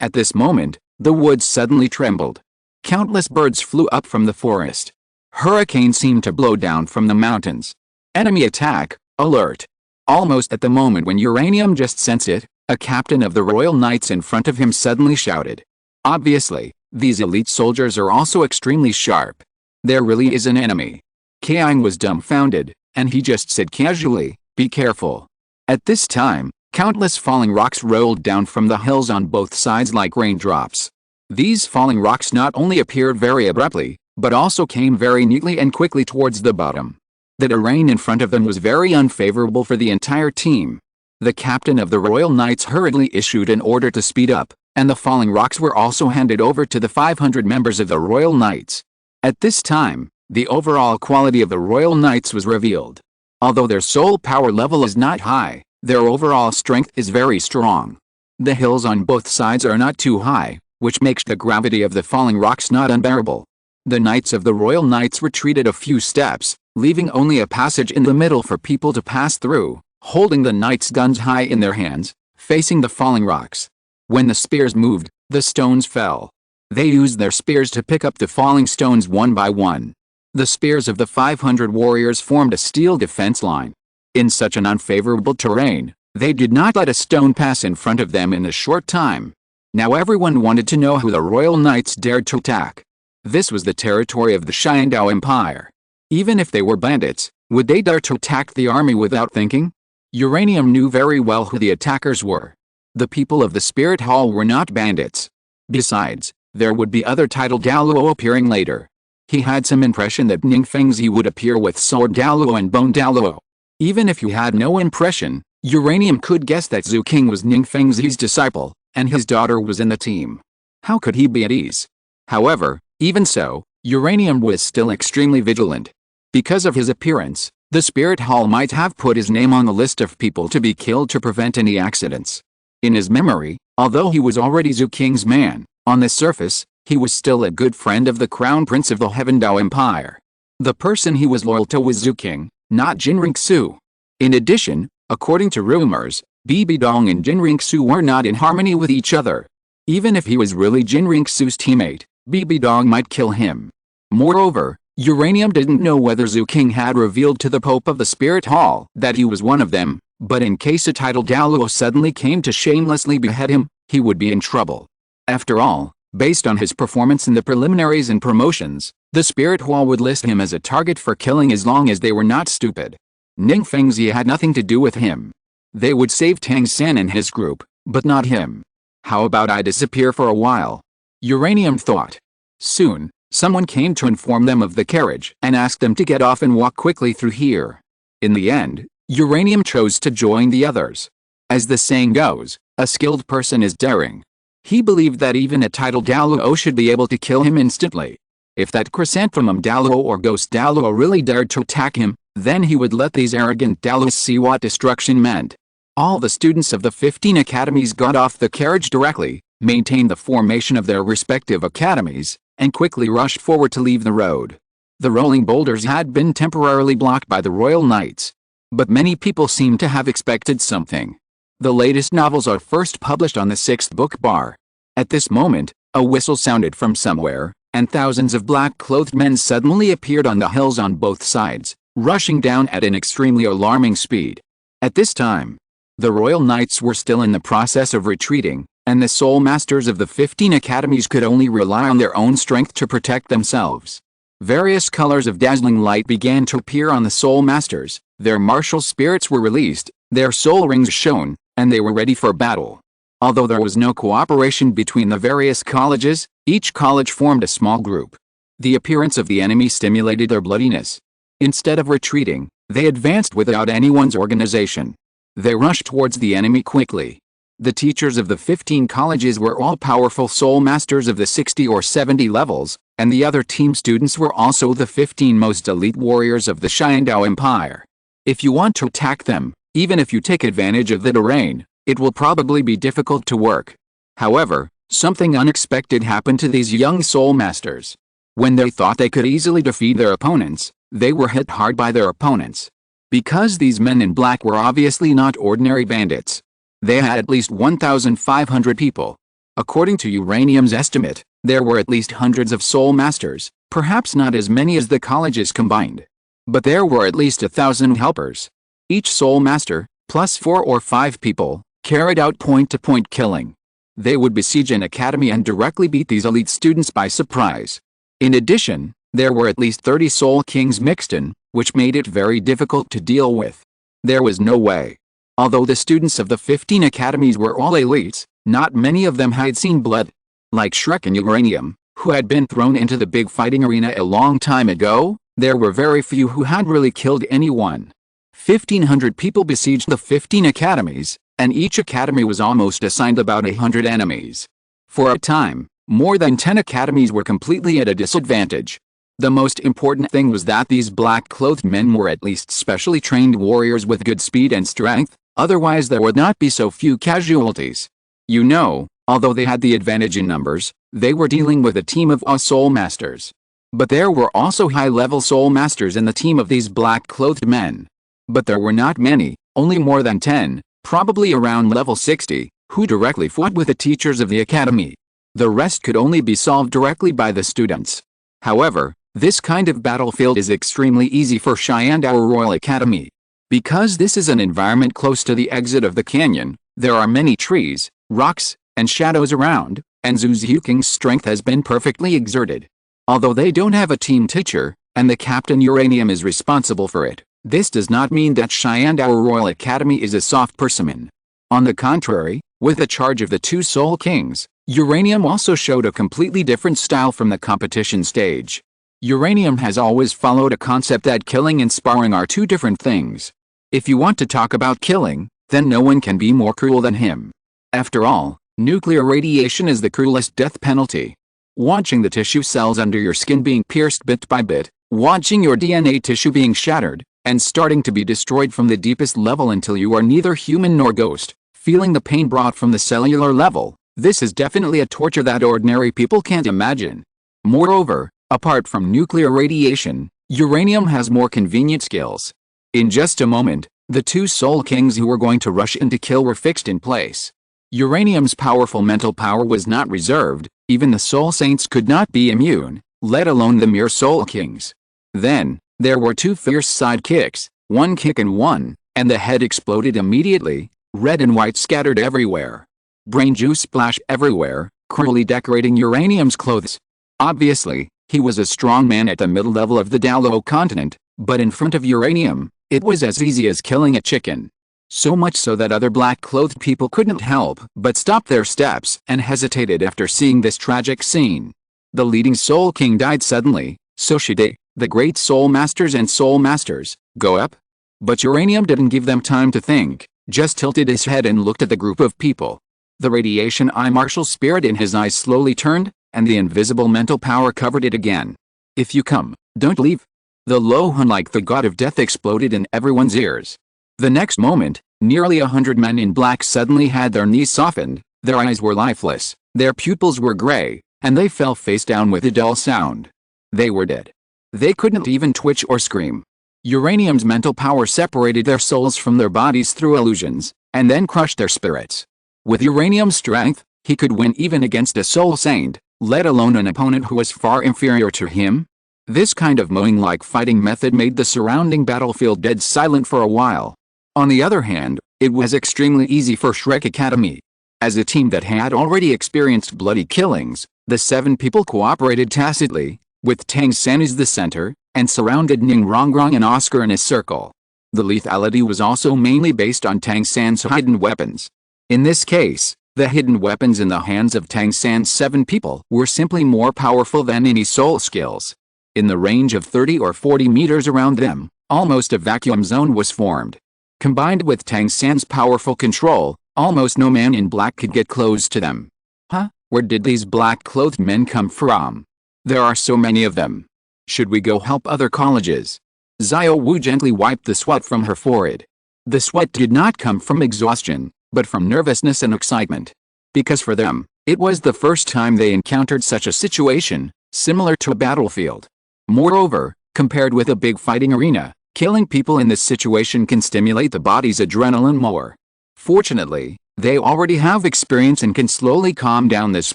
At this moment, the woods suddenly trembled. Countless birds flew up from the forest. Hurricanes seemed to blow down from the mountains. Enemy attack, alert. Almost at the moment when Uranium just sensed it, a captain of the Royal Knights in front of him suddenly shouted. Obviously, these elite soldiers are also extremely sharp. There really is an enemy. Kiang was dumbfounded, and he just said casually, "Be careful." At this time, countless falling rocks rolled down from the hills on both sides like raindrops. These falling rocks not only appeared very abruptly, but also came very neatly and quickly towards the bottom. The terrain in front of them was very unfavorable for the entire team. The captain of the Royal Knights hurriedly issued an order to speed up, and the falling rocks were also handed over to the 500 members of the Royal Knights. At this time, the overall quality of the Royal Knights was revealed. Although their soul power level is not high, their overall strength is very strong. The hills on both sides are not too high, which makes the gravity of the falling rocks not unbearable. The Knights of the Royal Knights retreated a few steps, leaving only a passage in the middle for people to pass through, holding the knights' guns high in their hands, facing the falling rocks. When the spears moved, the stones fell. They used their spears to pick up the falling stones one by one. The spears of the 500 warriors formed a steel defense line. In such an unfavorable terrain, they did not let a stone pass in front of them in a short time. Now everyone wanted to know who the Royal Knights dared to attack. This was the territory of the Shandao Empire. Even if they were bandits, would they dare to attack the army without thinking? Uranium knew very well who the attackers were. The people of the Spirit Hall were not bandits. Besides, there would be other titled Douluo appearing later. He had some impression that Ningfengzi would appear with Sword Douluo and Bone Douluo. Even if he had no impression, Uranium could guess that Zhu King was Ningfengzi's disciple, and his daughter was in the team. How could he be at ease? However, even so, Uranium was still extremely vigilant. Because of his appearance, the Spirit Hall might have put his name on the list of people to be killed to prevent any accidents. In his memory, although he was already Zhu King's man, on the surface, he was still a good friend of the Crown Prince of the Heavendao Empire. The person he was loyal to was Zhu King, not Jinriksu. In addition, according to rumors, Bibidong and Jinriksu were not in harmony with each other. Even if he was really Jinriksu's teammate, Bibidong might kill him. Moreover, Uranium didn't know whether Zhu King had revealed to the Pope of the Spirit Hall that he was one of them, but in case a titled Douluo suddenly came to shamelessly behead him, he would be in trouble. After all, based on his performance in the preliminaries and promotions, the Spirit Hall would list him as a target for killing as long as they were not stupid. Ningfengzi had nothing to do with him. They would save Tang San and his group, but not him. How about I disappear for a while? Uranium thought. Soon, someone came to inform them of the carriage and asked them to get off and walk quickly through here. In the end, Uranium chose to join the others. As the saying goes, a skilled person is daring. He believed that even a titled Douluo should be able to kill him instantly. If that chrysanthemum Douluo or ghost Douluo really dared to attack him, then he would let these arrogant Douluos see what destruction meant. All the students of the 15 academies got off the carriage directly, maintained the formation of their respective academies, and quickly rushed forward to leave the road. The rolling boulders had been temporarily blocked by the Royal Knights. But many people seemed to have expected something. The latest novels are first published on the 6th book bar. At this moment, a whistle sounded from somewhere, and thousands of black-clothed men suddenly appeared on the hills on both sides, rushing down at an extremely alarming speed. At this time, the Royal Knights were still in the process of retreating, and the soul masters of the 15 academies could only rely on their own strength to protect themselves. Various colors of dazzling light began to appear on the soul masters, their martial spirits were released, their soul rings shone, and they were ready for battle. Although there was no cooperation between the various colleges, each college formed a small group. The appearance of the enemy stimulated their bloodiness. Instead of retreating, they advanced without anyone's organization. They rushed towards the enemy quickly. The teachers of the 15 colleges were all powerful soul masters of the 60 or 70 levels, and the other team students were also the 15 most elite warriors of the Sharingan Empire. If you want to attack them, even if you take advantage of the terrain, it will probably be difficult to work. However, something unexpected happened to these young soul masters. When they thought they could easily defeat their opponents, they were hit hard by their opponents. Because these men in black were obviously not ordinary bandits. They had at least 1,500 people. According to Uranium's estimate, there were at least hundreds of soul masters, perhaps not as many as the colleges combined. But there were at least 1,000 helpers. Each soul master, plus 4 or 5 people, carried out point-to-point killing. They would besiege an academy and directly beat these elite students by surprise. In addition, there were at least 30 soul kings mixed in, which made it very difficult to deal with. There was no way. Although the students of the 15 academies were all elites, not many of them had seen blood. Like Shrek and Uranium, who had been thrown into the big fighting arena a long time ago, there were very few who had really killed anyone. 1,500 people besieged the 15 academies, and each academy was almost assigned about 100 enemies. For a time, more than 10 academies were completely at a disadvantage. The most important thing was that these black-clothed men were at least specially trained warriors with good speed and strength, otherwise there would not be so few casualties. You know, although they had the advantage in numbers, they were dealing with a team of soul masters. But there were also high-level soul masters in the team of these black-clothed men. But there were not many, only more than 10, probably around level 60, who directly fought with the teachers of the academy. The rest could only be solved directly by the students. However, this kind of battlefield is extremely easy for Sharingan Royal Academy. Because this is an environment close to the exit of the canyon, there are many trees, rocks, and shadows around, and Zhu King's strength has been perfectly exerted. Although they don't have a team teacher, and the Captain Uranium is responsible for it, this does not mean that Sharingan Royal Academy is a soft persimmon. On the contrary, with the charge of the 2 Soul Kings, Uranium also showed a completely different style from the competition stage. Uranium has always followed a concept that killing and sparring are 2 different things. If you want to talk about killing, then no one can be more cruel than him. After all, nuclear radiation is the cruelest death penalty. Watching the tissue cells under your skin being pierced bit by bit, watching your DNA tissue being shattered, and starting to be destroyed from the deepest level until you are neither human nor ghost, feeling the pain brought from the cellular level, this is definitely a torture that ordinary people can't imagine. Moreover, apart from nuclear radiation, Uranium has more convenient skills. In just a moment, the 2 Soul Kings who were going to rush in to kill were fixed in place. Uranium's powerful mental power was not reserved, even the Soul Saints could not be immune, let alone the mere Soul Kings. Then, there were 2 fierce sidekicks, 1 kick and 1, and the head exploded immediately, red and white scattered everywhere. Brain juice splashed everywhere, cruelly decorating Uranium's clothes. Obviously, he was a strong man at the middle level of the Douluo Continent, but in front of Uranium, it was as easy as killing a chicken. So much so that other black-clothed people couldn't help but stop their steps and hesitated after seeing this tragic scene. The leading Soul King died suddenly, so should they, the great Soul Masters and Soul Masters, go up? But Uranium didn't give them time to think, just tilted his head and looked at the group of people. The radiation martial spirit in his eyes slowly turned, and the invisible mental power covered it again. If you come, don't leave. The low hun like the god of death exploded in everyone's ears. The next moment, nearly 100 men in black suddenly had their knees softened, their eyes were lifeless, their pupils were gray, and they fell face down with a dull sound. They were dead. They couldn't even twitch or scream. Uranium's mental power separated their souls from their bodies through illusions, and then crushed their spirits. With Uranium's strength, he could win even against a Soul Saint, let alone an opponent who was far inferior to him. This kind of mowing-like fighting method made the surrounding battlefield dead silent for a while. On the other hand, it was extremely easy for Shrek Academy. As a team that had already experienced bloody killings, the 7 people cooperated tacitly, with Tang San as the center, and surrounded Ning Rongrong and Oscar in a circle. The lethality was also mainly based on Tang San's hidden weapons. In this case, the hidden weapons in the hands of Tang San's 7 people were simply more powerful than any soul skills. In the range of 30 or 40 meters around them, almost a vacuum zone was formed. Combined with Tang San's powerful control, almost no man in black could get close to them. Huh? Where did these black-clothed men come from? There are so many of them. Should we go help other colleges? Xiao Wu gently wiped the sweat from her forehead. The sweat did not come from exhaustion, but from nervousness and excitement. Because for them, it was the first time they encountered such a situation, similar to a battlefield. Moreover, compared with a big fighting arena, killing people in this situation can stimulate the body's adrenaline more. Fortunately, they already have experience and can slowly calm down this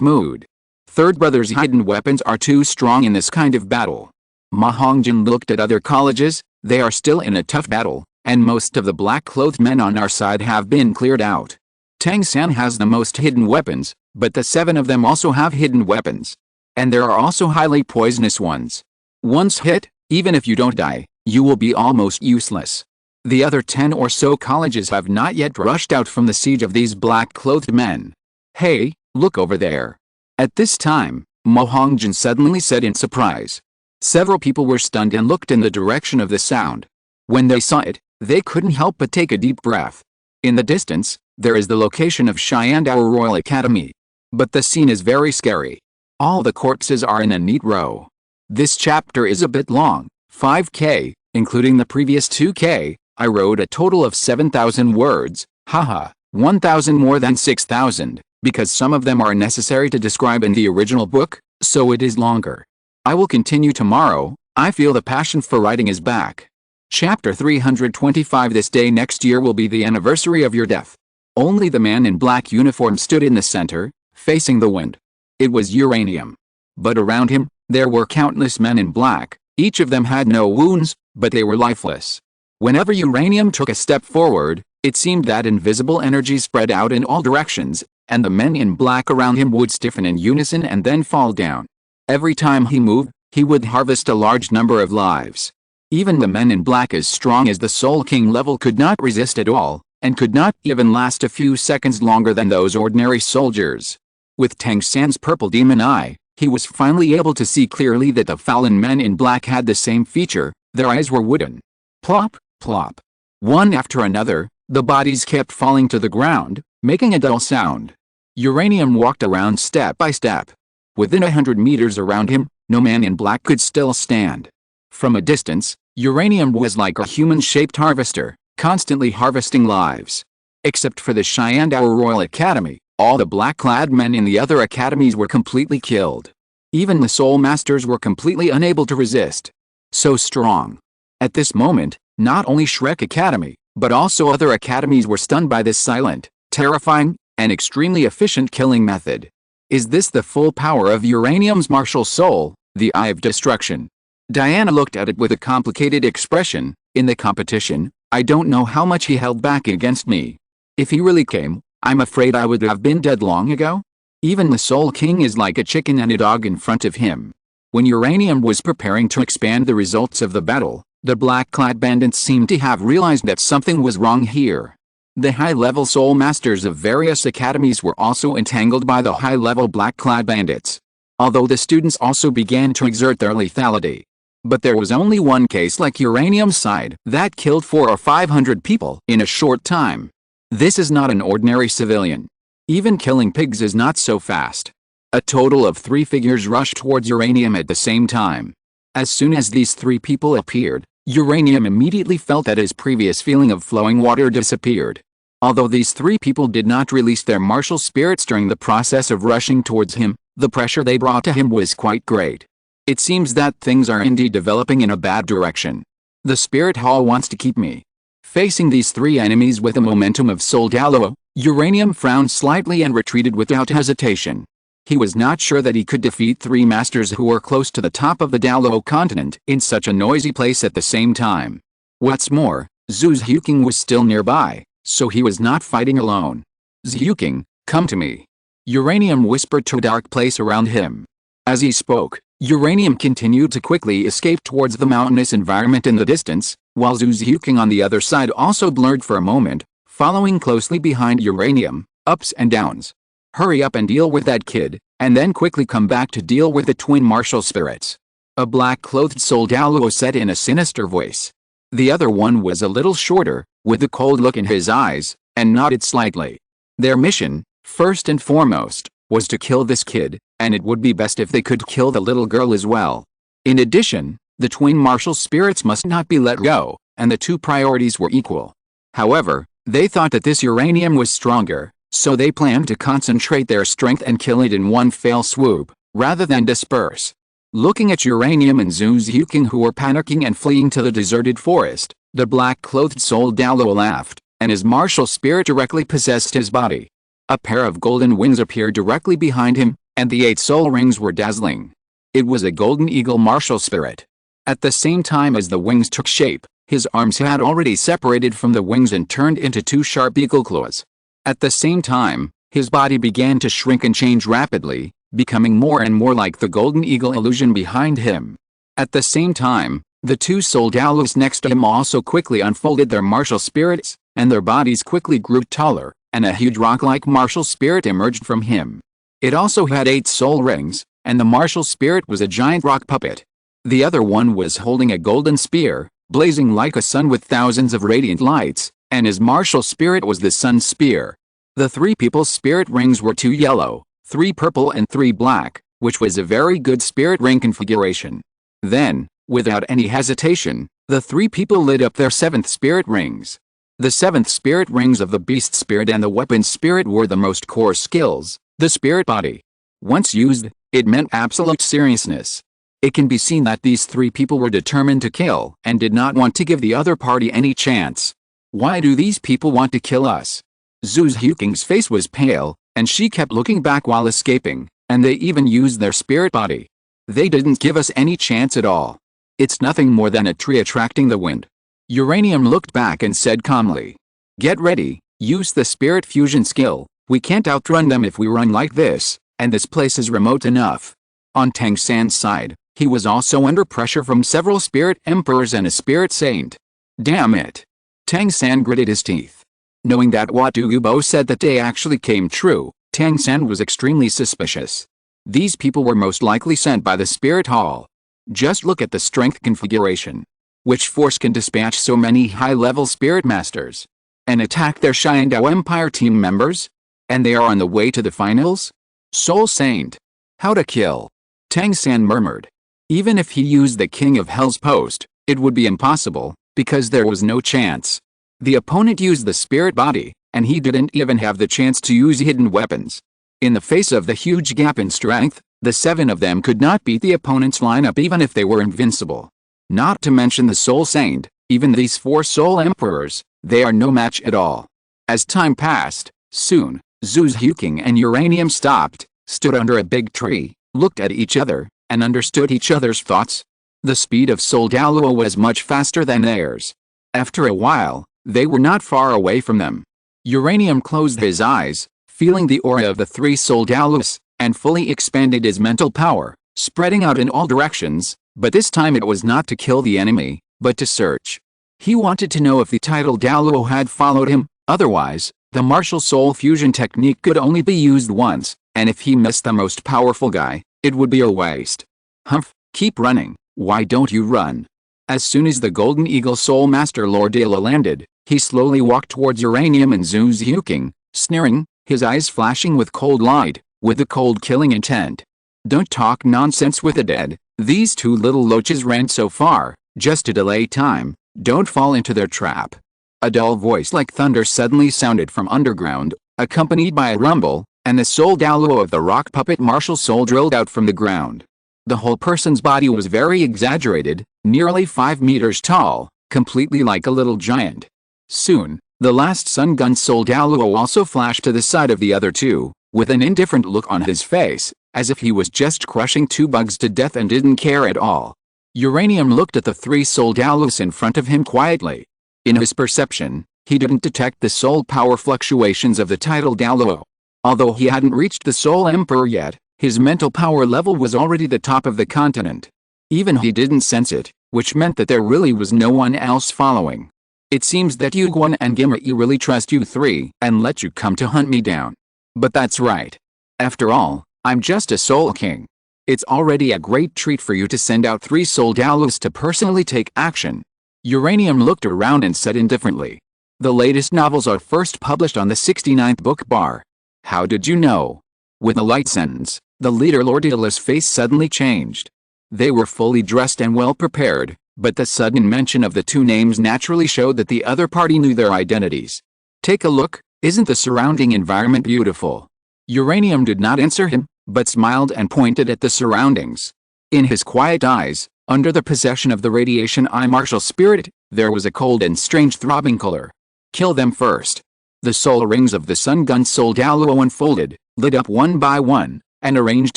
mood. Third brother's hidden weapons are too strong in this kind of battle. Ma Hongjin looked at other colleges. They are still in a tough battle, and most of the black-clothed men on our side have been cleared out. Tang San has the most hidden weapons, but the 7 of them also have hidden weapons. And there are also highly poisonous ones. Once hit, even if you don't die, you will be almost useless. The other 10 or so colleges have not yet rushed out from the siege of these black-clothed men. Hey, look over there. At this time, Ma Hongjin suddenly said in surprise. Several people were stunned and looked in the direction of the sound. When they saw it, they couldn't help but take a deep breath. In the distance, there is the location of Shan Dou Royal Academy. But the scene is very scary. All the corpses are in a neat row. This chapter is a bit long, 5K, including the previous 2K. I wrote a total of 7,000 words, haha, 1,000 more than 6,000, because some of them are necessary to describe in the original book, so it is longer. I will continue tomorrow. I feel the passion for writing is back. Chapter 325. This day next year will be the anniversary of your death. Only the man in black uniform stood in the center, facing the wind. It was Uranium. But around him, there were countless men in black. Each of them had no wounds, but they were lifeless. Whenever Uranium took a step forward, it seemed that invisible energy spread out in all directions, and the men in black around him would stiffen in unison and then fall down. Every time he moved, he would harvest a large number of lives. Even the men in black as strong as the Soul King level could not resist at all, and could not even last a few seconds longer than those ordinary soldiers. With Tang San's purple demon eye, he was finally able to see clearly that the fallen men in black had the same feature. Their eyes were wooden. Plop, plop. One after another, the bodies kept falling to the ground, making a dull sound. Uranium walked around step by step. Within 100 meters around him, no man in black could still stand. From a distance, Uranium was like a human-shaped harvester, constantly harvesting lives. Except for the Shan Dou Royal Academy, all the black-clad men in the other academies were completely killed. Even the Soul Masters were completely unable to resist. So strong. At this moment, not only Shrek Academy, but also other academies were stunned by this silent, terrifying, and extremely efficient killing method. Is this the full power of Uranium's martial soul, the Eye of Destruction? Diana looked at it with a complicated expression. In the competition, I don't know how much he held back against me. If he really came, I'm afraid I would have been dead long ago. Even the Soul King is like a chicken and a dog in front of him. When Uranium was preparing to expand the results of the battle, the black-clad bandits seemed to have realized that something was wrong here. The high-level Soul Masters of various academies were also entangled by the high-level black-clad bandits. Although the students also began to exert their lethality. But there was only one case like Uranium's side that killed 400 or 500 people in a short time. This is not an ordinary civilian. Even killing pigs is not so fast. A total of 3 figures rushed towards Uranium at the same time. As soon as these 3 people appeared, Uranium immediately felt that his previous feeling of flowing water disappeared. Although these 3 people did not release their martial spirits during the process of rushing towards him, the pressure they brought to him was quite great. It seems that things are indeed developing in a bad direction. The Spirit Hall wants to keep me. Facing these 3 enemies with the momentum of Soul Douluo, Uranium frowned slightly and retreated without hesitation. He was not sure that he could defeat 3 masters who were close to the top of the Douluo Continent in such a noisy place at the same time. What's more, Zhu Xiuqing was still nearby, so he was not fighting alone. Xiuqing, Come to me. Uranium whispered to a dark place around him. As he spoke, Uranium continued to quickly escape towards the mountainous environment in the distance, while Zuzuking on the other side also blurred for a moment, following closely behind Uranium, ups and downs. Hurry up and deal with that kid, and then quickly come back to deal with the twin martial spirits. A black-clothed soul Douluo said in a sinister voice. The other one was a little shorter, with a cold look in his eyes, and nodded slightly. Their mission, first and foremost, was to kill this kid, and it would be best if they could kill the little girl as well. In addition, the twin martial spirits must not be let go, and the two priorities were equal. However, they thought that this uranium was stronger, so they planned to concentrate their strength and kill it in one fell swoop, rather than disperse. Looking at Uranium and Zuzuking, who were panicking and fleeing to the deserted forest, the black-clothed soul Douluo laughed, and his martial spirit directly possessed his body. A pair of golden wings appeared directly behind him, and the 8 soul rings were dazzling. It was a golden eagle martial spirit. At the same time as the wings took shape, his arms had already separated from the wings and turned into 2 sharp eagle claws. At the same time, his body began to shrink and change rapidly, becoming more and more like the golden eagle illusion behind him. At the same time, the 2 soul Douluos next to him also quickly unfolded their martial spirits, and their bodies quickly grew taller, and a huge rock-like martial spirit emerged from him. It also had 8 soul rings, and the martial spirit was a giant rock puppet. The other one was holding a golden spear, blazing like a sun with thousands of radiant lights, and his martial spirit was the sun spear. The 3 people's spirit rings were 2 yellow, 3 purple and 3 black, which was a very good spirit ring configuration. Then, without any hesitation, the 3 people lit up their 7th spirit rings. The 7th spirit rings of the beast spirit and the weapon spirit were the most core skills, the spirit body. Once used, it meant absolute seriousness. It can be seen that these 3 people were determined to kill and did not want to give the other party any chance. Why do these people want to kill us? Zuzuking's face was pale, and she kept looking back while escaping, and they even used their spirit body. They didn't give us any chance at all. It's nothing more than a tree attracting the wind. Uranium looked back and said calmly. Get ready, use the spirit fusion skill. We can't outrun them if we run like this, and this place is remote enough. On Tang San's side, he was also under pressure from several spirit emperors and a spirit saint. Damn it. Tang San gritted his teeth. Knowing that what Dugubo said that day actually came true, Tang San was extremely suspicious. These people were most likely sent by the Spirit Hall. Just look at the strength configuration. Which force can dispatch so many high-level spirit masters? And attack their Sharingan Empire team members? And they are on the way to the finals? Soul Saint. How to kill? Tang San murmured. Even if he used the King of Hell's post, it would be impossible, because there was no chance. The opponent used the spirit body, and he didn't even have the chance to use hidden weapons. In the face of the huge gap in strength, the 7 of them could not beat the opponent's lineup even if they were invincible. Not to mention the Soul Saint, even these 4 Soul Emperors, they are no match at all. As time passed, soon, Zuzuking and Uranium stopped, stood under a big tree, looked at each other, and understood each other's thoughts. The speed of Soul Douluo was much faster than theirs. After a while, they were not far away from them. Uranium closed his eyes, feeling the aura of the 3 soul Douluos, and fully expanded his mental power, spreading out in all directions, but this time it was not to kill the enemy, but to search. He wanted to know if the title Douluo had followed him, otherwise, the martial soul fusion technique could only be used once, and if he missed the most powerful guy, it would be a waste. Humph, keep running, why don't you run? As soon as the Golden Eagle Soul Master Lord Douluo landed, he slowly walked towards Uranium and Zuzuking, sneering, his eyes flashing with cold light, with a cold killing intent. Don't talk nonsense with the dead, these 2 little loaches ran so far, just to delay time, don't fall into their trap. A dull voice like thunder suddenly sounded from underground, accompanied by a rumble, and the soul Douluo of the rock puppet martial soul drilled out from the ground. The whole person's body was very exaggerated, nearly 5 meters tall, completely like a little giant. Soon, the last Sun Gun Soul Douluo also flashed to the side of the other 2, with an indifferent look on his face, as if he was just crushing 2 bugs to death and didn't care at all. Uranium looked at the 3 Soul Douluos in front of him quietly. In his perception, he didn't detect the soul power fluctuations of the title Douluo. Although he hadn't reached the Soul Emperor yet, his mental power level was already the top of the continent. Even he didn't sense it, which meant that there really was no one else following. It seems that Yu Guan and Gimri really trust you three and let you come to hunt me down. But that's right. After all, I'm just a Soul King. It's already a great treat for you to send out 3 Soul Douluos to personally take action. Uranium looked around and said indifferently. The latest novels are first published on the 69th book bar. How did you know? With a light sentence, the leader Lord Daedalus' face suddenly changed. They were fully dressed and well prepared, but the sudden mention of the 2 names naturally showed that the other party knew their identities. Take a look, isn't the surrounding environment beautiful? Uranium did not answer him, but smiled and pointed at the surroundings. In his quiet eyes, under the possession of the radiation eye martial spirit, there was a cold and strange throbbing color. Kill them first. The soul rings of the Sun Gun Soul Douluo unfolded, lit up one by one, and arranged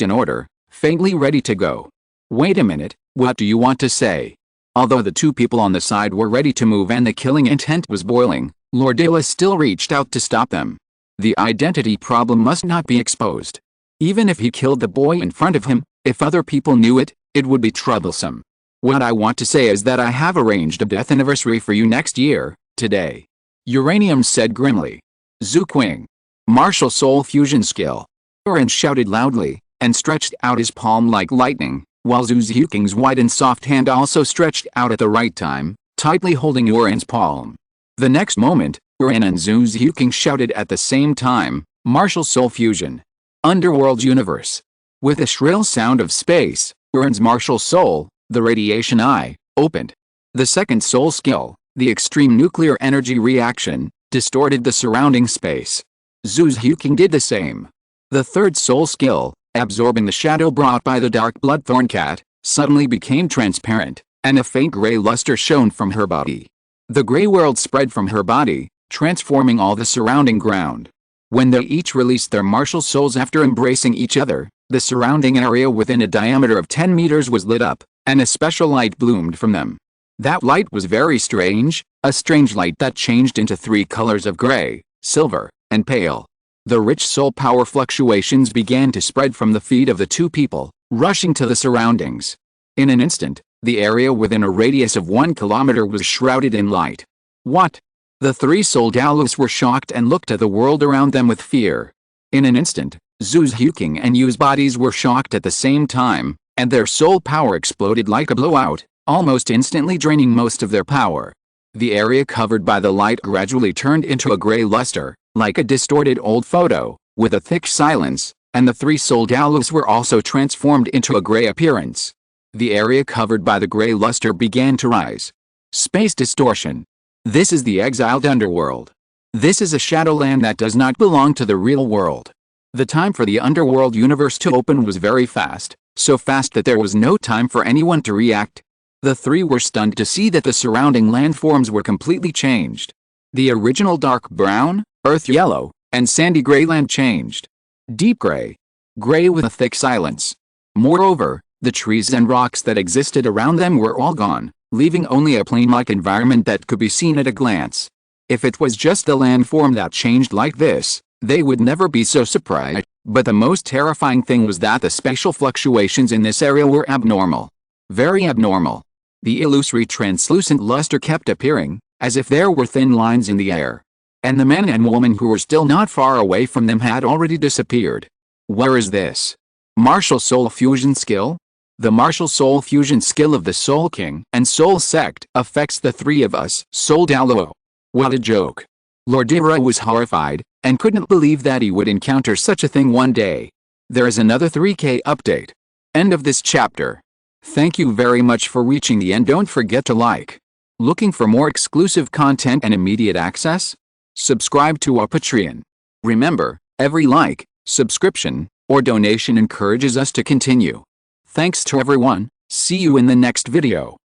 in order, faintly ready to go. Wait a minute, what do you want to say? Although the 2 people on the side were ready to move and the killing intent was boiling, Lord Daedalus still reached out to stop them. The identity problem must not be exposed. Even if he killed the boy in front of him, if other people knew it, it would be troublesome. What I want to say is that I have arranged a death anniversary for you next year, today. Uranium said grimly. Zuqing. Martial soul fusion skill. Uran shouted loudly, and stretched out his palm like lightning, while Zhu Zhuking's white and soft hand also stretched out at the right time, tightly holding Uran's palm. The next moment, Uran and Zhu Zhuking shouted at the same time, Martial soul fusion. Underworld universe. With a shrill sound of space, Uran's martial soul, the radiation eye, opened. The second soul skill, the extreme nuclear energy reaction, distorted the surrounding space. Zhu Zhuking did the same. The third soul skill, absorbing the shadow brought by the dark blood thorn cat, suddenly became transparent, and a faint gray luster shone from her body. The gray world spread from her body, transforming all the surrounding ground. When they each released their martial souls after embracing each other, the surrounding area within a diameter of 10 meters was lit up, and a special light bloomed from them. That light was very strange, a strange light that changed into 3 colors of gray, silver, and pale. The rich soul power fluctuations began to spread from the feet of the 2 people, rushing to the surroundings. In an instant, the area within a radius of 1 kilometer was shrouded in light. What? The 3 Soul Douluos were shocked and looked at the world around them with fear. In an instant, Zhu Zhuking and Yu's bodies were shocked at the same time, and their soul power exploded like a blowout, almost instantly draining most of their power. The area covered by the light gradually turned into a gray luster, like a distorted old photo, with a thick silence, and the 3 Soul Douluos were also transformed into a gray appearance. The area covered by the gray luster began to rise. Space distortion. This is the exiled underworld. This is a shadowland that does not belong to the real world. The time for the underworld universe to open was very fast, so fast that there was no time for anyone to react. The 3 were stunned to see that the surrounding landforms were completely changed. The original dark brown, earth yellow, and sandy gray land changed. Deep gray. Gray with a thick silence. Moreover, the trees and rocks that existed around them were all gone, leaving only a plain-like environment that could be seen at a glance. If it was just the landform that changed like this, they would never be so surprised, but the most terrifying thing was that the spatial fluctuations in this area were abnormal. Very abnormal. The illusory translucent luster kept appearing, as if there were thin lines in the air. And the men and women who were still not far away from them had already disappeared. Where is this? Martial soul fusion skill? The martial soul fusion skill of the Soul King and Soul Sect affects the 3 of us, Soul Douluo. What a joke. Lord Daedalus was horrified, and couldn't believe that he would encounter such a thing one day. There is another 3K update. End of this chapter. Thank you very much for reaching the end. Don't forget to like. Looking for more exclusive content and immediate access? Subscribe to our Patreon. Remember, every like, subscription, or donation encourages us to continue. Thanks to everyone, see you in the next video.